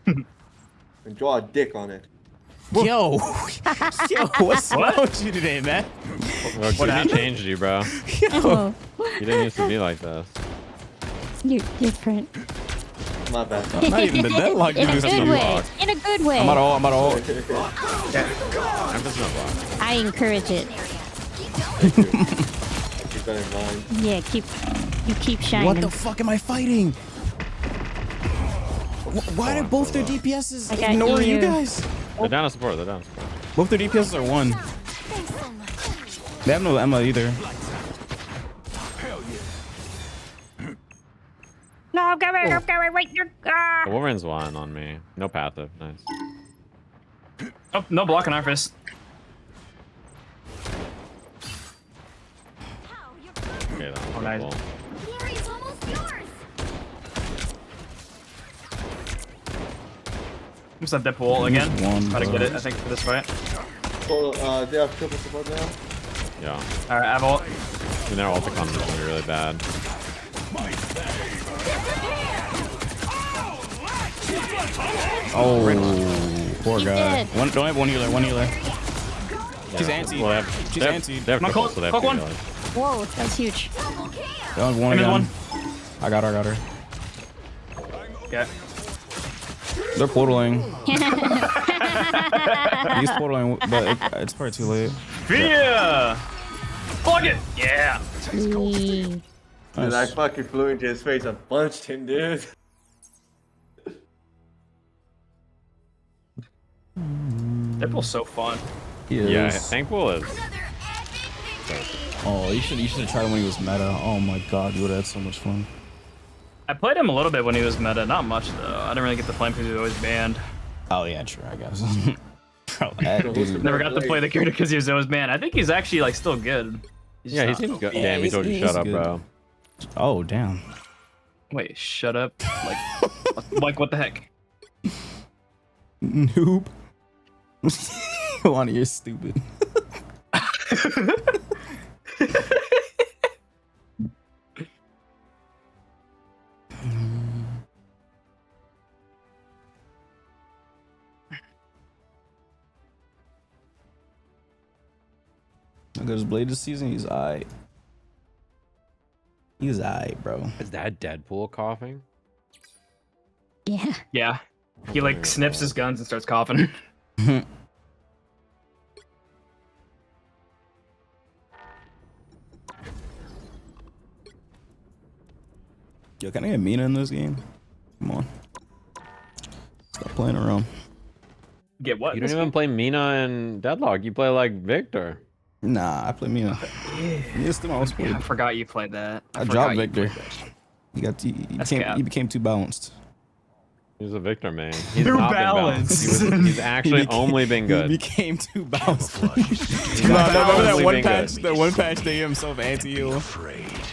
and draw a dick on it. Yo, what's wrong with you today, man? Well, Jimmy changed you, bro. Oh. You didn't used to be like this. You're different. My bad. Not even the deadlock. In a good way. In a good way. I'm out of ult. I'm just not blocked. I encourage it. Keep that in mind. Yeah, keep shining. What the fuck am I fighting? Why did both their DPSs ignore you guys? They're down to support. Both their DPSs are 1. They have no Emma either. No, I'm coming, wait, you're... The Wolverine's 1 on me. No passive. Nice. Oh, no block on our fist. Okay, that Oh, nice. cool. What's that Deadpool ult again? Try to bro. get it, I think, for this fight. So, they have triple support now? Yeah. Alright, I have ult. And their ulticon is gonna be really bad. Oh, poor guy. Don't have one healer. Yeah. She's anti. Well, She's anti. They have Come on, triple, so they have Colt two one. healers. Whoa, that's huge. Don't have one Give me again. one. I got her. Yeah. They're portaling. He's portaling, but it's probably too late. Yeah. Plug it. Yeah. Dude, I fucking flew into his face and punched him, dude. Deadpool's so fun. Yeah, Thankful is. Oh, you should have tried him when he was meta. Oh my god, you would have had so much fun. I played him a little bit when he was meta, not much though. I didn't really get to play him because he was always banned. Oh yeah, true, I guess. Bro, that dude. Never got to play the character because he was always banned. I think he's actually like still good. Yeah, he seems good. Damn, he told you shut up, bro. Oh damn. Wait, shut up. Like what the heck? Noob. Lonnie, you're stupid. How good is Blade this season? He's aight. He's aight, bro. Is that Deadpool coughing? Yeah. Yeah. He like sniffs his guns and starts coughing. Yo, can I get Mina in this game? Come on. Stop playing around. Get what? You don't even play Mina and Deadlock. You play like Victor. Nah, I play Mina. Mina's still my most played. I forgot you played that. I dropped Victor. He became too balanced. He's a Victor man. He's Too not balanced. been balanced. He's actually only been good. He became too balanced. No, remember that one patch? That one patch they gave himself anti-heal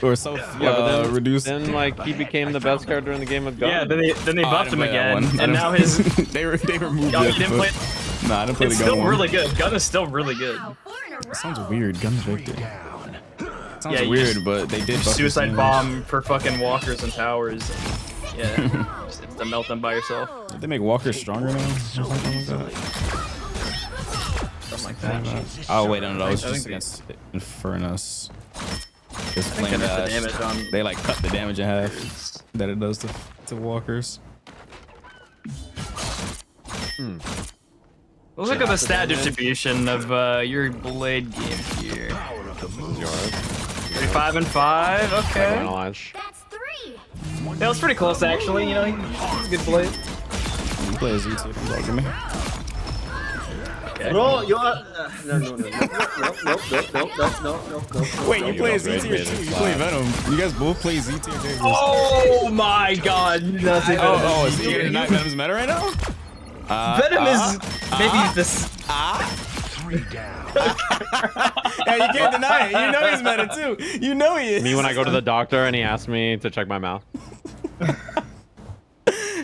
or self reduced. Then like he became the best character in the game with Gun. Yeah, then they buffed him again, and now his they removed Y'all it. didn't play. Nah, I didn't play It's the gun still one. really good. Gun is still really good. That sounds weird. Gun's Victor. Sounds Yeah, you weird, just but they did buff suicide his bomb for fucking walkers and towers. Yeah, just to melt them by yourself. Did they make walkers stronger now? Something like that. Oh wait, no, it was just against Infernasu. It's flame dash. The damage on... They like cut the damage in half that it does to walkers. Let's look at the stat distribution of your Blade game here. 35 and 5. Okay. That was pretty close actually. You know, he's a good Blade. You play as ET if you like me. Okay. Bro, you are. No. Wait, you play as ET or 2? You play Venom. You guys both play ZT or Daggers. Oh my god. Is Venom Venom's meta right now? Venom is maybe this. Yeah, you can't deny it. You know he's meta too. You know he is. Me when I go to the doctor and he asks me to check my mouth.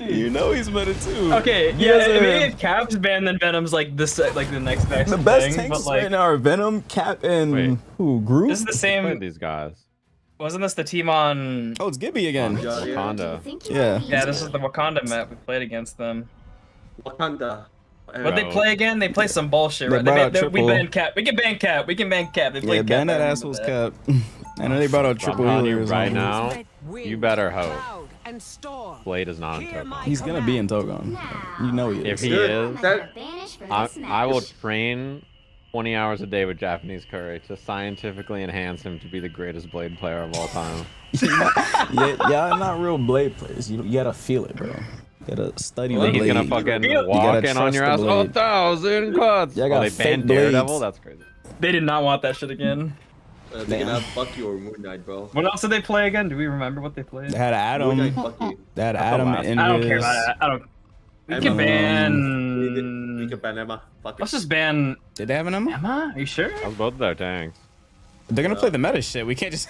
You know he's meta too. Okay, yeah, if Cap's banned, then Venom's like this, like the next best The best thing, tanks but, like, right now are Venom, Cap, and who? Groot? This is the same. These guys. Wasn't this the team on? Oh, it's Gibby again. Wakanda. Yeah. This is the Wakanda map we played against them. Wakanda. What they play again? They play some bullshit, They right? brought out We triple. ban Cap. We can ban Cap. We can ban Cap. They play Yeah, Cap. ban that I remember asshole's that. Cap. I know they brought out I'm triple telling you healers right on now, you better hope Blade is not in Togon. He's gonna be in Togon. You know he is. If he is, I will train 20 hours a day with Japanese curry to scientifically enhance him to be the greatest Blade player of all time. Y'all not real Blade players. You gotta feel it, bro. You gotta study the He's Blade. gonna fucking You walk gotta in on trust your the ass. Blade. 1,000 cuts. Y'all Oh, got they fake banned Daredevil? blades. That's crazy. They did not want that shit again. They can have Bucky or Moon Knight, bro. What else did they play again? Do we remember what they played? They had Adam. Moon Knight, Bucky. They had Adam and I don't care about that. I don't. We can ban. We can ban Emma. Fuck it. Let's just ban. Did they have an Emma? Emma? Are you sure? That was both of their tanks. They're gonna play the meta shit. We can't just.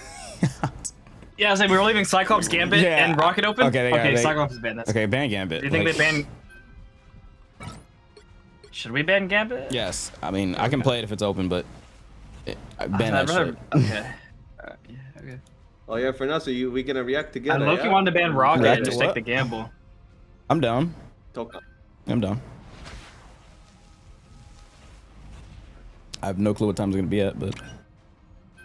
Yeah, I was like, we were leaving Cyclops Gambit Yeah. and Rocket open. Okay, Cyclops is banned. That's Okay, ban Gambit. Do you think like- they ban? Should we ban Gambit? Yes. I mean, I can play it if it's open, but ban I'd that rather- shit. Okay. Yeah, okay. Oh yeah, for now, so we gonna react I together. low-key yeah? wanted to ban Rocket React and to just take what? the gamble. I'm down. Toka. I'm down. I have no clue what time it's gonna be at, but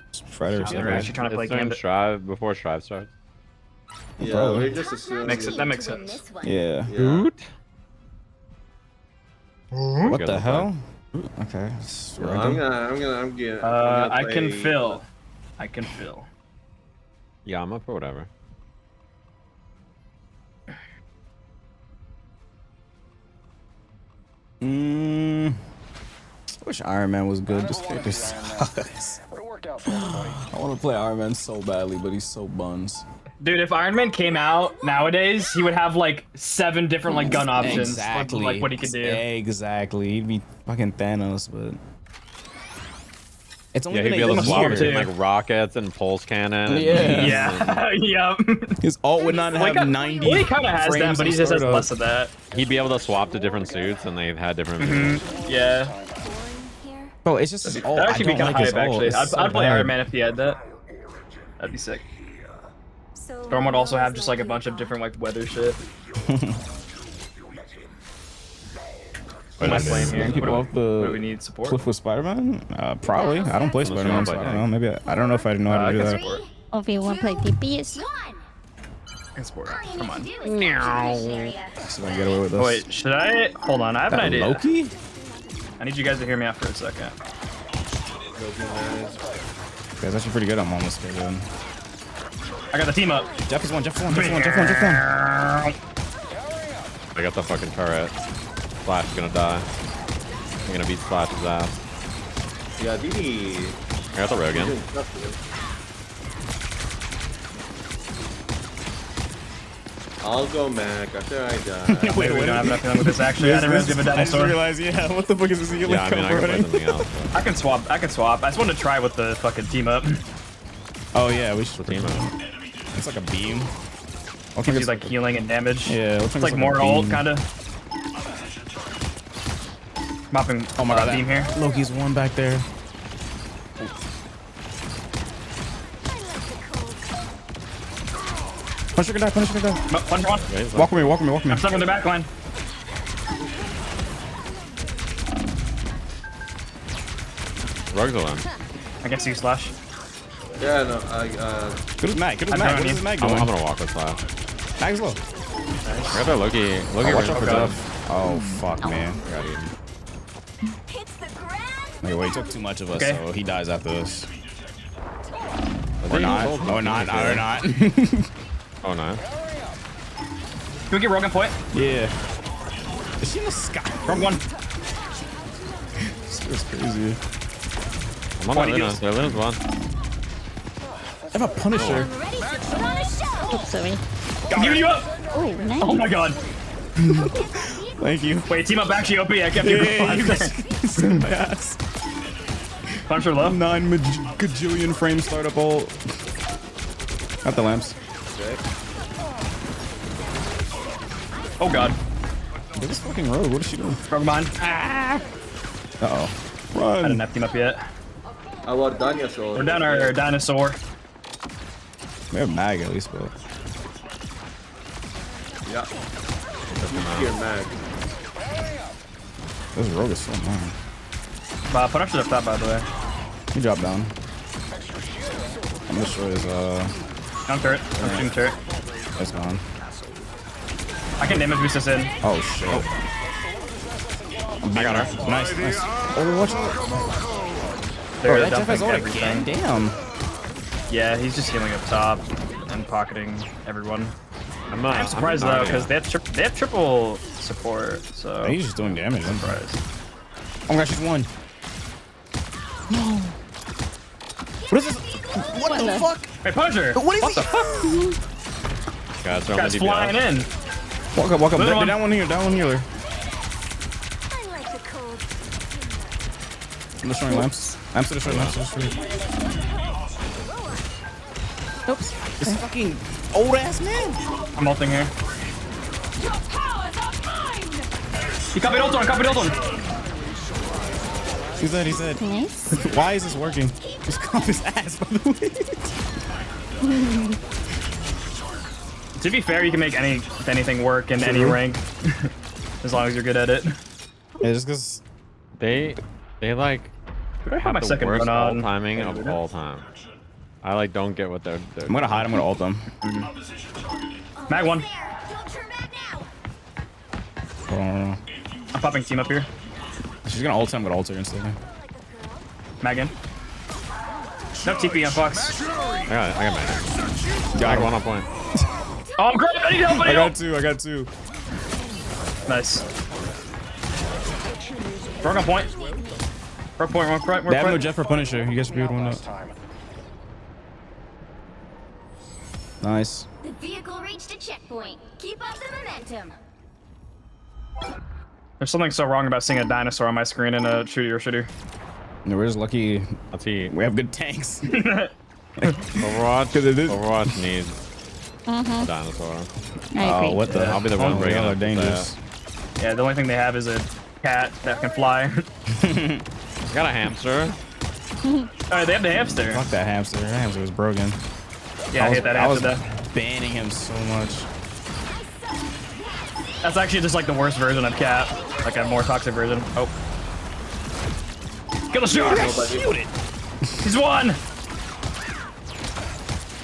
it's Friday or Yeah, something. we're actually trying to play It's during Gambit. Strive, before Strive starts. Yeah, Probably. we're just assuming. That makes sense. Yeah. Yeah. What Good the luck, hell? Ooh, okay. it's No, random. I'm gonna I can play- fill. I can fill. Yeah, I'm up for whatever. I wish Iron Man was good. This character sucks. I want to play Iron Man so badly, but he's so buns. Dude, if Iron Man came out nowadays, he would have like 7 different like gun options. Exactly. Like what he could do. Exactly. He'd be fucking Thanos, but it's only Yeah, he'd been be a able to swap year. between like rockets and pulse cannon. And Yeah. Yeah. Yep. His ult would not have 90 Well, he kind of has that, frames but he of just has startup. less of that. He'd be able to swap to different suits, and they had different. Yeah. Bro, it's just his ult. That'd I actually be don't kind like of his hype, ult. actually. It's I'd so play bad. Iron Man if he had that. That'd be sick. Storm would also have just like a bunch of different like weather shit. What am I playing here? People off What do we the need support? cliff with Spider-Man? Probably. I don't play Spider-Man, so I don't know. Maybe I don't know if I know how to do that. Oh, if you want to play DPS. I can support. Come on. See if I can get away with this. Oh, wait, should I? Hold on, I have an idea. Loki? I need you guys to hear me out for a second. Guys, actually pretty good. I'm almost good. I got the team up. Jeff is one. Jeff is one. Jeff is one. Jeff is one. Jeff is one. I got the fucking turret. Flash is gonna die. I'm gonna beat Splash's ass. Yeah, DD. I got the rogue again. I'll go Mac after I die. Wait, we don't have enough with this actually. I didn't realize you have a I just dinosaur. realized, yeah, what the fuck is this healing Yeah, I mean, I can play something else. But... I can swap. I just wanted to try with the fucking team up. Oh yeah, we should team up. It's like a beam. Okay, it's like healing and damage. Yeah, it's like more ult kind of. Mopping. Oh my god, beam here. Loki's one back there. Punisher can die, Punisher can die. Punch one. Walk with me, walk with me, walk with me. I'm stuck with their back line. Rogue's alone. I can see Slash. Yeah, no, Good as Mag, good as Mag. What is Mag doing? I'm gonna walk with Slash. Mag's low. I got that Loki. Loki, watch out for Jeff. Jeff. Oh, fuck, man. I got eaten. Okay, well, he took too much of us, Okay. so he dies after this. I Or think not. he's Or not, or not. Oh, no. Can we get Rogan point? Yeah. Is she in the sky? Wrong one. This is crazy. I'm on my Lunas. Their Lunas one. I have a Punisher. Oops, sorry. I'm giving you up. Oh, nice. Oh my god. Thank you. Wait, team up actually OP. I kept you in my ass. Punisher low. 9 gajillion frame startup ult. Got the lamps. Oh god. Look at this fucking rogue. What is she doing? Rogue mine. Uh-oh. I Run. didn't have team up yet. our dinosaur. We're down our dinosaur. We have Mag at least, but... Yeah. Here, Mag. This rogue is so annoying. Punisher's up top, by the way. He dropped down. I'm gonna destroy his, I'm turret. I'm shooting turret. It's gone. I can damage boost this in. Oh, shit. I got her. Nice, nice. Overwatch it. They're Bro, that Jeff dumping has ult again. everything. Damn. Yeah, he's just healing up top and pocketing everyone. I'm surprised though, because they have triple support. So He's just doing damage. I'm surprised. Oh my gosh, she's one. No. What is this? What the fuck? Hey, Punisher! What is the fuck? Guy's flying in. Walk up, walk up. Another one. Down one here, down one healer. I'm destroying lamps. Lamps to destroy, lamps to destroy. Oops. This fucking old ass man. I'm ulting here. He copied ult on, copied ult on. He's dead, he's dead. Nice. Why is this working? Just comp his ass, by the way. To be fair, you can make anything work in any rank. As long as you're good at it. Yeah, just because they like Could I have my the second worst run on? ult timing of all time. I like don't get what they're I'm gonna hide, I'm gonna ult them. Mag one. Oh. I'm popping team up here. She's gonna ult him, I'm gonna ult her instantly. Mag in. No TP on Fox. I got Mag. Got one on point. Oh, great! I need help! I got two. Nice. Rogue on point. Rogue point, rogue point, They have no point. Jeff for Punisher. You guys should be able to win up. Nice. The vehicle reached a checkpoint. Keep up the momentum. There's something so wrong about seeing a dinosaur on my screen in a shooter. No, we're just lucky. I'll see. We have good tanks. Overwatch needs a dinosaur. I agree. What the? I'll be the one bringing y'all up are dangerous. Yeah, the only thing they have is a cat that can fly. I got a hamster. Alright, they have the hamster. Fuck that hamster. That hamster was broken. Yeah, I hate that hamster. I was banning him so much. That's actually just like the worst version of cat. Like a more toxic version. Oh. Kill the shark! Shoot it! He's won!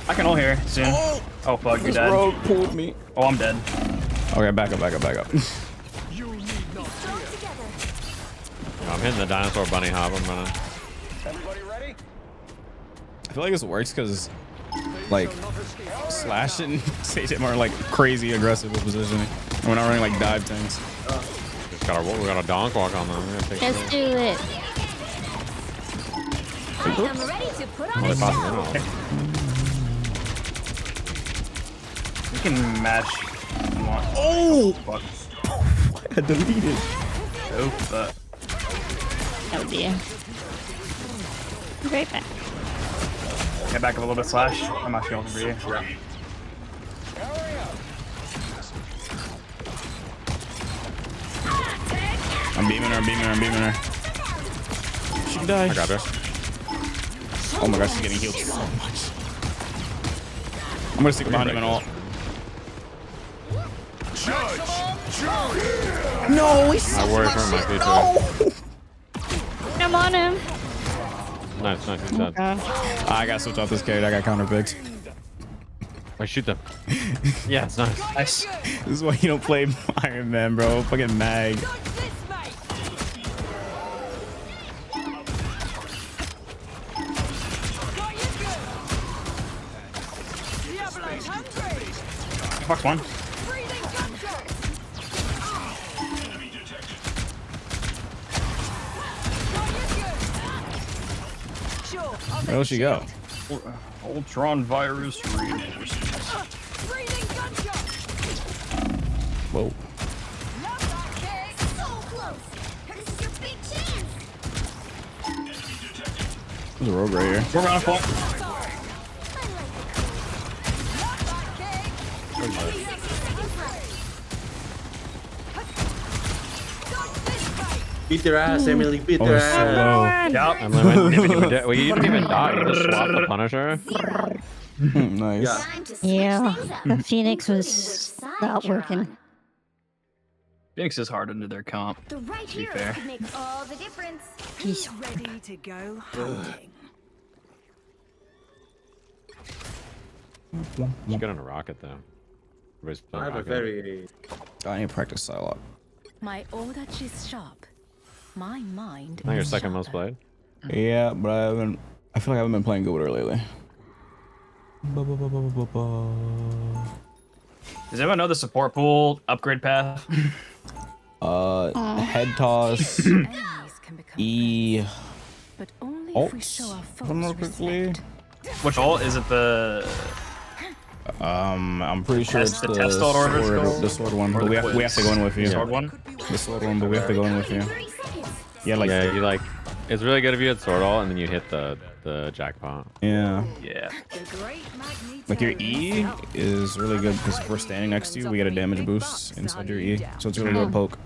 I can ult here soon. Oh fuck, you're This dead. rogue pulled me. Oh, I'm dead. Okay, back up. I'm hitting the dinosaur bunny hop. I'm running. I feel like this works because, like, Slash and Satan are like crazy aggressive with positioning. And we're not running like dive tanks. We got a donk walk on them. Let's do it. I'm ready to put on Oh, a they popped show. it out. We can match. Oh! Fuck. I deleted. Oh, Oh dear. Right back. Get back a little bit, Slash. I'm actually going for you. I'm beaming her, I'm beaming her, I'm beaming her. She can die. I got her. Oh my gosh, she's getting healed so much. I'm gonna stick behind him and all. No, he's I worry for my future. I'm on him. Nice, nice. He's dead. I gotta switch off this character. I got counter picked. I shoot them. Yeah, it's nice. Nice. This is why you don't play Iron Man, bro. Fucking mag. Fox one. Where'd she go? Ultron virus reinforcements. Whoa. There's a rogue right here. We're around point. Beat their ass, Emily. Beat their ass. Yep. I'm like, well, you didn't even die. You just swapped the Punisher. Nice. Yeah. Phoenix was not working. Phoenix is hard under their comp. The right to be hero fair. could make all the difference. He's ready to go hunting. She's good on a rocket though. Everybody's I playing have a rocket. very... I need to practice Psylocke. My order is sharp. My mind. Now your is second most sharper. played. Yeah, but I feel like I haven't been playing good with her lately. Does anyone know the support pool upgrade path? Head toss, E, But only ult, if we show our if I'm not quickly. Which ult? Is it the... I'm pretty sure it's The the test ult order it's sword, called? the sword one, Or but the we have quiz? to go in with you. Sword one? The sword one, but we have to go in with you. Yeah, like Yeah, you like. It's really good if you hit sword ult and then you hit the jackpot. yeah. Yeah. Like your E is really good because if we're standing next to you, we get a damage boost inside your E, so it's really good poke.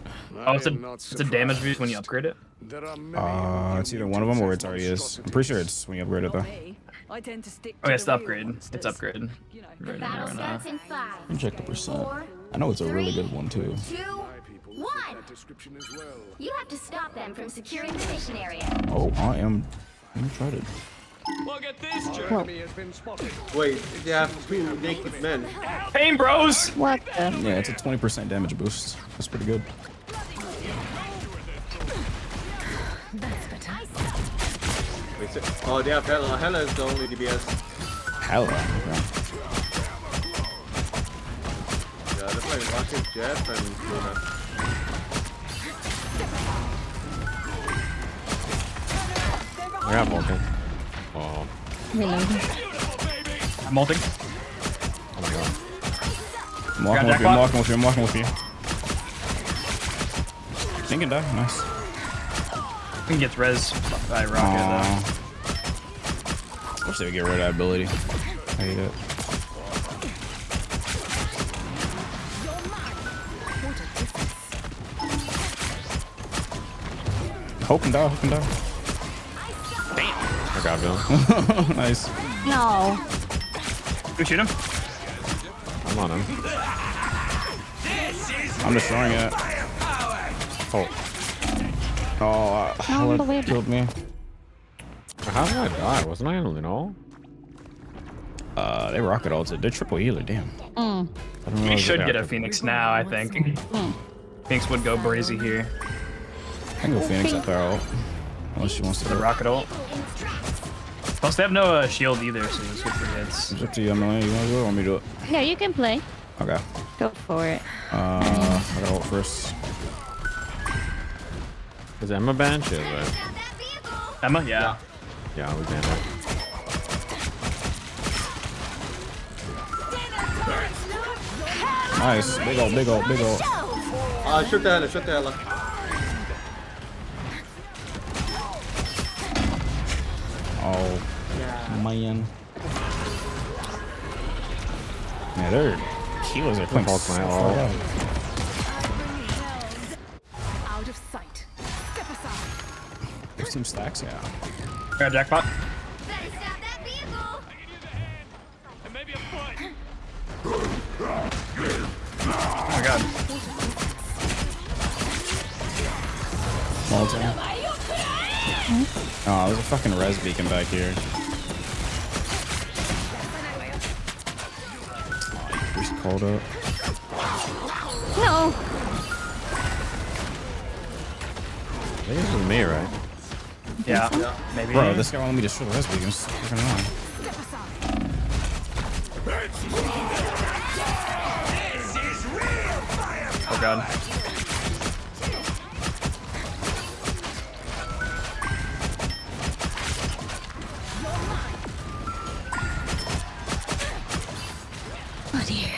Oh, it's a damage boost when you upgrade it? It's either one of them or it's already is. I'm pretty sure it's when you upgrade it though. I tend to stick Oh, yeah, it's the the upgrade. It's upgraded. Right now, right now. In 5, Let me check the percent. I know it's a really good one too. 2, 1. You have to stop them from securing the mission area. Oh, I am uncharted. Look at this enemy has been spotted. Wait, they have two naked men. Pain bros! What the? Yeah, it's a 20% damage boost. That's pretty good. Wait, so, oh, they have Hella. Hella is the only DBS. Hella. Okay. Yeah, they're playing Rocket, Jeff, and Luna. I got Vulcan. Oh. Reloading. I'm ulting. Oh my god. I'm walking with you, I'm walking with you, I'm walking with you. Think and die, nice. I think he gets res by rocket though. Wish they would get rid of that ability. I hate it. Hope and die, hope and die. I got Bill. Nice. No. Go shoot him. I'm on him. I'm destroying it. Oh. Oh, Hella killed me. How did I die? Wasn't I in Luno? They rocket ulted. They're triple healer, damn. I don't know We if should they get a are. Phoenix now, I think. Phoenix would go brazy here. I can go Phoenix up there ult. Unless she wants to. The rocket ult. Plus, they have no shield either, so it's good for hits. It's up to you, Emily. You want to do it or want me to do it? Yeah, you can play. Okay. Go for it. I gotta ult first. Is Emma banned? She is, right? Emma? Yeah. Yeah, we banned her. Nice. Big ol', big ol', big ol'. Shoot the hell, shoot the hell. Oh, man. Yeah, their healers are playing False my all. Out of sight. Step aside. 15 stacks, yeah. Got jackpot. Oh my god. Molten. Oh, there's a fucking res beacon back here. Just called up. No. I think this is me, right? Yeah. Maybe. Bro, this guy wanted me to destroy the res beacon. It's fucking annoying. Oh god. Oh dear.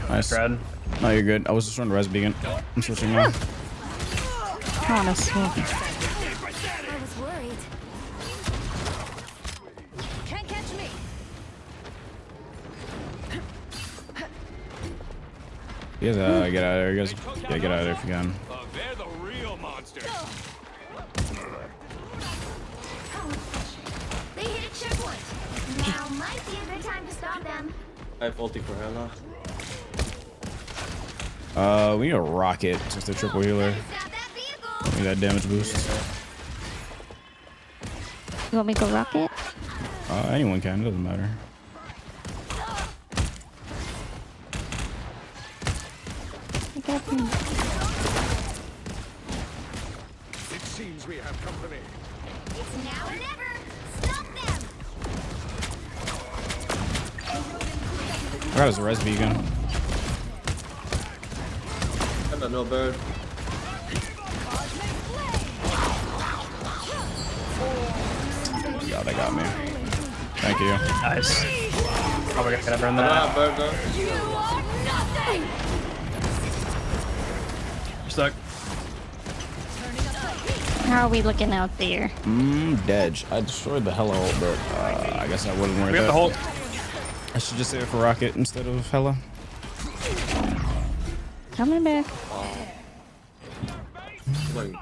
Nice. Brad. No, you're good. I was just trying to res beacon. I'm switching now. I wanna smoke. I was worried. Can't catch me. You guys, get out of there. You guys, yeah, get out of there if you can. They're the real monsters. They hit a checkpoint. Now might be a good time to stop them. I have ulti for Hella. We need a rocket since they're triple healer. Need that damage boost. You want me to go rocket? Anyone can. It doesn't matter. I got him. It seems we have company. It's now or never. Stop them. I got his res beacon. No bird. Yeah, they got me. Thank you. Nice. Oh, we gotta burn that. Bird though. You are nothing. You're stuck. How are we looking out there? Dead. I destroyed the Hella ult, but I guess I wouldn't worry We have the that. whole. I should just save it for rocket instead of Hella. Coming back. Wait.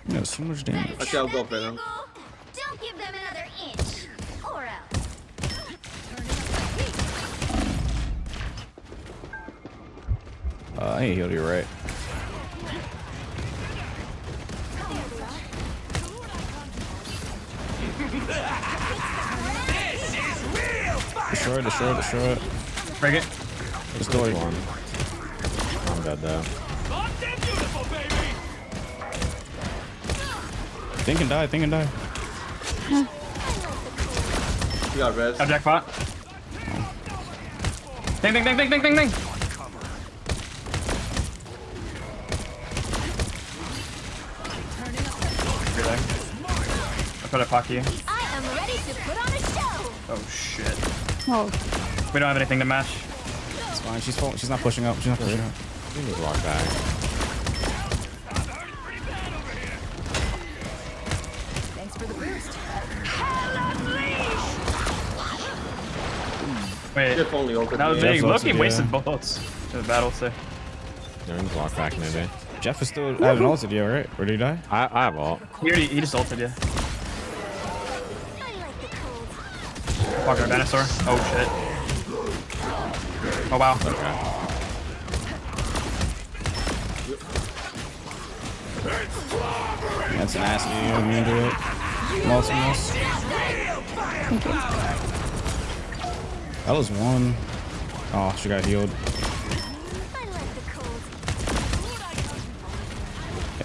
Yeah, so much damage. Okay, I'll go for them. Don't give them another inch, or else. I ain't healed you right. Destroy it. Break it. Destroy one. I'm dead though. Think and die. You got res. Got jackpot. Ding. You're there. I'll put a pocky. I am ready to put on a show. Oh shit. Oh. We don't have anything to match. It's fine. She's not pushing up. You just walk back. Thanks for the boost. Wait. Jeff only ulted That was me. big. Jeff Loki ulted, wasted yeah. bullets to the battle, so. They're in block back maybe. Jeff is still having ulted you, right? Or did he die? I have ult. He just ulted you. Fuck our dinosaur. Oh shit. Oh wow. Okay. That's an ass I'm into it. Multimus. That was one. Oh, she got healed.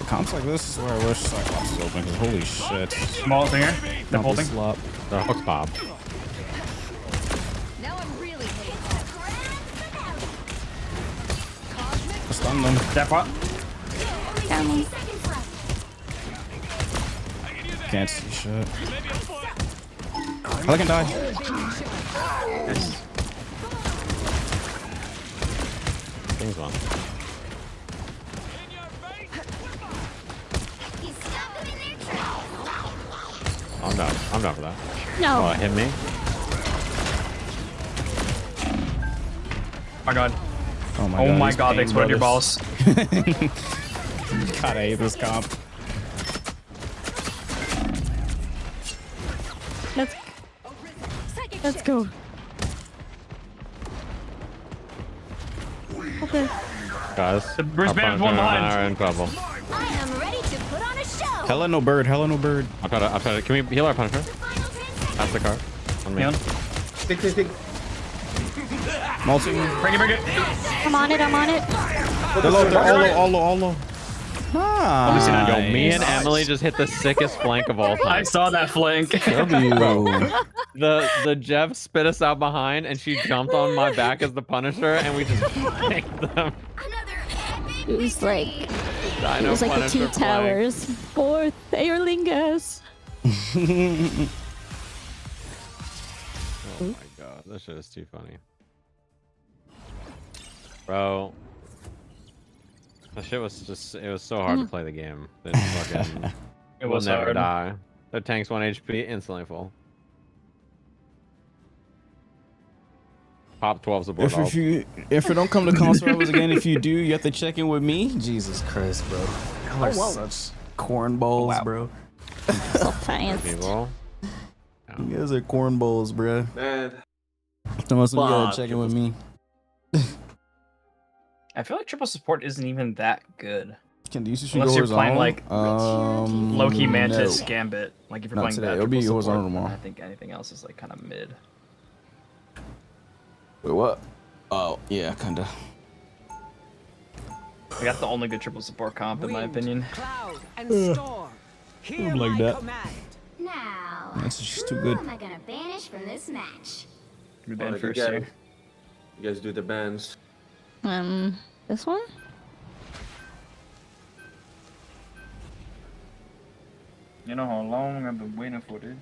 Comps like this is where I wish Cyclops was open, because holy shit. Small thing here. They're holding. Slop. The hook's pop. Now I'm really Stun them. That pot. Down me. Can't see shit. I can die. Things wrong. I'm down. I'm down for that. No. Oh, it hit me. Oh my god. Oh Oh my these god, they Payne exploded your brothers. balls. Gotta hate this comp. Let's go. Okay. Guys, The Bruce our Banner's one Punisher and behind. I are in trouble. I am ready to put on a show. Hella no bird, hella no bird. I'll try to. Can we heal our Punisher? Pass the card. On me. Stick. Multi. Bring it. I'm on it. They're all low. Ah. Yo, me and Emily just hit the sickest flank of all time. I saw that flank. W. The Jeff spit us out behind, and she jumped on my back as the Punisher, and we just flanked them. It was like Dino it was like the Punisher two flank. towers. Fourth Aerlingus. Oh my god, that shit is too funny. Bro. That shit was just, it was so hard to play the game. That fucking, It will was never hard. die. Their tank's 1 HP, instantly full. Pop 12 support. If it don't come to console rebels again, if you do, you have to check in with me. Jesus Christ, bro. Y'all are such cornballs, bro. So fast. People. You guys are cornballs, bro. Man. Unless you gotta check in with me. I feel like triple support isn't even that good. Unless Unless you're playing like Loki, Mantis, no. Gambit. Like if you're Not playing today. that It'll be triple horizontal support, tomorrow. I think anything else is like kind of mid. Wait, what? Oh, yeah, kinda. We got the only good triple support comp in my opinion. Cloud and storm. I don't like that. Now, That's just too who good. am I gonna banish from this match? We banned You first guys- here. You guys do the bans. This one? You know how long I've been waiting for this?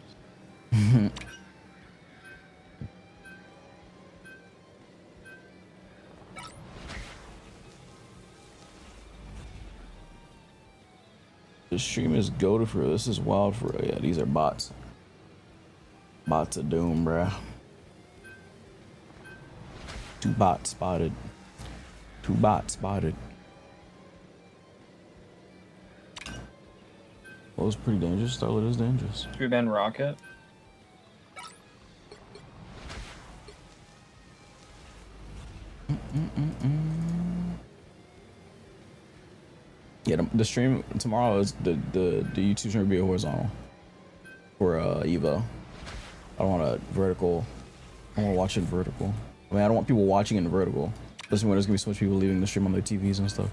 The stream is goated for real. This is wild for real. Yeah, these are bots. Bots of doom, bruh. 2 bots spotted. 2 bots spotted. Well, it's pretty dangerous. Starlet is dangerous. We banned Rocket. Yeah, the stream tomorrow is the YouTube stream will be horizontal for Evo. I don't want a vertical. I want to watch it vertical. I mean, I don't want people watching in vertical. Especially when there's gonna be so much people leaving the stream on their TVs and stuff.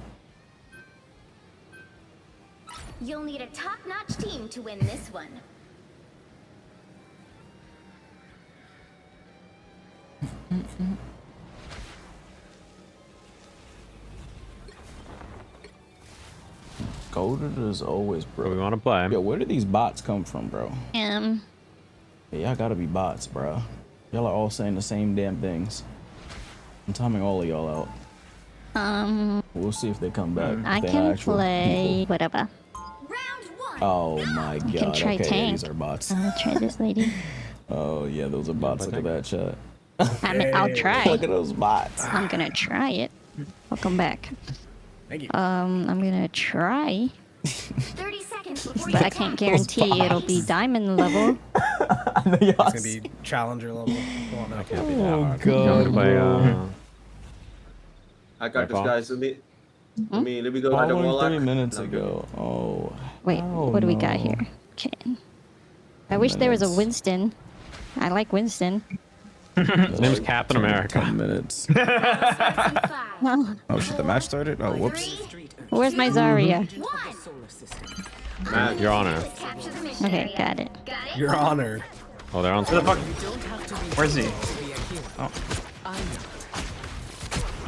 You'll need a top-notch team to win this one. Golded as always, bro. We want to play. Yo, where did these bots come from, bro? Yeah, y'all gotta be bots, bro. Y'all are all saying the same damn things. I'm timing all of y'all out. We'll see if they come back. I If they're can actual play people. whatever. Oh my god. can try Okay, yeah, tank. these are bots. I'll try this lady. Oh yeah, those are bots. Look at that chat. I'll try. Look at those bots. I'm gonna try it. Welcome back. Thank you. I'm gonna try. 30 seconds before But I can't guarantee it'll be diamond level. It's gonna be challenger level. Well, no. Can't be that hard. God. You want to play, I got this, Rifle? guys. Let me go at the Following Warlock. 3 minutes ago. Oh. Wait, what do we got here? Okay. I wish there was a Winston. I like Winston. His name's Captain America. 10 minutes. Well, Oh shit, the match started? Oh, whoops. where's my Zarya? Your Honor. Okay, got it. Your Honor. Oh, they're on. Where the fuck? Where's he? Oh.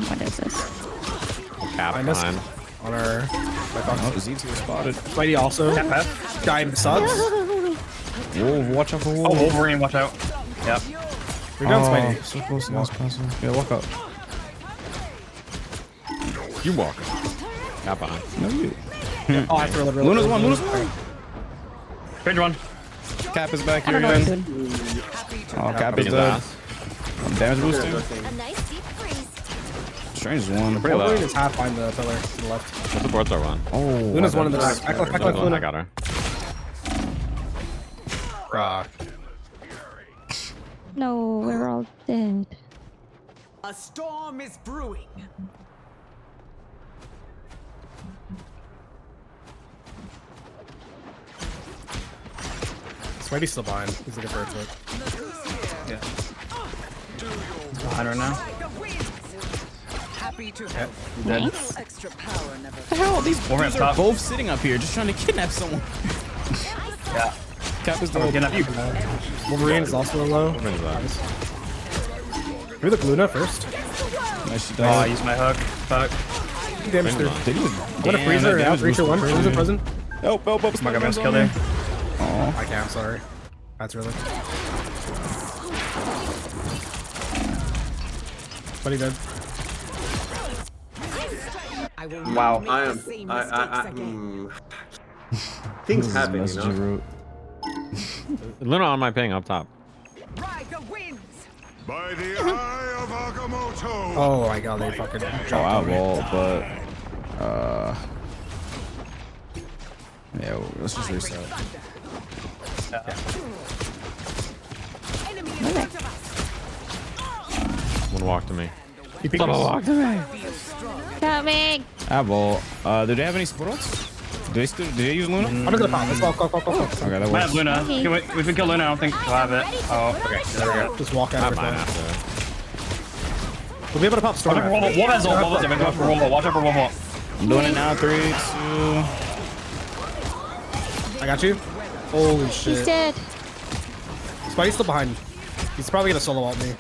What is this? Cap Behind us. behind. On our. Oh, Z2 spotted. Spidey also. Guy sucks. Whoa, watch out for Wolf. Oh, Wolverine, watch out. Yep. You're done, Spidey. So close to last person. Yeah, walk up. You walk. Cap behind. No, you. Oh, I throw it. Luna's one. Luna's one. Strange one. Cap is back I here don't know what again. I'm doing. Oh, Cap is dead. Damage boosting. A nice deep freeze. Strange is one. Pretty low. Wolverine is half behind the pillar to the left. The supports are one. Oh, Luna's one in the back. Back left, I Luna. got her. No, we're all dead. A storm is brewing. Spidey's still behind. He's looking for a flip. Yeah. He's behind right now. Happy to Yeah. Nice. extra power never. What the hell? These Wolverine's are top. both sitting up here just trying to kidnap someone. Yeah. Cap is Oh, dead. Wolverine is also low. Wolverine's Nice. We look Luna first. Nice, she Oh, I died. used my hook. Fuck. Damage through. Did you? What a freezer. Yeah, freezer one. Freezer present. Help, help, help. My God, man's killed her. Oh, I can't, sorry. That's really. Buddy dead. Wow. Things happen, you know. Luna on my ping up top. Ride the winds. By the eye of Agamotto. Oh my god, they fucking dropped on me. eyeball, but yeah, let's just reset. One walk to me. He peeked Someone us. walk to me. Coming. Eyeball. Do they have any supports? Do they still? Do they use Luna? I'm gonna pop. Let's go. Okay, that Might works. have Luna. Okay. Can we, if we kill Luna, I don't think we'll have it. Oh, okay. There we go. Just walk I out have of mine it. after. We'll be able to pop Storm. Watch out for Wolf. Wolf has ult. Wolf has ult. Watch out for Wolf. Watch out for Wolf. I'm doing it now. 3, 2. I got you. Holy He's shit. dead. Spidey's still behind. He's probably gonna solo ult me.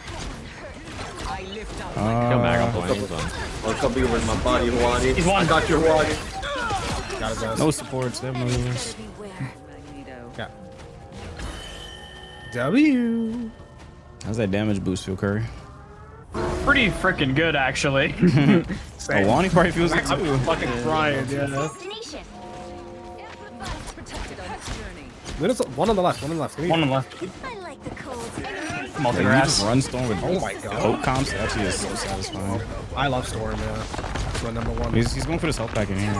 Kill Mag on point. He's on. I'll come you with my body, Wadi. He's one. I got your Wadi. Got his ass. No supports. They have no healers. Yeah. W. How's that damage boost feel, Curry? Pretty freaking good, actually. Oh, Wani probably feels it too. I'm fucking crying, yeah. Destination. There's one on the left. One on the left. One on the left. I like the cold. Like, you just run Storm with Oh my god. Oak comps. That actually is so satisfying. I love Storm, yeah. That's my number one. He's going for this health pack in here.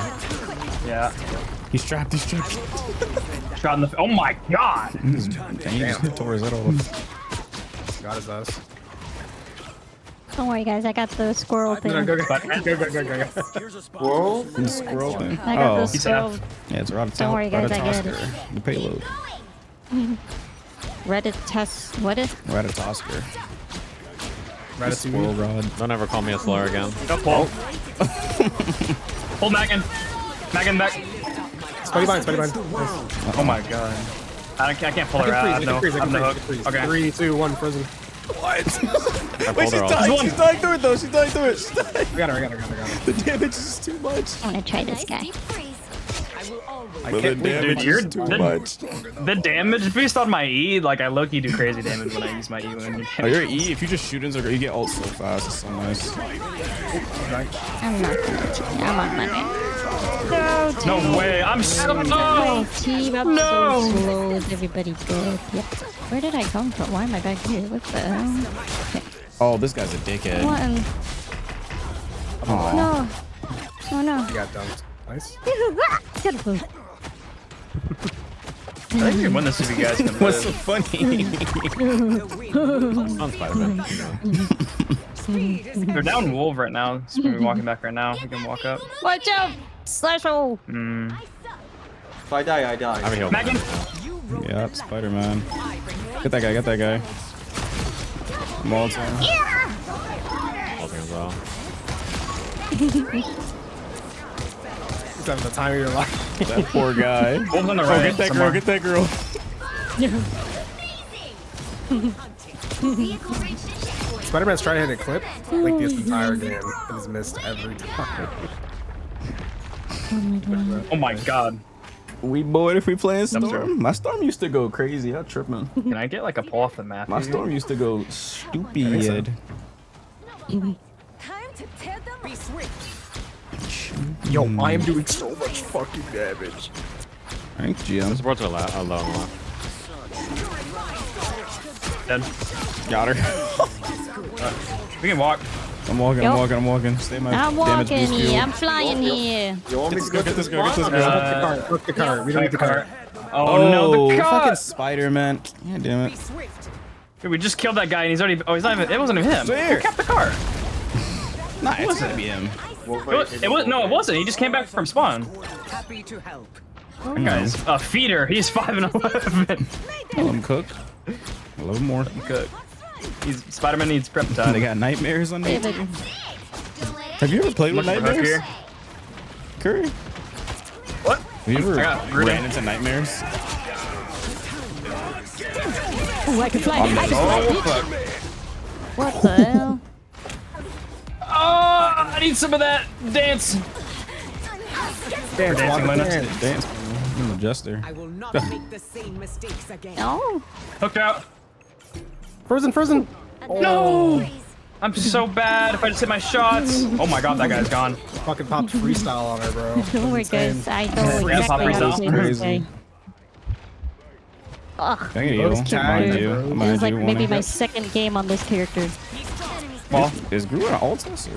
Yeah. He's trapped. He's trapped. Shot in the. Oh my god. Damn, he just tore his head off. Got his ass. Don't worry, guys. I got the squirrel thing. Go. Squirrel? The squirrel thing. I got Oh, the squirrel. yeah, it's Ratatoskr. Don't worry, guys, I get it. The payload. Reddit test. What is? Ratatoskr. Ratatouille. Squirrel rod. Don't ever call me a slur again. Go pull. Pull Megan. Megan back. Spidey bind. Nice. Oh my god. I can't pull her out. I have no hook. Okay. 3, 2, 1, frozen. What? I Wait, pulled her off. she's dying through it though. She's dying through it. She's dying. I got her. The damage is too much. I want to try this guy. I can't believe, Dude, dude, you're too much. the damage based on my E. Like I low-key do crazy damage when I use my E. When you Oh, your E, if you just shoot into you get ult so fast. It's so nice. I'm not gonna cheat. I'm on my way. No way. I'm so My team, I'm so slow. Is everybody dead? Yep. Where did I come from? Why am I back here? What the hell? Okay. Oh, this guy's a dickhead. What? Aw. No. Oh no. You got dumped. Nice. Gotta move. I think we can win this if you guys can. What's so funny? On Spider-Man. They're down Wolf right now. So we're walking back right now. We can walk up. Watch out! Slash hole. If I die, I die. I have a heal. Megan. Yeah, Spider-Man. Get that guy. Get that guy. Molten. Holding as well. Just having the time of your life. That poor guy. Wolves on the right. Get that girl. Get that girl. Spider-Man's trying to hit a clip like this entire game and has missed every time. Oh my god. We bored if we playing Storm. My Storm used to go crazy. I'm tripping. Can I get like a pull off the map? My Storm used to go stupid. Time to tear them. Be swift. Yo, I am doing so much fucking damage. Thanks, GM. Supports are low. Dead. Got her. We can walk. I'm walking. Stay my I'm damage walking boost here. field. I'm flying here. You want me to Get this girl. Get this girl. Fuck the car. We don't need the car. Oh no, the car! Fucking Spider-Man. Yeah, damn it. Dude, we just killed that guy and he's already. Oh, he's not even. It wasn't even him. Who kept the car? Nah, it's gonna be him. It was no, it wasn't. He just came back from spawn. Happy to help. That guy's a feeder. He's 5 and 11. Let him cook. A little more. Good. Spider-Man needs prep They time. got nightmares on me. David. Have you ever played with nightmares? Curry? What? Have you ever ran into nightmares? Oh, I can fly. I can fly, bitch. What the hell? Oh, I need some of that dance. Dance. I'm a jester. I will not make the same mistakes again. No. Hooked out. Frozen. No. I'm so bad if I just hit my shots. Oh my god, that guy's gone. Fucking popped freestyle on her, bro. Don't worry, guys. I know Yeah, pop exactly how to freestyle. play this guy. Ugh. Thank you. Behind you. This Behind is like you. maybe my second game on this character. Well, is Gru an Altus or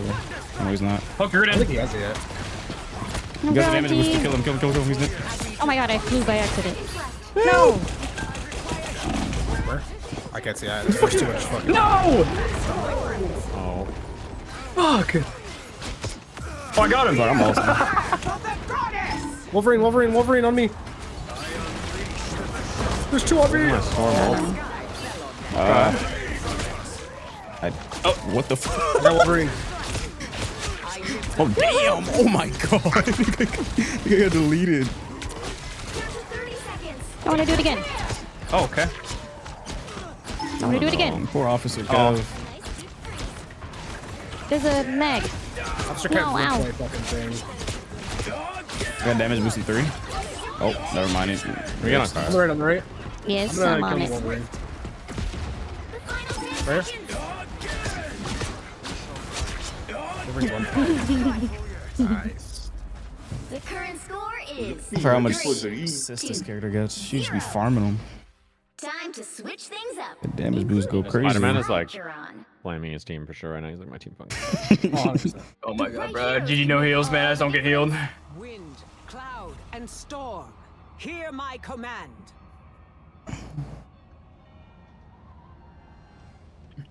no? He's not. Hook Gruden. I think he has it yet. You got the damage boost to kill him. Kill him. He's dead. Oh my god, I flew by accident. No! Where? I can't see either. There's too much fucking. No! Oh. Fuck. Oh, I got him. I'm awesome. Wolverine on me. There's two on me. What the f? I got Wolverine. Oh damn! Oh my god! I got deleted. I want to do it again. Oh, okay. I want to do it again. Poor Officer Kev. There's a mag. Officer No, Kev ow. play fucking thing. Got damage boost in 3. Oh, never mind. We got on car. On the right. Yes, I'm I'm gonna on kill it. Wolverine. Where? Wolverine's one. Nice. The current score is For how much 3. assist this character gets, she should be farming them. Time to switch things up. The damage boost go crazy. Spider-Man is like You're on. blaming his team for sure right now. He's like, my team fucking. Oh my god, bro. GG no heals, man. I just don't get healed. Wind, cloud, and storm. Hear my command.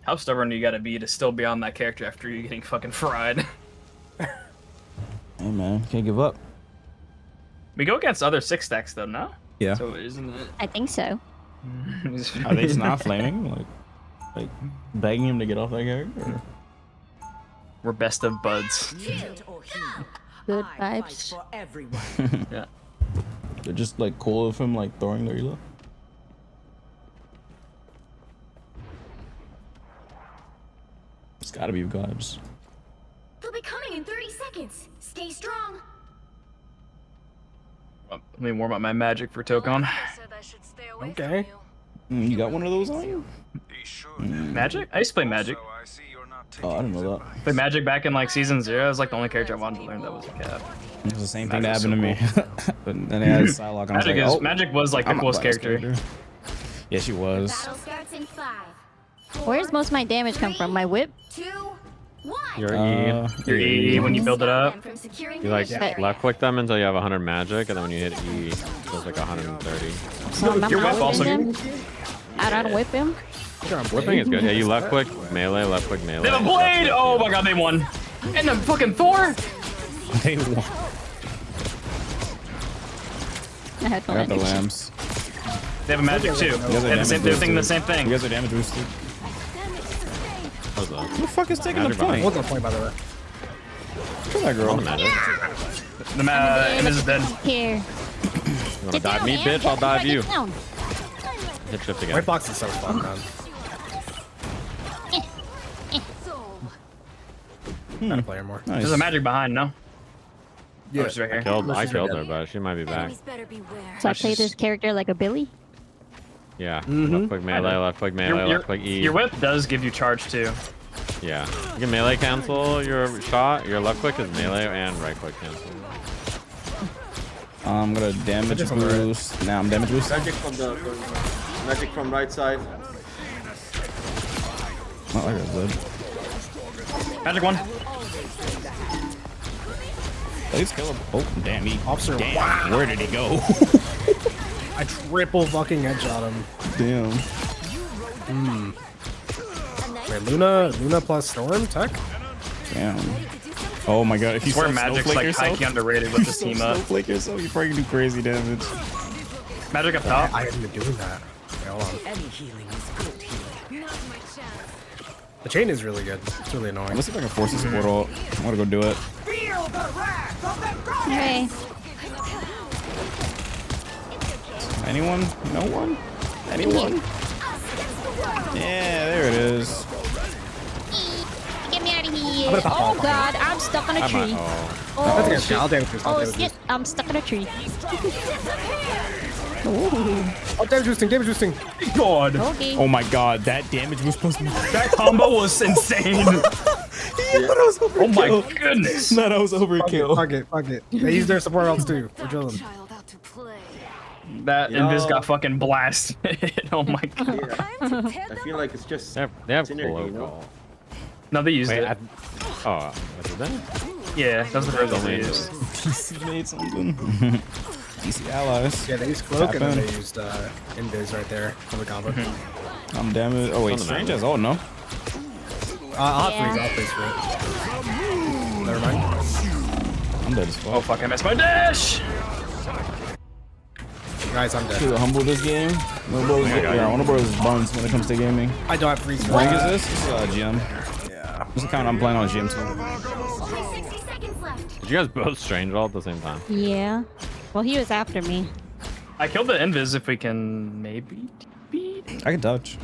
How stubborn do you gotta be to still be on that character after you're getting fucking fried? Hey man, can't give up. We go against other 6 stacks though, no? Yeah. So isn't it? I think so. Are they just not flaming? Like begging him to get off that character? Or? We're best of buds. Good vibes. For everyone. Yeah. They're just like cool of him like throwing their elo. It's gotta be vibes. They'll be coming in 30 seconds. Stay strong. Let me warm up my magic for Tokon. Okay. You got one of those on you? Magic? I used to play Magic. Oh, I didn't know that. Played Magic back in like season 0. It was like the only character I wanted to learn that was a cat. It was the same thing that Magic happened so to me. But then they had Psylocke and I was Magic, like, is, oh, Magic was like the I'm not coolest playing this character. Yeah, she was. Battle starts in 5. Where's most of my damage come from? My whip? 2, 1. Your E. Your E when you build it up. From securing You like the area. left click them until you have 100 magic, and then when you hit E, it goes like 130. So I'm Your not whip also. whipping him? I don't whip him? Whipping is good. Yeah, you left click melee, left click melee. They have a blade! Oh my god, they won. And the fucking Thor! They won. I had I got the lambs. They have a magic too. You guys are They're damage thinking the boosted. same thing. You guys are damage boosted. What's that? Who the fuck is taking Magic the point? What's the point, by the way? Kill that girl. The Invis is dead. Here. You wanna dive me, bitch? I'll dive you. Hit shift again. White box is so fun, man. Gotta play her more. Nice. There's a magic behind, no? Yeah. Oh, she's right here. I killed her, but she might be back. So I play this character like a Billy? Yeah. Left click melee, left click melee, left click E. Your whip does give you charge too. Yeah. You can melee cancel your shot. Your left click is melee and right click cancel. I'm gonna damage boost. Now I'm damage boost. Magic from right side. Not like I said. Magic one. At least kill him. Oh, damn, he. Officer, Damn, wow. where did he go? I triple fucking headshot him. Damn. Wait, Luna plus Storm tech? Damn. Oh my god, if you swear Magic's like highly underrated with this team up. Snowflake yourself, you probably can do crazy damage. Magic up top. I haven't been doing that. Okay, hold on. Any healing is good healing. The chain is really good. It's really annoying. Let's see if I can force this portal. I wanna go do it. Feel the wrath of the Okay. Anyone? No one? Anyone? Yeah, there it is. Get me out of here. Oh god, I'm stuck on a tree. That's Oh, shit. I'll damage boost. oh shit, I'm stuck on a tree. Ooh. Oh, damage boosting, damage boosting. God. Okay. Oh my god, that damage was supposed to be. That combo was insane. Oh my goodness. No, that was overkill. Fuck it. They use their support else too. We're chilling. That Invis got fucking blasted. Oh my god. I feel like it's just They have synergy, you know? call. No, they used Wait, it. oh, did they? Yeah, that's the first one they used. DC made something. DC allies. Yeah, they used Cloak and then Tap in. they used Invis right there for the combo. I'm damaged. Oh wait, Strange has ult, no? I'll freeze for it. Never mind. I'm dead as fuck. Oh fuck, I missed my dash! Guys, I'm dead. To humble this game. One of bros is buns when it comes to gaming. I don't have freeze. What rank is this? This is GM. Yeah. This is the count I'm playing on GM too. Did you guys both strange all at the same time? Yeah. Well, he was after me. I killed the Invis if we can maybe beat. I can touch.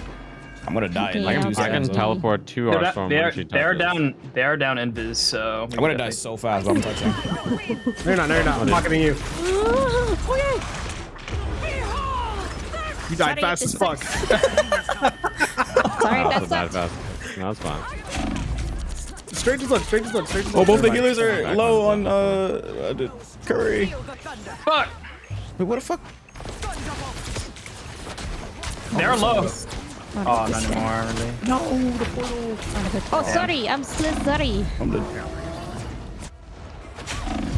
I'm gonna die in like 2 I can seconds. teleport to our storm when she touches. They're down Invis, so I'm gonna die so fast, but I'm touching. No, you're not. I'm pocketing you. You died fast as fuck. Sorry, that's not fast. No, it's fine. Straight look. Oh, both the healers are low on Curry. Fuck! Wait, what the fuck? They're low. Oh, not anymore, really. No, the portal. Oh, sorry. I'm so sorry. I'm dead.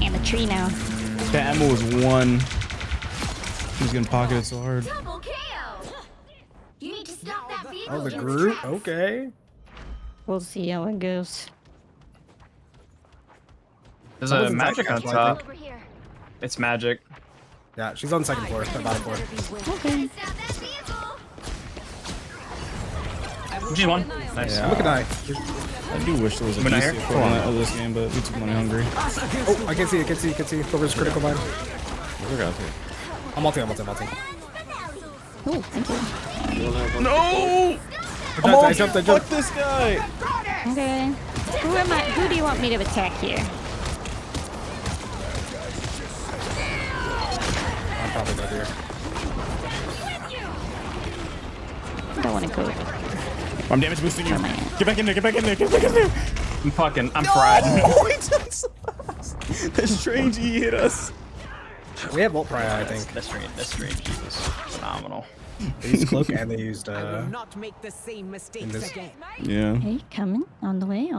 And the tree now. That ammo was 1. He's getting pocketed so hard. Double KO. You need to stop that vehicle. Oh, the group? Okay. We'll see how it goes. There's a magic on top. It's magic. Yeah, she's on the second floor, bottom floor. Okay. She's one. Nice. Yeah. Look at I. I do wish there was a Am I DC here? equivalent of this game, but we too money hungry. Oh, I can see. Focus critical mine. I'm ulting. Oh, thank you. No! I jumped. Fuck this guy! Okay. Who do you want me to attack here? I'm probably dead here. I don't want to go. I'm damage boosting you. Get back in there. I'm fried. Oh, he took so fast. The strange E hit us. We have ult prior, I think. That's strange. He was phenomenal. They used Cloak and they used not make the same mistakes again. Yeah. Hey, coming. On the way.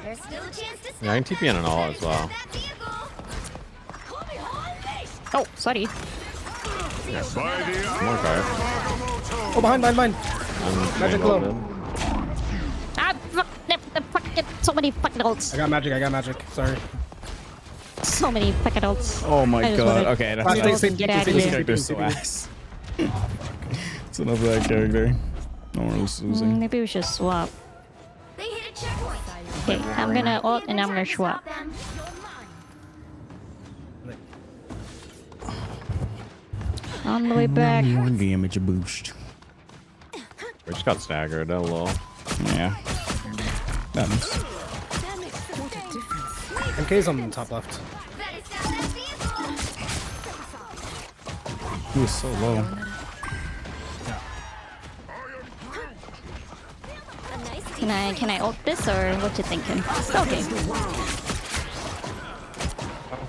There's still a chance to Yeah, I can TP in an all as well. Oh, sorry. More card. Oh, behind. Magic glow. Ah, fuck. So many fucking ults. I got magic. Sorry. So many fucking ults. Oh my I just god. wanna Okay, that's Fast, nice. get out of This here. character's so ass. It's enough of that character. No one else losing. Maybe we should swap. They hit a checkpoint. Okay, I'm gonna ult and I'm gonna swap. Stop them. On the way back. One damage boost. We just got staggered a little. Yeah. Happens. MK's on the top left. He was so low. Can I ult this or what you thinking? Okay.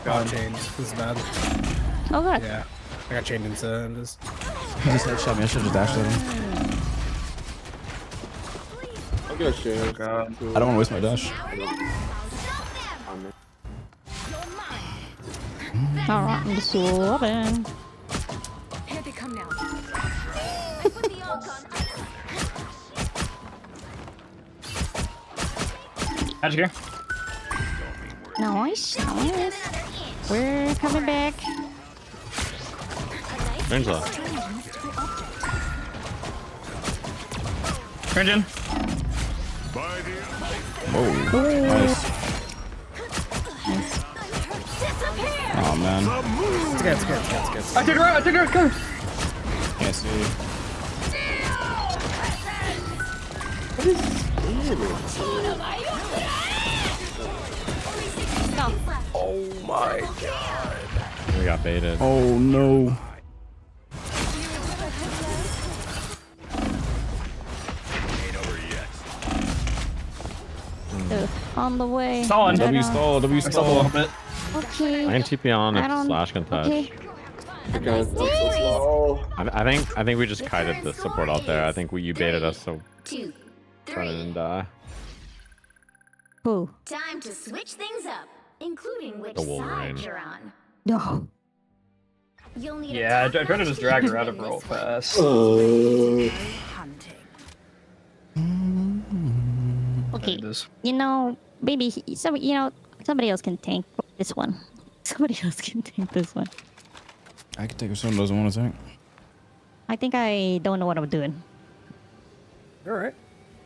Got chained. This is bad. Oh god. Yeah. I got chained into this. He just headshot me. I should have just dashed at him. I'm gonna share. I don't want to waste my dash. Alright, I'm swapping. Here they come now. Magic here. Nice, nice. We're coming back. Range left. Cringe in. Oh, nice. Oh man. It's okay, it's okay, it's okay, it's okay. I took her out, I took her out, come. Can't see. Oh my god. We got baited. Oh no. On the way. Stalling. W stall, W Stall a little stall. bit. Okay. I can TP on I if don't- Slash can touch. Okay. Because I'm so slow. I think we just kited the support out there. I think you baited us, so 2, run in and die. Who? Time to switch things up, including which The Wolverine. side you're on. No. You'll need Yeah, I a top tried to just drag her out of win real this one. fast. Okay. There it is. You know, maybe somebody else can tank this one. Somebody else can tank this one. I can take if someone doesn't want to tank. I think I don't know what I'm doing. All right.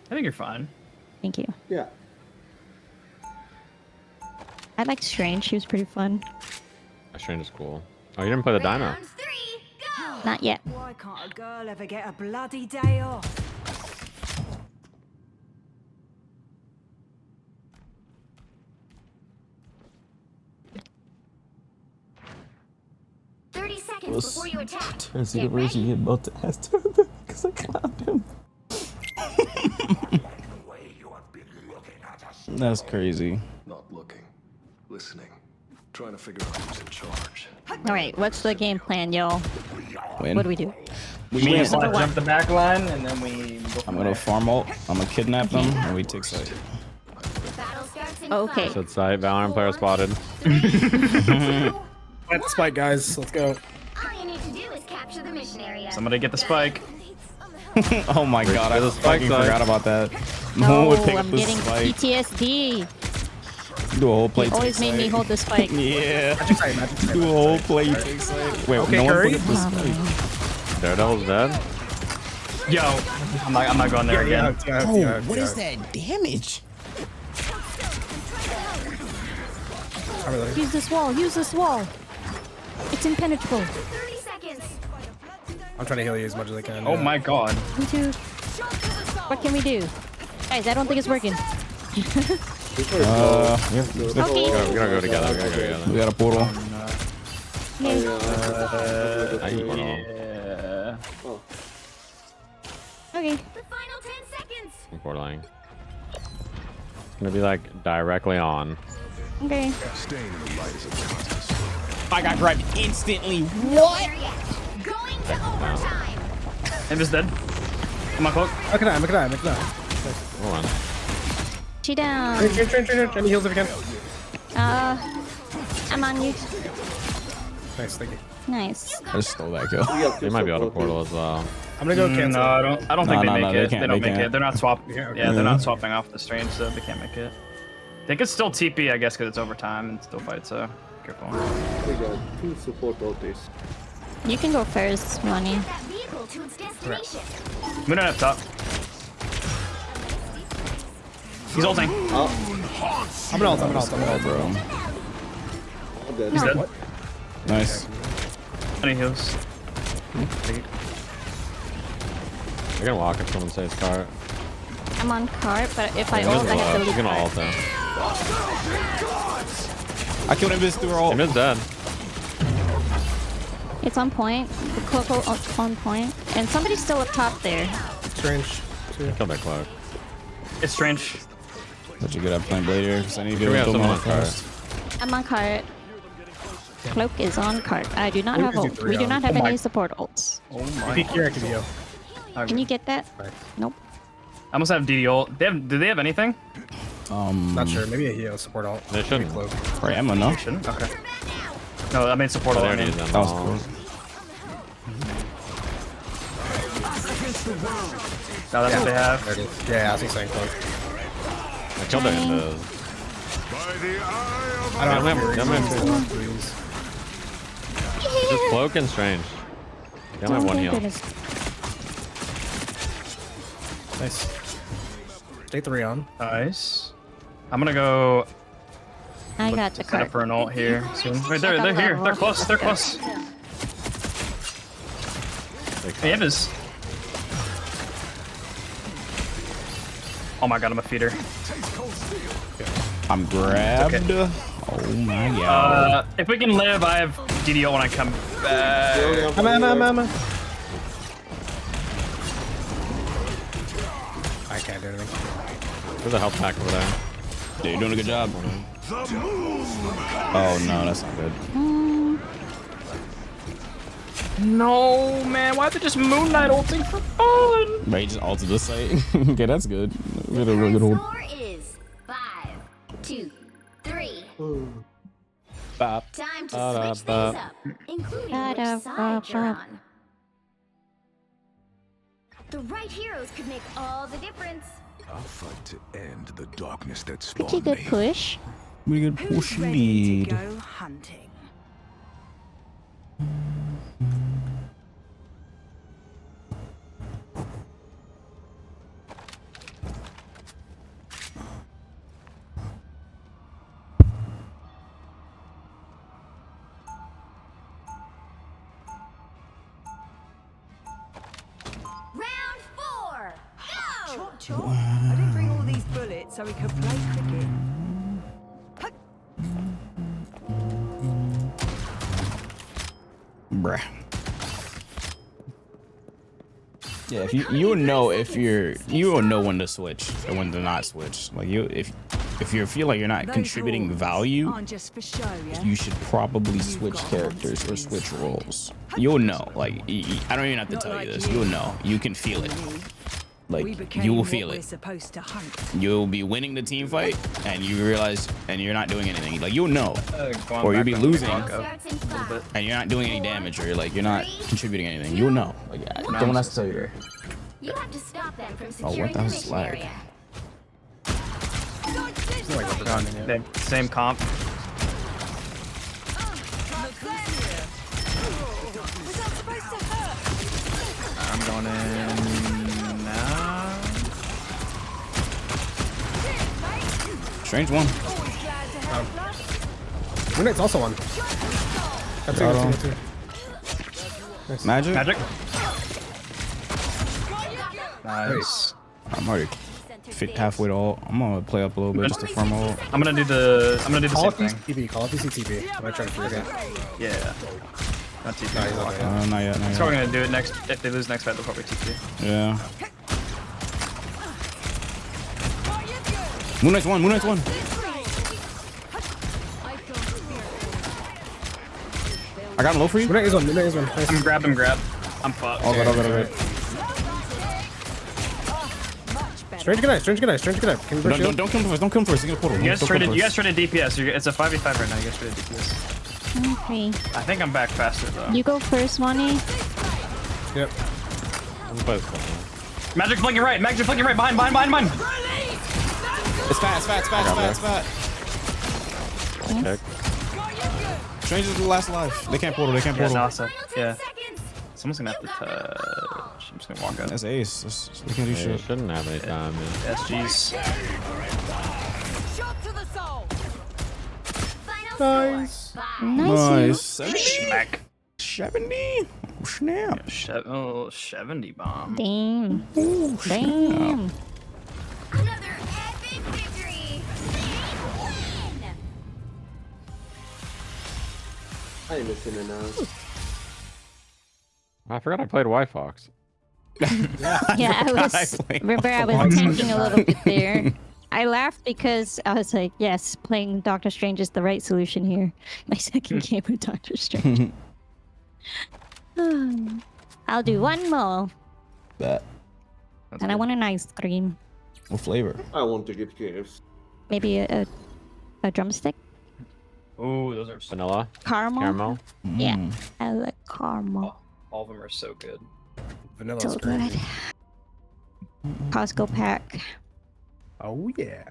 I think you're fine. Thank you. Yeah. I liked Strange. She was pretty fun. Strange is cool. Oh, you didn't play the Dino. Not yet. Why can't a girl ever get a bloody day off? 30 seconds before you attack. I see the Get version ready. you about to ask him because I clowned him. That's crazy. Not looking, listening, trying to figure out who's in charge. Alright, what's the game plan, y'all? Win. What do we do? We jump the back line and then we go I'm gonna farm ult. I'm gonna kidnap them and we take site. Okay. Said site, Valorant player spotted. Plant the spike, guys. Let's go. All you need to do is capture the mission area. Somebody get the spike. Oh my god, I just fucking side. forgot about that. No No, one would pick I'm up the getting spike. PTSD. Do a whole play. He always made me hold the spike. Yeah. Do a whole play. Take site. Wait, Okay, no one Curry. picked up the spike. Daredevil's dead. Yo, I'm not going there again. Oh, what is that damage? Use this wall. Use this wall. It's impenetrable. 30 seconds. I'm trying to heal you as much as I can. Oh my god. Me too. What can we do? Guys, I don't think it's working. Yeah. Okay. We gotta go together. We gotta go together. We got a portal. Okay. Yeah. Okay. The final 10 seconds. I'm portaling. It's gonna be like directly on. Okay. Staying in the light is a contest. I got grabbed instantly. What? Going to overtime. I'm just dead. Come on, cloak. Look at that, look at that, look at that. Hold on. She down. Train. Any heals if you can. I'm on you. Nice, thank you. Nice. I just stole that kill. They might be out of portal as well. I'm gonna go cancel. No, I don't think they make it. can't, They don't make can't. it. They're not swapping. Yeah, okay. Yeah, they're not swapping off the strange, so they can't make it. They could still TP, I guess, because it's overtime and still fight. So careful. We got 2 support ultis. You can go first, Ronnie. That vehicle to its destination. Moon up top. He's ulting. I'm an ult. Bro. I'm dead. He's dead. Nice. Any heals? I can walk if someone says cart. I'm on cart, but if I Invis ult, I have to low. leave You're gonna ult cart. though. I killed Invis through her ult. Invis dead. It's on point. The cloak ult's on point. And somebody's still up top there. Strange. I killed that cloak. It's strange. Such a good at playing Blade here, because I need to Here we get have a someone little on more cart. fast. I'm on cart. Cloak is on cart. I do not What have is he ult. three We do on? not have Oh my- any support ults. Oh my. Peek here, Akibio. Can you get that? Right. Nope. I must have DD ult. Do they have anything? Not sure. Maybe a heal support ult. They shouldn't. Cloak. For Emma, no? Shouldn't? Okay. No, I mean support Oh, ult. there I it mean. is. That was cool. No, that's what they have. There it is. Yeah, I was saying cloak. I killed their Invis. I don't have please. Just cloak and strange. They only have one heal. Nice. Stay 3 on. Nice. I'm gonna go I got the set cart. up for an ult here soon. Wait, they're here. They're close. They're close. Hey, Invis. Oh my god, I'm a feeder. I'm grabbed. Okay. Oh my god. If we can live, I have DDO when I come back. I'm. I can't do anything. There's a health pack over there. Yeah, you're doing a good job. Oh no, that's not good. No, man. Why'd they just Moon Knight ulting for fun? But he just altered the site. Okay, that's good. We had a The really good hold. score is 5, 2, 3. Bop. Time to switch things up, including which side you're on. The right heroes could make all the difference. I'll fight to end the darkness that Pretty spawned good me. push. Pretty good Who's push ready lead. to go hunting? Round 4, go! Chop chop. I didn't bring all these bullets so we could play cricket. Bruh. Yeah, if you'll know when to switch and when to not switch. Like if you feel like you're not contributing value, Aren't just for show, yeah? you should probably switch characters or switch roles. You'll know. Like I don't even have to tell you this. You'll know. You can feel it. We Like became you will what feel we're it. supposed to hunt. You'll be winning the team fight and you realize and you're not doing anything. Like you'll know. Going Or you'll back be on the losing clock up a little bit. and you're not doing any damage or like you're not contributing anything. You'll know. Like don't have to tell you there. You have to stop them from Oh, securing what the the hell's mission lag? area. They have same comp. I'm going in now. Strange one. Moon Knight's also on. That's Got it. him. Magic? Magic. Nice. I'm already halfway to all. I'm gonna play up a little bit just to farm all. I'm gonna do the Call same up thing. TP. Call up TP. I'm gonna try to forget. Yeah. Not TP. No, he's not there. Not yet. Not He's yet. probably gonna do it next. If they lose next fight, they'll probably TP. Yeah. Moon Knight's one. Moon Knight's one. I got him low for you. Moon Knight is one. Moon Knight is one. Nice. I'm grab. I'm fucked. All good. All good. Strange good eye. Strange good eye. Strange good eye. Can you push shield? Don't kill him first. Don't kill him first. He's gonna portal. You guys Don't kill him traded first. DPS. It's a 5v5 right now. You guys traded DPS. Okay. I think I'm back faster though. You go first, Money. Yep. Magic flanking right. Magic flanking right. Behind. It's fat. Check. Strange is the last alive. They can't portal. Yeah, Nasa. Yeah. Someone's gonna have to touch. I'm just gonna walk out. That's ace. We can't do Yeah, shit. shouldn't have any time, man. SG's. Shot to the soul. Final Nice. score, 5, Nice. Smack. 70? Oh, snap. Oh, 70 bomb. Damn. Ooh, Damn. Another epic victory! Win! I ain't missing it now. I forgot I played White Fox. Yeah, I was. Remember, I was tanking a little bit there. I laughed because I was like, "Yes, playing Doctor Strange is the right solution here." My second game with Doctor Strange. I'll do one more. Bet. And I want an ice cream. What flavor? I want to get gifts. Maybe a drumstick. Ooh, those are vanilla. Caramel. Yeah, I like caramel. All of them are so good. Vanilla's So crazy. good. Costco pack. Oh yeah.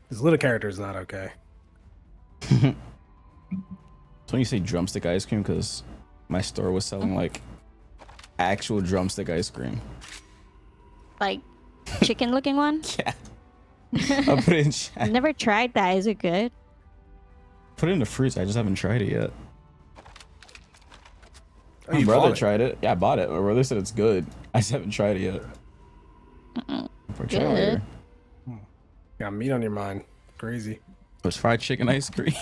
This little character is not okay. So when you say drumstick ice cream, because my store was selling like actual drumstick ice cream. Like chicken looking one? Yeah. I'll put it in chat. I've never tried that. Is it good? Put it in the fridge. I just haven't tried it yet. Oh, My you brother bought it? tried it. Yeah, I bought it. My brother said it's good. I just haven't tried it yet. For try later. Got meat on your mind. Crazy. It's fried chicken ice cream.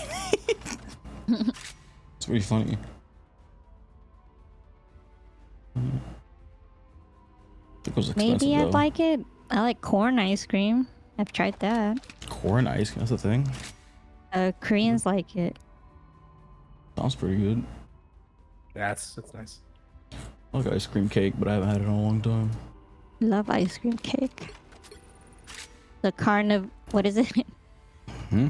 It's pretty funny. It was expensive, Maybe I'd though. like it. I like corn ice cream. I've tried that. Corn ice cream. That's the thing. Koreans like it. Sounds pretty good. Yeah, that's nice. I like ice cream cake, but I haven't had it in a long time. Love ice cream cake. The what is it? Hmm?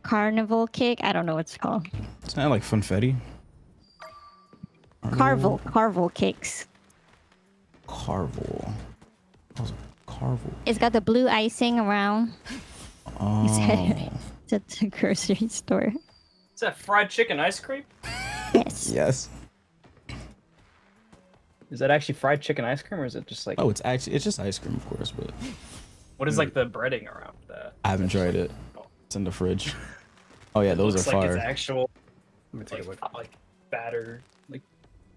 Carnival cake? I don't know what it's called. It's not like funfetti. Carvel cakes. Carvel. How's it? Carvel. It's got the blue icing around. Oh. It's at the grocery store. Is that fried chicken ice cream? Yes. Yes. Is that actually fried chicken ice cream, or is it just like? Oh, it's just ice cream, of course, but What is like the breading around that? I haven't tried it. It's in the fridge. Oh yeah, those are Looks like fire. it's actual. Let me take a look. Like batter. Like.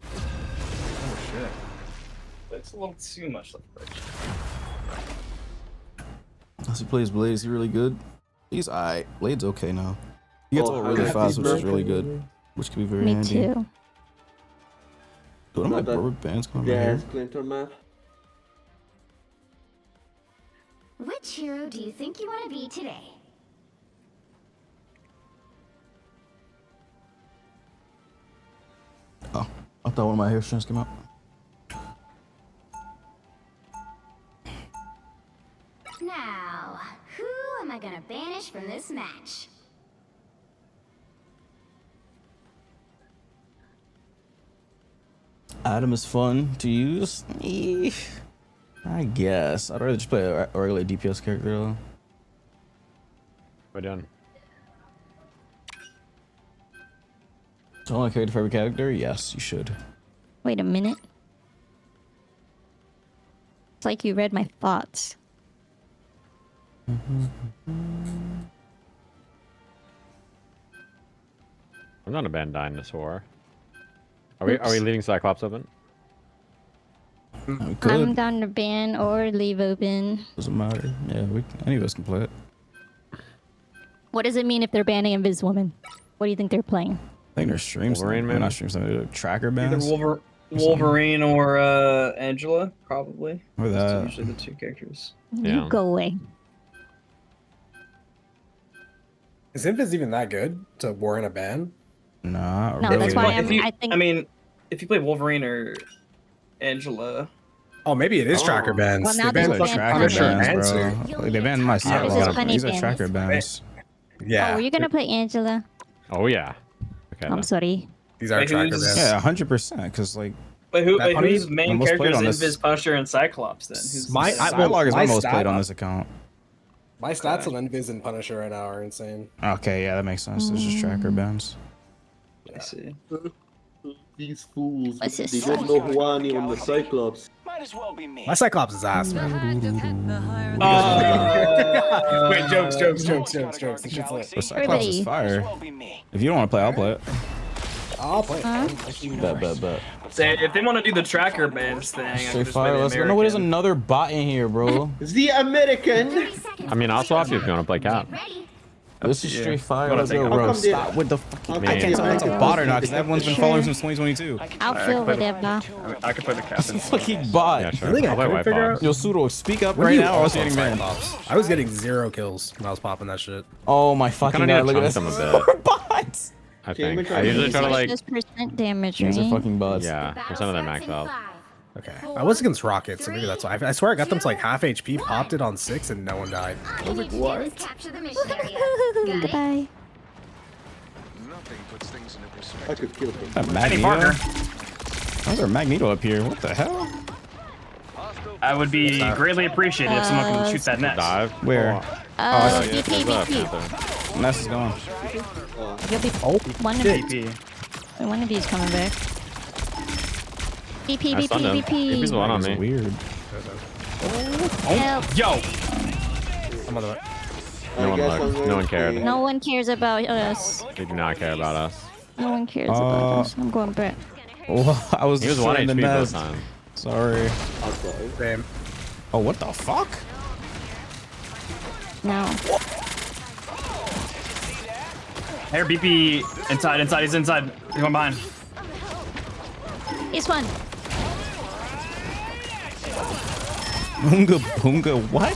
Oh shit. It's a little too much like fridge. As he plays Blaze, he really good. He's alright. Blade's okay now. He gets old really fast, which is really good. Which can be very Me handy. too. Dude, I'm like rubber bands going right Gas here. Clinton map. Which hero do you think you want to be today? Oh, I thought one of my hair strands came out. Now, who am I gonna banish from this match? Adam is fun to use. I guess. I'd rather just play a regular DPS character though. We're done. So only character for every character? Yes, you should. Wait a minute. It's like you read my thoughts. I'm not a band dinosaur. Are we leaving Cyclops open? I'm down to ban or leave open. Doesn't matter. Yeah, any of us can play it. What does it mean if they're banning Invis Woman? What do you think they're playing? I think they're streams. Wolverine, They're maybe? not streams. They're tracker bands. Either Wolverine or Angela, probably. Or Those that. are usually the two characters. You go away. Is Invis even that good to war in a ban? Nah. No, that's why I think. I mean, if you play Wolverine or Angela. Oh, maybe it is tracker bands. Well, now they they're banned tracker bands, bro. Like, they banned my This is Cyclops. punny These are bands. tracker bands. Yeah. Oh, were you gonna play Angela? Oh yeah. Okay. I'm sorry. These are Wait, tracker who's- bands. Yeah, 100%. Because like. But who's Punny main almost played characters? on this. Invis, Punisher, and Cyclops. Then who's My- the- I- Psylocke is my my most stat- played on this account. My stats on Invis and Punisher right now are insane. Okay, yeah, that makes sense. It's just tracker bands. I see. These fools, What's this they don't know Huani on the Cyclops. My Cyclops is ass, man. Wait, jokes. This shit's lit. The Cyclops is fire. If you don't want to play, I'll play it. I'll play it. Bet. If they want to do the tracker bands thing, I can Straight just fire. play the Let's go. No, there's another bot in here, bro. The American. I mean, I'll swap you if you want to play Cap. This is straight fire. What Let's I go, think. bro. How come Stop with the fucking. Man. I can't tell if it's a bot or not because everyone's been following since 2022. I'll feel whatever. I could play the Cap. Fucking bot. Yeah, sure. Really, I I'll play couldn't White figure Box. Yo, Pseudo, speak up What right do you now. I was also getting play banned. Cyclops? I was getting 0 kills when I was popping that shit. Oh my fucking Kinda god! need Look to at chunk this. them a bit. Bots. I think. I usually try to like. Just percent damage, These are right? fucking bots. Yeah, percent of their max out. Okay. I was against Rocket, so maybe that's why. I swear I got them to like half HP, popped it on 6, and no one died. I was like, what? Goodbye. Nothing puts things into I perspective. could kill him. That Eddie Magneto. Parker. How's there Magneto up here? What the hell? I would be greatly appreciated if someone can shoot that net. Dive. Where? BP. Ness is gone. One of these coming back. BP. BP's one on me. Weird. Help. Yo! No one looked. No one cared. No one cares about us. They do not care about us. No one cares about us. I'm going back. Oh, I was He was 1 destroying the HP both nest. times. Sorry. Damn. Oh, what the fuck? No. Here, BP inside. He's inside. He's going behind. He's one. Boonga, what?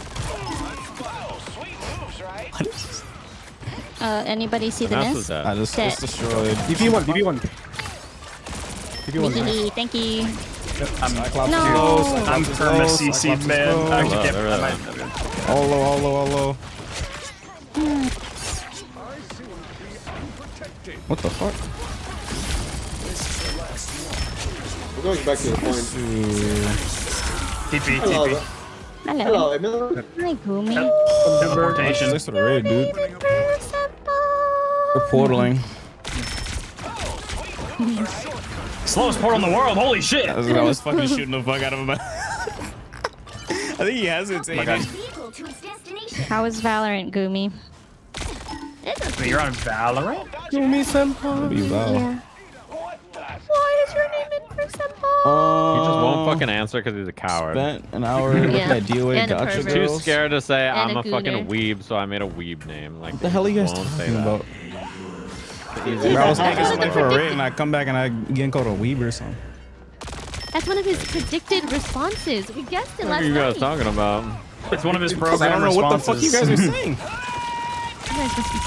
Anybody see the nest? I just it's destroyed. BP1. Thank you. Cyclops No. is low, Cyclops I'm is perma low, CC'd, Cyclops is man. low. Actually, Hello, yeah, there I we might- All low. What the fuck? We're going back to the point. TP. Hello. Emil. Hi, Gumi. Teleportation. Thanks for the raid, dude. We're portaling. Slowest portal in the world. Holy shit. I was fucking shooting the fuck out of him. I think he has it. How is Valorant, Gumi? You're on Valorant? Gumi senpai. Be Val. Yeah. Why is your name InferSenpai? He just won't fucking answer because he's a coward. Spent an hour looking at DOA And a gotcha pervert. Too girls. scared to say And I'm a a fucking gooner. weeb, so I made a weeb name. Like, What the hell are you guys won't say talking that. about? Bro, I was making something for a raid and I come back and I get called a weeb or something. That's one of his predicted responses. We guessed it What last are you guys night. talking about? It's one of his I program don't know what the fuck you guys are responses. saying.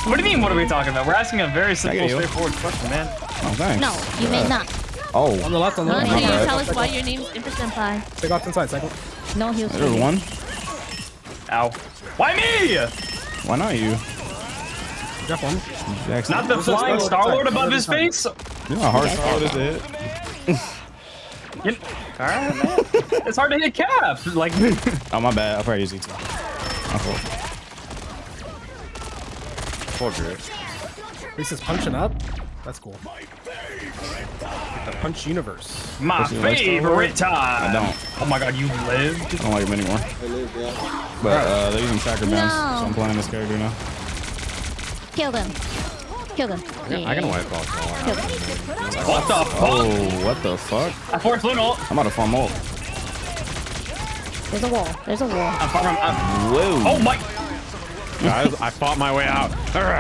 What do you mean, what are we talking about? We're asking a very simple, get you. straightforward question, man. Oh, thanks. No, you may not. Oh. On the left. Huh? Can you tell us why your name's InferSenpai? Cyclops inside, Cycle. No, he was There's one. Ow. Why me? Why not you? Got one. Jackson. Not the flying Star-Lord above his face? You know how hard Star-Lord is to hit? Alright, man. It's hard to hit Cap. Like, Oh, my bad. I'll probably use E2. My fault. Poor Groot. Reese is punching up. That's cool. The punch universe. my Does he like favorite Star-Lord? time. I don't. Oh my god, you lived? I don't like him anymore. I live, yeah. But they're using tracker bands, No. so I'm playing this character now. Kill them. Kill them. I can wipe off all. What the fuck? Oh, what the fuck? I forced Lune ult. I'm about to farm ult. There's a wall. There's a wall. I'm farming. Whoa. Oh my. Guys, I fought my way out.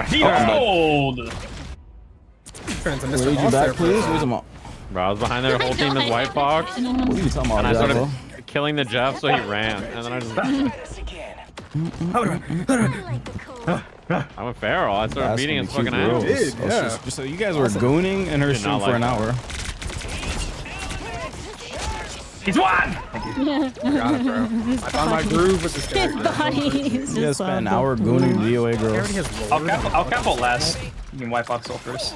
Behold. Turns into Read you back, please. Where's him up? Bro, I was behind their whole team is White Fox. What are you talking about, And I started Javo? killing the Jeff, so he ran. And then I just... I'm a feral. I started That's beating gonna his be cute, fucking bro. ass. It's just so you guys were gooning in her Did stream not for like an that. hour. He's one! Got it, bro. I found my groove with this His character. body is You guys just spent an hour gooning DOA He girls. already has I'll cap ult last. You can White Fox ult first.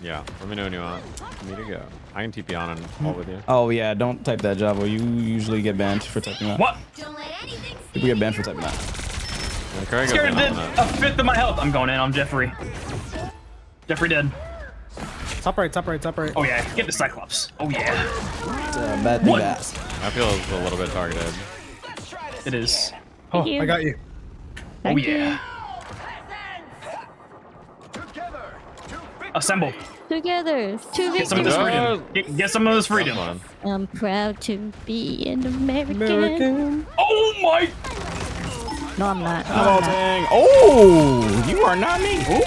Yeah, let me know when you want me to go. I can TP on and ult with you. Oh yeah, don't type that, Javo. You usually get banned for typing that. What? People get banned for typing that. And Craig Scared goes in did on that. a fifth of my health. I'm going in. I'm Jeffrey. Jeffrey dead. Top right, top right, top right. Oh yeah, get the Cyclops. Oh yeah. Bad thing to ask. I feel it's a little bit targeted. It is. Oh, I got you. Oh yeah. Assemble. Together. To Get some of this freedom. Get some of this freedom. I'm proud to be an American. Oh my! No, I'm not. Oh, dang. Oh, you are not me. Oh.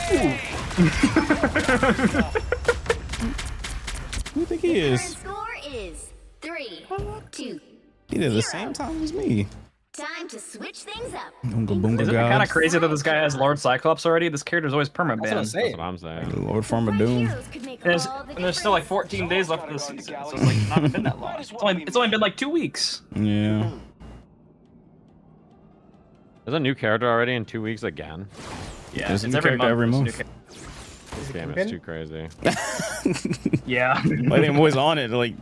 Who do you think he is? Score is 3-2. He did the same time as me. Time to switch things up. Boonga Is it kind of crazy that this guy has Lord Cyclops already? This character's always perma banned. That's what I'm saying. Lord Form of Doom. And there's still like 14 days left of the season, so it's like not been that long. It's only been like 2 weeks. Yeah. There's a new character already in 2 weeks again. Yeah, There's a it's new character every month. This game is too crazy. Yeah. Like I'm always on it. Like,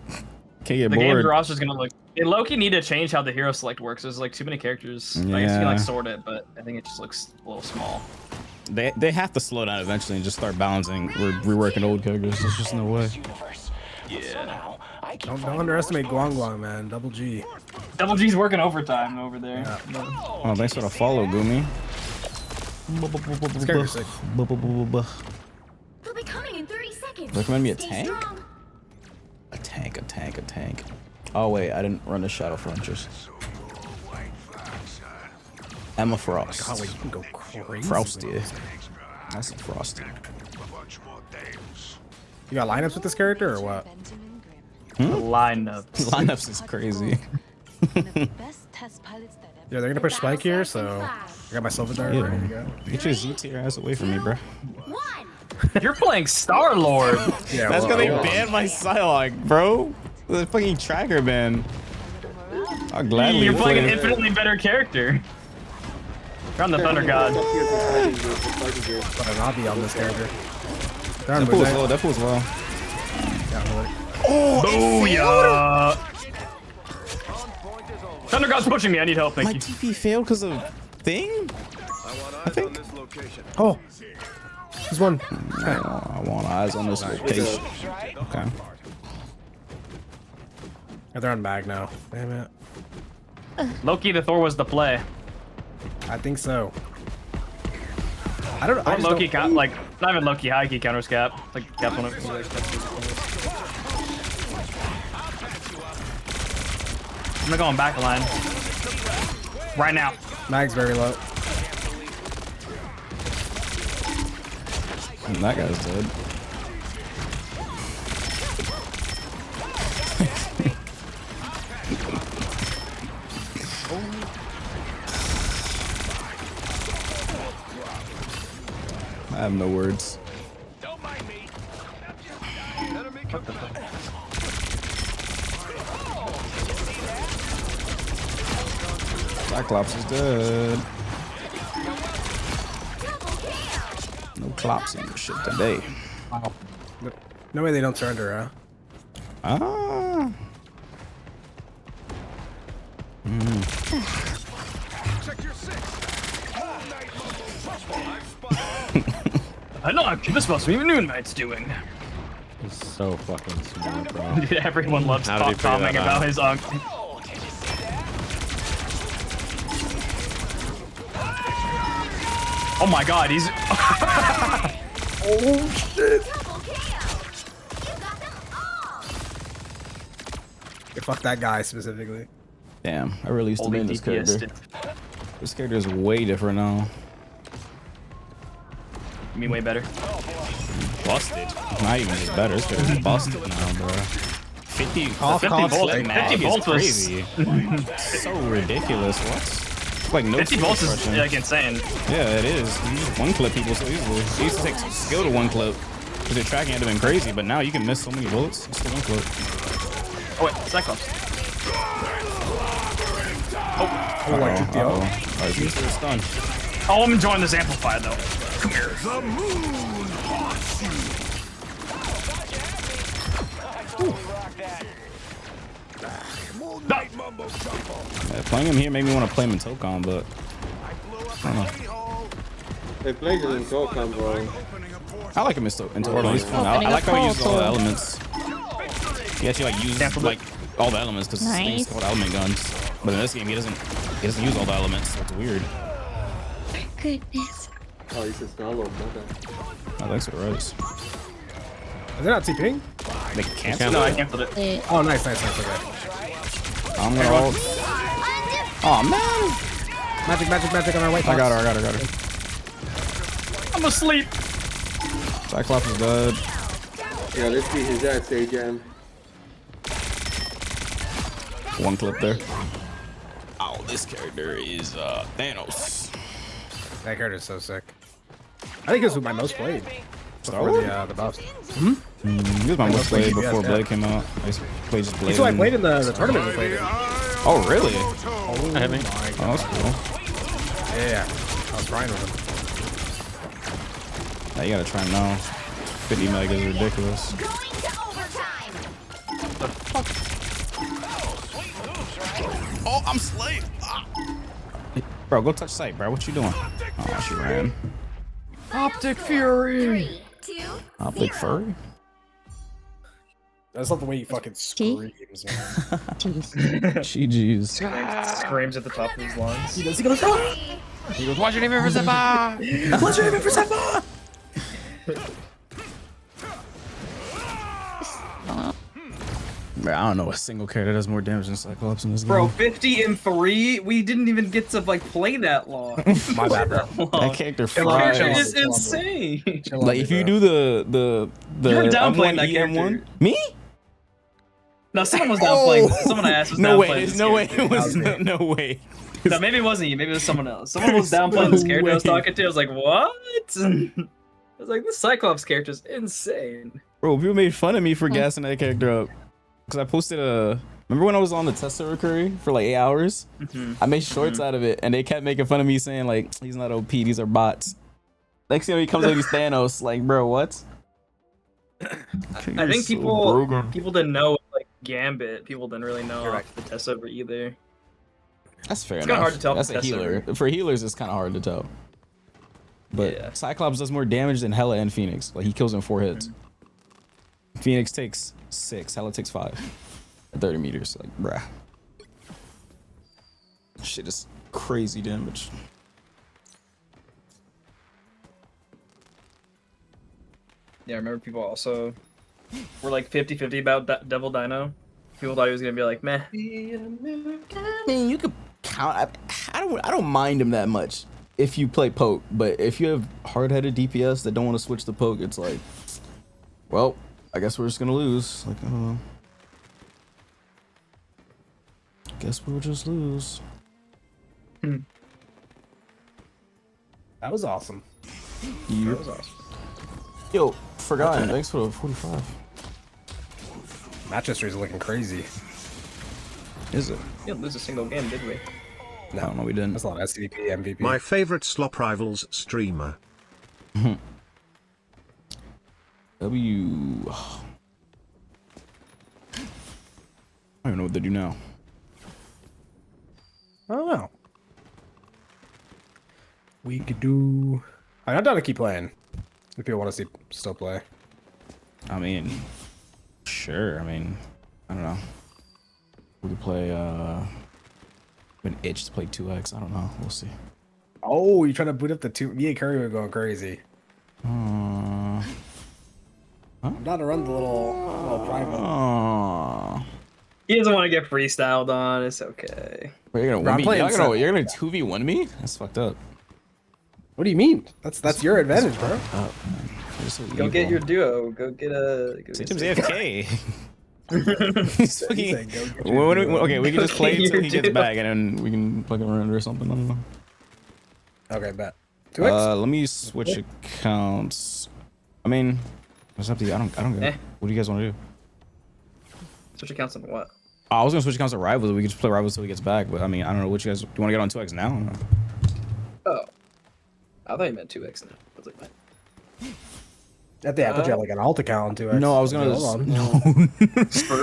can't get The bored. game's roster's gonna look. Low-key need to change how the hero select works. There's like too many characters. I guess you can like sort it, but I think it just looks a little small. They have to slow down eventually and just start balancing. We're reworking old characters. There's just no way. Yeah. Don't underestimate Guang Guang, man. Double G. Double G's working overtime over there. Yeah. Oh, thanks for the follow, Gumi. This character's sick. They'll be coming in 30 seconds. Recommend me a Stay tank? strong. A tank, a tank, a tank. Oh wait, I didn't run the Shadow Frontiers. Emma Frost. God, wait, you can go crazy. Frosty. That's a Frosty. You got lineups with this character or what? Lineups. Lineups is crazy. Yeah, they're gonna push Spike here, so I got my Silver Dart ready to go. Get your Z tier ass away from me, bro. You're playing Star-Lord. Yeah, that's because they banned my Psylocke, bro. The fucking tracker ban. I'll gladly You're playing an play. infinitely better character. You're on the Thunder God. But I'm not be on this character. That fool's low, that fool's low. Oh, Booyah! Thunder God's pushing me. I need help. Thank My you. TP failed because of thing? I think. Oh, there's one. I want eyes on this location. Okay. Yeah, they're on bag now. Damn it. Loki, the Thor was the play. I think so. I don't know. Or Loki count like not even Loki, high key counters cap. Like cap one of I'm gonna go on back line. Right now. Mag's very low. And that guy's dead. I have no words. Don't mind me. Cyclops is dead. No clops in your shit today. Wow. No way they don't surrender, huh? Ah. I know this must be what Noon Knight's doing. He's so fucking smart, bro. Dude, everyone loves How did he figure commenting that about out? his uncle. Oh my god, he's oh shit. Yeah, fuck that guy specifically. Damn, I really used to be in this character. This character is way different now. You mean way better? Busted. Not even just better. This character's busted now, bro. 50 50 volts was crazy. So ridiculous. What? Like no 50 volts is like insane. Yeah, it is. You just one clip people so easily. It used to take some skill to one clip because their tracking had to been crazy, but now you can miss so many bullets. It's still one clip. Oh wait, Cyclops. Stun. Oh, I'm enjoying this amplified though. Come here. The moon haunts Yeah, playing him here made me want to play him in Tokon, but I don't know. They played it in Tokon, bro. I like him into Orlando. He's fun. I like how he uses all the elements. He actually like uses like all the elements because things called element guns. But in this game, he doesn't use all the elements, so it's weird. Goodness. Oh, he says no, not that. Oh, thanks for the res. Is it not TPing? They canceled No, I it. canceled it. Oh, nice. Okay. I'm gonna ult. Oh man! Magic on our white box. I got her. I'm asleep. Cyclops is dead. Yeah, let's see his ass, Jam. One clip there. Oh, this character is Thanos. That character is so sick. I think this was my most played. Before the buffs. He was my most played before Blade came out. I used to play just Blade. That's why I played in the tournament we played in. Oh, really? Oh, I haven't. Oh, that's cool. Yeah. I was trying with him. Now you gotta try him now. 50 meg is ridiculous. Oh, I'm slayed. Bro, go touch sight, bro. What you doing? Oh, she ran. Optic Fury. 3, 2, Optic Fury? That's not the way he fucking screams, man. GG's. Screams at the top of his lungs. He goes, ah! He goes, watch your name for Seppa! Watch your name for Seppa! Bro, I don't know a single character that does more damage than Cyclops in this game. Bro, 50 and 3? We didn't even get to like play that long. My bad, bro. That character That fries. is insane. Like if you do the You're downplaying M1, that EM1, character. me? No, someone was downplaying. Someone I asked was No way. downplaying There's this no way. character. It was no way. No, maybe it wasn't you. Maybe it was someone else. Someone was downplaying this character I was talking to. I was like, what? I was like, this Cyclops character is insane. Bro, people made fun of me for gassing that character up. Because I posted a... Remember when I was on the test server Curry for like 8 hours? I made shorts out of it, and they kept making fun of me saying like, he's not OP, these are bots. Next thing he comes out, he's Thanos. Like, bro, what? I think people didn't know like Gambit. People didn't really know off the test server either. That's fair It's enough. kind of hard to tell. That's a healer. For healers, it's kind of hard to tell. But Cyclops does more damage than Hela and Phoenix. Like, he kills in 4 hits. Phoenix takes 6. Hela takes 5. At 30 meters. Like, bruh. Shit is crazy damage. Yeah, I remember people also were like 50-50 about Devil Dino. People thought he was gonna be like, meh. I mean, you could count. I don't mind him that much if you play poke, but if you have hard-headed DPS that don't want to switch to poke, it's like, well, I guess we're just gonna lose. Like, I don't know. Guess we'll just lose. That was awesome. Yeah. That was awesome. Yo, Forgotten, thanks for the 45. Match history is looking crazy. Is it? We didn't lose a single game, did we? No, we didn't. That's not SCP MVP. My favorite Slop Rivals streamer. W. I don't even know what they do now. I don't know. We could do. I'm down to keep playing. If people want to see still play. I mean, sure. I mean, I don't know. We could play. Been itched to play 2x. I don't know. We'll see. Oh, you trying to boot up the 2? Me and Curry were going crazy. Huh? I'm down to run the little private. He doesn't want to get freestyled on. It's okay. Wait, you're gonna 1v, you're gonna 2v1 me? That's fucked up. What do you mean? That's your advantage, bro. Go get your duo. Go get a. Jim's AFK. He's fucking. Okay, we can just play until he gets back, and then we can plug him around or something. I don't know. Okay, bet. 2x? Let me switch accounts. I mean, it's up to you. I don't get it. What do you guys want to do? Switch accounts on what? I was gonna switch accounts to Rivals. We could just play Rivals until he gets back. But I mean, I don't know what you guys do. You want to get on 2x now? Oh, I thought you meant 2x now. I was like, man. I thought you had like an alt account on 2x. No, I was gonna. No.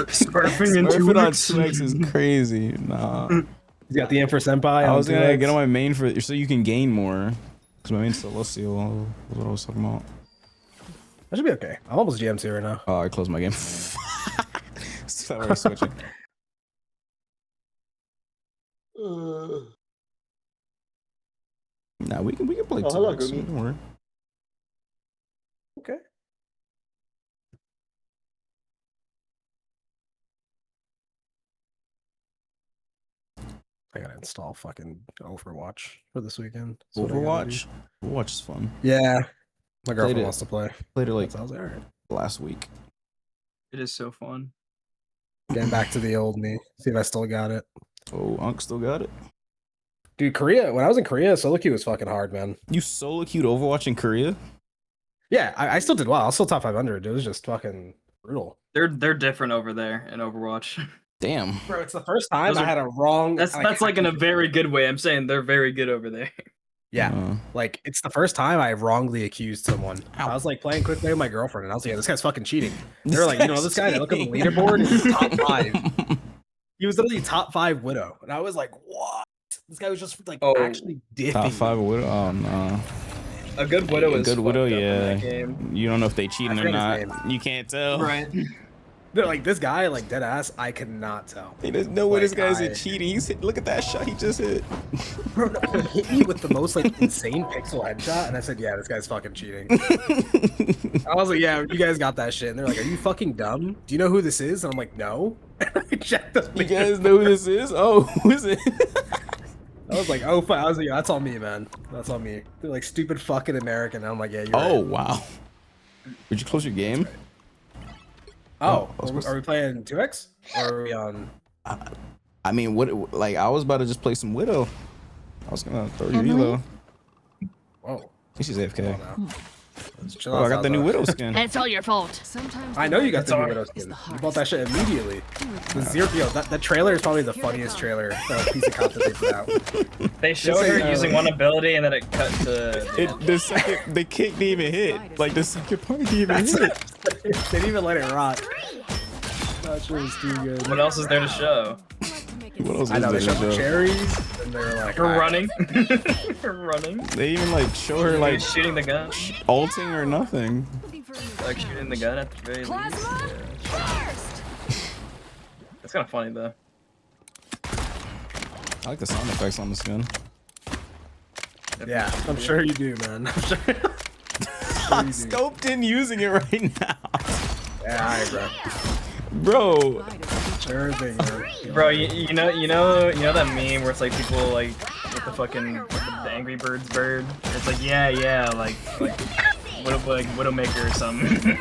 Smurfing in 2x. Smurfing on 2x is crazy. Nah. You got the InferSenpai. I was gonna get on my main so you can gain more. Cause my main's Celestial. That's what I was talking about. That should be okay. I'm almost GM2 right now. Oh, I closed my game. So we're switching. Nah, we can play hello, 2x. Gumi. Don't worry. Okay. I gotta install fucking Overwatch for this weekend. That's what I gotta do. Overwatch? Overwatch is fun. Yeah. My Played girlfriend it- wants to play. Played it like So I was like, all right. last week. It is so fun. Getting back to the old me. See if I still got it. Oh, Unc still got it. Dude, Korea, when I was in Korea, solo queue was fucking hard, man. You solo queued Overwatch in Korea? Yeah, I still did well. I was still top 500. It was just fucking brutal. They're different over there in Overwatch. Damn. Bro, it's the first time Those I are- had a wrong... That's like in a very good way. I'm saying they're very good over there. Yeah, like it's the first time I wrongly accused someone. I was like playing quick play with my girlfriend, and I was like, yeah, "This guy's fucking cheating." They were like, "You know this guy?" And I look at the leaderboard, and he's top 5. He was literally top 5 Widow, and I was like, "What?" This guy was just like actually diffing. Top 5 Widow? Oh, no. A good Widow is good Widow, fucked up in yeah. that game. You don't know if they cheating or forget not. his name. You can't tell. Right. They're like, this guy, like dead ass, I could not tell. Hey, there's no way this Like, guy's cheating. He's hit, look at that shot he just hit. Bro, no, he hit me with the most like insane pixel headshot, and I said, "Yeah, this guy's fucking cheating." I was like, "Yeah, you guys got that shit." And they're like, "Are you fucking dumb? Do you know who this is?" And I'm like, "No." I checked the You guys know who this is? Oh, who is it? I was like, "Oh, fuck." I was like, "Yeah, that's on me, man. That's on me." They're like, "Stupid fucking American." And I'm like, "Yeah, you're Oh, right." wow. Did you close your game? Oh, are we playing 2x? Or are we on? I mean, what? Like, I was about to just play some Widow. I was gonna throw you Elo. Whoa. I think she's AFK. Chill Oh, out, I got the new Zaza. Widow skin. It's all your fault. I know you got the new Widow skin. You bought that shit immediately. The zero, yo, that trailer is probably the funniest trailer piece of content they put out. They showed her using one ability and then it cut to The second, the kick didn't even hit. Like, the second part didn't even hit. They didn't even let it rock. That shit was too good. What else is there to show? What else I know, they is showed there the to show? cherries, and they were like, We're "All right." running. We're running. They even like show her like shooting the gun. ulting or nothing. Like shooting the gun at the very least. Yeah. That's kind of funny though. I like the sound effects on the skin. Yeah, I'm sure you do, man. I'm sure. I'm scoped in using it right now. Yeah, alright, bro. Bro. Sure thing, man. Bro, you know that meme where it's like people like with the fucking the Angry Birds bird. It's like yeah, like Widowmaker or something.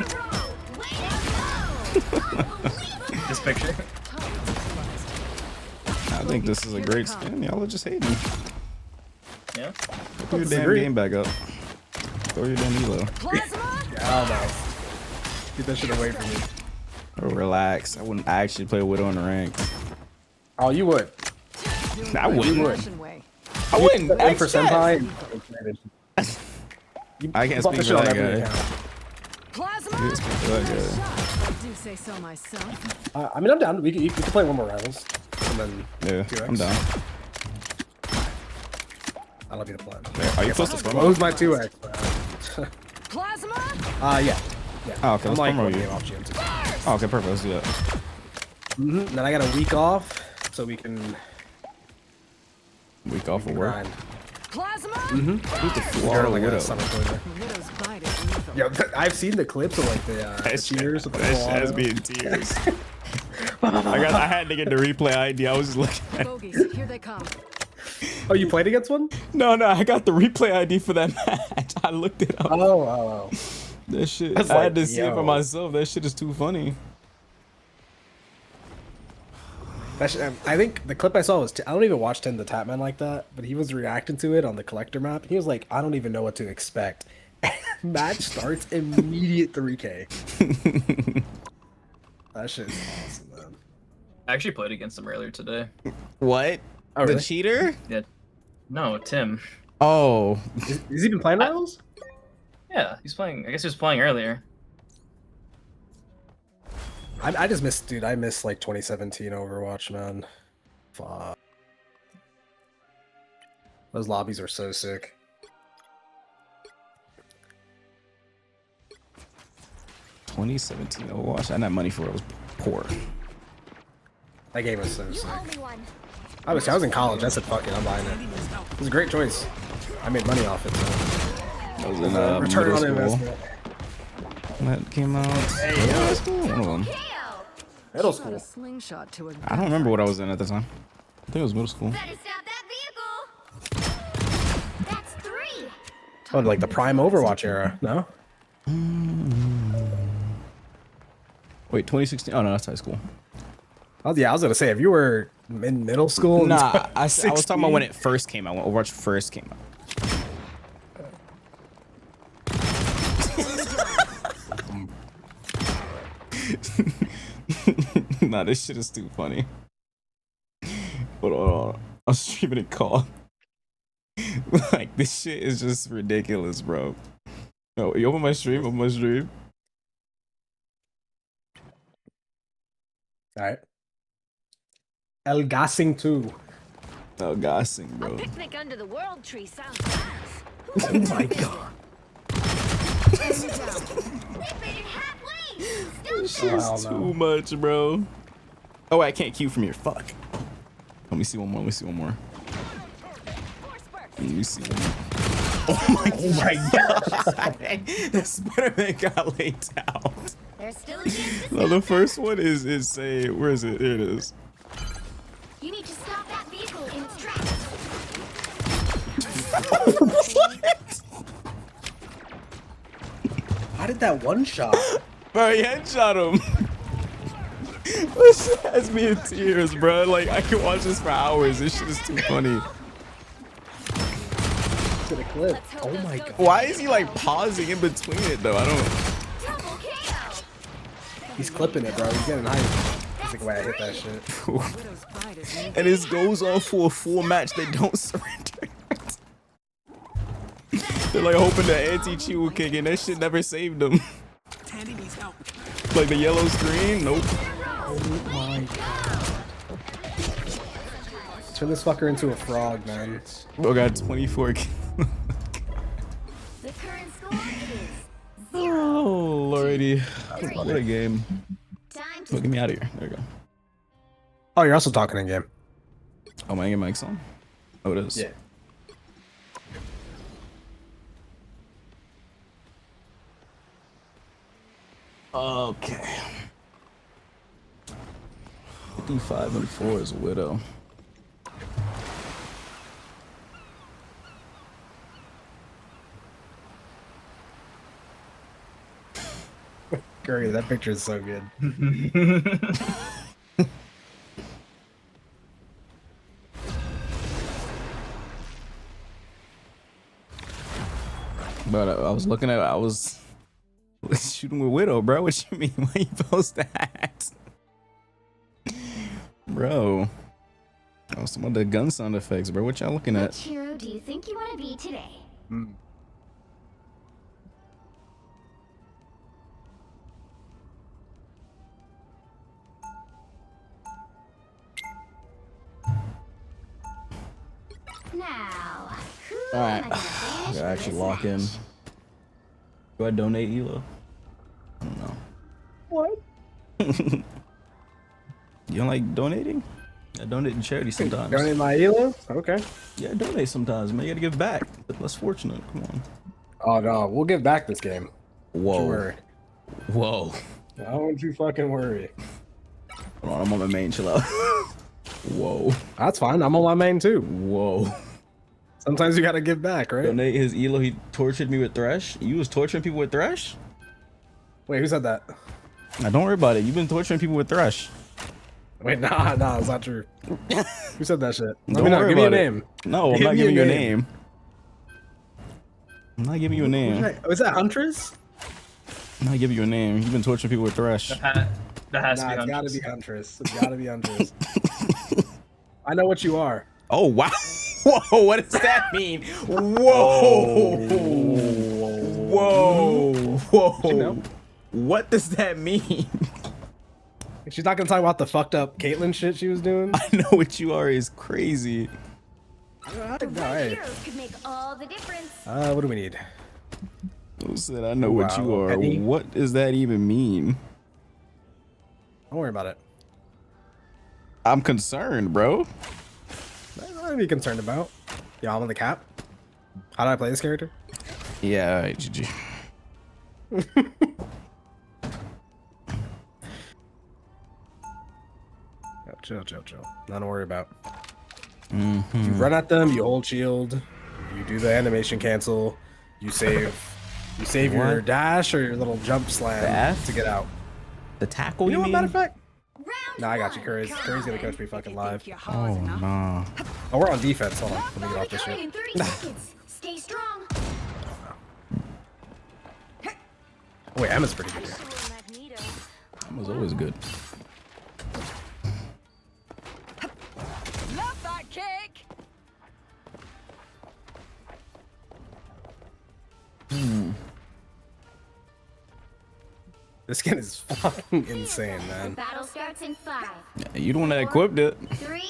This picture. I think this is a great skin. Y'all are just hating. Yeah. Put your damn game back up. Throw your damn Elo. Yeah, I don't know. Get that shit away from me. Oh, relax. I wouldn't actually play Widow in the ranks. Oh, you would. I wouldn't. You would. I wouldn't. And for Senpai. I can't bought speak the for shit on that every guy. account. I can't speak for that guy. I do say so myself. I mean, I'm down. We can play one more Rivals. And then Yeah, 2x. I'm down. I love you to play. Are you close to promo? Close my 2x, man. Plasma? Yeah. Yeah. Oh, okay, I'm let's like promo one you. game off GM2. Oh, okay, perfect. Let's do that. Then I got a week off, so we can Week off of work. grind. Plasma? Who's the Florida Like Widow? a summer closure. Widow's bite is lethal. Yo, I've seen the clips of like the cheers with the That full shit has auto. me in tears. I had to get the replay ID. I was just looking at it. Bogeys, here they come. Oh, you played against one? No, I got the replay ID for that match. I looked it up. Oh. That shit. That's I had like, to see it for yo. myself. That shit is too funny. I think the clip I saw was, I don't even watch Tim the Tapman like that, but he was reacting to it on the collector map. He was like, I don't even know what to expect. Match starts immediate 3K. That shit is awesome, man. I actually played against him earlier today. What? Oh, The really? cheater? Yeah. No, Tim. Oh. Is he been playing Rivals? Yeah, he's playing. I guess he was playing earlier. I just missed, dude. I missed like 2017 Overwatch, man. Fuck. Those lobbies are so sick. 2017 Overwatch. I had money for it. I was poor. That game was so sick. I was in college. I said, fuck it, I'm buying it. It was a great choice. I made money off it, so. I was in return middle on school. investment. That came out. Hey, Middle school? One of them. Middle school. Slingshot to a I don't remember what I was in at the time. I think it was middle school. Oh, like the prime Overwatch era, no? Wait, 2016? Oh no, that's high school. Oh yeah, I was gonna say if you were in middle school. Nah, I was talking about when it first came out. When Overwatch first came out. Nah, this shit is too funny. Hold on. I'm streaming a call. Like, this shit is just ridiculous, bro. No, you open my stream? Open my stream. Alright. El Gassing 2. El Gassing, bro. Picnic under the world tree sounds nice. Oh my god. This shit's too much, bro. Oh, I can't queue from here. Fuck. Let me see one more. Let me see one more. Let me see one more. Oh my god. The Spider-Man got laid out. No, the first one is say, where is it? Here it is. You need to stop that vehicle in its tracks. How did that one shot? Bro, he headshot him. This shit has me in tears, bro. Like, I can watch this for hours. This shit is too funny. To the clip. Oh my god. Why is he like pausing in between it though? I don't. He's clipping it, bro. He's getting hype. That's the way I hit that shit. And this goes on for a full match. They don't surrender. They're like hoping the anti-cheat will kick in. That shit never saved them. Like the yellow screen? Nope. Oh my god. Turn this fucker into a frog, man. Bro got 24 kills. Oh lordy. What a game. Well, get me out of here. There we go. Oh, you're also talking in game. Oh, my mic's on? Oh, it is. Yeah. Okay. 55 and 4 is a widow. Curry, that picture is so good. But I was looking at it, I was shooting with Widow, bro. What you mean? Why you post that? Bro. Oh, some of the gun sound effects, bro. What y'all looking at? Which hero do you think you want to be today? Now, All right, I gotta actually lock in. Do I donate Elo? I don't know. What? You don't like donating? I donate to charity sometimes. Donate my Elo? Okay. Yeah, donate sometimes, man. You gotta give back. But less fortunate. Come on. Oh no, we'll give back this game. Whoa. Don't worry. Whoa. Don't you fucking worry. Hold on, I'm on my main. Chill out. Whoa. That's fine. I'm on my main too. Whoa. Sometimes you gotta give back, right? Donate his Elo. He tortured me with Thresh. You was torturing people with Thresh? Wait, who said that? Now, don't worry about it. You've been torturing people with Thresh. Wait, nah, it's not true. Who said that shit? Don't worry give me a about it. name. No, I'm not giving you a name. I'm not giving you a name. Was that Huntress? I'm not giving you a name. You've been torturing people with Thresh. That has to be Huntress. It's gotta be Huntress. It's gotta be Huntress. I know what you are. Oh, wow. Whoa, what does that mean? Whoa. Whoa. Whoa. You know? What does that mean? She's not gonna talk about the fucked up Caitlyn shit she was doing? I know what you are is crazy. Alright. Heroes could make all the difference. What do we need? Said I know what you are. Penny. What does that even mean? Don't worry about it. I'm concerned, bro. Nothing to be concerned about. Yeah, I'm on the cap. How do I play this character? Yeah, alright, GG. Chill. Nothing to worry about. Mm-hmm. You run at them, you hold shield, you do the animation cancel, you save your dash or your little jump slam to get out. The tackle, you know what, mean? matter of fact? Nah, I got you, Curry's gonna catch me fucking live. Oh, nah. Oh, we're on defense. Hold on. Let me get off this shit. In 30 seconds. Stay strong. Wait, Emma's pretty good here. Emma's always good. Love that kick. This skin is fucking insane, man. Battle starts in 5. Yeah, you the one that equipped it. 3,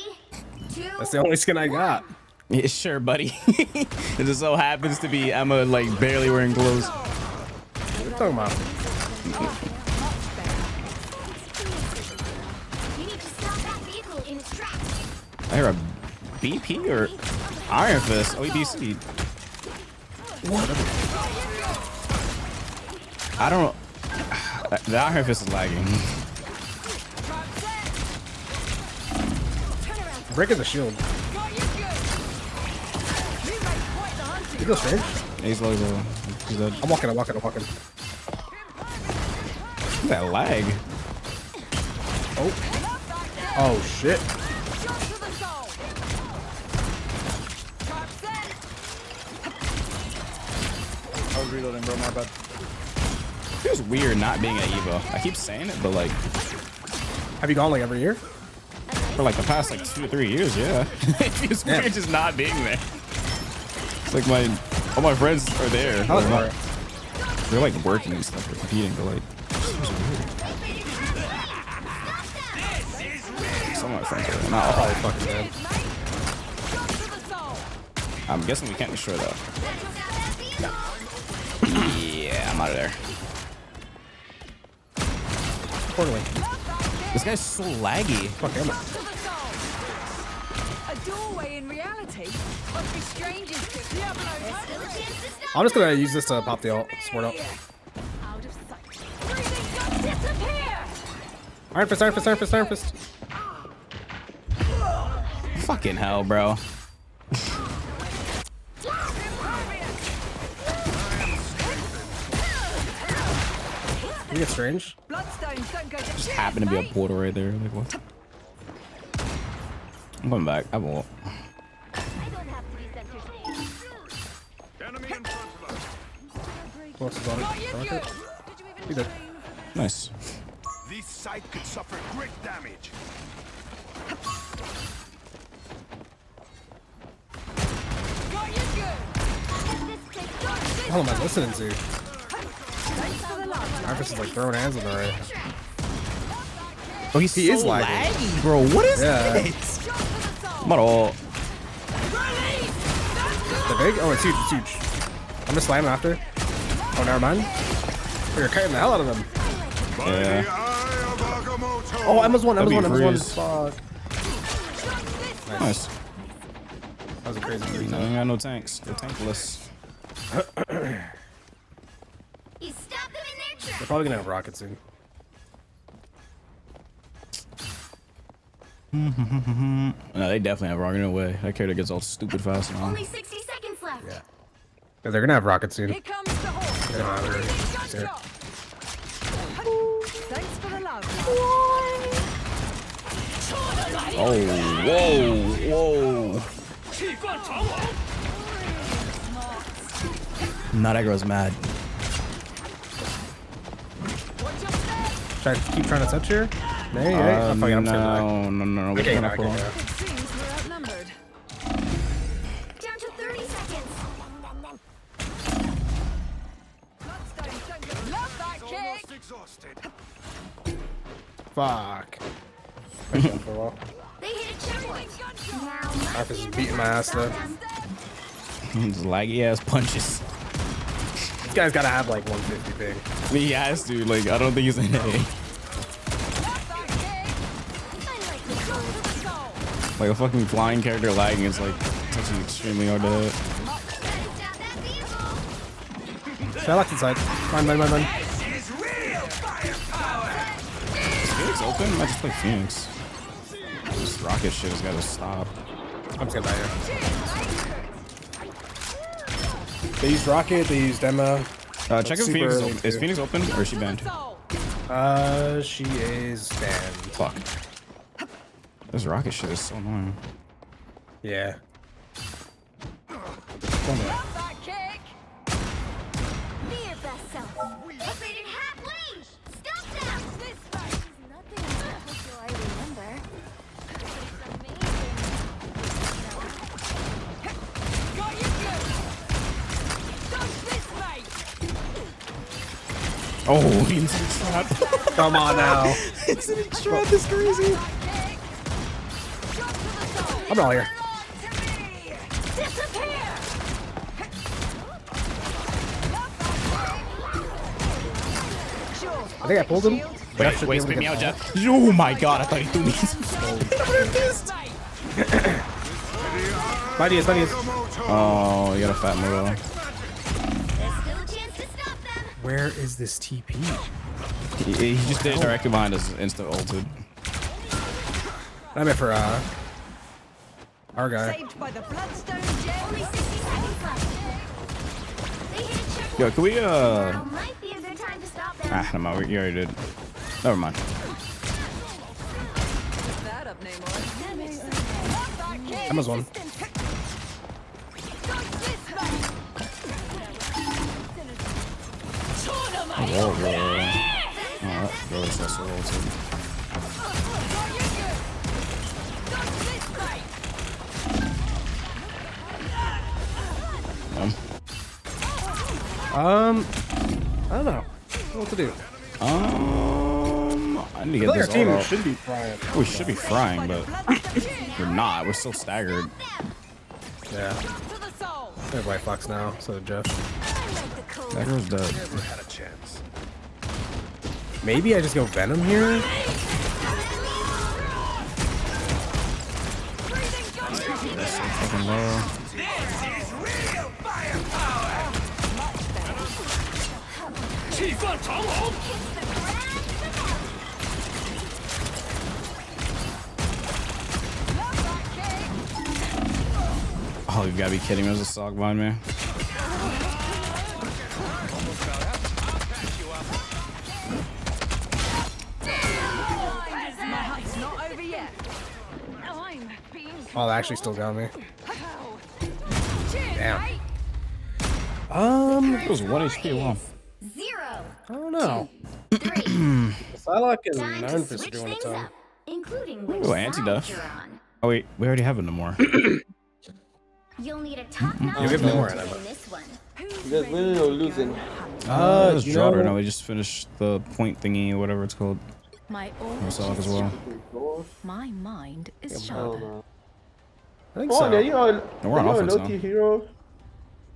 2. That's the only skin I got. Yeah, sure, buddy. It just so happens to be Emma, like, barely wearing clothes. What are you talking about? You need to stop that vehicle in its tracks. I hear a BP or Iron Fist. OEBC. What? I don't know. The Iron Fist is lagging. Breaking the shield. You go straight. He's low. He's dead. I'm walking. Look at that lag. Oh shit. I was reloading, bro. My bad. It feels weird not being at Evo. I keep saying it, but like, have you gone like every year? For like the past like 2 or 3 years, yeah. It feels weird just not being there. It's like all my friends are there. They're like working and stuff or competing, but like, it feels weird. Some of my friends are not all probably fucking dead. I'm guessing we can't destroy that. Yeah, I'm out of there. This guy's so laggy. Fuck Emma. A doorway in reality must be strangers to I'm just gonna use this to pop the ult. Smart ult. Iron Fist. Fucking hell, bro. You get strange. Just happened to be a portal right there. Like what? I'm coming back. I won't. Close on it. You did. Nice. This site could suffer great damage. What am I listening to? Marcus is like throwing hands on the right. Oh, he is so laggy, bro. What is this? I'm at all. The big? Oh, it's huge. I'm just slamming after. Oh, never mind. Oh, you're cutting the hell out of them. Yeah. Oh, Emma's one. Fuck. Nice. That was a crazy three. No, we got no tanks. They're tankless. They're probably gonna have rockets soon. No, they definitely have rocket. No way. That character gets all stupid fast now. Only 60 seconds left. Yeah, they're gonna have rockets soon. Here comes the horse. Thanks for the love. Oh, whoa. Nah, that girl's mad. Should I keep trying to touch her? No. No. We're Okay, gonna pull. It seems we're outnumbered. Down to 30 seconds. Love that kick. Fuck. For a while. They hit a checkpoint. Now Marcus is beating my ass though. These laggy ass punches. This guy's gotta have like 150 ping. I mean, he has to. Like, I don't think he's in A. Like a fucking flying character lagging is like touching extremely hard to hit. Shylock's inside. Mine. Is Phoenix open? I might just play Phoenix. This rocket shit has got to stop. I'm just gonna die here. They used rocket. They used Emma. Check if Phoenix is open. Is Phoenix open or is she banned? She is banned. Fuck. This rocket shit is so annoying. Yeah. Oh, infinite trap. Come on now. Infinite trap is crazy. I'm not here. I think I pulled him. Wait, spit me out, Jeff. Oh my god, I thought he threw me. My DS. Oh, you got a fat move. Where is this TP? He just did it directly behind us, instant ulted. I meant for our guy. Yo, can we ah, never mind, you already did. Never mind. Emma's one. Oh, that really so ulted. I don't know what to do. I need to get Our this team all out. should be frying. We should be frying, but we're not. We're still staggered. Yeah. They're White Fox now, so Jeff. That girl's dead. Never had a chance. Maybe I just go Venom here? That's so fucking low. Oh, you gotta be kidding me. There's a sock behind me. Oh, they actually still got me. Damn. It was 1 HP. Wow. I don't know. Psylocke and Infernasu are doing a ton. Oh, anti-death. Oh wait, we already have it no more. You'll need a top Yeah, we have no more in it. this one. You guys winning or losing? It's draw right now. We just finished the point thingy or whatever it's called. My Psylocke as well. My mind is sharper. I think Oh, so. yeah, you are, No, we're on are you a offense low tier hero?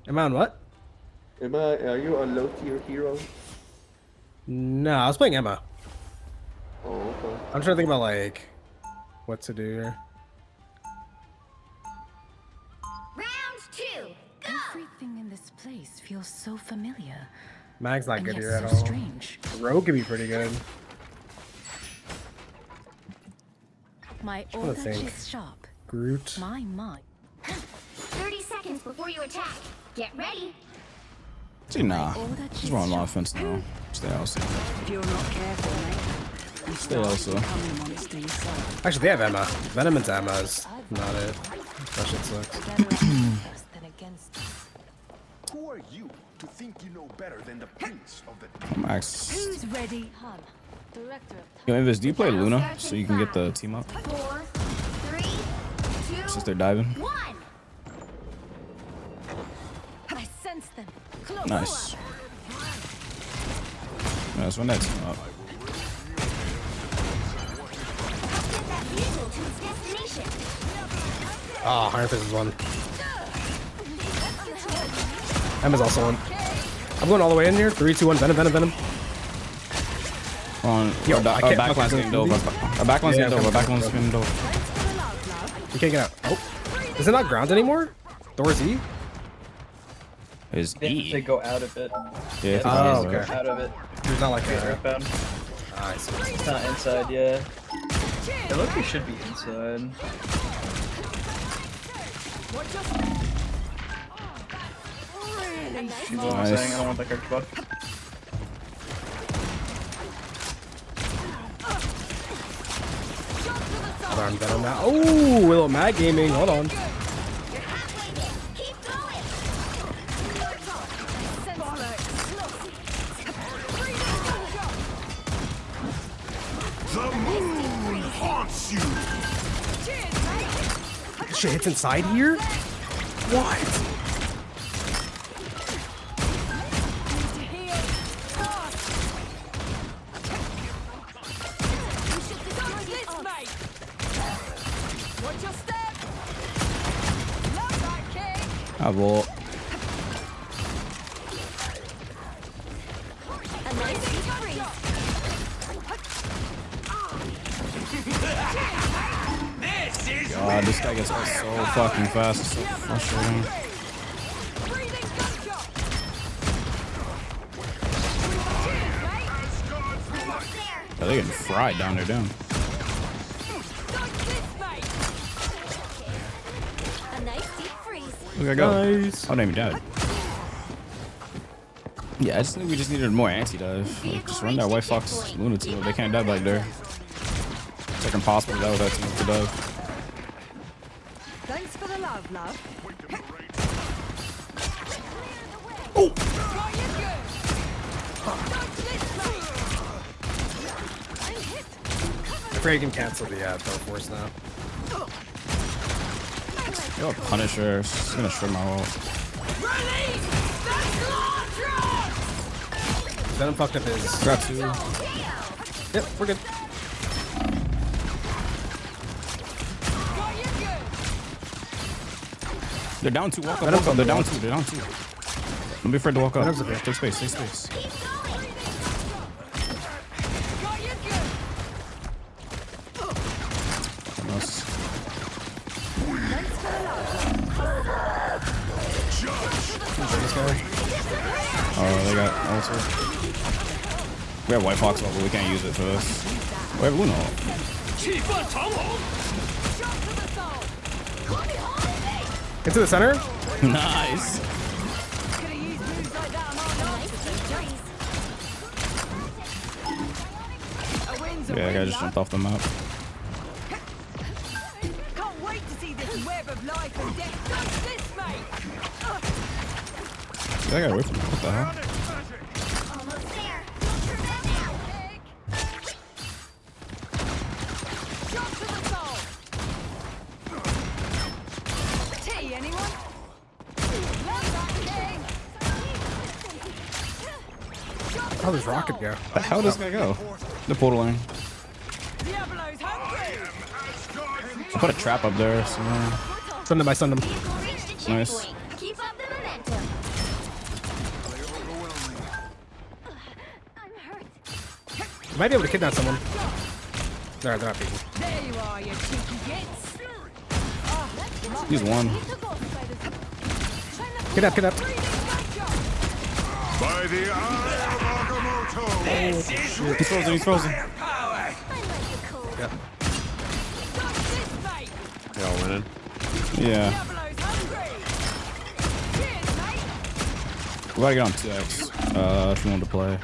Am I on what? Are you a low tier hero? No, I was playing Emma. Oh, okay. I'm trying to think about like what to do here. Round 2. Go. Everything in this place feels so familiar. Mag's not And good yet here at so all. strange. Rogue could be pretty good. My trying to order think. is sharp. Groot. My mind. 30 seconds before you attack. Get ready. See, nah. Just run on offense now. Stay also. If you're not careful, you Stay start also. becoming a monster yourself. Actually, they have Emma. Venom and Emma is not it. That shit sucks. Who are you to think you know better than the prince of the Max. Who's ready? Han, director of Yo, Invis, do you play Luna so you can get the team up? 4, 3, 2, Since they're diving. 1. I sense them. Close. Nice. Nice, run that team up. Oh, Iron Fist is one. Emma's also one. I'm going all the way in here. 3, 2, 1. Venom, venom, venom. On. Yo, Our backline's getting dove. Our backline's getting dove. Our backline's getting dove. You can't get out. Oh. Is it not ground anymore? Doors E? Is E? They go out of it. Yeah. Oh, okay. Out of it. There's not like a... Outbound. Nice. It's not inside, yeah. It looks like it should be inside. Nice. I don't want that character buff. I'm better now. Oh, Willow Mad Gaming. Hold on. The moon haunts you. Shit hits inside here? What? I will. God, this guy gets us so fucking fast. It's so frustrating. Oh, they're getting fried down there, down. Look, I go. Nice. Oh, no, he died. Yeah, I just think we just needed more anti-dive. Like, just run that White Fox Luna team. They can't dive back there. It's like impossible to dive with that team to dive. Thanks for the love, love. Oh! I'm afraid you can cancel the Force now. Yo, Punisher. She's gonna shred my ult. Venom fucked up his. Got 2. Yep, we're good. They're down 2. Walk up. Walk up. They're down 2. They're down 2. Don't be afraid to walk up. Take space. Take space. Nice. Oh, they got also. We have White Fox, but we can't use it for this. We have Luna. Into the center. Nice. Yeah, that guy just jumped off the map. Can't wait to see this web of life and death. Touch this, mate. That guy away from me. What the hell? Almost there. Shot to the soul. Tea, anyone? How does Rocket go? The hell does this guy go? The portal lane. Diablo's hungry. I put a trap up there somewhere. Send him, I send him. Nice. Keep up the momentum. You might be able to kidnap someone. They're not people. There you are, you cheeky gits. He's one. Kidnap, kidnap. By the eye of Agamotto. He's frozen. He's frozen. Yeah. Y'all winning? Yeah. We gotta get on 2x. If you want to play.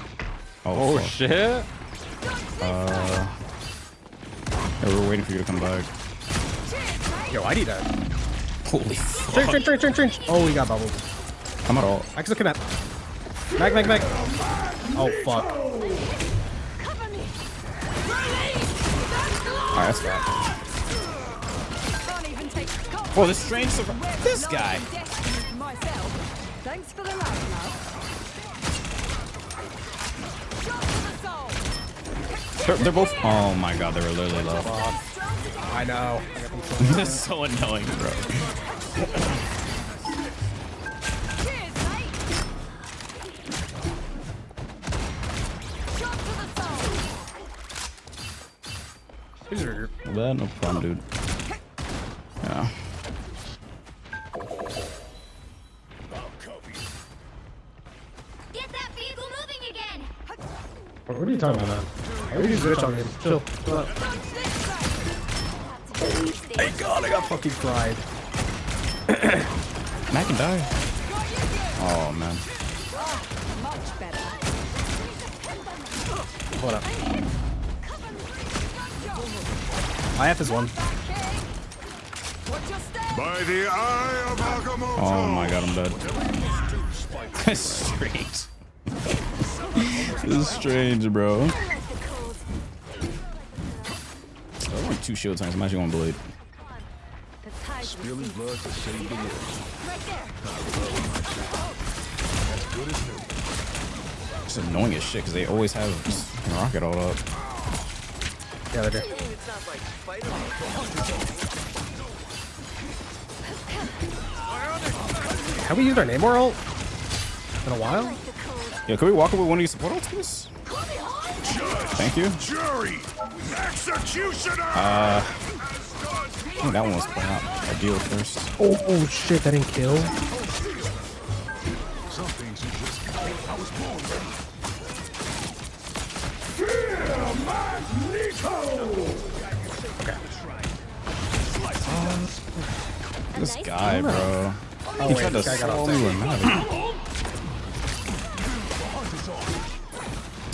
Oh shit. Yeah, we're waiting for you to come back. Yo, I need that. Holy fuck. Trench. Oh, he got bubbled. I'm at all. I can still kidnap. Mag. Oh, fuck. Alright, that's fine. Oh, this strange this guy. Thanks for the love, love. They're both. Oh my god, they were literally low. I know. This is so annoying, bro. bad, no problem, dude. Yeah. Get that vehicle moving again. What are you talking about, man? I already switch on him. Chill. Chill out. Thank God I got fucking fried. Mac can die. Oh, man. Much better. What up? IF is one. By the eye of Agamotto. Oh my god, I'm dead. That's strange. This is strange, bro. I want 2 shield tanks. I'm actually going Blade. Spilling blood to save the world. As good as new. It's annoying as shit because they always have rocket all up. Yeah, they do. Have we used our Namor ult in a while? Yeah, can we walk up with one of these support ults, please? Thank you. Jury, executioner. I think that one was playing out ideal first. Oh shit, that didn't kill. Some things you just I was born Okay. This guy, bro. Oh, He wait, tried to this guy got slow off me there. with Navi.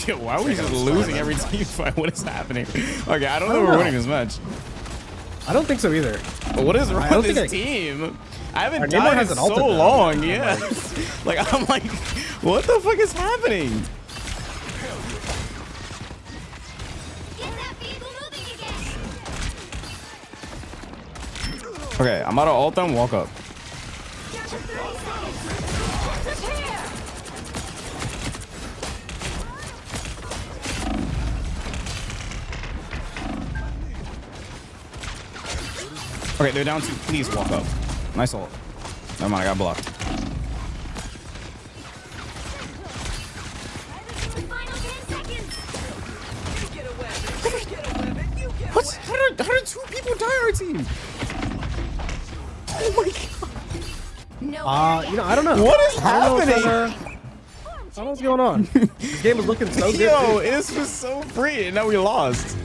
Yo, why are we just losing every team fight? What is happening? Okay, I don't know if we're winning this match. I don't think so either. But what is I wrong don't with think this team? I haven't Our Namor died in has an ult so in them. long, yeah. Like, I'm like, what the fuck is happening? Get that vehicle moving again. Okay, I'm out of ult them, walk up. Okay, they're down 2. Please walk up. Nice ult. Never mind, I got blocked. What? How did 2 people die our team? Oh my god. You know, I don't know. What is I don't know if, happening? I don't know what's going on. This game was looking so good. Yo, Dude. this was so free, and now we lost.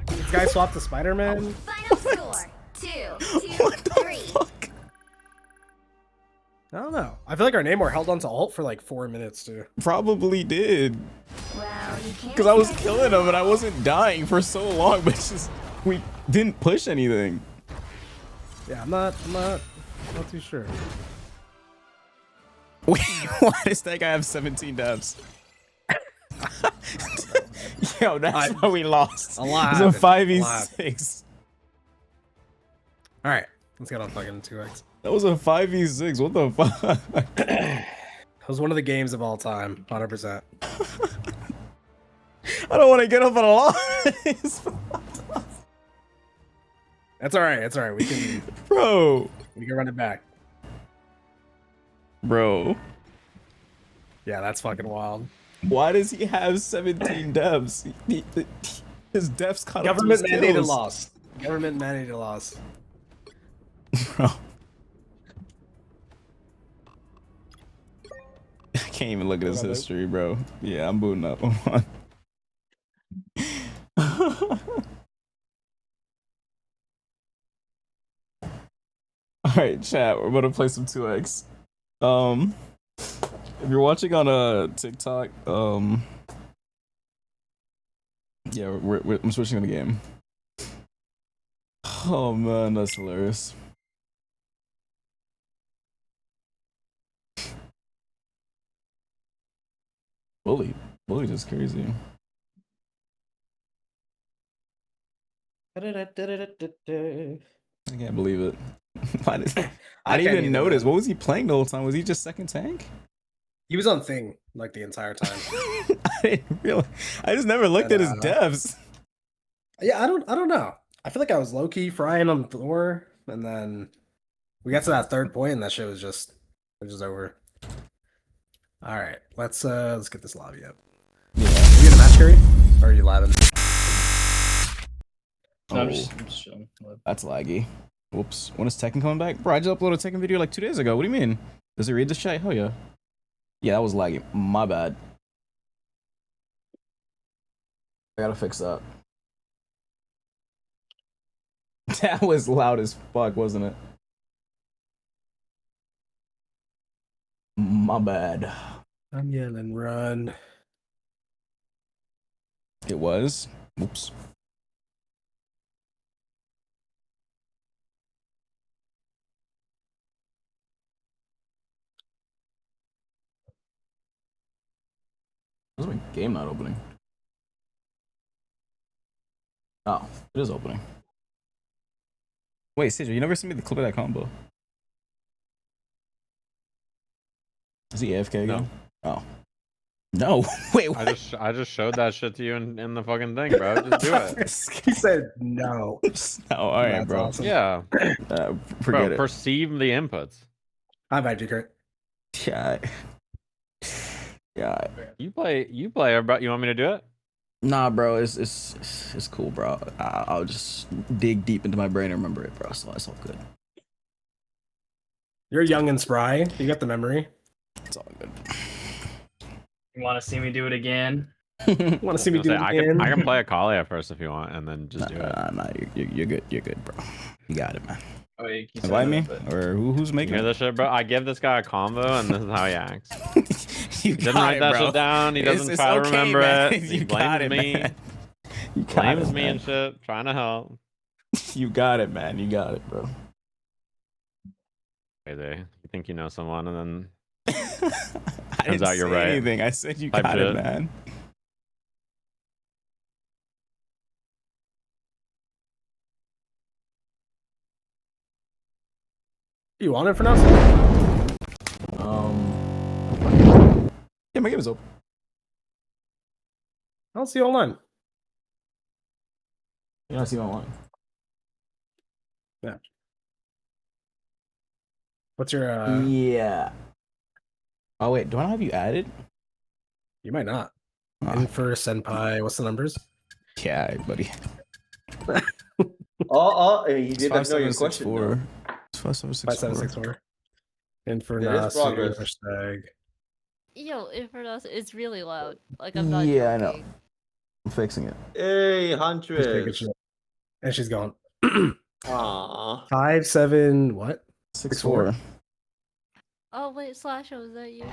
This guy swapped to Spider-Man. Final score: 2, 3. I don't know. I feel like our Namor held on to ult for like 4 minutes too. Probably did. Well, you can't. Because I was killing him and I wasn't dying for so long, but it's just we didn't push anything. Yeah, I'm not too sure. Wait, why does that guy have 17 devs? Yo, that's how we lost. A lot. It's a happened. 5v6. All right, let's get on fucking 2x. That was a 5v6. What the fuck? That was one of the games of all time, 100%. I don't want to get up on a lot. That's all right. It's all right. We can, Bro. we can run it back. Bro. Yeah, that's fucking wild. Why does he have 17 devs? His devs caught up to Government his mandated kills. loss. Government mandated loss. Bro. I can't even look at his history, bro. Yeah, I'm booting up. Alright, chat, we're about to play some 2x. If you're watching on a TikTok, yeah, I'm switching on the game. Oh man, that's hilarious. Bully just crazy. I can't believe it. Why did I didn't even notice. What was he playing the whole time? Was he just second tank? He was on thing like the entire time. I didn't realize. I just never looked at his devs. Yeah, I don't know. I feel like I was low key frying on Thor, and then we got to that third point, and that shit was just over. All right, let's get this lobby up. Yeah. Are you in a match, Curry? Or are you labbing? No, I'm Oh. just chilling. That's laggy. Whoops. When is Tekken coming back? Bro, I just uploaded a Tekken video like 2 days ago. What do you mean? Does it read this chat? Hell yeah. Yeah, that was laggy. My bad. I gotta fix that. That was loud as fuck, wasn't it? My bad. I'm yelling, run. It was. Oops. Where's my game not opening? Oh, it is opening. Wait, Sidra, you never sent me the clip of that combo. Is he AFK again? No. Oh. No. Wait, what? I just showed that shit to you in the fucking thing, bro. Just do it. He said no. Oh, all right, That's bro. awesome. Yeah. Forget Bro, it. perceive the inputs. I've had you, Kurt. Yeah. Yeah. You play, bro. You want me to do it? Nah, bro. It's cool, bro. I'll just dig deep into my brain and remember it, bro. So it's all good. You're young and spry. You got the memory. It's all good. You want to see me do it again? Want to see me do it again? I can play a Kali at first if you want, and then just do it. Nah, you're good. You're good, bro. You got it, man. Oh, wait, you Invite me, or who's You making hear it? this shit, bro? I give this guy a combo, and this is how he acts. You He doesn't got write it, that bro. shit down. He doesn't It's try to okay, remember man. it. He You got blames it, me. man. You got Blames it, me man. and shit. Trying to help. You got it, man. You got it, bro. Crazy. You think you know someone, and then I didn't out you're say right. anything. I said you Type got it, shit. man. You want it for now? Yeah, my game is open. I don't see you online. You don't see me online. Yeah. What's your Yeah. Oh wait, do I not have you added? You might not. Infer Senpai, what's the numbers? Yeah, buddy. He It's did not know your question. 5764. It's 5764. 5764. Infernasu, progress. hashtag. Yo, Infernasu, it's really loud. Like, I'm not Yeah, I know. joking. I'm fixing it. Hey, Just taking Huntress. shit. And she's gone. Aww. 57 what? 64. Oh, wait, Slasho, is that you?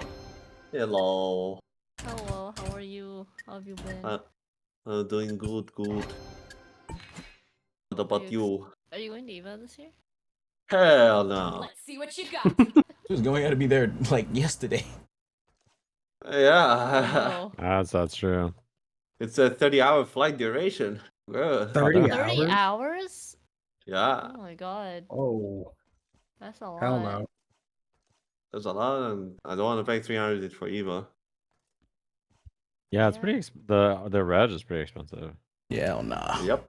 Hello. Hello, how are you? How have you been? Doing good. What about you? Are you in Diva this year? Hell no. Let's see what you got. She was going out to be there like yesterday. Yeah. That's true. It's a 30-hour flight duration. Good. 30 30 hours? Yeah. Oh my god. Oh. That's a lot. Hell no. There's a lot, and I don't want to pay 300 for Eva. Yeah, it's pretty. The reg is pretty expensive. Yeah, nah. Yep.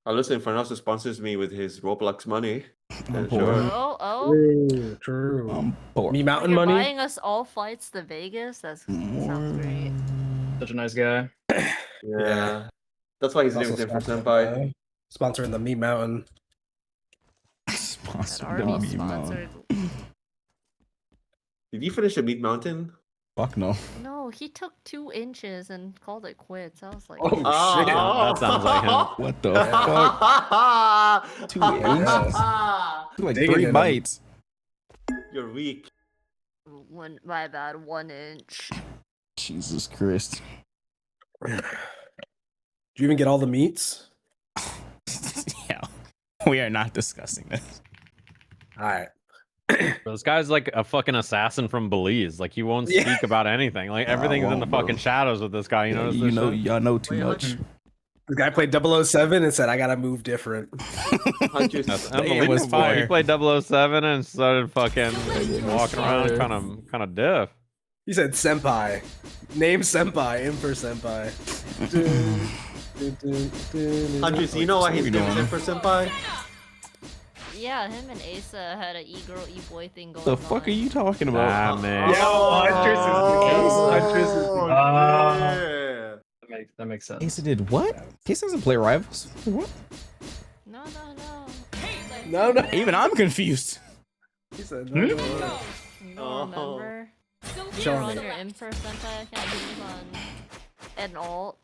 Listen, Infernasu sponsors me with his Roblox money. I'm Sure. Oh. True. Poor. Me mountain You're money. buying us all flights to Vegas? That sounds great. Such a nice guy. Yeah. That's why he's Also living for sponsoring Senpai. Sponsoring the Me Mountain. Sponsored That by Arby's me, sponsored. Did you finish the Meat Mountain? Fuck no. No, he took 2 inches and called it quits. I was like, Oh, shit. That sounds like him. What the fuck? 2 inches? Like Digging 3 in 'em. bites. You're weak. my bad, 1 inch. Jesus Christ. Do you even get all the meats? Yeah. We are not discussing this. All right. Bro, this guy's like a fucking assassin from Belize. Like he won't Yeah. speak about anything. Like everything's in the won't, bro. fucking shadows with this guy. You know. You know, y'all know too much. The guy played 007 and said, I gotta move different. Huntress. That's Damn, was unbelievable. fire. He played 007 and started fucking walking around kind of diff. He said senpai. Name senpai. Infer senpai. Huntress, you know why his name is Infer Senpai? Yeah, him and Asa had an e-girl, e-boy thing going The on. fuck are you talking about? Ah, man. Yo, Huntress is the case. Huntress is the Yeah. That makes sense. Asa did what? Asa doesn't play Rivals. What? No. No. Even I'm confused. He said Hmm? no. You don't remember? Show You're on me. your Infer Sentai account, you was on an alt,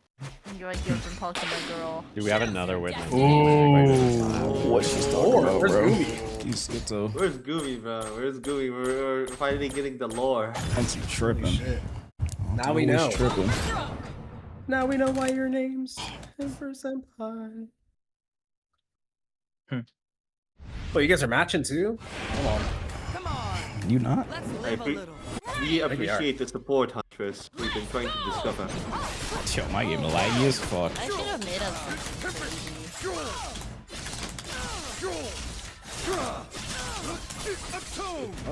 and you're like, you've been talking to a girl. Do we have another witness? What she's talking about, Where's bro? Gooby? You schizo. Where's Gooby, bro? Where's Gooby? We're finally getting the lore. And some tripping. Now we know. Tripping. Now we know why your name's Infer Senpai. Oh, you guys are matching too? Hold on. You not? We appreciate the support, Huntress. We've been trying to discover. Yo, my game laggy as fuck. I should have made us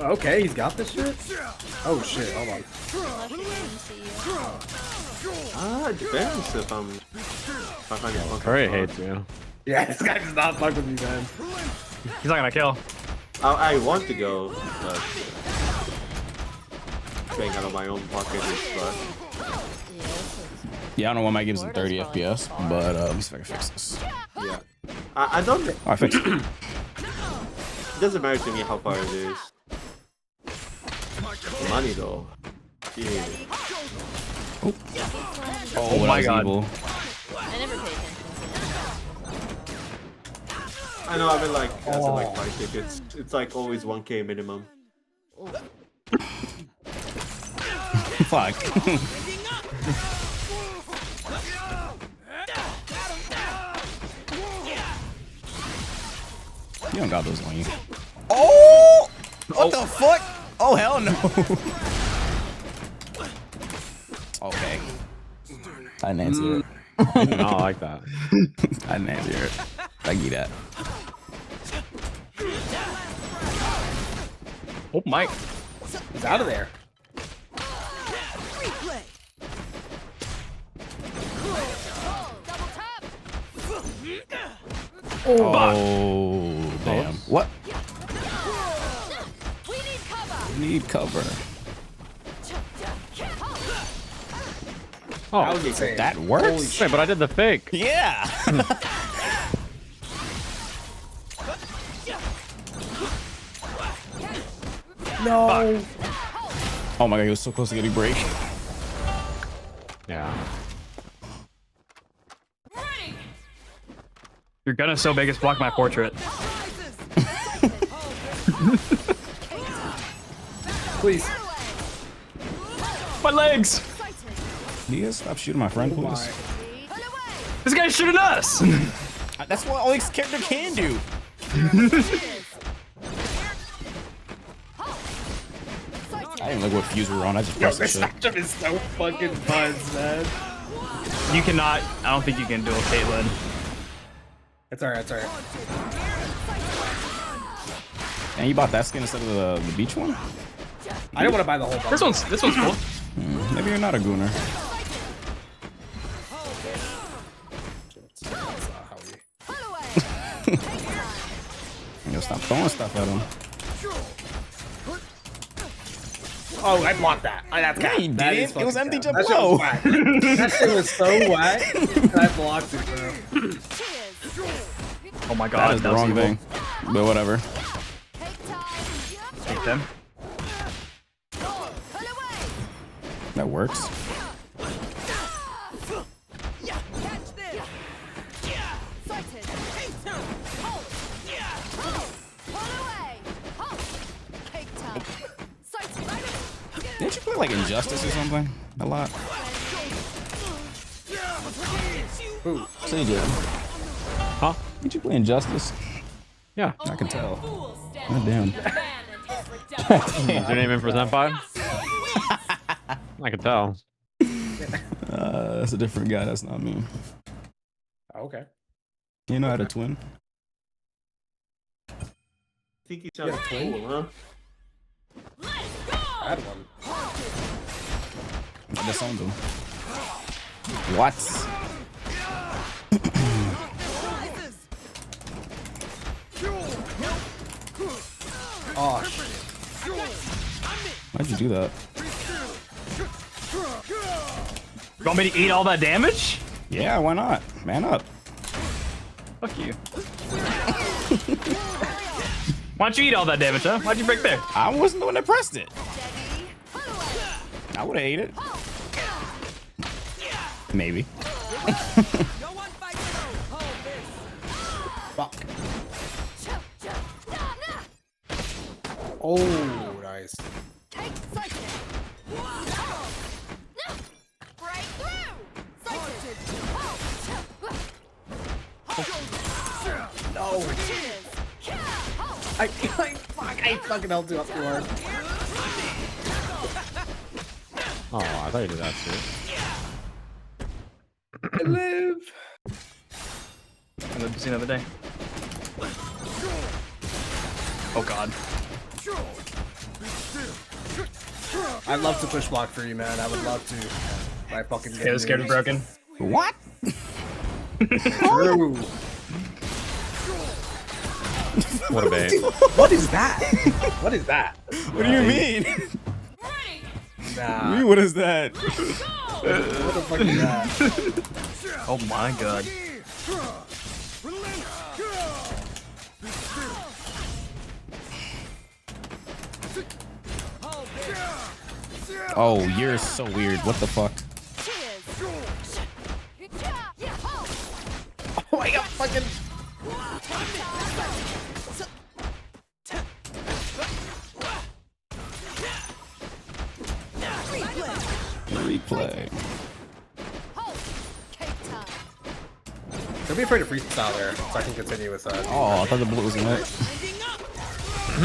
Okay, he's got this shit? Oh shit, hold on. It depends if I'm Curry hates you. Yeah, this guy does not fuck with me, man. He's not gonna kill. I want to go, but paying out of my own pocket is fun. Yeah, I don't know why my game's in 30 FPS, but let me see if I can fix this. Yeah. I don't. Oh, I fixed it. It doesn't matter to me how far it is. The money though. Yeah. Oh my god. Evil. I never paid attention. I know. I've been like, like 5 tickets. It's like always 1K minimum. Fuck. You don't got those on you. Oh! What the fuck? Oh, hell no. Okay. I didn't answer it. I do not like that. I didn't answer it. I get that. Oh, Mike. He's out of there. Oh, damn. What? We need cover. Oh, that works? Wait, but I did the fake. Yeah. No. Oh my god, he was so close to getting break. Yeah. Your gun is so big it's blocked my portrait. Please. My legs! Can you guys stop shooting my friend, please? This guy's shooting us! That's what all this character can do. I didn't look what fuse we were on. I just pressed the This shit. matchup is so fucking buzzed, man. You cannot. I don't think you can duel Caitlyn. It's alright, it's alright. And you bought that skin instead of the beach one? I didn't want to buy the whole bundle. This one's cool. Maybe you're not a gooner. Yo, stop throwing stuff at him. Oh, I blocked that. That's No, you that didn't. It was empty to That shit blow. was wet. That shit was so wet. I blocked it, bro. Oh my That god, is the wrong thing. But whatever. Take them. That works. Didn't you play like Injustice or something? A lot. Ooh. So you did. Huh? Did you play Injustice? Yeah. I can tell. God damn. Is your name in for Senpai? I can tell. That's a different guy. That's not me. Okay. You know how to twin? I think he sounds cool, huh? I had one. I just owned him. What? Oh, shit. Why'd you do that? You want me to eat all that damage? Yeah, why not? Man up. Fuck you. Why don't you eat all that damage, huh? Why'd you break there? I wasn't the one that pressed it. I would have ate it. Maybe. Fuck. Oh, nice. No. I fucking held you up too hard. Oh, I thought you did that too. I live. I live to see another day. Oh god. I'd love to push block for you, man. I would love to. I fucking get the scared is broken. What? True. What a bait. What is that? What is that? What do you mean? Nah. What is that? What the fuck is that? Oh my god. Oh, you're so weird. What the fuck? Oh, I got fucking. Replay. Don't be afraid to freestyle there, so I can continue with that. Oh, I thought the bullet was in it.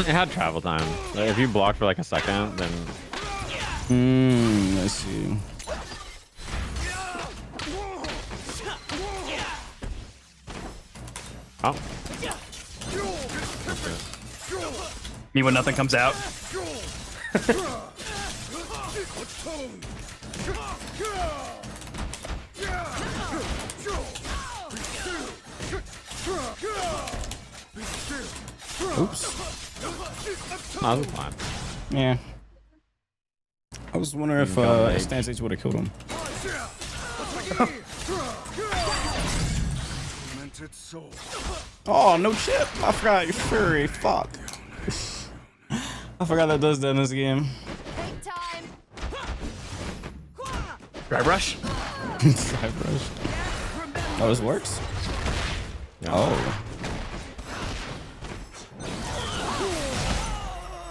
It had travel time. Like, if you blocked for like a second, then. I see. Oh. Me when nothing comes out. Oops. No, that's fine. Yeah. I was wondering if Stan H would have killed him. Oh, no chip. I forgot you're furry. Fuck. I forgot that does that in this game. Drive rush? Drive rush. Oh, this works? Yeah. Oh.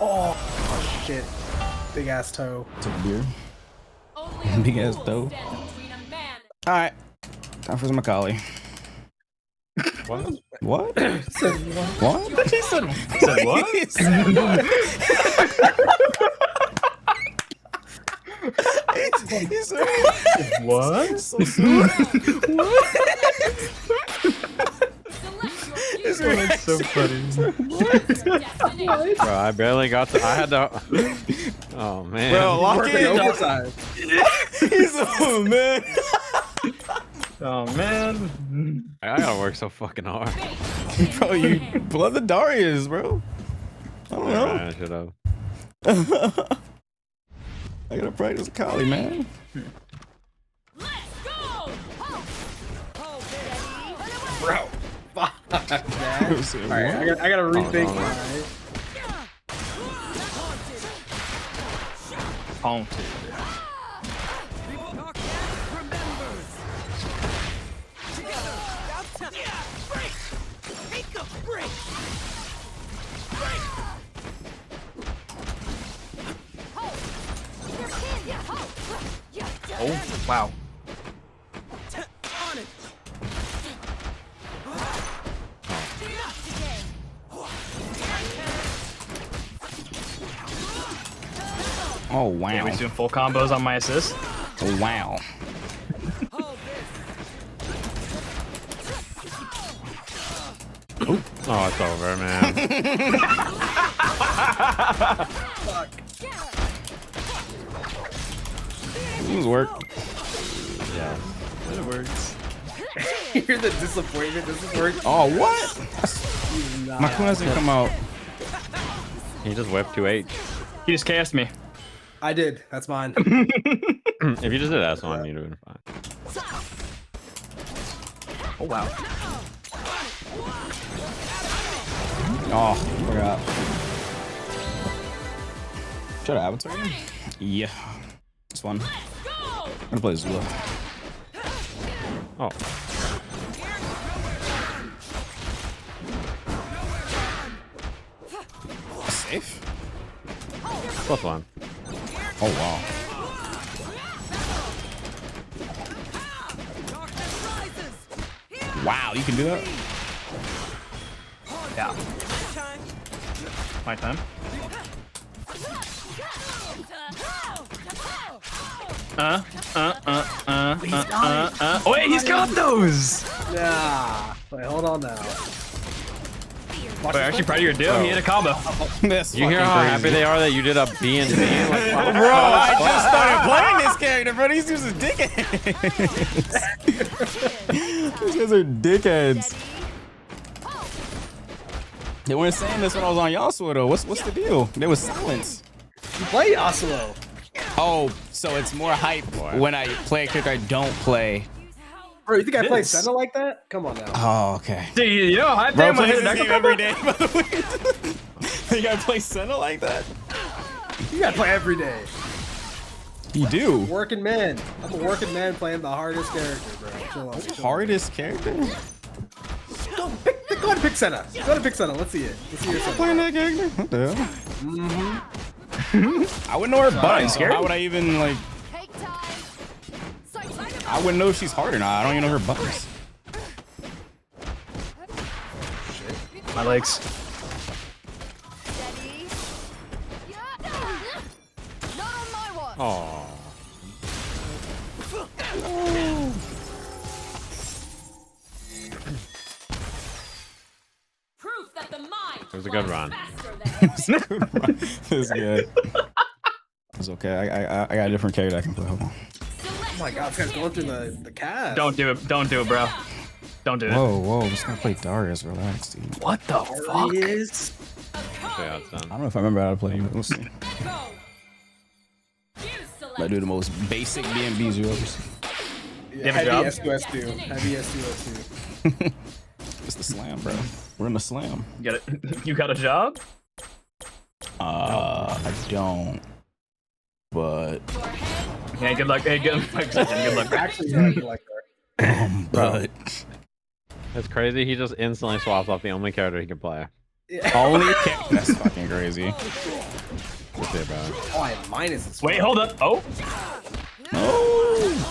Oh, shit. Big ass toe. Took a beer. Big ass toe. Alright. Time for some Macaulay. What? What? What? He said what? He said what? So soon? What? That's so funny. Bro, I barely got to. I had to. Oh man. Bro, lock in. Overtime. He's oh man. Oh man. I gotta work so fucking hard. Bro, you blood the Darius, bro. I don't know. I should have. I gotta practice Kali, man. Bro. Fuck, man. Alright, I gotta rethink my... Haunted. Oh, wow. Oh wow. Yeah, he's doing full combos on my assist. Oh wow. Oh, it's over, man. Fuck. This work. Yeah. It works. You're the disappointment. This is working. Oh what? My cool hasn't come out. He just whipped 2H. He just cast me. I did. That's mine. If you just did S1, you'd have been fine. Oh wow. Oh, forgot. Should I Avatar? Yeah. It's fun. I'm gonna play Zula. Oh. Safe? Plus one. Oh wow. Wow, you can do that? Yeah. My time. Oh wait, he's got those! Yeah. Wait, hold on now. Wait, actually proud of your dude. He hit a combo. You hear how happy they are that you did a B and B? Like, Bro, I just started playing this character, bro. These dudes are dickheads. These guys are dickheads. They weren't saying this when I was on Yasuo though. What's the deal? There was silence. You play Yasuo. Oh, so it's more hype when I play a character I don't play. Bro, you think I play Senna like that? Come on now. Oh, okay. Dude, you know how I Bro, play plays my this game every day, by the way. You gotta play Senna like that? You gotta play every day. You do? Working man. I'm a working man playing the hardest character, bro. Chill out. Hardest character? Go ahead and pick Senna. Go ahead and pick Senna. Let's see it. Let's see your Senna. Playing that character? What the hell? I wouldn't know her buttons. So how would I even like? I wouldn't know if she's hard or not. I don't even know her buttons. Shit. My legs. oh. Proof that the mind It was a good run. It was good. It's okay. I got a different character I can play. Hold on. Oh my god, this guy's going through the cast. Don't do it. Don't do it, bro. Don't do it. Whoa, I'm just gonna play Darius. Relax, dude. What the fuck? Is? Yeah, it's done. I don't know if I remember how to play it. We'll see. I do the most basic BNBs you ever see. Yeah, heavy S2S2. Heavy S2S2. It's the slam, bro. We're in the slam. You got it. You got a job? I don't. But yeah, good luck. Hey, good luck. Actually, yeah, good luck there. But It's crazy. He just instantly swaps off the only character he can play. Yeah. only that's fucking crazy. What's it, bro? Oh, I have minus this. Wait, hold up. Oh. Oh.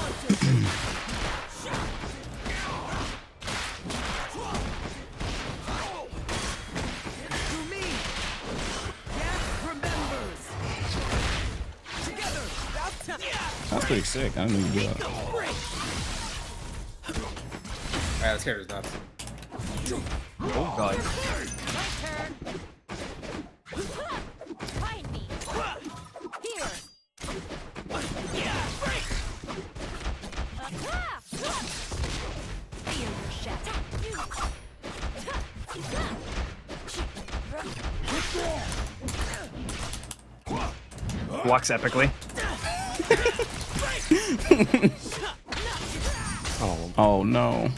That's pretty sick. I didn't even do that. Alright, this character's nuts. Oh god. Walks epically. Oh no.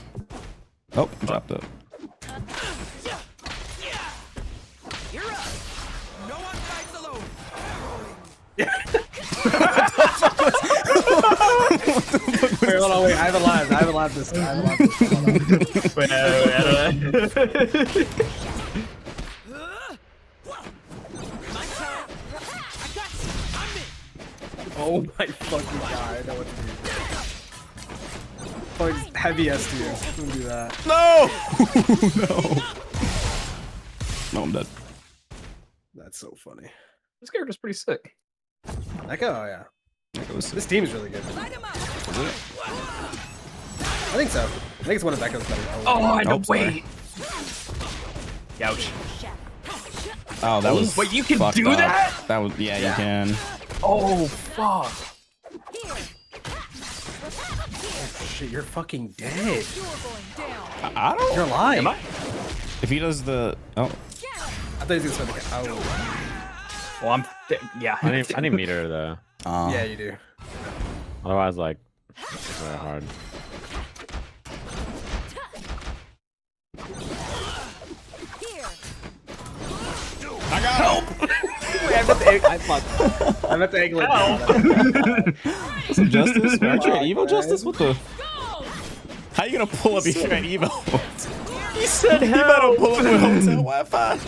Oh, dropped up. Wait, hold on, wait. I haven't live this time. Wait. Oh my fucking god, I know what to do. Oh, it's heavy S2. Don't do that. No! No, I'm dead. That's so funny. This character's pretty sick. That guy, oh yeah. This team is really good. Is it? I think so. I think it's one of Becca's better. Oh, I Nope, don't wait. Ouch. Oh, that was. Wait, you can fucked do up. that? That was. Yeah, you can. Oh, fuck. Oh shit, you're fucking dead. I don't. You're alive. Am I? If he does the. Oh. I thought he was gonna spend the. Oh. Well, yeah. I need meter though. Yeah, you do. Otherwise, like, it's very hard. I got help. Wait, I meant the egg like Some justice? Aren't you at Evo Justice? What the? How you gonna pull up if you're at Evo? He said You better pull up with hotel Wi-Fi.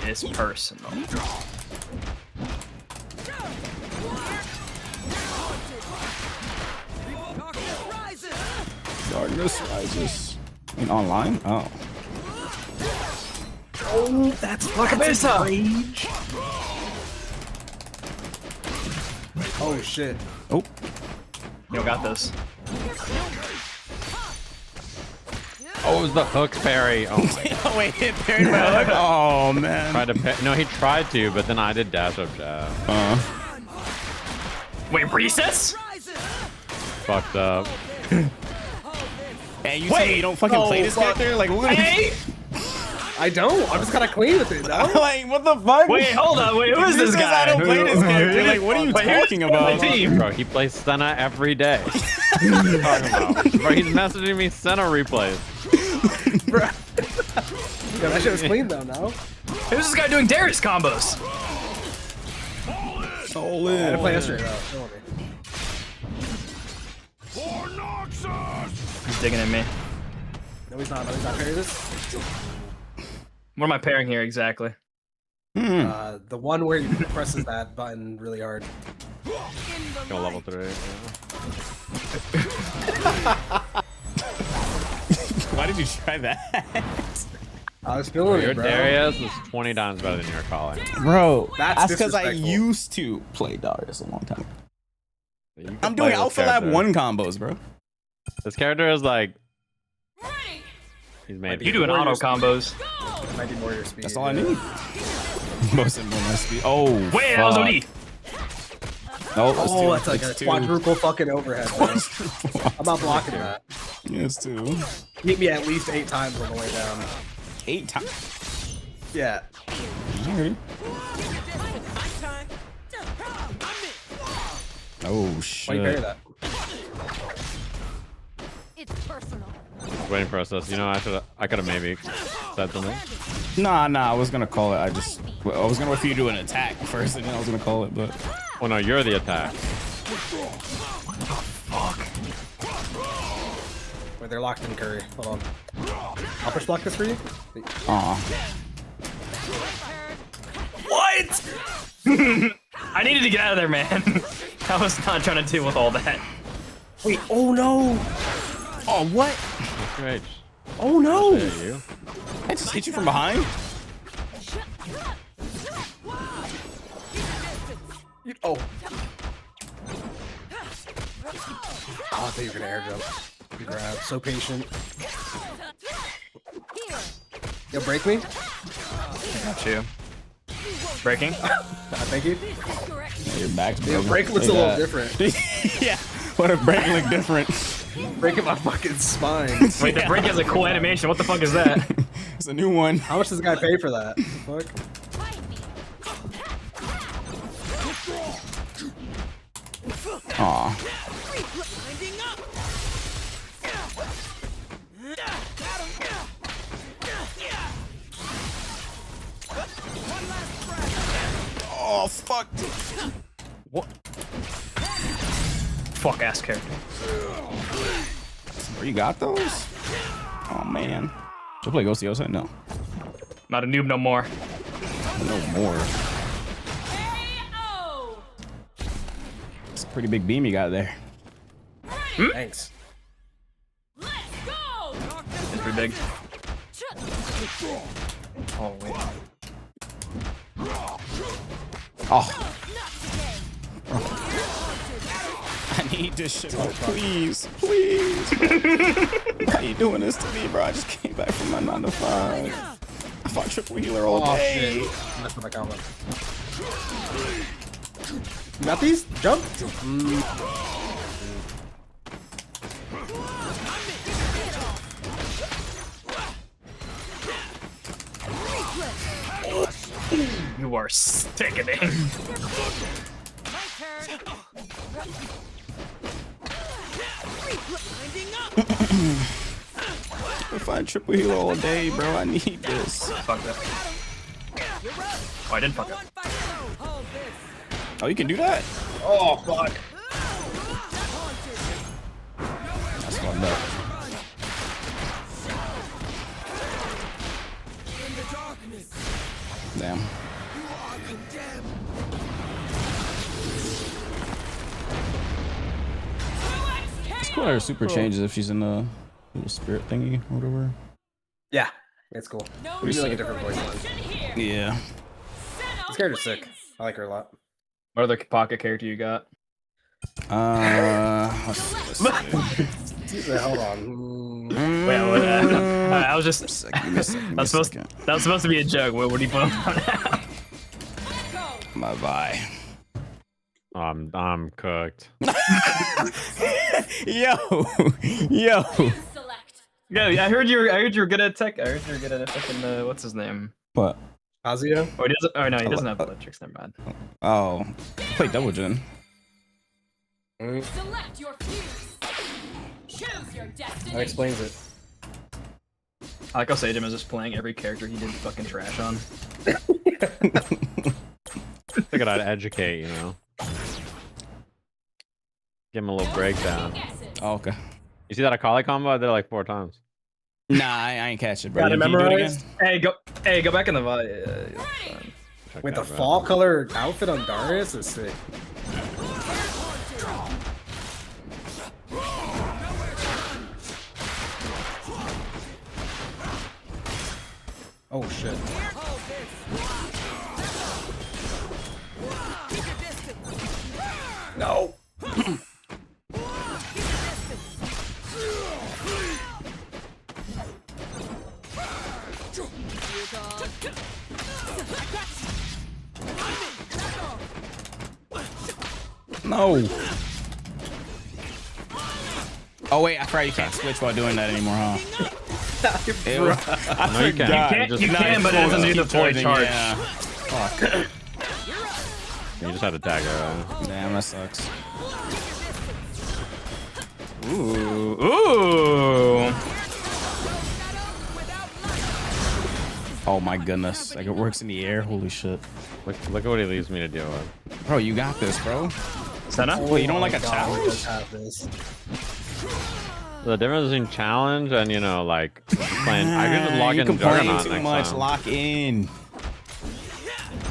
It's personal. Darkness rises. In online? Oh. Oh, that's rage. Oh shit. Oh. You got this. Oh, it was the hook parry. Oh my god. Wait, hit parry my hook? Oh man. Tried to no, he tried to, but then I did dash up jab. Wait, recess? Fucked up. Hey, you say you don't fucking play this character? Like, what? Hey! I don't. I'm just kind of clean with it, though. Like, what the fuck? Wait, hold on. Wait, who is this guy? I don't play this character. Like, what are you talking about? Bro, he plays Senna every day. What are you talking about? Bro, he's messaging me Senna replays. Bro. Yeah, that shit was clean, though, now. Who's this guy doing Darius combos? All I in. didn't play yesterday, though. Don't worry. He's digging at me. No, he's not. No, he's not. Parry this. What am I pairing here exactly? The one where he presses that button really hard. Go level 3. Why did you try that? I was feeling Your it, bro. Darius is 20 times better than your calling. Bro, That's because I disrespectful. used to play Darius a long time. You can I'm play doing this Alpha Lab character. 1 combos, bro. This character is like... He's made. You doing auto combos. Might be more your speed. That's all I need. Most of my speed. Oh, wait, that was OD. No, Oh, that's like a quadruple fucking overhead, bro. I'm not blocking that. Yeah, it's 2. Hit me at least 8 times on the way down. 8 times? Yeah. Alright. Oh, shit. Why you parry that? It's personal. Waiting for us. You know, I could have maybe said something. Nah, I was gonna call it. I was gonna wait for you to do an attack first, and then I was gonna call it, but. Oh no, you're the attack. Fuck. Wait, they're locked in curry. Hold on. I'll push block this for you. Aw. What? I needed to get out of there, man. I was not trying to deal with all that. Wait, oh no! Oh, what? Great. Oh no! You. I just hit you from behind? Oh. I thought you were gonna air jump. Good grab. So patient. Yo, break me. Got you. Breaking. Thank you. Your back's Yo, broken. break looks a little different. Yeah. What if break look different? Breaking my fucking spine. Wait, the break has a cool animation. What the fuck is that? It's a new one. How much does the guy pay for that? What the fuck? Aw. Oh, fuck. What? Fuck ass character. Where you got those? Oh, man. Should I play Ghost Yosa? No. Not a noob no more. No more. It's a pretty big beam you got there. Thanks. It's pretty big. Oh, wait. Oh. I need this shit, bro. Please. Please. Why are you doing this to me, bro? I just came back from my 9 to 5. I fought triple healer all day. Shit. That's my combo. You got these? Jump. You are sickening. If I triple heal all day, bro, I need this. Fuck that. Oh, I did fuck up. Oh, you can do that? Oh, fuck. That's fucked up. Damn. It's cool her super changes if she's in the little spirit thingy or whatever. Yeah, it's cool. We just like a different voice line. Yeah. This character's sick. I like her a lot. What other pocket character you got? Let's see. Hold on. Wait, I was just. Give me a second. That was supposed to be a joke. What do you put on now? Bye. I'm cooked. Yo. Yeah, I heard you were good at tech. I heard you were good at fucking what's his name? What? Azio? Oh, he doesn't. Oh no, he doesn't have electrics. Never mind. Oh, play double gen. Select your fuse. Choose your destiny. That explains it. I like how Sajim is just playing every character he did fucking trash on. Figured I'd educate, you know. Give him a little breakdown. Oh, okay. You see that Akali combo? I did it like 4 times. Nah, I ain't catch it, bro. Got it Can you do it memorized? again? Hey, go back in the VOD. With the fall color outfit on Darius is sick. Oh shit. No. No. Oh wait, I forgot you can't switch while doing that anymore, huh? I No, you can. forgot. You can, but it doesn't do the fully charge. Yeah. Fuck. You just had to tag her. Damn, that sucks. Ooh. Oh my goodness. Like it works in the air. Holy shit. Look at what he leaves me to deal with. Bro, you got this, bro. Senna? Wait, you don't like a challenge? The difference between challenge and, you know, like playing. I can just log you in complain Juggernaut too next much. time. Lock in.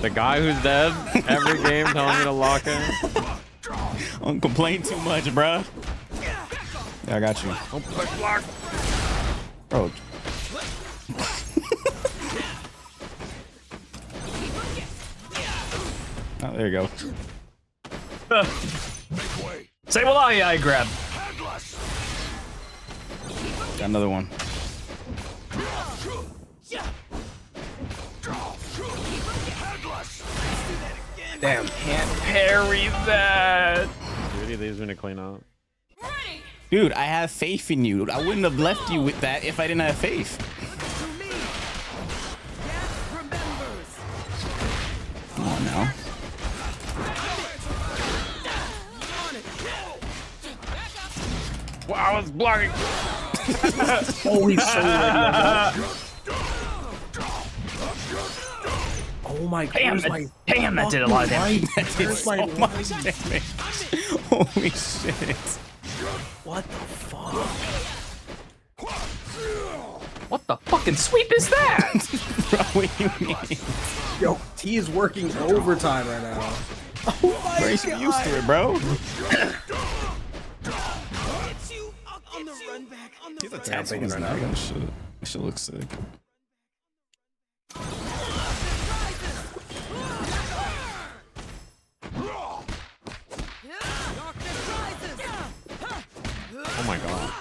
The guy who's dead every game telling me to lock in. Don't complain too much, bruh. Yeah, I got you. Bro. Oh, there you go. Say well, I grab. Got another one. Damn. Can't parry that. Really leaves me to clean up. Dude, I have faith in you. I wouldn't have left you with that if I didn't have faith. Come on now. Wow, I was blocking. Oh, he's so ready. Oh my god. Damn, that did a lot of damage. That did so much damage. Holy shit. What the fuck? What the fucking sweep is that? Bro, what do you mean? Yo, T is working overtime right now. Oh my god. You should be used to it, bro. He's a tats on his neck. That shit looks sick. Oh my god.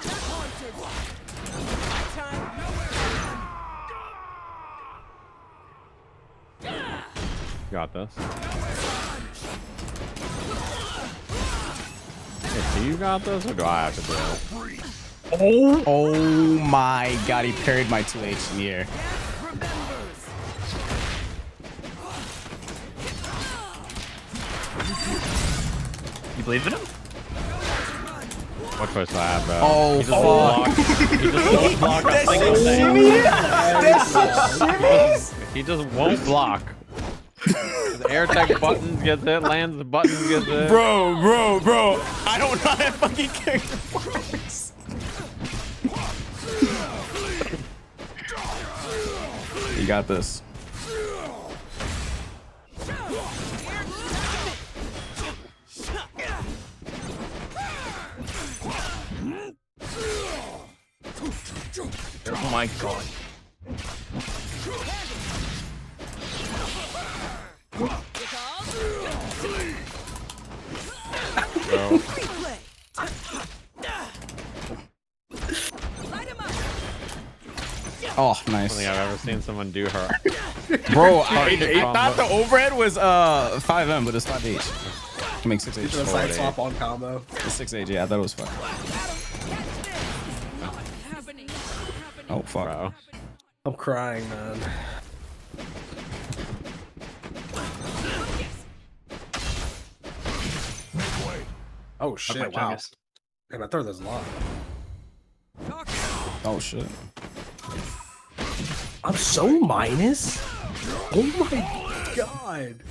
Got this. Hey, do you got this, or do I have to do it? Oh my god, he parried my 2H in the air. You believe in him? What choice do I have, bro? Oh, he just won't block. He just won't block a single thing. He just won't block. The air tech buttons gets it, lands the buttons gets it. Bro. I don't know how that fucking character works. You got this. Oh my god. Bro. Oh, I don't nice. think I've ever seen someone do her. Bro, I thought the overhead was 5M, but it's 5H. Can make 6H. Did a side swap on combo. It's 6H, yeah, I thought it was fun. Oh, fuck. Bro. I'm crying, man. Oh shit! Wow. And I thought there's a lot. Oh shit. I'm so minus. Oh my god.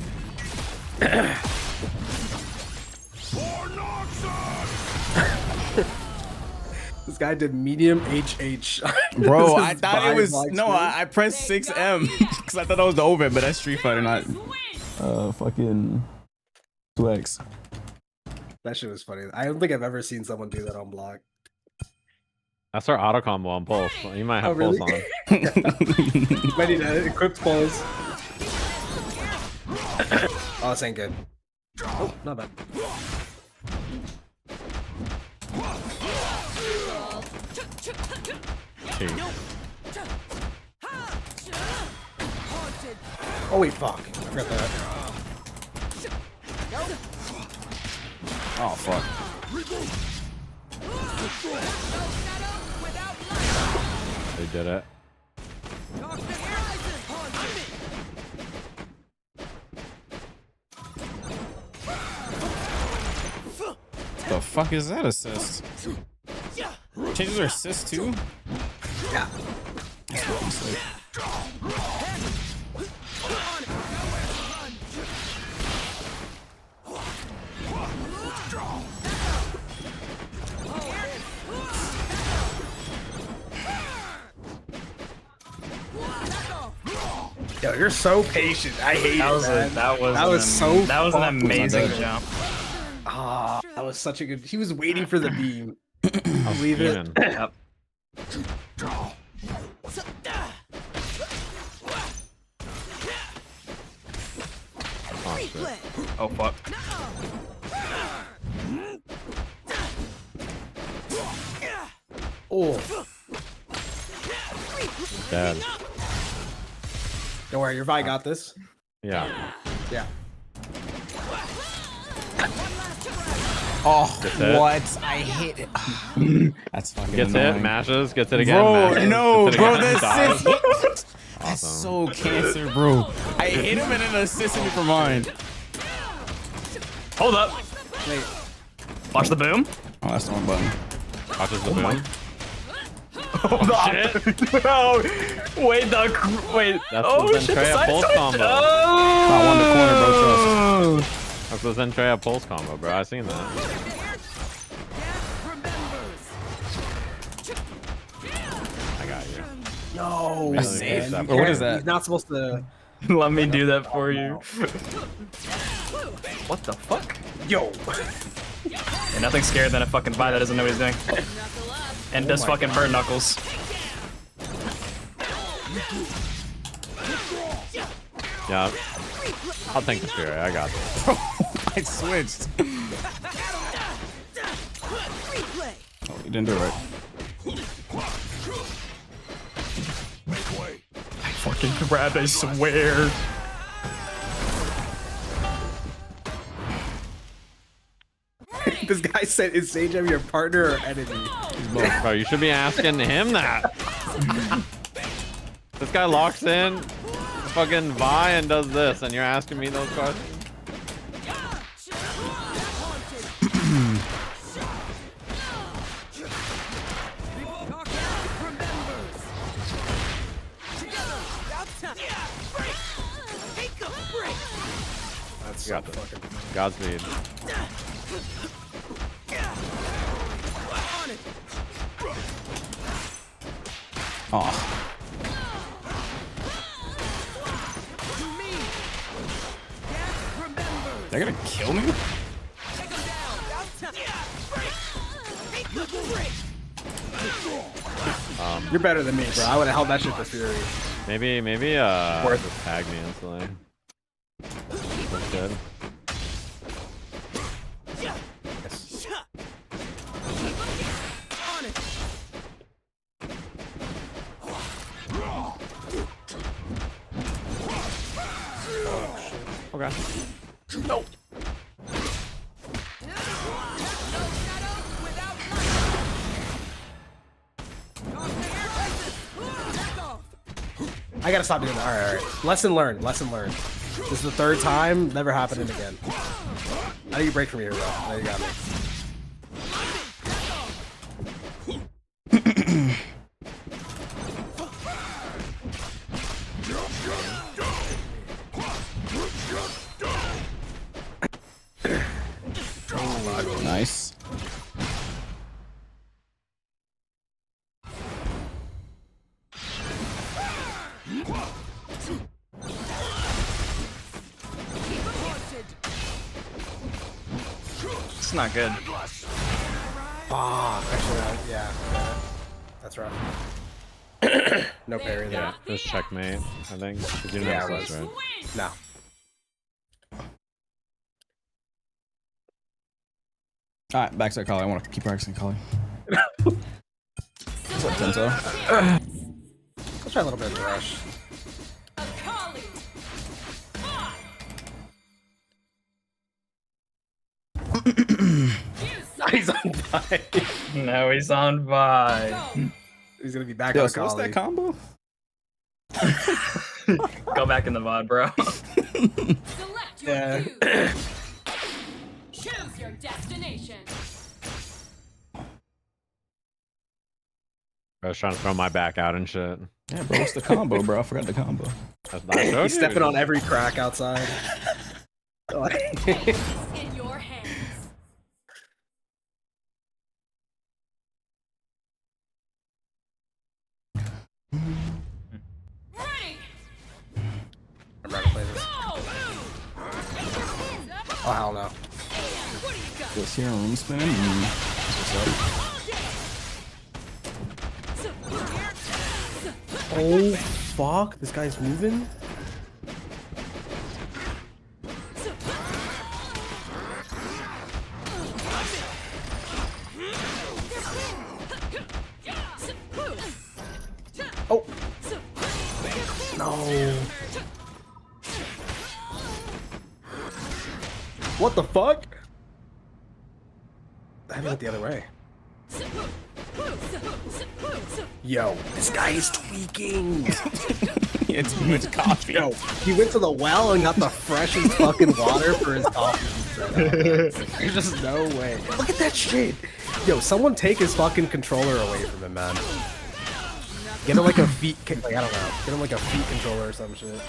This guy did medium HH. Bro, I thought it was no. I pressed 6M because I thought that was the overhead, but that's Street Fighter, not fucking 2X. That shit was funny. I don't think I've ever seen someone do that on block. That's our auto combo on pulse. You might have really? pulse on. Might need to equip pulse. Oh, this ain't good. Oh, not bad. Oh wait, fuck. I forgot that. Oh fuck. They did it. The fuck is that assist? Changes her assist too? Yeah. That's fucking sick. Yo, you're so patient. I hate That it, was man. that was an amazing jump. Ah, that was such a good. He was waiting for the beam. I'll leave it. Yep. Oh fuck. Oh. Dead. Don't worry, your Vi got this. Yeah. Yeah. Oh, Gets it. what? I hate it. That's fucking Gets annoying. it, mashes, gets it again. Bro, mashes, no, gets it bro, again, the dies. assist. That's Awesome. so cancer, bro. I hit him and then assisted me for mine. Hold up. Wait. Watch the boom. Oh, that's the wrong button. Watches the boom. Hold on. No. Wait, wait. That's Oh the shit, Zentreya side pulse switch. combo. I won the corner, bro. Trust. That's the Zentreya pulse combo, bro. I seen that. I got you. No. Really man. saved that. Or what is that? He's not supposed to. Let me do that for you. What the fuck? Yo. Yeah, nothing's scarier than a fucking Vi that doesn't know what he's doing. And does fucking bird knuckles. Yeah. I'll take the spirit. I got this. I switched. Oh, you didn't do it right. I fucking grabbed, I swear. This guy said, "Is Sage your partner or enemy?" Bro, you should be asking him that. This guy locks in fucking Vi and does this, and you're asking me those questions? That's You got so this. fucking. Godspeed. Oh. They're gonna kill me? You're better than me, bro. I would have held that shit for Fury. Maybe, just tag me instantly. That's good. Okay. No. I gotta stop doing that. All right. Lesson learned. Lesson learned. This is the third time. Never happening again. How do you break from here, bro? There you got me. Nice. It's not good. Actually, yeah. That's rough. No parry there. Yeah, just checkmate, I think. 'Cause you didn't Yeah, have it this, was. right? No. Alright, backside Kali. I want to keep practicing Kali. What's up, Tenzo? Let's try a little bit of the rush. He's on bye. No, he's on bye. He's gonna be back Yo, on so what's that combo? Go back in the VOD, bro. Yeah. Choose your destination. I was trying to throw my back out and shit. Yeah, bro, what's the combo, bro? I forgot the combo. He's stepping on every crack outside. In your hands. Ready. I'm ready to play this. Oh, hell no. Just here room spinning. What's up? Oh, fuck. This guy's moving. Oh. No. What the fuck? I went the other way. Yo, this guy is tweaking. It's too much coffee. Yo, he went to the well and got the freshest fucking water for his coffee. There's just no way. Look at that shit. Yo, someone take his fucking controller away from him, man. Get him like a feet, like, I don't know. Get him like a feet controller or some shit.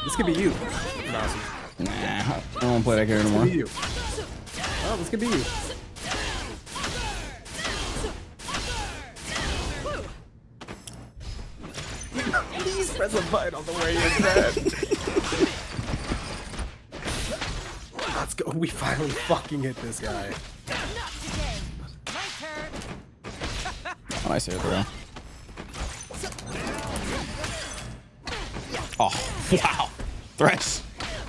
This could be you. Awesome. Nah, I don't want to play that character anymore. This could be you. Oh, this could be you. Please press a button on the way in, man. Let's go. We finally fucking hit this guy. Oh, I see it, bro. Oh, wow. Thresh.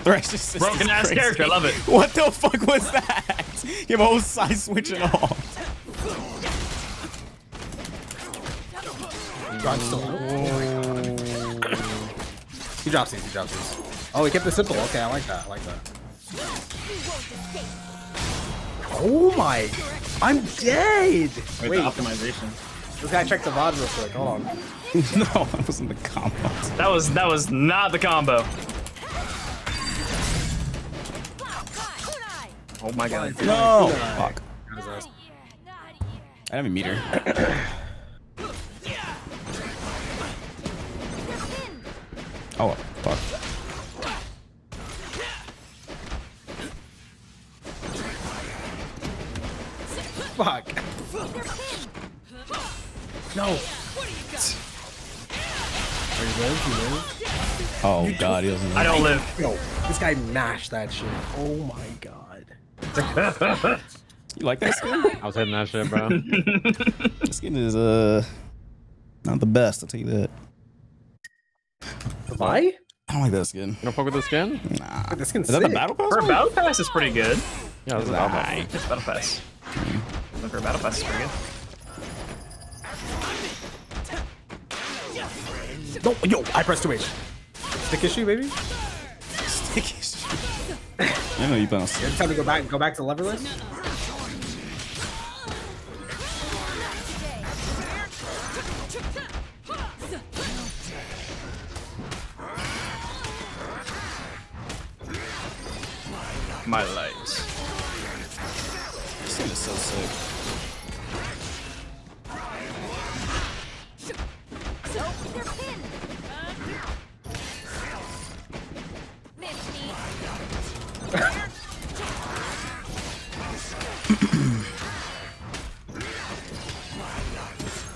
Thresh is Broken ass character, I love it. What the fuck was that? You have a whole side switch and all. God, still He drops these, he drops these. Oh, he kept it simple. Okay, I like that. I like that. Oh my! I'm dead! Wait, optimization. This guy checked the VOD real quick. Hold on. No, that wasn't the combo. That was not the combo. Oh my god. No! Fuck. I have a meter. Oh, fuck. Fuck. No. Are you live? You live? Oh god, he doesn't. I don't live. Yo, this guy mashed that shit. Oh my god. You like that skin? I was hitting that shit, bro. This skin is not the best. I'll tell you that. Why? I don't like that skin. You don't fuck with the skin? Nah. This skin's Is that the sick. battle pass? For a battle pass, is pretty good. Yeah, this is Nah. It's battle pass. For a battle pass, is pretty good. No, yo, I pressed 2H. Stick issue, baby. Stick issue. I know you bounce. Every time to go back to leverless. My legs. This thing is so sick.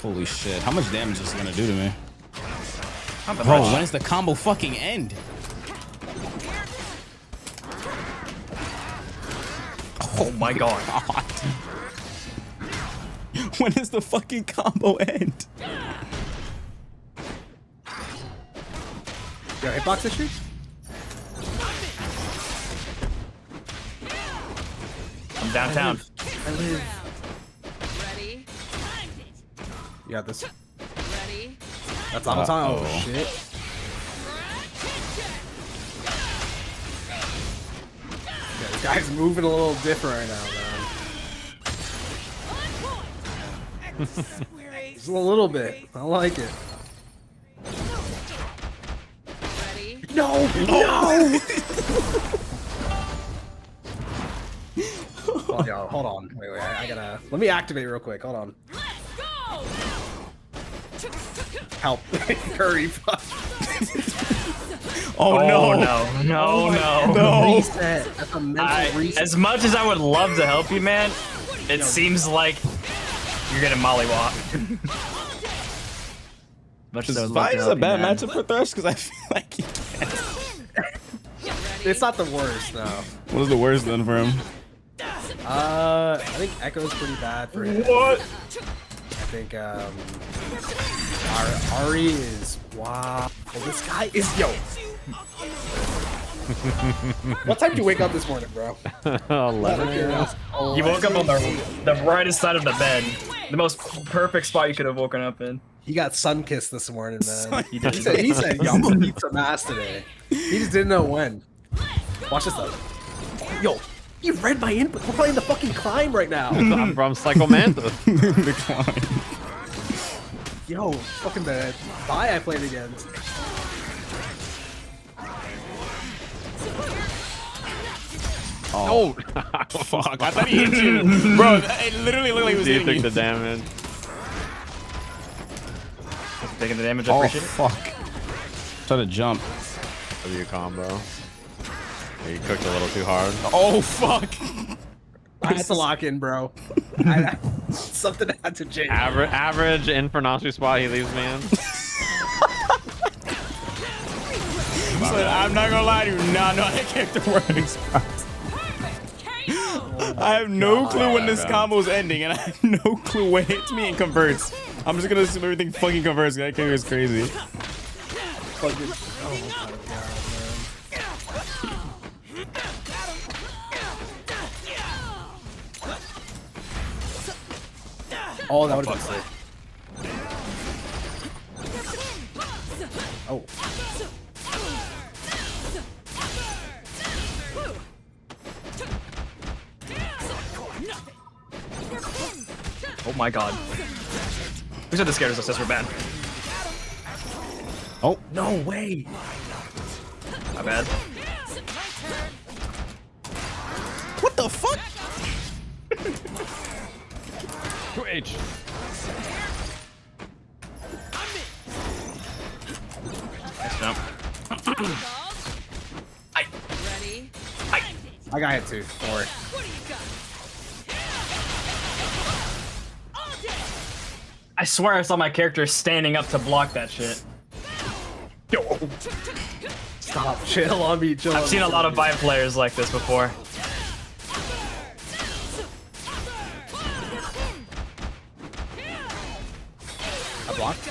Holy shit. How much damage is this gonna do to me? Bro, when does the combo fucking end? Oh my god. When does the fucking combo end? Yo, hitbox issues? I'm downtown. I live. Ready? You got this. Ready? That's all the time. Oh shit. Yeah, this guy's moving a little different right now, man. Just a little bit. I like it. Ready? No! No! Oh, yo, hold on. Wait, I gotta... Let me activate real quick. Hold on. Help. Curry. Oh, no. No. Reset. That's a mental reset. As much as I would love to help you, man, it seems like you're getting mollywopped. Much as I would love to Is help a bad you, man. matchup for Thresh? Because I feel like he can't. It's not the worst, no. What was the worst then for him? I think Echo's pretty bad for him. What? I think Ari is wow. Well, this guy is yo. What time did you wake up this morning, bro? 11. You woke up on the brightest side of the bed. The most perfect spot you could have woken up in. He got sun-kissed this morning, man. He said, yo, I'm gonna beat some ass today. He just didn't know when. Watch this though. Yo, you read my input. We're playing the fucking climb right now. I'm from Psychomanta. The climb. Yo, fucking the Vi I played against. Oh, fuck. I thought he hit you. Bro, it literally looked like he was hitting you. Take the damage. Taking the damage, I appreciate it. Fuck. Try to jump. W combo. You cooked a little too hard. Oh, fuck. I had to lock in, bro. Something had to change. Average Infernasu spot he leaves me in. I'm not gonna lie to you. No, that character works. I have no clue when this combo is ending, and I have no clue what hits me and converts. I'm just gonna assume everything fucking converts. That character is crazy. Oh, that would have been sick. Oh. Oh my god. Who said the scared us were bad? Oh. No way. My bad. What the fuck? 2H. Nice jump. I got hit too. Don't worry. I swear I saw my character standing up to block that shit. Yo. Stop. Chill on me. Chill. I've seen a lot of Vi players like this before. I blocked.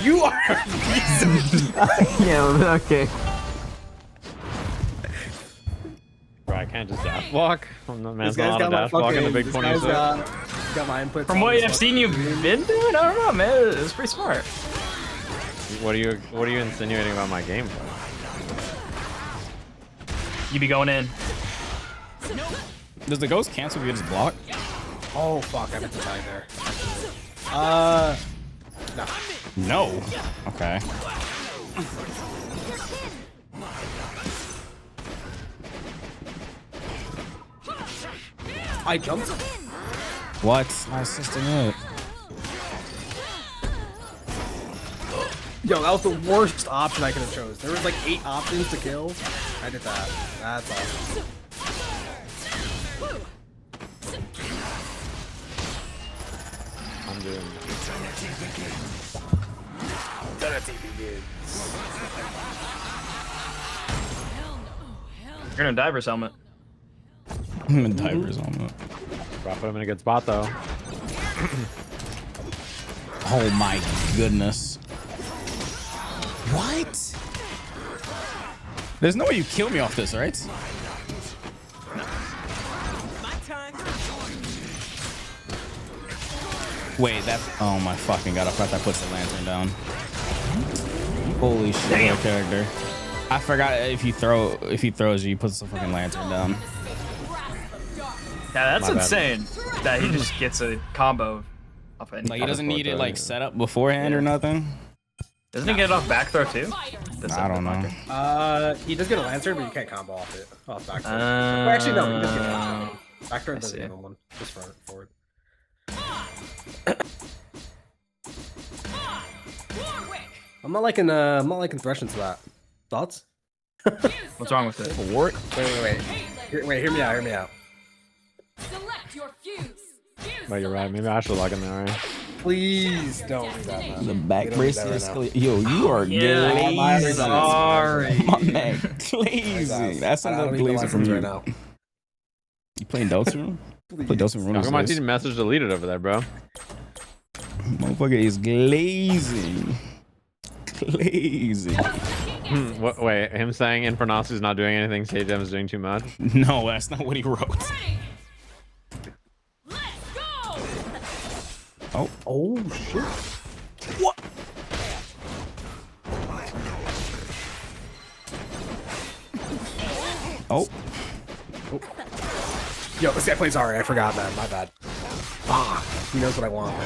You are. Yeah. Okay. Bro, I can't just dash block. I'm not This man. guy's A lot got of my dash block in the fucking. big This guy's 26. got my inputs. From what I've seen you've been doing, I don't know, man. It's pretty smart. What are you insinuating about my gameplay? You be going in. Does the ghost cancel if you just block? Oh fuck! I meant to die there. No. No. Okay. I jumped. What? My assisting it. Yo, that was the worst option I could have chose. There was like 8 options to kill. I did that. That's awesome. I'm doing. You're in a diver's helmet. I'm in diver's helmet. Drop him in a good spot though. Oh my goodness. What? There's no way you kill me off this, right? Wait, that. Oh my fucking god! I forgot that puts the lantern down. Holy shit! Damn. Character. I forgot if he throws you, he puts the fucking lantern down. Yeah, that's insane. That he just gets a combo off any. Like he doesn't need it like set up beforehand or nothing. Doesn't he get it off back throw too? I don't know. He does get a lantern, but you can't combo off it. Off back throw. Well, actually, no, he does get a lantern. Back throw doesn't get one. Just forward. I'm not liking Thresh into that. Thoughts? What's wrong with it? Wart? Wait. Hear me out. Select your fuse. But you're right. Maybe I should log in there. Right? Please don't do that, man. The back brace is yo, you are glazing. Sorry. My man, glazing. That's enough glazing from you. Right now. You playing Delta? Play Delta Room. How come I see the message deleted over there, bro? Motherfucker is glazing. Glazing. What? Wait, him saying Infernasu's not doing anything, Sage M is doing too much? No, that's not what he wrote. Oh shit. What? Oh. Yo, this guy plays alright. I forgot, man. My bad. Ah, he knows what I want,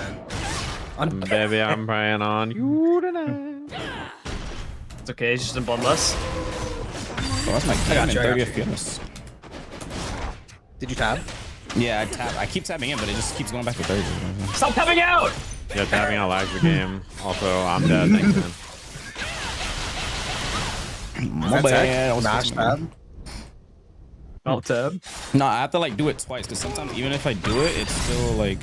man. Baby, I'm praying on you tonight. It's okay, he's just in bloodless. Oh, that's my game in 30 FPS. Did you tab? Yeah, I keep tapping in, but it just keeps going back to 30. Stop tapping out! Yeah, tapping out lags the game. Also, I'm dead. Thanks, man. My bad. Smash tab? Alt tab? No, I have to like do it twice because sometimes even if I do it, it's still like.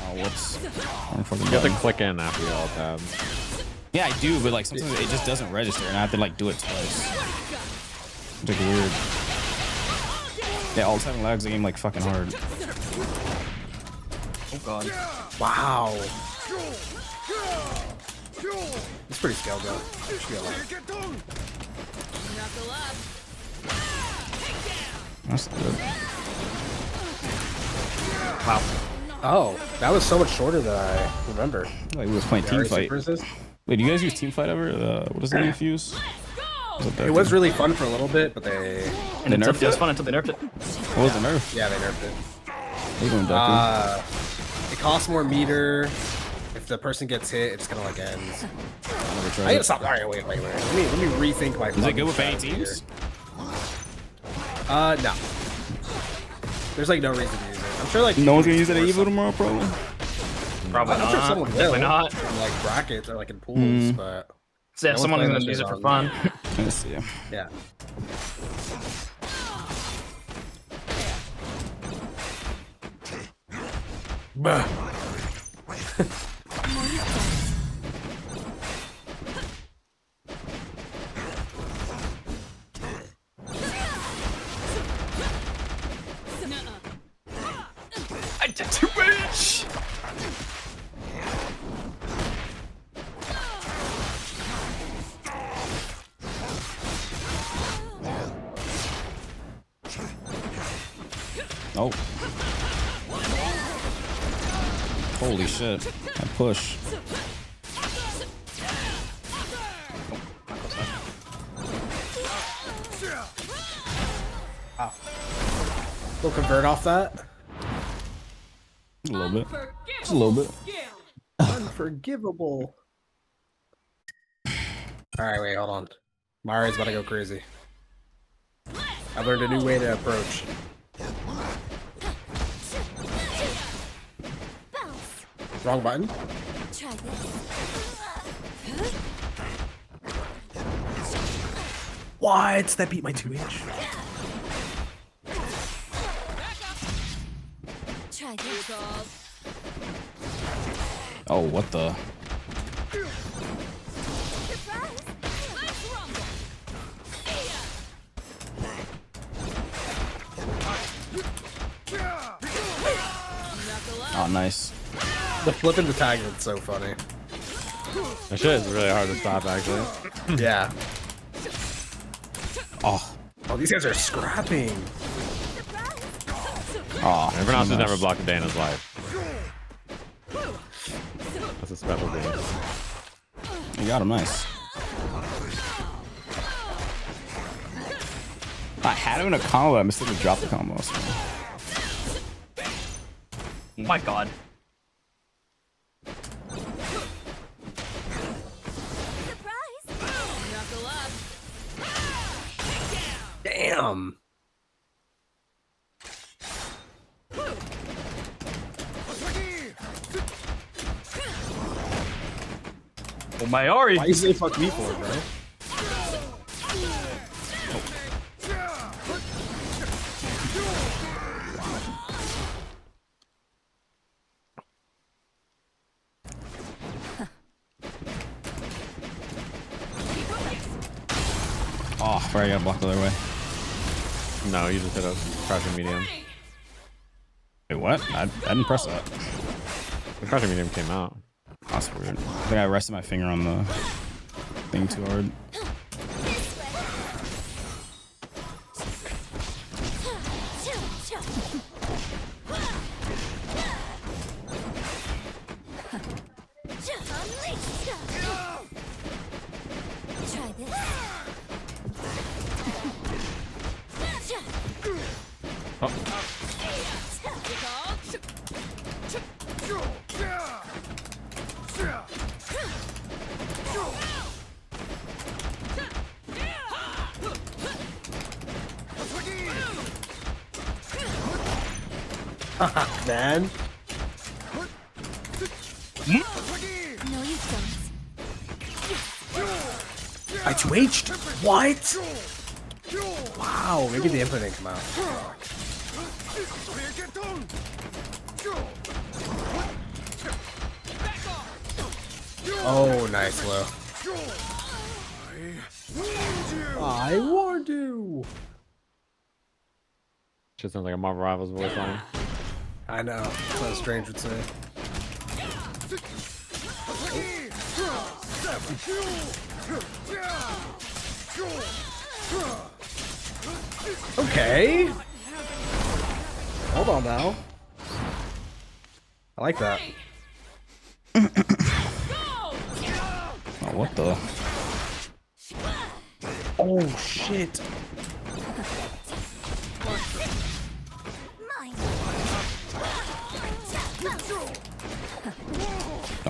Oh, whoops. You have to click in after you alt tab. Yeah, I do, but like sometimes it just doesn't register, and I have to like do it twice. It's like weird. Yeah, alt tabbing lags the game like fucking hard. Oh god. Wow. It's pretty scaled though. That's good. Wow. Oh, that was so much shorter than I remember. Like we was playing team fight. Wait, do you guys use team fight ever? What is the new fuse? It was really fun for a little bit, but they nerfed it. It was fun until they nerfed it. What was the nerf? Yeah, they nerfed it. What are you doing, Deku? It costs more meter. If the person gets hit, it's gonna like ends. I I gotta stop. Alright, wait. Let me rethink my. Is it good with any strategy teams? Here. No. There's like no reason to use it. I'm sure like no one's gonna use it at Evo tomorrow, probably. Probably not. I'm sure someone will. Definitely not. In, like brackets or like in pools, but So if someone's gonna use it for fun. Let's see. Yeah. Bah. I did too much. Oh. Holy shit. I push. Wow. We'll convert off that. A little bit. Just a little bit. Unforgivable. Alright, wait, hold on. Mari's about to go crazy. I learned a new way to approach. Wrong button. Try this. What? That beat my 2-inch. Try this. Oh, what the? Oh, nice. The flip and the tag is so funny. That shit is really hard to stop, actually. Yeah. Oh. Oh, these guys are scrapping. Oh, Infernasu has never blocked a day in his life. That's a special game. You got him, nice. I had him in a combo, I missed it to drop the combo. So. Oh my god. Damn. Oh my Ari. Why you say fuck me for it, bro? Oh, sorry, I got blocked the other way. No, you just hit a crouching medium. Wait, what? I didn't press that. The crouching medium came out. That's weird. I think I rested my finger on the thing too hard. Try this. Oh. Man. No, you don't. I 2H'd? What? Wow, maybe the input didn't come out. Oh, nice, Will. I warned you. Shit sounds like a Marvel Rivals voice line. I know. That's what Strange would say. Okay. Hold on now. I like that. Oh, what the? Oh, shit.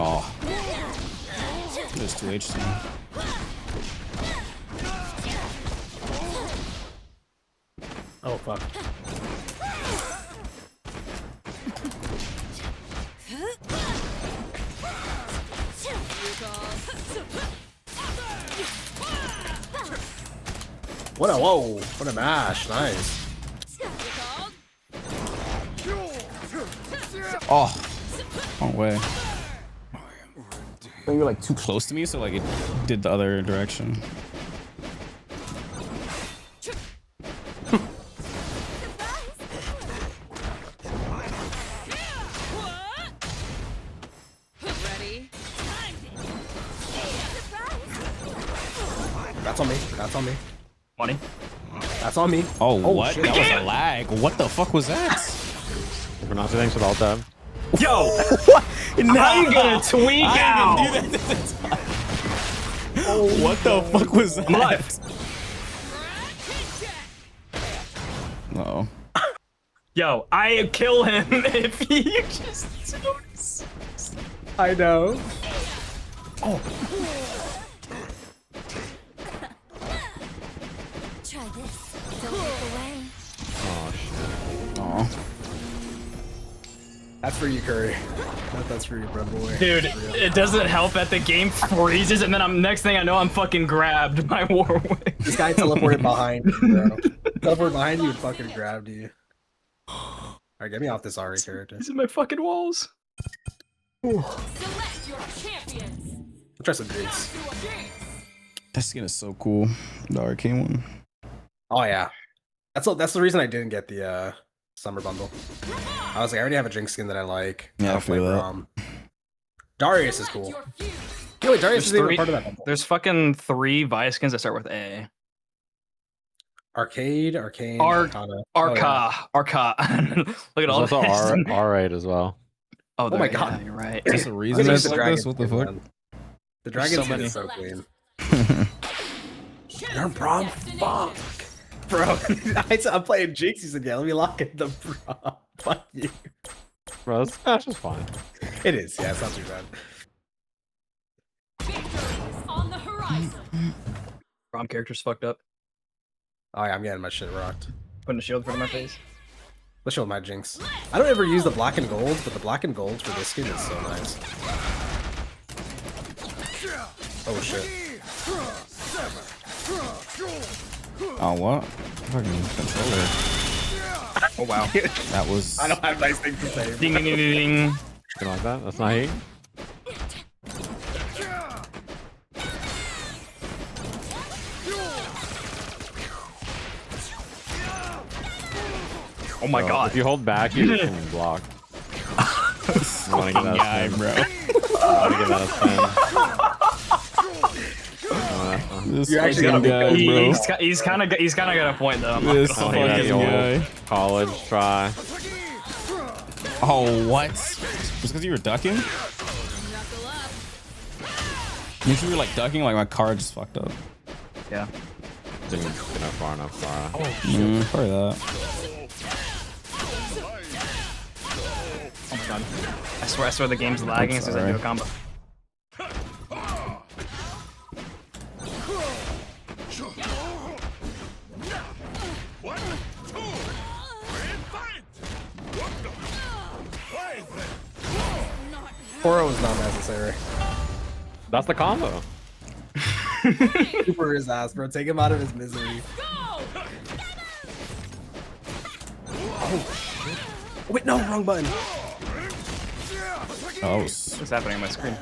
Oh. There's 2 HP. Oh fuck. What a mash, nice. Oh, wrong way. You were like too close to me, so like it did the other direction. That's on me. That's on me. Money. That's on me. Oh, what? Shit. That was a lag. What the fuck was that? Infernasu, thanks for the alt tab. Yo! What? How you gonna tweak out? I didn't do that at the time. What the fuck was that? Uh-oh. Yo, I kill him if you just notice. I know. Oh. Try this. Don't look away. Oh shit. Oh. That's for you, Curry. That's for you, bro boy. Dude, it doesn't help that the game freezes and then next thing I know I'm fucking grabbed by Warwick. This guy teleported behind you, bro. Teleported behind you and fucking grabbed you. Alright, get me off this Ari character. These are my fucking walls. Select your champions. I'll try some drinks. That skin is so cool. The arcane one. Oh yeah. That's the reason I didn't get the summer bundle. I was like, I already have a drink skin that I like. Yeah, I feel that. Darius is cool. Yo, wait, Darius is even part of that bundle. There's fucking 3 Vi skins that start with A. Arcade, Arcane, Arca. Look at all There's also this. R8 as well. Oh my yeah, god. you're right. Is this a reason There's it's the like this? dragon What the skin, fuck? man. The dragon so skin many. is so clean. You're prom? Fuck. Bro, I'm playing Jinx. He said, yeah, let me lock in the prom. Fuck you. Bro, this match is fine. It is, yeah, it's not too bad. On the horizon. Prom character's fucked up. Oh yeah, I'm getting my shit rocked. Putting a shield in front of my face. Let's show my Jinx. I don't ever use the black and gold, but the black and gold for this skin is so nice. Oh shit. Oh, what? Fucking controller. Oh wow. That was. I don't have nice things to say. Ding ding ding ding ding. You like that? That's not hate. Oh my god. If you hold back, you can block. You wanna give that Guy, a spin? bro. I wanna give that a spin. This You're actually fucking gonna be guy, bro. He's kind of got a point though. I'm not This gonna Oh, lie. yeah, the fucking old guy. college try. Oh, what? Just because you were ducking? If you were like ducking, like my car just fucked up. Yeah. Didn't get up far enough. Probably that. Oh my god. I swear the game's lagging as soon as I do a combo. Poro is not necessary. That's the combo. Super his ass, bro. Take him out of his misery. Oh shit. Wait, no, wrong button. Oh, What's happening on my screen?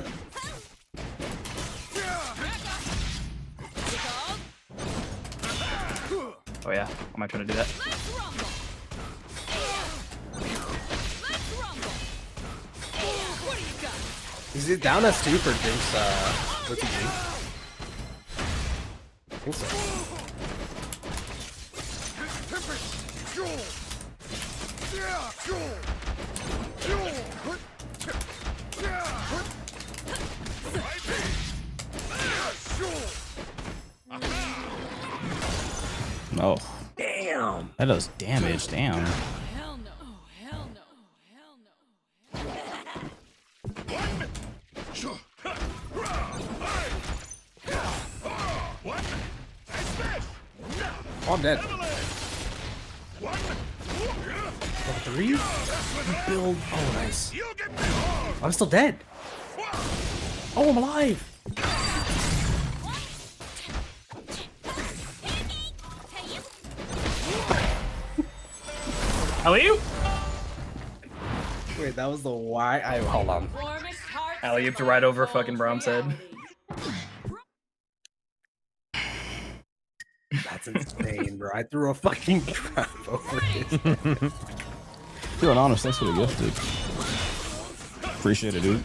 Oh yeah, I might try to do that. Is it down as 2 for Jinx, OTG? I think so. oh. Damn. That does damage. Damn. Hell no. Hell no. Hell no. Oh, I'm dead. Level 3? Build. Oh, nice. I'm still dead. Oh, I'm alive. Alley-oop? Wait, that was the why? Hold on. Alley-oop right over fucking Brahm's head. That's insane, bro. I threw a fucking trap over his head. Feeling honest, thanks for the gift, dude. Appreciate it, dude.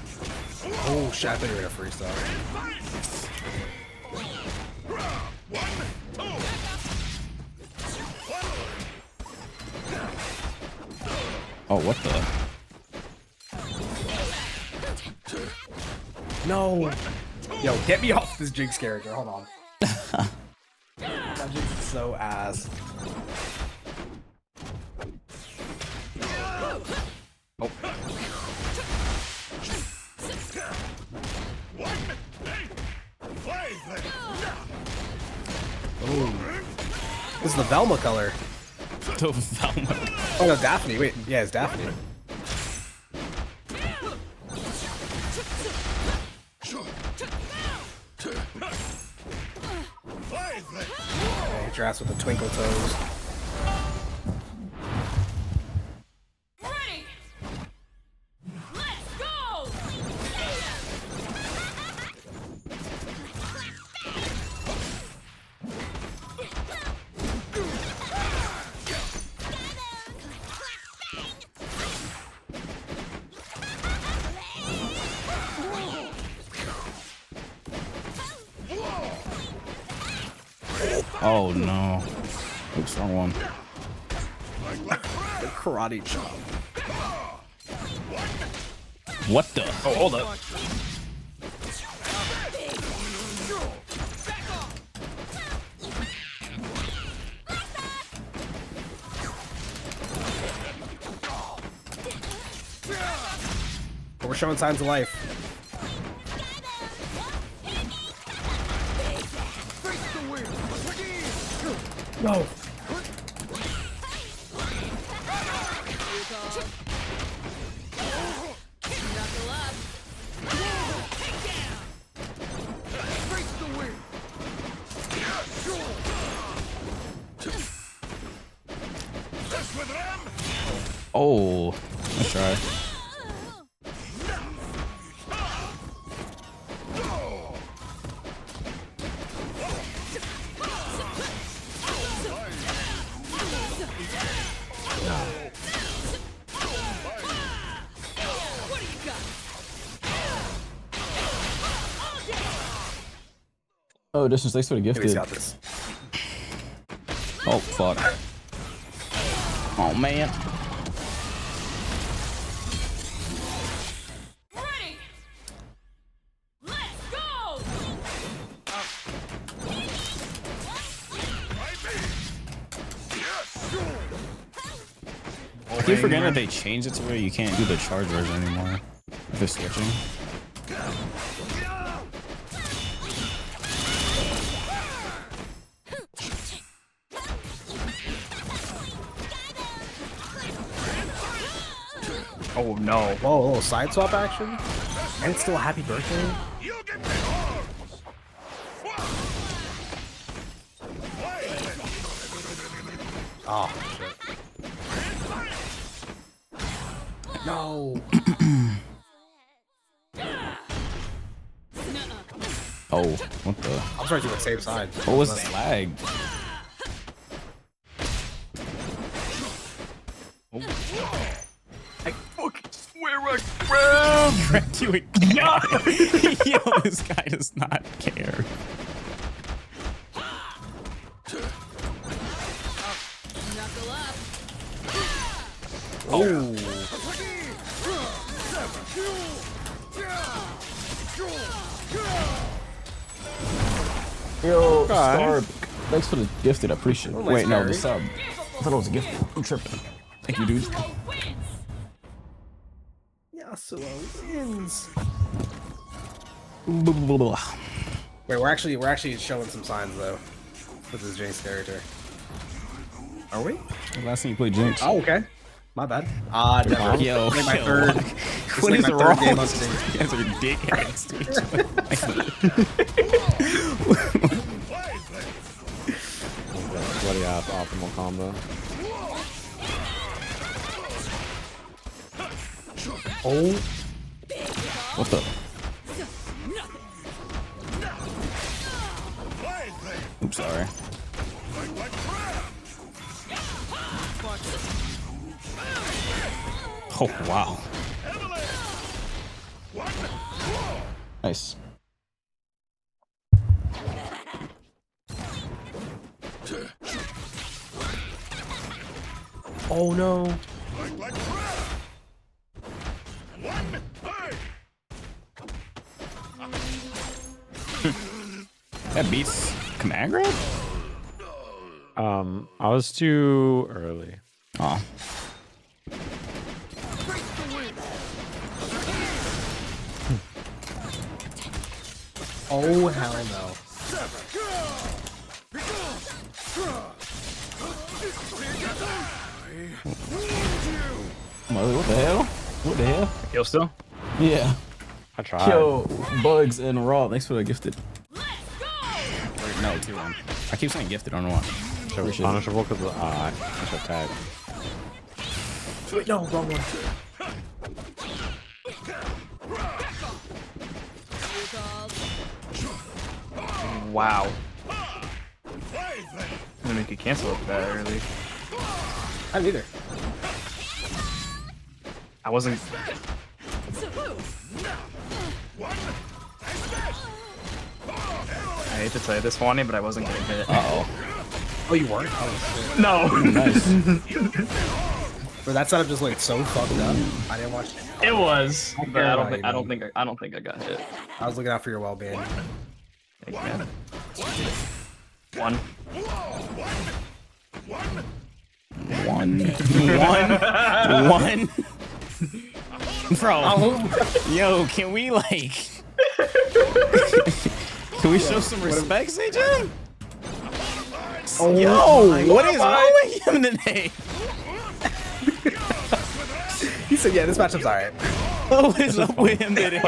Oh shit, I thought you were gonna freestyle. Oh, what the? No! Yo, get me off this Jinx character, hold on. That Jinx is so ass. Oh. Ooh. This is the Velma color. The Velma. Oh no, Daphne. Wait, yeah, it's Daphne. Okay, hit your ass with the twinkle toes. Oh no. Oops, wrong one. The karate chop. What the? Oh, hold up. We're showing signs of life. No. Oh, let's try. Oh, distance, thanks for the gifted. Got this. Oh, fuck. Oh, man. I keep forgetting that they changed it to where you can't do the charge version anymore if it's switching. Oh no. Whoa, a little side swap action? And it's still a happy birthday? Oh, shit. No. Oh, what the? I'm sorry to the same side. What was this lag? Oh. I fucking swear I grabbed you again. Yo, this guy does not care. Oh. Yo, Star, thanks for the gifted. I appreciate it. Oh, Wait, no, Mary. the sub. I thought it was a gift. I'm tripping. Thank you, dude. Yasuo wins. Wait, we're actually showing some signs though with this Jinx character. Are we? Last time you played Jinx. Oh, okay. My bad. Never. Yo, This is my third. What is my wrong? third game on stage. You guys are dickheads to each other. Bloody ass optimal combo. Oh. What the? Oops, sorry. Oh, wow. Nice. Oh no. That beats command grab? I was too early. Oh. Oh hell no. What the hell? What the hell? Kill still? Yeah. I tried. Yo, Bugs and Raw, thanks for the gifted. Wait, no, 2-1. I keep saying gifted, I don't know why. Should be punishable because I should tag. Wait, no, wrong one. Wow. I'm gonna make you cancel it that early. I neither. I wasn't. I hate to say this, Wani, but I wasn't getting hit. Uh-oh. Oh, you weren't? Oh, shit. No. Nice. But that setup just looked so fucked up. I didn't watch it. It was, but care I about don't you, think I got hit. I was looking out for your well-being. Thank you, man. One. Bro, yo, can we like... Can we show some respect, CJ? Oh, yo, what is wrong with him today? He said, yeah, this matchup's alright. What is up with him today?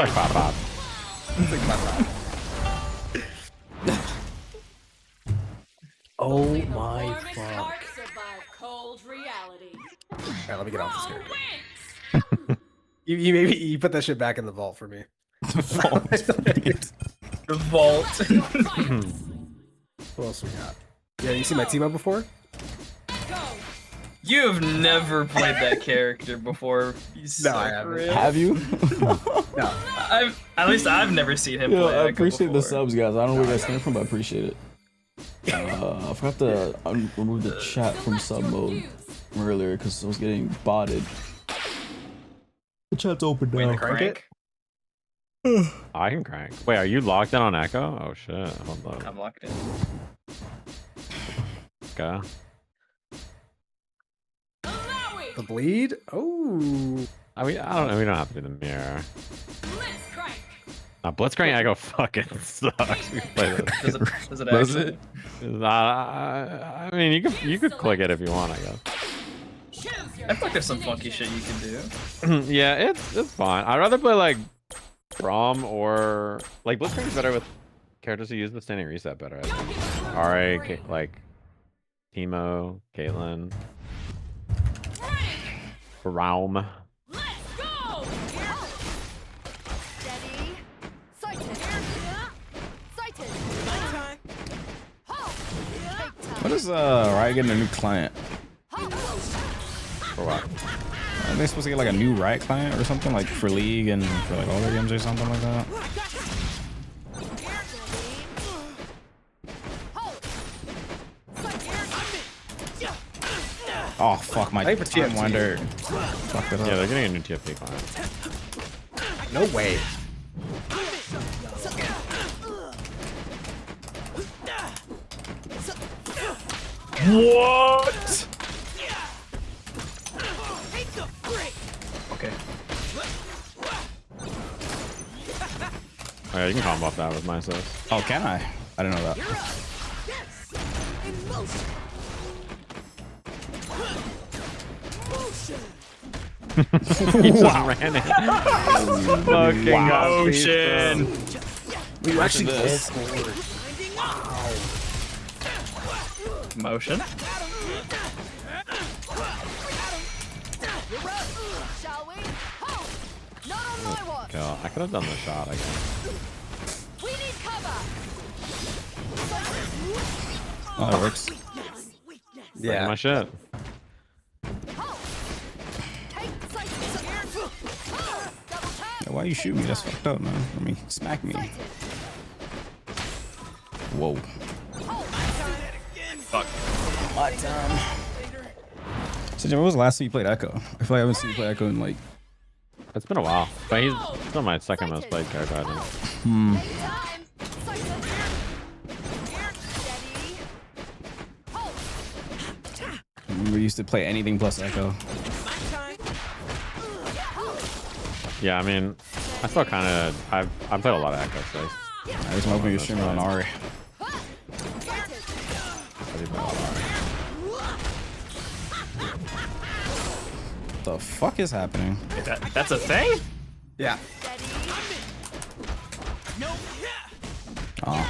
Oh my fuck. Cold reality. Alright, let me get off this character. you maybe you put that shit back in the vault for me. The vault. What else we got? Yeah, you seen my team up before? You have never played that character before. No, I haven't. Have you? No. I've never seen him Yo, play. I appreciate the subs, guys. I don't know where you guys came from, but I appreciate it. I forgot to remove the chat from sub mode earlier because I was getting botted. The chat's open now. Wait, crank it? I can crank. Wait, are you locked in on Echo? Oh shit. Hold on. I'm locked in. Okay. The bleed? Oh. I mean, I don't know. We don't have to do the mirror. Blitzcrank Echo fucking sucks. We play this. Does it actually? I mean, you could click it if you want, I guess. I feel like there's some funky shit you can do. Yeah, it's fine. I'd rather play like Braum or like Blitzcrank's better with characters who use the standing reset better. I think. Alright, like Teemo, Caitlyn, Braum. What is Riot getting a new client? For what? Are they supposed to get like a new Riot client or something, like for League and for like all their games or something like that? Oh fuck, my time wonder. Fucked it up. Yeah, they're getting a new TFT client. No way. What? Okay. Alright, you can combo off that with my assist. Oh, can I? I didn't know that. He just ran it. Fucking Motion. We actually this. Wow. Motion. Shall we? Ho! Not on my watch. God, I could have done the shot, I guess. We need cover. Oh, that works. Yeah. My shit. Yeah, why you shoot me? That's fucked up, man. I mean, smack me. Whoa. Fuck. My time. So, when was the last time you played Echo? I feel like I haven't seen you play Echo in like. It's been a while, but he's still my second most played character, I think. We used to play anything plus Echo. Yeah, I mean, I still kind of I've played a lot of Echo, so I just hoping you're streaming on Ari. The fuck is happening? That's a thing? Yeah. Oh.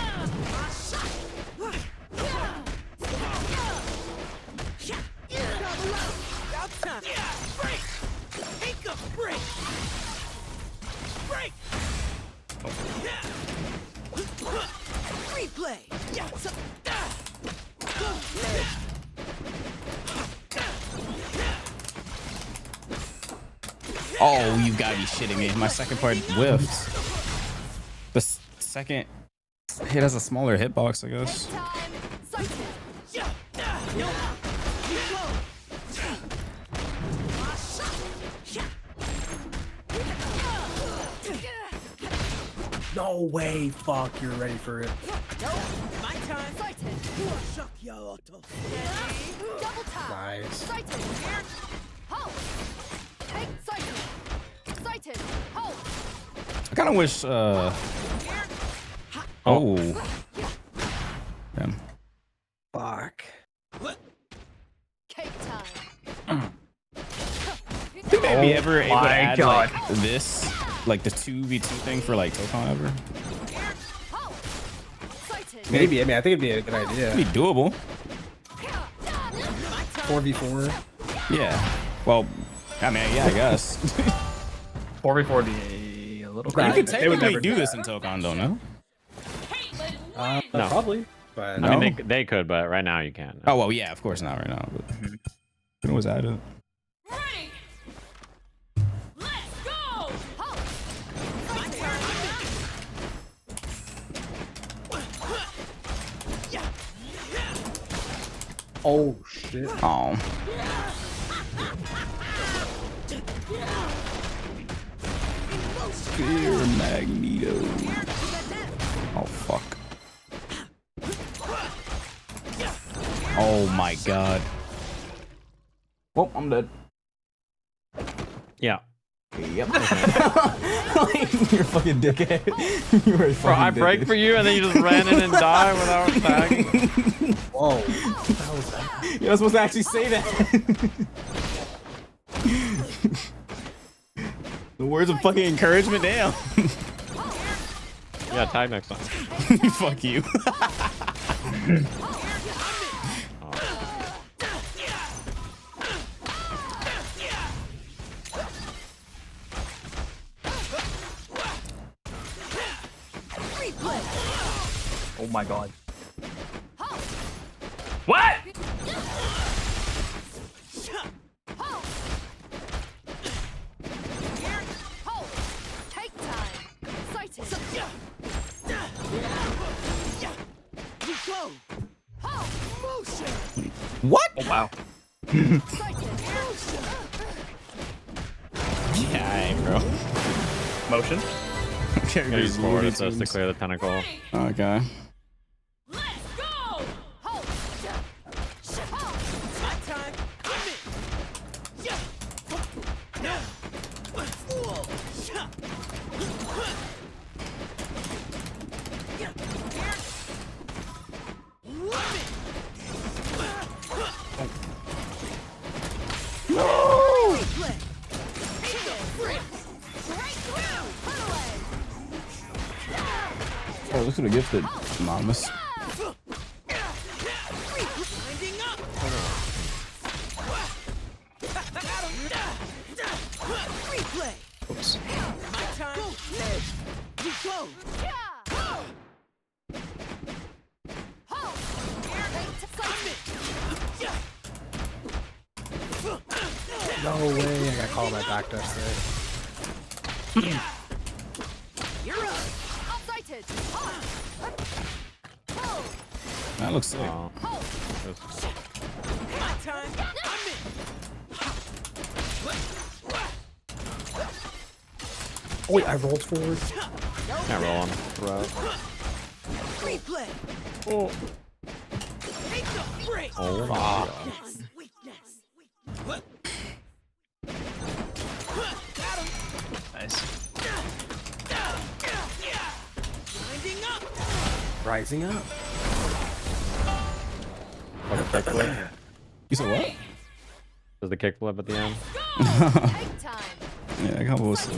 Oh, you gotta be shitting me. My second part whiffed. The second hit has a smaller hitbox, I guess. No way. Fuck, you're ready for it. My time. Shock your auto. Double tap. Nice. Sighted. Ho! Take sighted. Sighted. Ho! I kind of wish. Oh. Damn. Fuck. Cake time. Think they'd be ever able to my add God. like this, like the 2v2 thing for like Tokon ever? Maybe. I mean, I think it'd be a good idea. It'd be doable. 4v4. Yeah. Well, I mean, yeah, I guess. 4v4 would be a little You crazy. could technically do this in Tokon, though, no? No. Probably. But I mean, they could, but right now you can't. Oh well, yeah, of course not right now. But you can always add it. Oh shit. Oh. Fear Magneto. Oh fuck. Oh my god. Well, I'm dead. Yeah. Yep. You're a fucking dickhead. You're a fucking Bro, I break dickhead. for you and then you just ran in and die without tagging. Whoa. You're not supposed to actually say that. The words of fucking encouragement, damn. Yeah, tag next time. Fuck you. Oh my god. What? Take time. Sighted. What? Oh wow. Yeah, bro. Motion. Gonna use forward assist to clear the tentacle. Okay. for the gifted mamas. Oops. No way, I got caught on my back dash there. That looks sick. Oh wait, I rolled forward. Can't roll on. Throw. Oh. Oh my Fuck. god. Nice. Rising up. Oh, the kickflip. You said what? Does the kickflip at the end? Yeah, that combo was sick.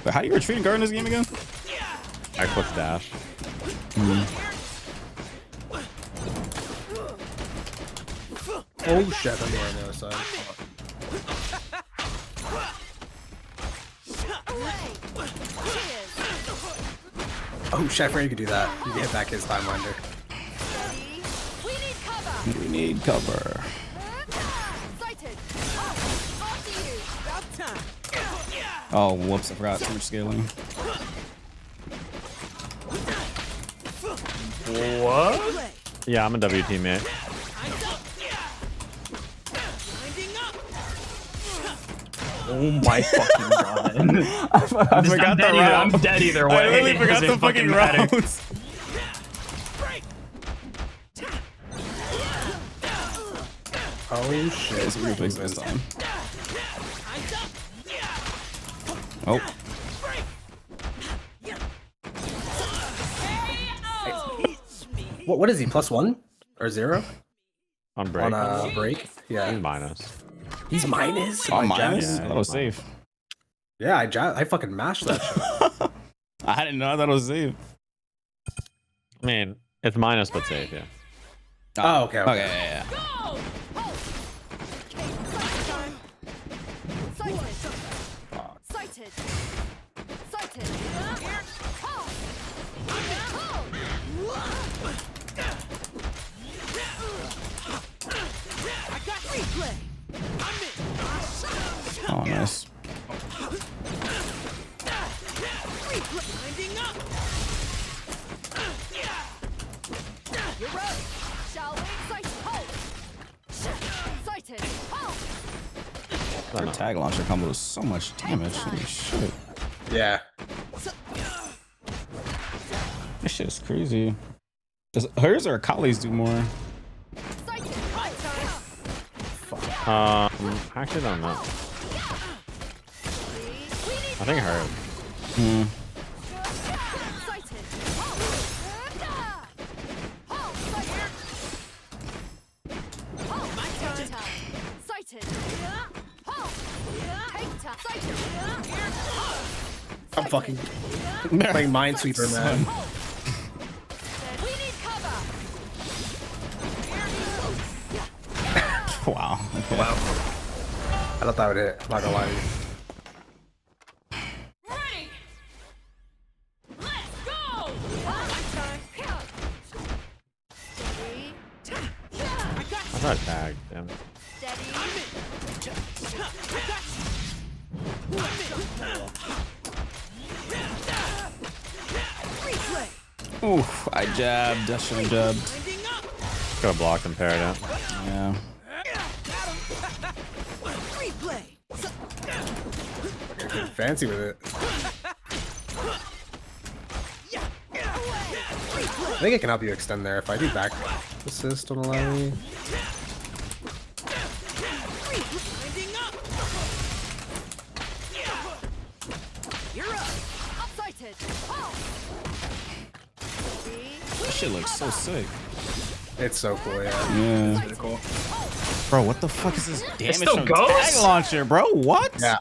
But how do you retreat and guard in this game again? I click dash. Oh shit, I'm on the other side. Oh shit, I forgot you could do that. You can hit back his time winder. We need cover. Oh, whoops, I forgot too much scaling. What? Yeah, I'm a W teammate. Oh my fucking god. I forgot the route. I'm dead either way. I really forgot the fucking routes. Oh shit. It's replays this time. Oh. What is he? +1 or 0? On break. On break? Yeah. He's minus. He's minus? Oh, minus? Yeah, I thought it was safe. Yeah, I fucking mashed that shit. I didn't know. I thought it was safe. I mean, it's minus but safe, yeah. Oh, okay. Okay, yeah. Oh, nice. Her tag launcher combo does so much damage. Holy shit. Yeah. This shit is crazy. Does hers or Kali's do more? I actually don't know. I think her. I'm fucking playing Minesweeper, man. Wow. Okay. Wow. I thought that would hit. I'm not gonna lie to you. I thought tag, damn. Ooh, I jabbed. I should have jabbed. Could have blocked and parried it. Yeah. Getting fancy with it. I think I can help you extend there if I do back assist. Don't allow me. This shit looks so sick. It's so cool, yeah. Yeah. It's really cool. Bro, what the fuck is this damage still from goes? tag launcher, bro? What? Yeah.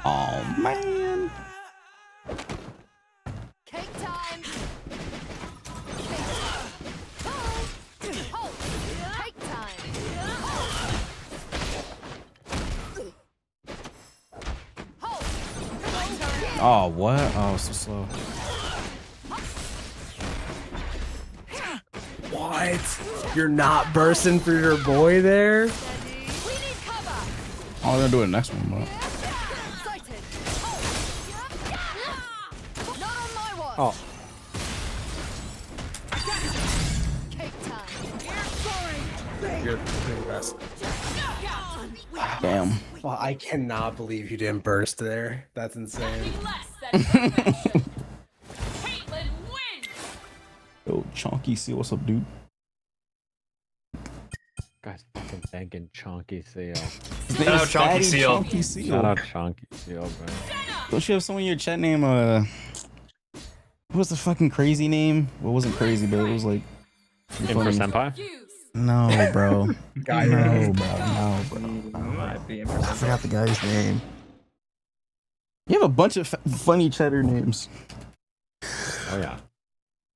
Oh man. Cake time. Cake time. Oh, what? Oh, so slow. What? You're not bursting for your boy there? Oh, they're gonna do it next one, but. Oh. You're the best. Damn. Well, I cannot believe you didn't burst there. That's insane. Yo, Chonky C, what's up, dude? Guys, fucking thanking Chonky Seal. Shout out Chonky Seal. Chonky Seal. Shout out Chonky Seal, bro. Don't you have someone in your chat name? What was the fucking crazy name? Well, it wasn't crazy, but it was like. Infer Senpai? No, bro. Guy, no, bro. No, bro. No. I forgot the guy's name. You have a bunch of funny cheddar names. Oh yeah.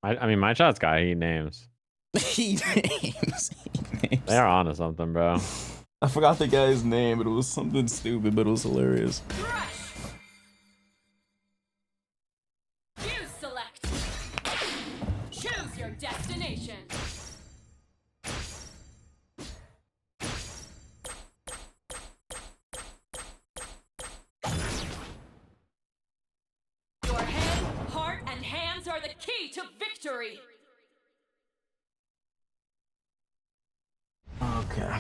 I mean, my chat's got heat names. Heat names. They are onto something, bro. I forgot the guy's name, but it was something stupid, but it was hilarious. You select. Choose your destination. Your head, heart, and hands are the key to victory. Okay.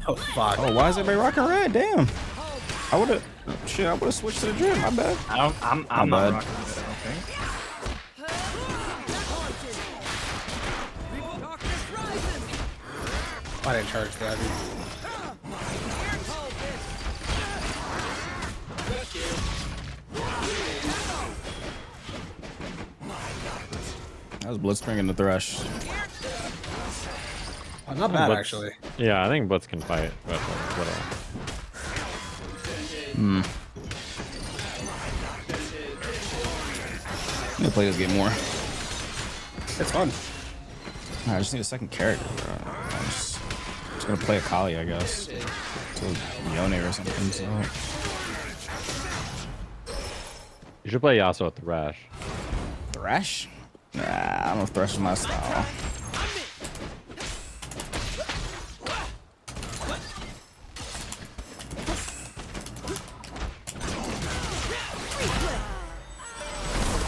Oh fuck. Oh, why is everybody rocking red? Damn. I would have. Shit, I would have switched to the gym. My bad. I'm My not bad. rocking with it, I don't think. I didn't charge that. That was Blitzcrank and the Thresh. Oh, not bad, actually. Yeah, I think Blitz can fight, but whatever. Hmm. I'm gonna play this game more. It's fun. I just need a second character, bro. I'm just gonna play Akali, I guess. To Yone or something, so. You should play Yasuo with Thresh. Thresh? Nah, I don't know if Thresh is my style.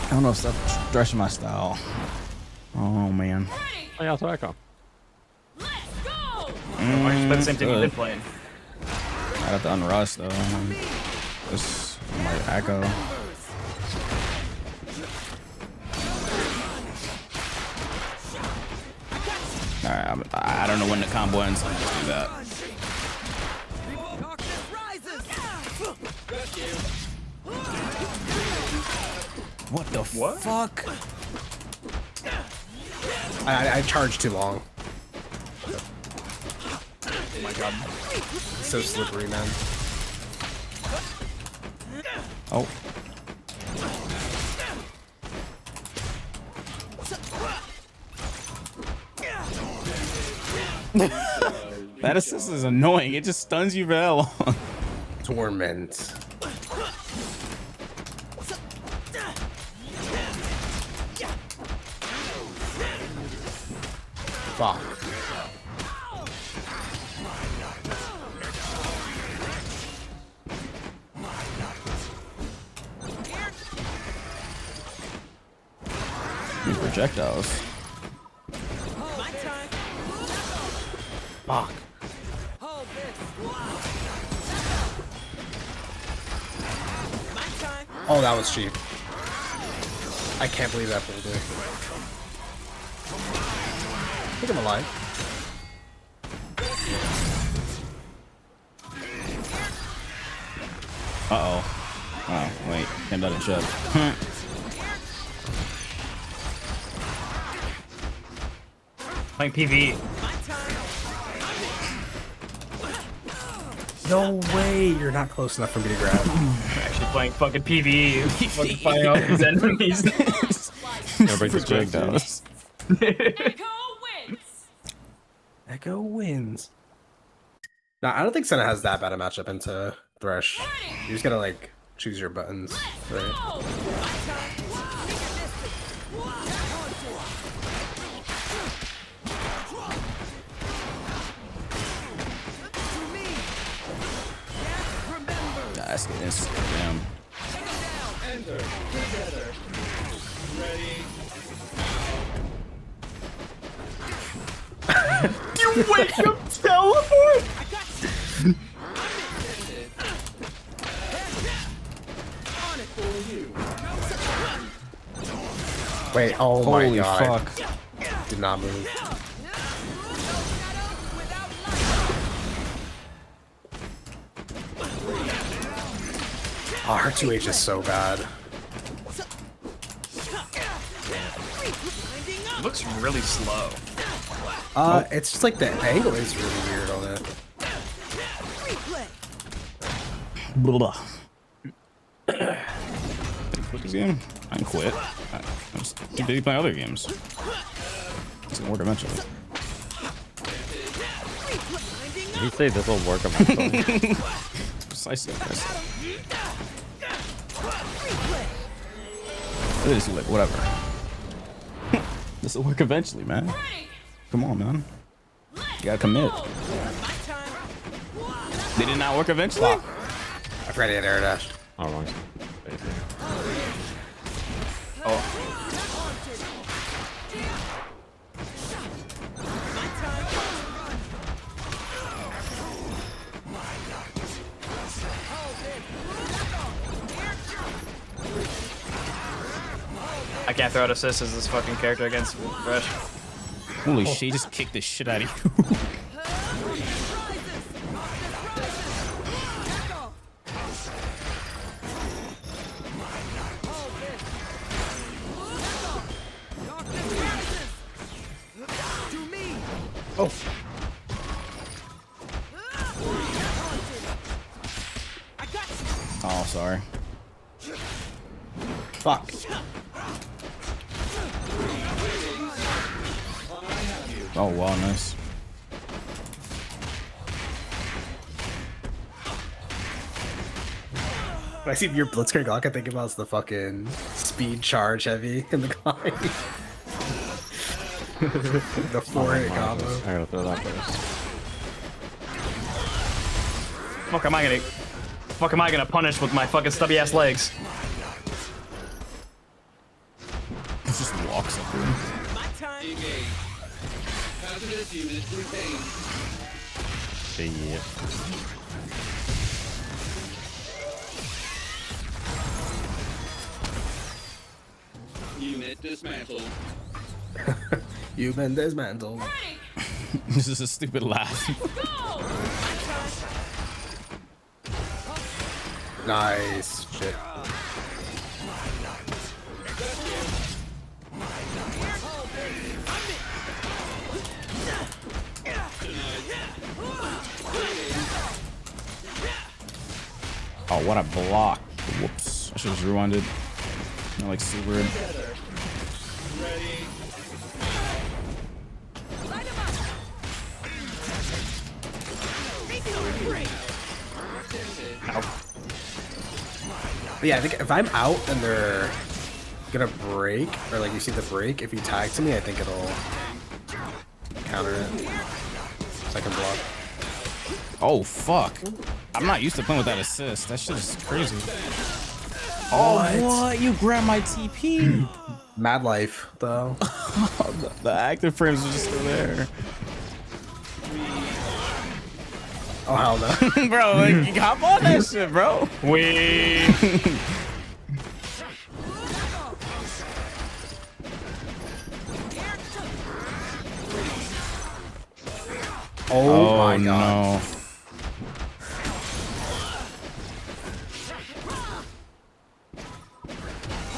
I don't know if Thresh is my style. Oh man. Oh, Yasuo Echo. Why don't you play the same thing you've been playing? I'd have to unrust though. This might echo. Alright, I don't know when the combo ends, so I'm just do that. What the fuck? I charged too long. Oh my god. It's so slippery, man. Oh. That assist is annoying. It just stuns you for hell long. Torment. Fuck. Projectiles. Fuck. Oh, that was cheap. I can't believe that pulled it. think I'm alive. Uh-oh. Oh, wait. Came down and shut. Playing PvE. No way, you're not close enough for me to grab. Actually playing fucking PvE. Fucking fighting off these enemies. Everybody just break down. Echo wins. Nah, I don't think Senna has that bad a matchup into Thresh. You just gotta like choose your buttons, right? That's this. Damn. Enter together. Ready. You wake up teleport? Wait, oh my Holy god. fuck. Did not move. Oh, her 2H is so bad. It looks really slow. It's just like the angle is really weird on it. Blah. Quit this game? I can quit. I'm just too busy playing other games. It's gonna work eventually. Did he say this will work eventually? Precisely. This is like whatever. This will work eventually, man. Come on, man. You gotta commit. They did not work eventually. I forgot he had air dash. Oh, wrong. Oh. I can't throw out assists as this fucking character against Thresh. Holy shit, he just kicked the shit out of you. Oh. Oh, sorry. Fuck. Oh, wow, nice. When I see your Blitzcrank Glock, I think about the fucking speed charge heavy in the Glock. The 4-hit combo. I gotta throw that first. Fuck am I gonna punish with my fucking stubby ass legs? He just walks up to him. Yeah. Unit dismantled. You've been dismantled. This is a stupid laugh. Nice shit. Oh, what a block. Whoops. I should have rewinded. Not like super. But yeah, I think if I'm out and they're gonna break, or like you see the break, if you tag to me, I think it'll counter it. Second block. Oh, fuck. I'm not used to playing with that assist. That shit is crazy. Oh, what? You grabbed my TP. Mad life, though. The active frames are just still there. Oh, hell no. Bro, like, you hop on that shit, bro. Oh my god. No.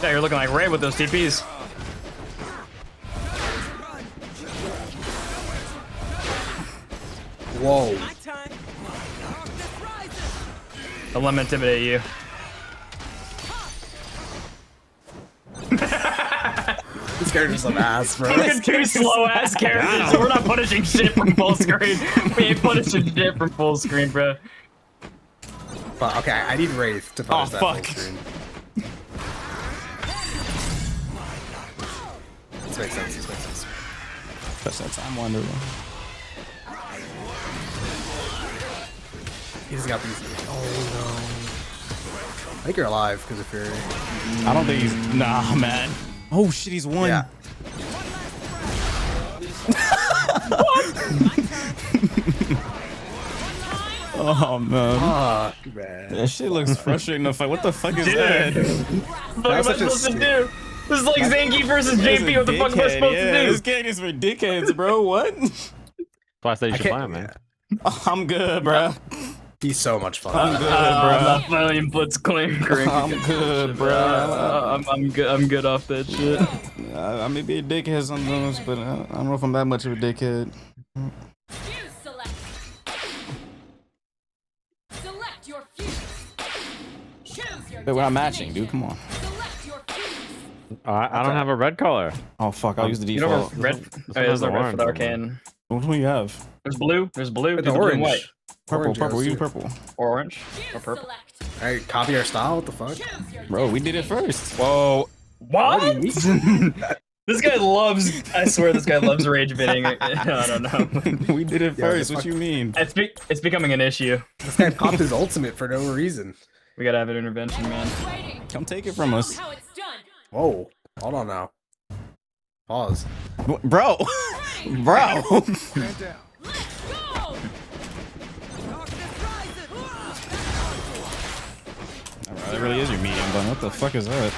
Yeah, you're looking like Ray with those TPs. Whoa. Don't let me intimidate you. This character's some ass, bro. Fucking two slow ass characters, so we're not punishing shit from full screen. We ain't punishing shit from full screen, bro. But okay, I need Wraith to punish that full screen. This makes sense. This makes sense. That's that time wonder. He's got these. Oh no. I think you're alive because of Fury. I don't think he's. Nah, man. Oh shit, he's won. Yeah. Oh man. Fuck, man. That shit looks frustrating to fight. What the fuck is Dude. that? What am I supposed to do? This is like Zangief versus JP. What the fuck am I supposed to do? This game is for dickheads, bro. What? Plus, they should play him, man. I'm good, bro. He's so much fun. I'm good, bro. My phone inputs crank. I'm good, bro. I'm good. I'm good off that shit. I may be a dickhead sometimes, but I don't know if I'm that much of a dickhead. Select your fuse. Choose your Wait, we're not matching, dude. Come on. Select your fuse. I don't have a red color. Oh fuck! I'll use the You know default. red? Oh, there's no red for the arcane. Which one you have? There's blue. There's blue. The There's blue and orange. white. Purple, Orange purple. arrows, You too. purple. Or orange. Or purple. Alright, copy our style. What the fuck? Bro, we did it first. Whoa. What? This guy loves. I swear, this guy loves rage bidding. I don't know. We did it first. What you mean? It's becoming an issue. This guy popped his ultimate for no reason. We gotta have an intervention, man. Come take it from us. Whoa. Hold on now. Pause. Bro. Bro. That really is your medium button. What the fuck is that?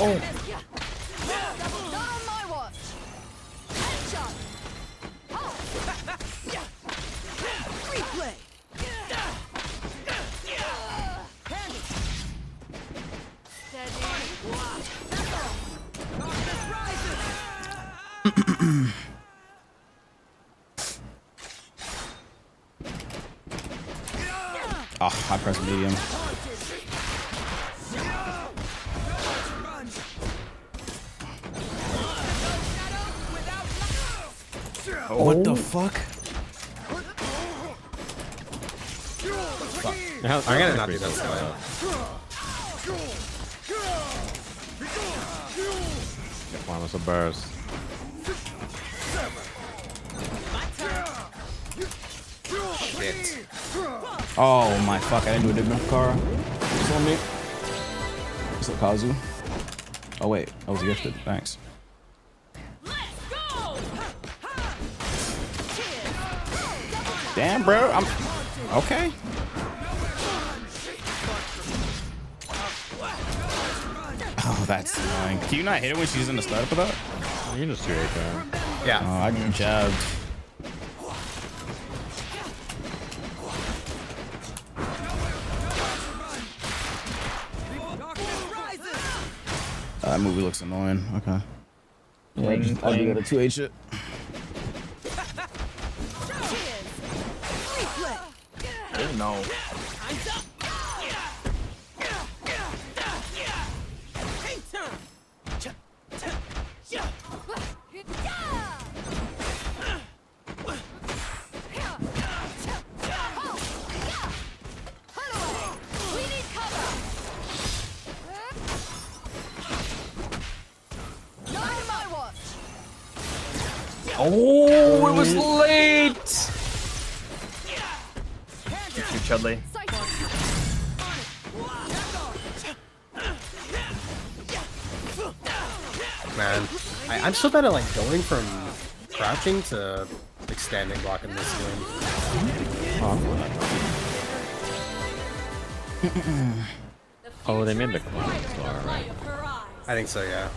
Oh. Oh, I press medium. Oh. What the fuck? Fuck. I gotta not do that style. Promise a burst. Shit. Oh my fuck! I didn't do a different car. What's on me? What's up, Kazu? Oh wait, I was gifted. Thanks. Damn, bro. I'm okay. Oh, that's annoying. Can you not hit her when she's in the startup of that? You can just do it, man. Yeah. Oh, I jabbed. That movie looks annoying. Okay. Yeah, I do got a 2H shit. Oh no. Oh, it was late. You're too Chudley. Man, I'm so bad at like going from crouching to like standing block in this game. Oh, they made the climb, so alright. I think so, yeah.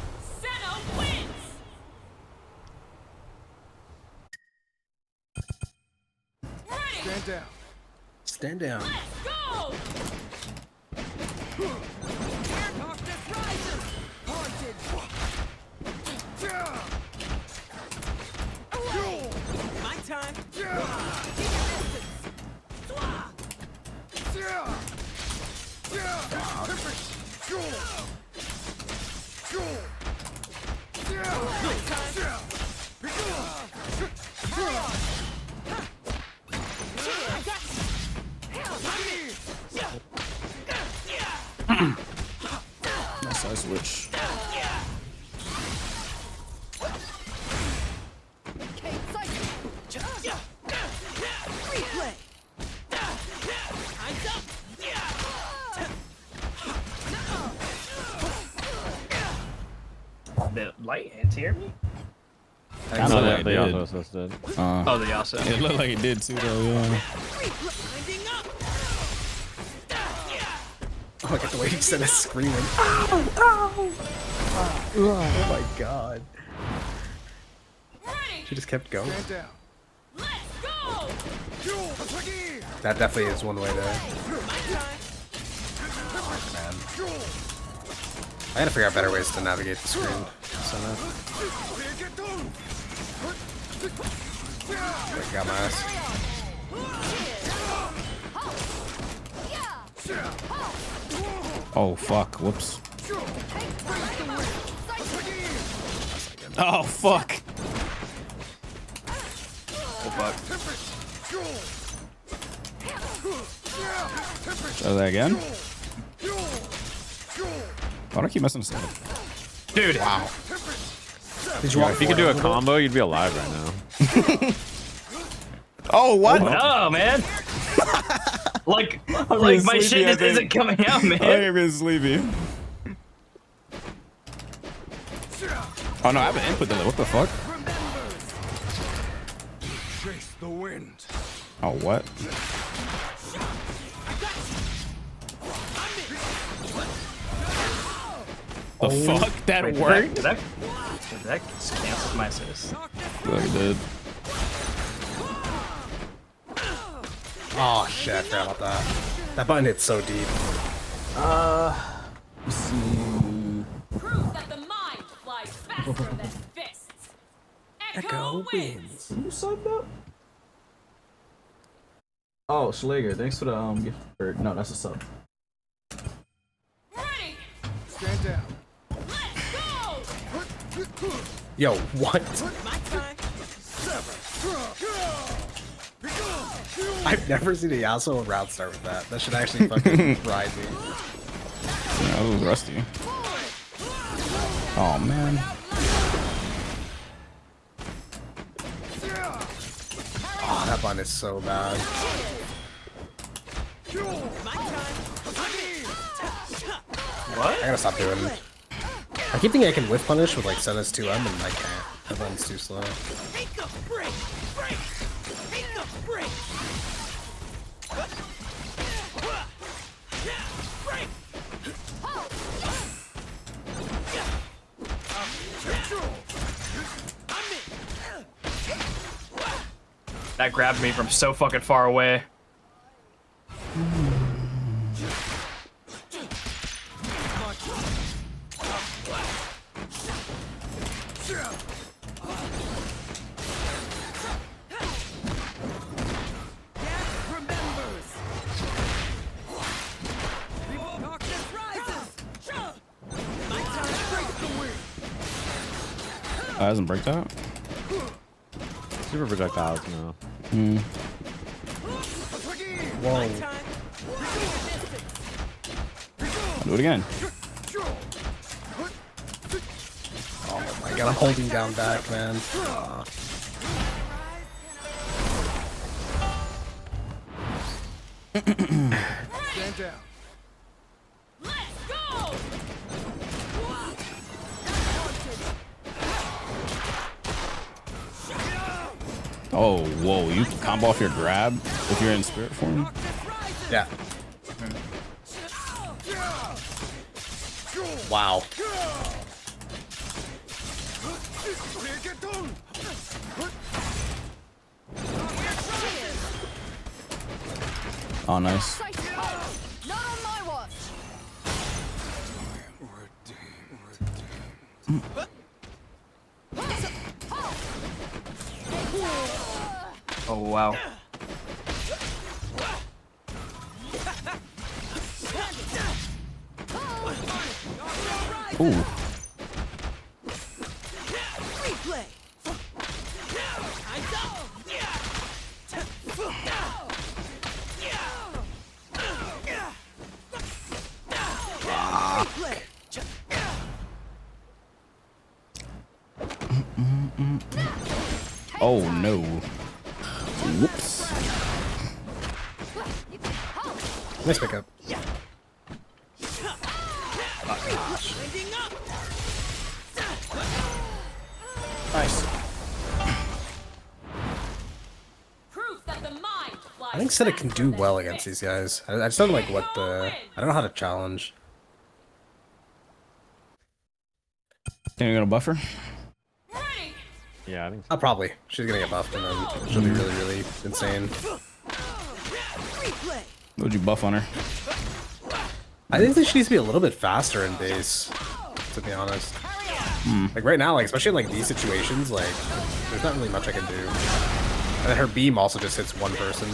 Stand down. Stand down. My time. Nice side switch. The light anti-air me? Kinda No, like they it also did. assisted. Oh, the also. It looked like it did too, though. Yeah. Oh, I get the way he said it screaming. Oh my god. She just kept going. Stand down. That definitely is one way to. Man. I gotta figure out better ways to navigate the screen. So I got my ass. Oh fuck! Whoops. Oh fuck! Oh fuck. Try that again. Why do I keep messing this up? Dude. Wow. If you could do a combo, you'd be alive right now. Oh what? Oh man. like being my sleepy, shit I just think. isn't coming out, man. I'm being sleepy. Oh no, I have an input delay. What the fuck? Chase the wind. Oh what? The fuck? That Wait, worked? Did that just cancel my assist? Like it did. Oh shit, I forgot about that. That button hit so deep. Let's see. Prove that the mind flies faster than fists. Echo wins. Who subbed up? Oh, Schlager, thanks for the gift. Or, no, that's a sub. Stand down. Yo, what? I've never seen a Yasuo round start with that. That should actually fucking ride me. Yeah, that was rusty. Oh man. Oh, that button is so bad. What? I gotta stop doing it. I keep thinking I can whiff punish with like Senna's 2M and I can't. That button's too slow. That grabbed me from so fucking far away. Hasn't breaked out? Super projectiles, no. Hmm. Whoa. I'll do it again. Oh my god, I'm holding down back, man. Stand down. Oh, whoa, you can combo off your grab if you're in spirit form? Yeah. Wow. Oh, nice. Not on my watch. Oh wow. Ooh. Replay. Oh no. Whoops. Nice pickup. Nice. I think Seta can do well against these guys. I just don't know, like what the. I don't know how to challenge. Think you're gonna buffer? Yeah, I think so. Probably. She's gonna get buffed and then she'll be really, really insane. Would you buff on her? I think that she needs to be a little bit faster in base, to be honest. Like right now, like especially in like these situations, like there's not really much I can do. And then her beam also just hits one person.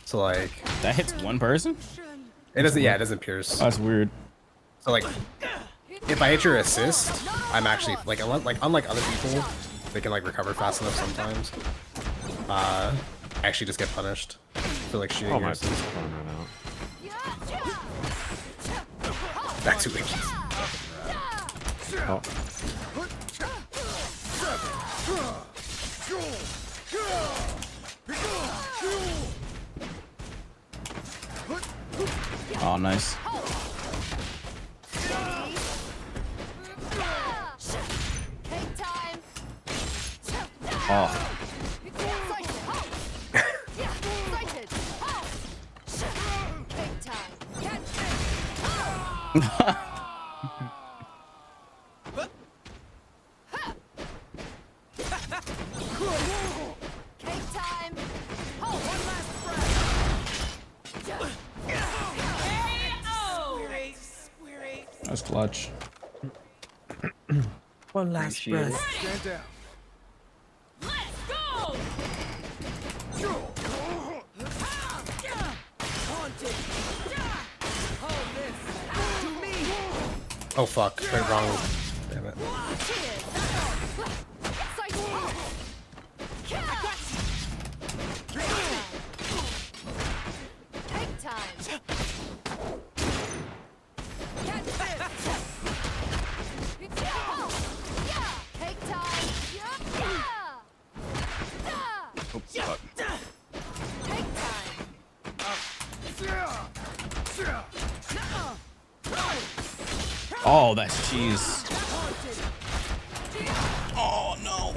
So like that hits one person? It doesn't. Yeah, it doesn't pierce. That's weird. So like, if I hit your assist, I'm actually like unlike other people, they can like recover fast enough sometimes. I actually just get punished for like shooting your assist. Back to witches. Oh. Oh, nice. Oh. That's clutch. One last breath. Stand down. Oh fuck! Went wrong. Damn it. Oh, that's cheese. Oh no.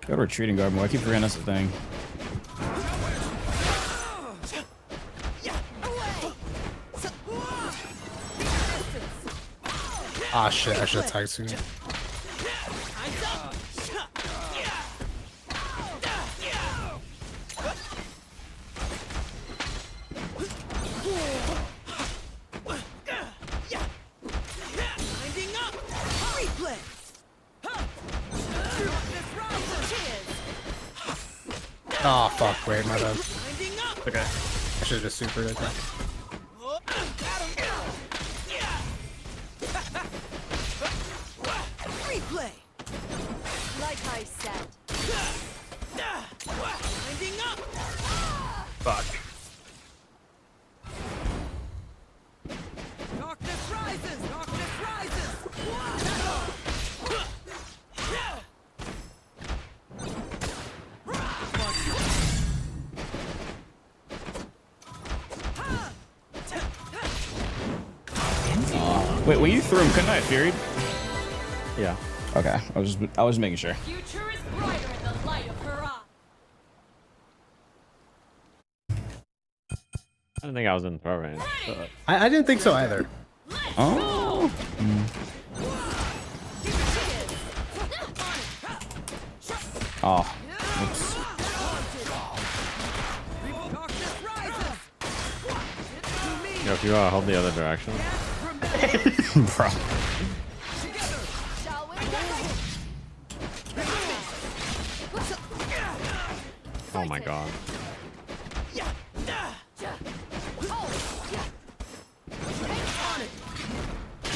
Go to retreating guard more. I keep forgetting that's the thing. Ah shit! I should have tagged soon. Oh fuck! Wait, my bad. Okay. I should have just supered it. Replay. Like I said. Winding up. Fuck. Darkness rises. Darkness rises. Wait, when you threw him, couldn't I have furied? Yeah. Okay, I was making sure. Future is brighter in the light of her eye. I didn't think I was in throw range. I didn't think so either. Oh. Oh. Oops. Yo, if you hold the other direction. Bro. Oh my god.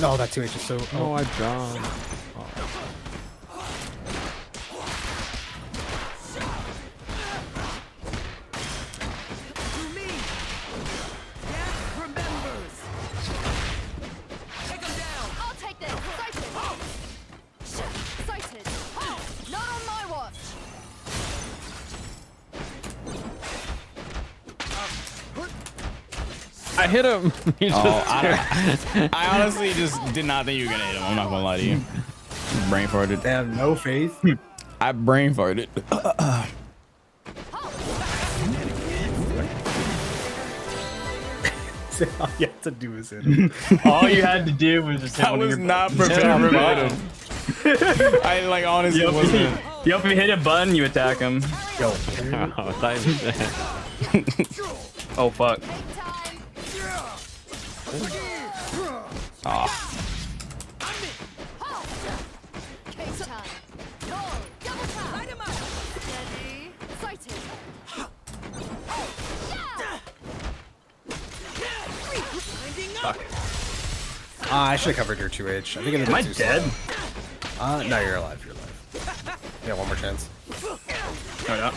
No, that 2H is so. Oh, I jumped. I'll take this. Sighted. Not on my watch. I hit him. He just I honestly just did not think you were gonna hit him. I'm not gonna lie to you. Brain farted. They have no faith. I brain farted. All you have to do is hit him. All you had to do was just hit I one of was your not buttons. prepared to hit him. I like honestly wasn't. Yep, if you hit a button, you attack him. Yo. Oh fuck. Oh. Fuck. I should have covered your 2H. I think Am I dead? No, you're alive. You're alive. Yeah, one more chance. Oh yeah.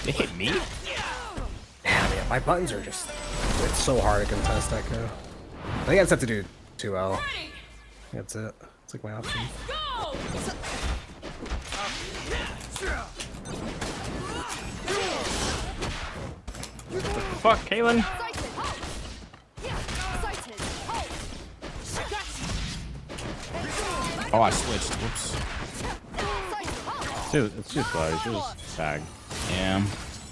They hit me? Damn, yeah, my buttons are just... It's so hard to contest that go. I think I just have to do 2L. That's it. It's like my option. Fuck, Kaylin. Oh, I switched. Whoops. Dude, it's too slow. You should just tag. Yeah.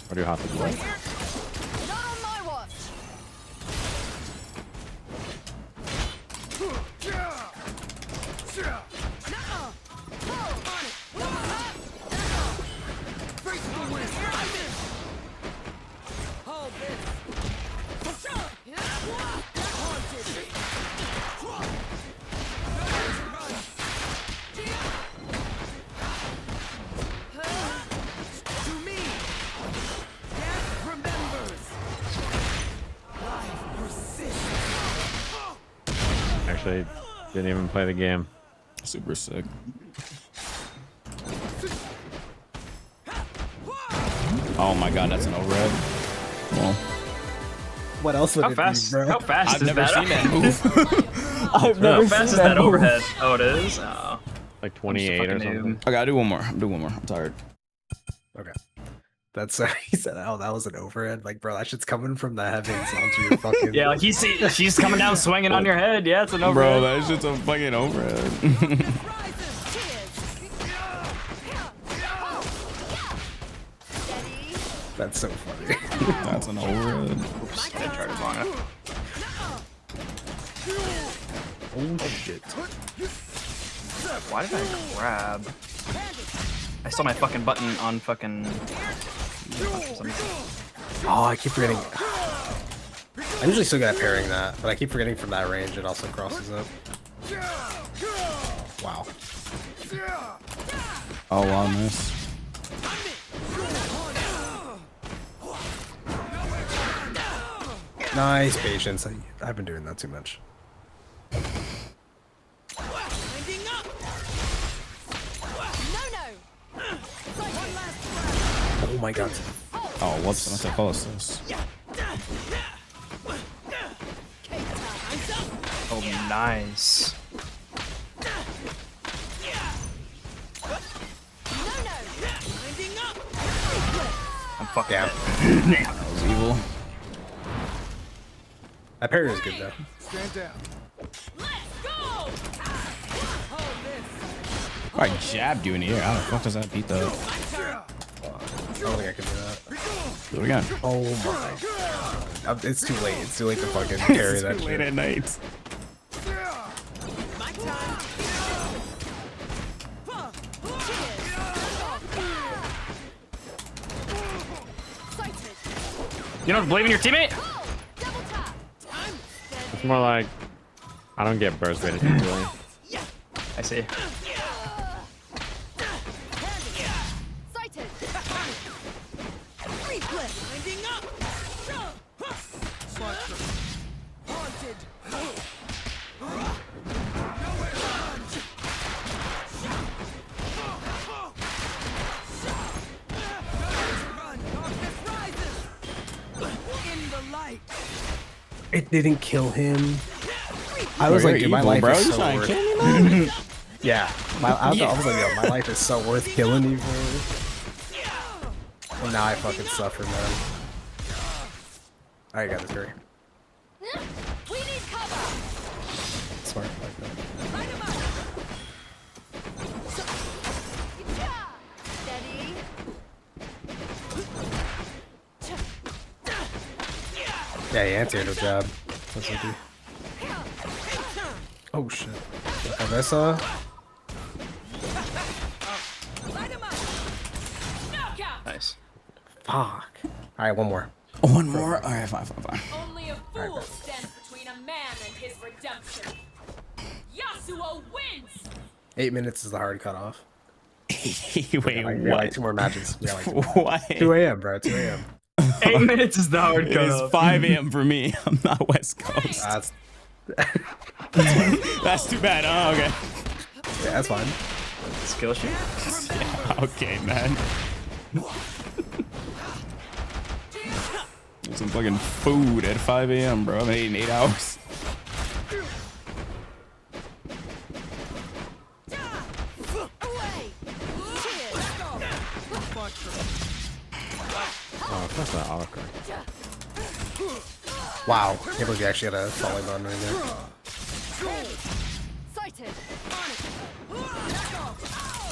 Or do you have to play? Actually, didn't even play the game. Super sick. Oh my god, that's an overhead. Well, what else would how it fast? be, bro? How fast I've is never that? seen that move. I've How never fast seen is that move. overhead? Oh, it is. Oh. Like 28 or something. Okay, I'll do one more. I'll do one more. I'm tired. Okay. That's he said, "Oh, that was an overhead." Like, bro, that shit's coming from the heavens onto your fucking. Yeah, like she's coming down swinging on your head. Yeah, it's an overhead. Bro, that shit's a fucking overhead. That's so funny. That's an overhead. Oops, I tried it long enough. Oh shit. Why did I grab? I saw my fucking button on fucking. Oh, I keep forgetting. I'm usually so good at parrying that, but I keep forgetting from that range it also crosses up. Wow. Oh wow, nice. Nice patience. I've been doing that too much. Oh my god. Oh, what's I call this? Oh, nice. I'm fucking out. That was evil. That parry is good though. Stand down. I jabbed you in the air. How the fuck does that beat the? I don't think I can do that. Do it again. Oh my god. It's too late. It's too late to fucking carry that It's too late shit. at night. You don't believe in your teammate? It's more like I don't get burst rated usually. I see. It didn't kill him. I was Bro, like, you're dude, my evil, life bro. is You so trying to worth. kill me, man? Yeah, I was like, yo, my life is so worth killing you for. And now I fucking suffer, man. Alright, got this, hurry. We need cover. Smart like that. Steady. Yeah, he answered a jab. That's what I do. Oh shit. Avessa. Nice. Fuck. Alright, one more. One more? Alright, fine. Only a fool stands between a man and his redemption. Yasuo wins! 8 minutes is the hard cutoff. Wait, we got like 2 more matches. We got like 2 more. What? 2 a.m., bro. 2 a.m. 8 minutes is the hard It cutoff. is 5 a.m. for me. I'm not West Coast. That's too bad. Oh, okay. Yeah, that's fine. Skill shoot? Yeah, okay, man. Get some fucking food at 5 a.m., bro. I'm eating 8 hours. Oh, that's not awkward. Wow. I can't believe you actually had a falling button right there.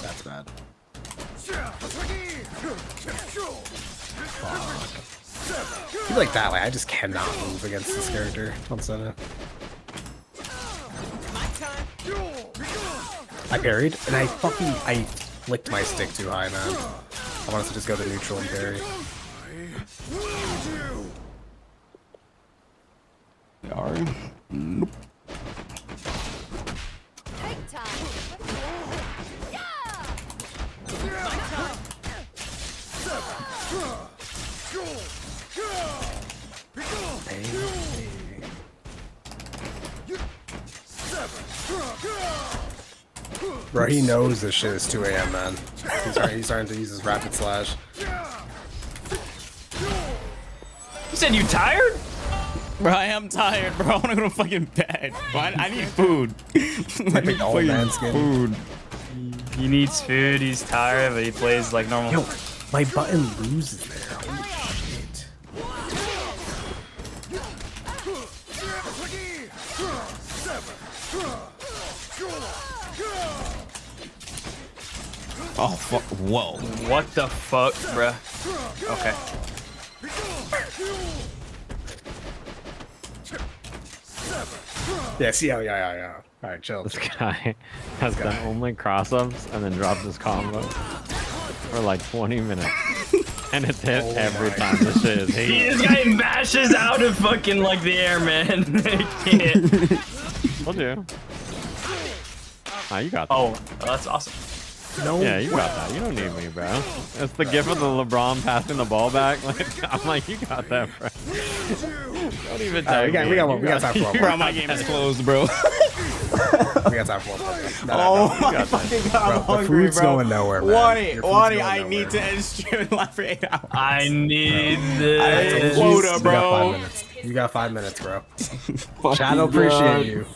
That's bad. I feel like that way, I just cannot move against this character on Senna. I parried, and I flicked my stick too high, man. I wanted to just go to neutral and parry. Are? Nope. Take time. Bro, he knows this shit is 2 a.m., man. He's starting to use his rapid slash. You said you tired? Bro, I am tired, bro. I want to go to fucking bed. Bro, I need food. I need old man skin. food. He needs food, he's tired, but he plays like normal. Yo, my button loses there. Holy shit. Oh, fuck. Whoa. What the fuck, bruh? Okay. Yeah, see how, yeah. Alright, chill. This guy has done only cross-ups and then dropped his combo for like 20 minutes. And it's hit every time this shit is hit. This guy mashes out of fucking like the air, man. I can't. Told you. Ah, you got that. Oh, that's awesome. No. Yeah, you got that. You don't need me, bro. It's the gift of the LeBron passing the ball back. Like, I'm like, you got that, bro. Don't even tell me. We got time for one. Bro, my game is closed, bro. We got time for one. Oh my fucking god, I'm Bro, the hungry, food's bro. going nowhere, man. Wani, I need to end stream live for 8 hours. I need It's a this. quota, bro. You got 5 minutes, bro. Chat will appreciate you.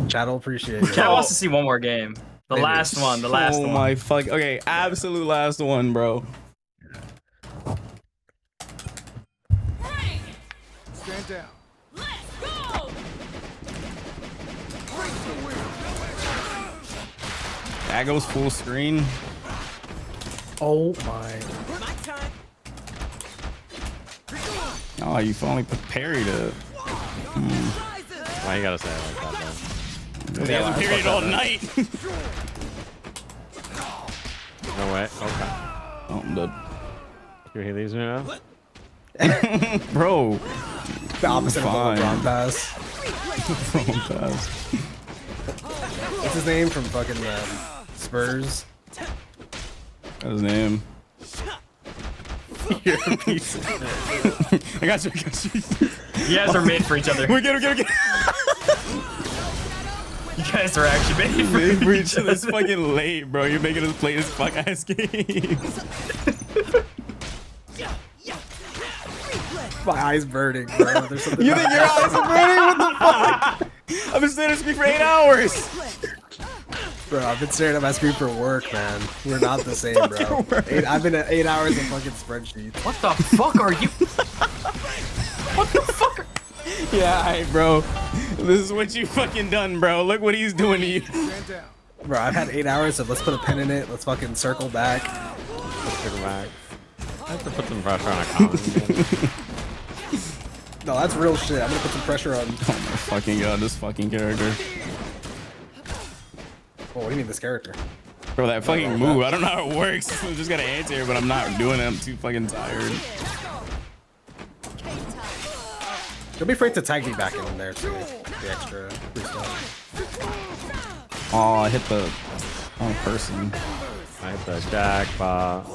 Chat will appreciate you. Cat wants to see one more game. The last one. The last one. Oh my fuck. Okay, absolute last one, bro. Stand down. That goes full screen. Oh my. Oh, you finally parried it. Why you gotta say it like that, though? He hasn't parried all night. No way. Okay. Oh, I'm dead. You hear these now? Bro. The opposite of the LeBron pass. LeBron pass. What's his name from fucking Spurs? What's his name? You're a piece of I got you. You guys are made for each other. We get him. You guys are actually made for each other. It's fucking late, bro. You're making us play this fuck ass game. My eyes burning, bro. There's something. You think your eyes are burning? What the fuck? I've been staring at screen for 8 hours. Bro, I've been staring at my screen for work, man. We're not the same, bro. I've been at 8 hours of fucking spreadsheets. What the fuck are you? What the fuck? Yeah, alright, bro. This is what you fucking done, bro. Look what he's doing to you. Bro, I've had 8 hours of let's put a pin in it. Let's fucking circle back. Let's circle back. I have to put some pressure on a comment. No, that's real shit. I'm gonna put some pressure on. Oh my fucking god, this fucking character. Oh, what do you mean this character? Bro, that fucking move. I don't know how it works. I just gotta answer it, but I'm not doing it. I'm too fucking tired. Don't be afraid to tag me back in there too. The extra free stuff. Oh, I hit the wrong person. I hit the jackpot.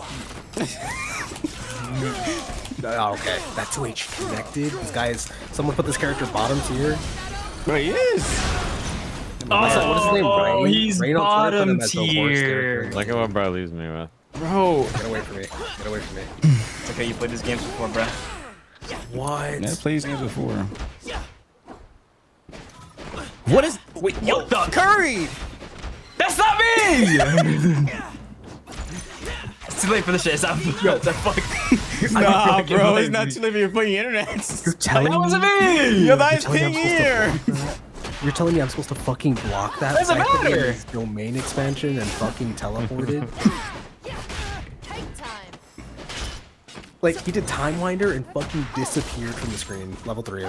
Oh, okay. That's H connected. This guy is. Someone put this character bottom tier. Bro, he is. What is his name? Oh, he's Rain on Twitter put him bottom as the worst tier. character. Look at what bro leaves me with. Bro. Get away from me. Get away from me. It's okay, you played this game before, bro. What? Yeah, I played these games before. What is? Wait, What the Curry? That's not me! It's too late for the shit. It's not yo, the fuck. Nah, bro, it's not too late for your fucking internet. You're telling That wasn't me! Yo, that's ping here. You're telling me I'm supposed to fucking block that? Doesn't matter. Domain expansion and fucking teleported. Like he did Time Winder and fucking disappeared from the screen. Level 3.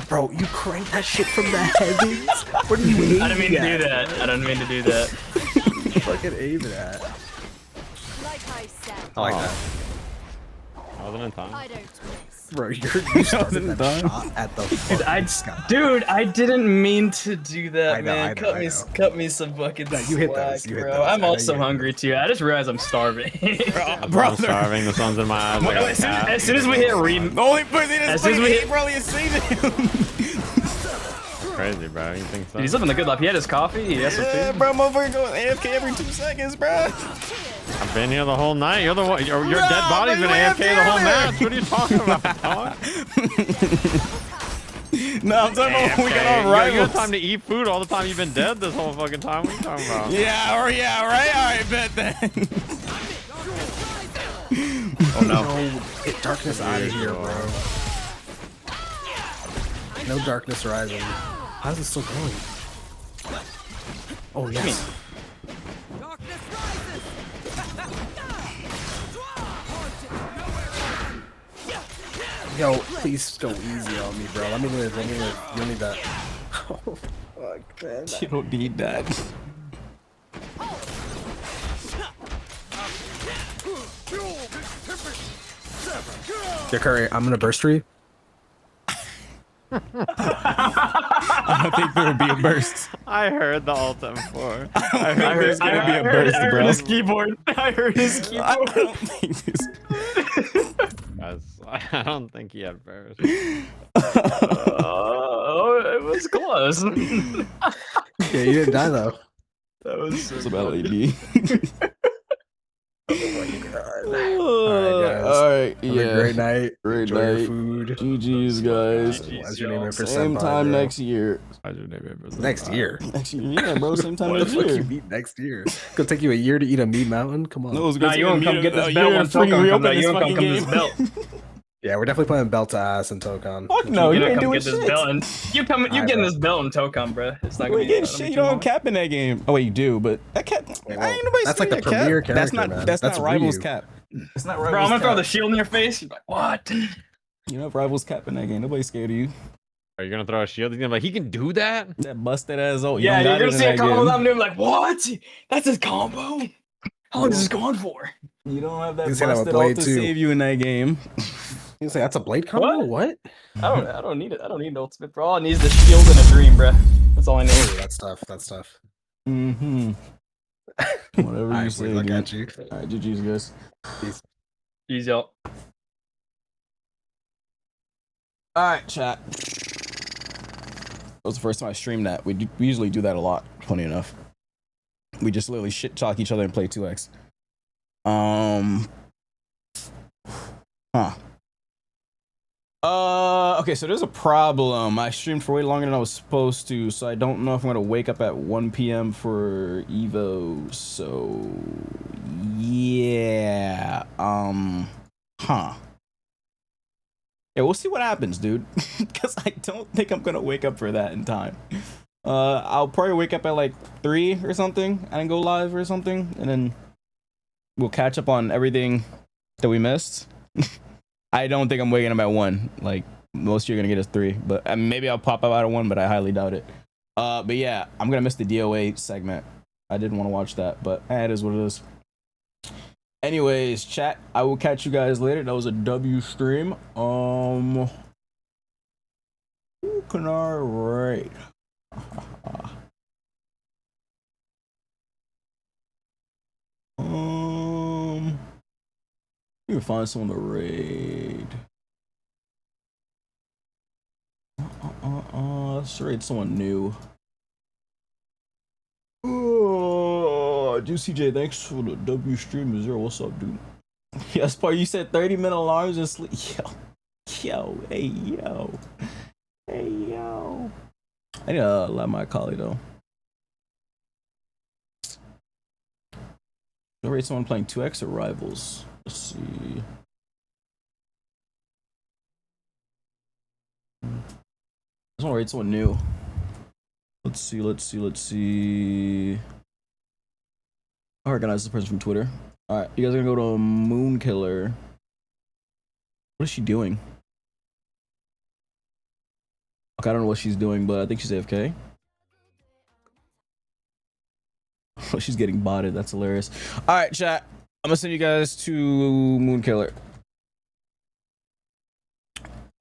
Bro, you cranked that shit from the heavens. What are you aiming I didn't mean to do at? that. I didn't mean to do that. Fucking aiming at. I like that. I wasn't in time. Bro, you started that shot at the Dude, I didn't mean to do that, man. I know. Cut me some fucking No, you hit slack, those, you hit bro. those. I'm I know also you hit hungry too. I just realized I'm starving. I'm starving. The sun's in my eyes. Like as soon as we hit The only person that's playing April is season. crazy, bro. You think so? He's living the good life. He had his coffee. He has some Yeah, food. bro, motherfucker going AFK every 2 seconds, bro. I've been here the whole night. You're the one. Your dead body's been AFK the whole match. What are you talking about, dog? No, I'm talking about when we got our You rivals. have time to eat food all the time. You've been dead this whole fucking time. What are you talking about? Yeah, or yeah, right? Alright, bet then. Oh no. Get darkness out of here, bro. No darkness rising. How's it still going? Oh yes. Yo, please go easy on me, bro. Let me live. Let me live. You don't need that. Oh fuck, man. You don't need that. Yo, Curry, I'm gonna burst for you. I don't think there would be a burst. I heard the ultimate before. I heard there's gonna be a burst, bro. I heard his keyboard. I heard his keyboard. I don't think this. Guys, I don't think he had burst. Oh, it was close. Yeah, you didn't die though. That was It's about AD. Alright, guys. Alright, Have yeah. a great night. Great Enjoy your night. food. GG's, guys. What's your name for Same senpai, time bro? next year. Next year? Next year, yeah, bro. Same time What the next fuck year. you mean next year? It's gonna take you a year to eat a meat mountain? Come on. No, it's Nah, gonna you won't take come me get a this year belt to when freaking Falcon reopen comes out. this You won't fucking come this game. belt. Yeah, we're definitely playing belt to ass and Tokon. Fuck no, you You're ain't gonna come doing get this shit. belt and you getting this belt in Tokon, bro. It's not You gonna ain't be. getting shit. You don't have cap in that game. Oh wait, you do, but that cap. Yeah, I ain't nobody that's like the that premier cap. That's character, not. man. That's not That's rivals Ryu. cap. It's not Bro, rivals. I'm gonna throw cap. the shield in your face. You're like, what? You know, rivals cap in that game. Nobody's scared of you. Are you gonna throw a shield? He's gonna be like, he can do that? That busted ass ult. Yeah, you're gonna see a combo with game. him doing like, what? That's his combo. How long is this going for? You don't have that You say that with busted ult Blade to too. save you in that game. You say that's a Blade combo? What? I don't need it. I don't need the ultimate, bro. All I need is the shield and a dream, bro. That's all I need. Oh, that's tough. That's tough. Mm-hmm. Whatever you say, Look dude. at you. All right, GG's, guys. Peace. Easy out. All right, chat. That was the first time I streamed that. We usually do that a lot, funny enough. We just literally shit talk each other and play 2x. Okay, so there's a problem. I streamed for way longer than I was supposed to, so I don't know if I'm gonna wake up at 1 p.m. for Evo. So yeah. Yeah, we'll see what happens, dude. Because I don't think I'm gonna wake up for that in time. I'll probably wake up at like 3 or something and go live or something, and then we'll catch up on everything that we missed. I don't think I'm waking up at 1. Like most of you are gonna get us 3, but maybe I'll pop up out of 1, but I highly doubt it. But yeah, I'm gonna miss the DOA segment. I didn't want to watch that, but it is what it is. Anyways, chat, I will catch you guys later. That was a W stream. Who can I rate? You can find someone to raid. Let's raid someone new. Oh, Juicy J, thanks for the W stream. Zero, what's up, dude? Yes, part you said 30-minute alarms and sleep. Yo, hey, yo. Hey, yo. I need to let my colleague though. I'll rate someone playing 2x or rivals. Let's see. I just want to rate someone new. Let's see. I recognize the person from Twitter. Alright, you guys are gonna go to Moon Killer. What is she doing? Okay, I don't know what she's doing, but I think she's AFK. Oh, she's getting botted. That's hilarious. Alright, chat. I'm gonna send you guys to Moon Killer.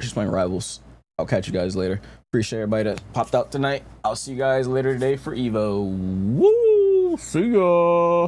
She's playing rivals. I'll catch you guys later. Appreciate everybody that popped out tonight. I'll see you guys later today for Evo. Woo! See ya!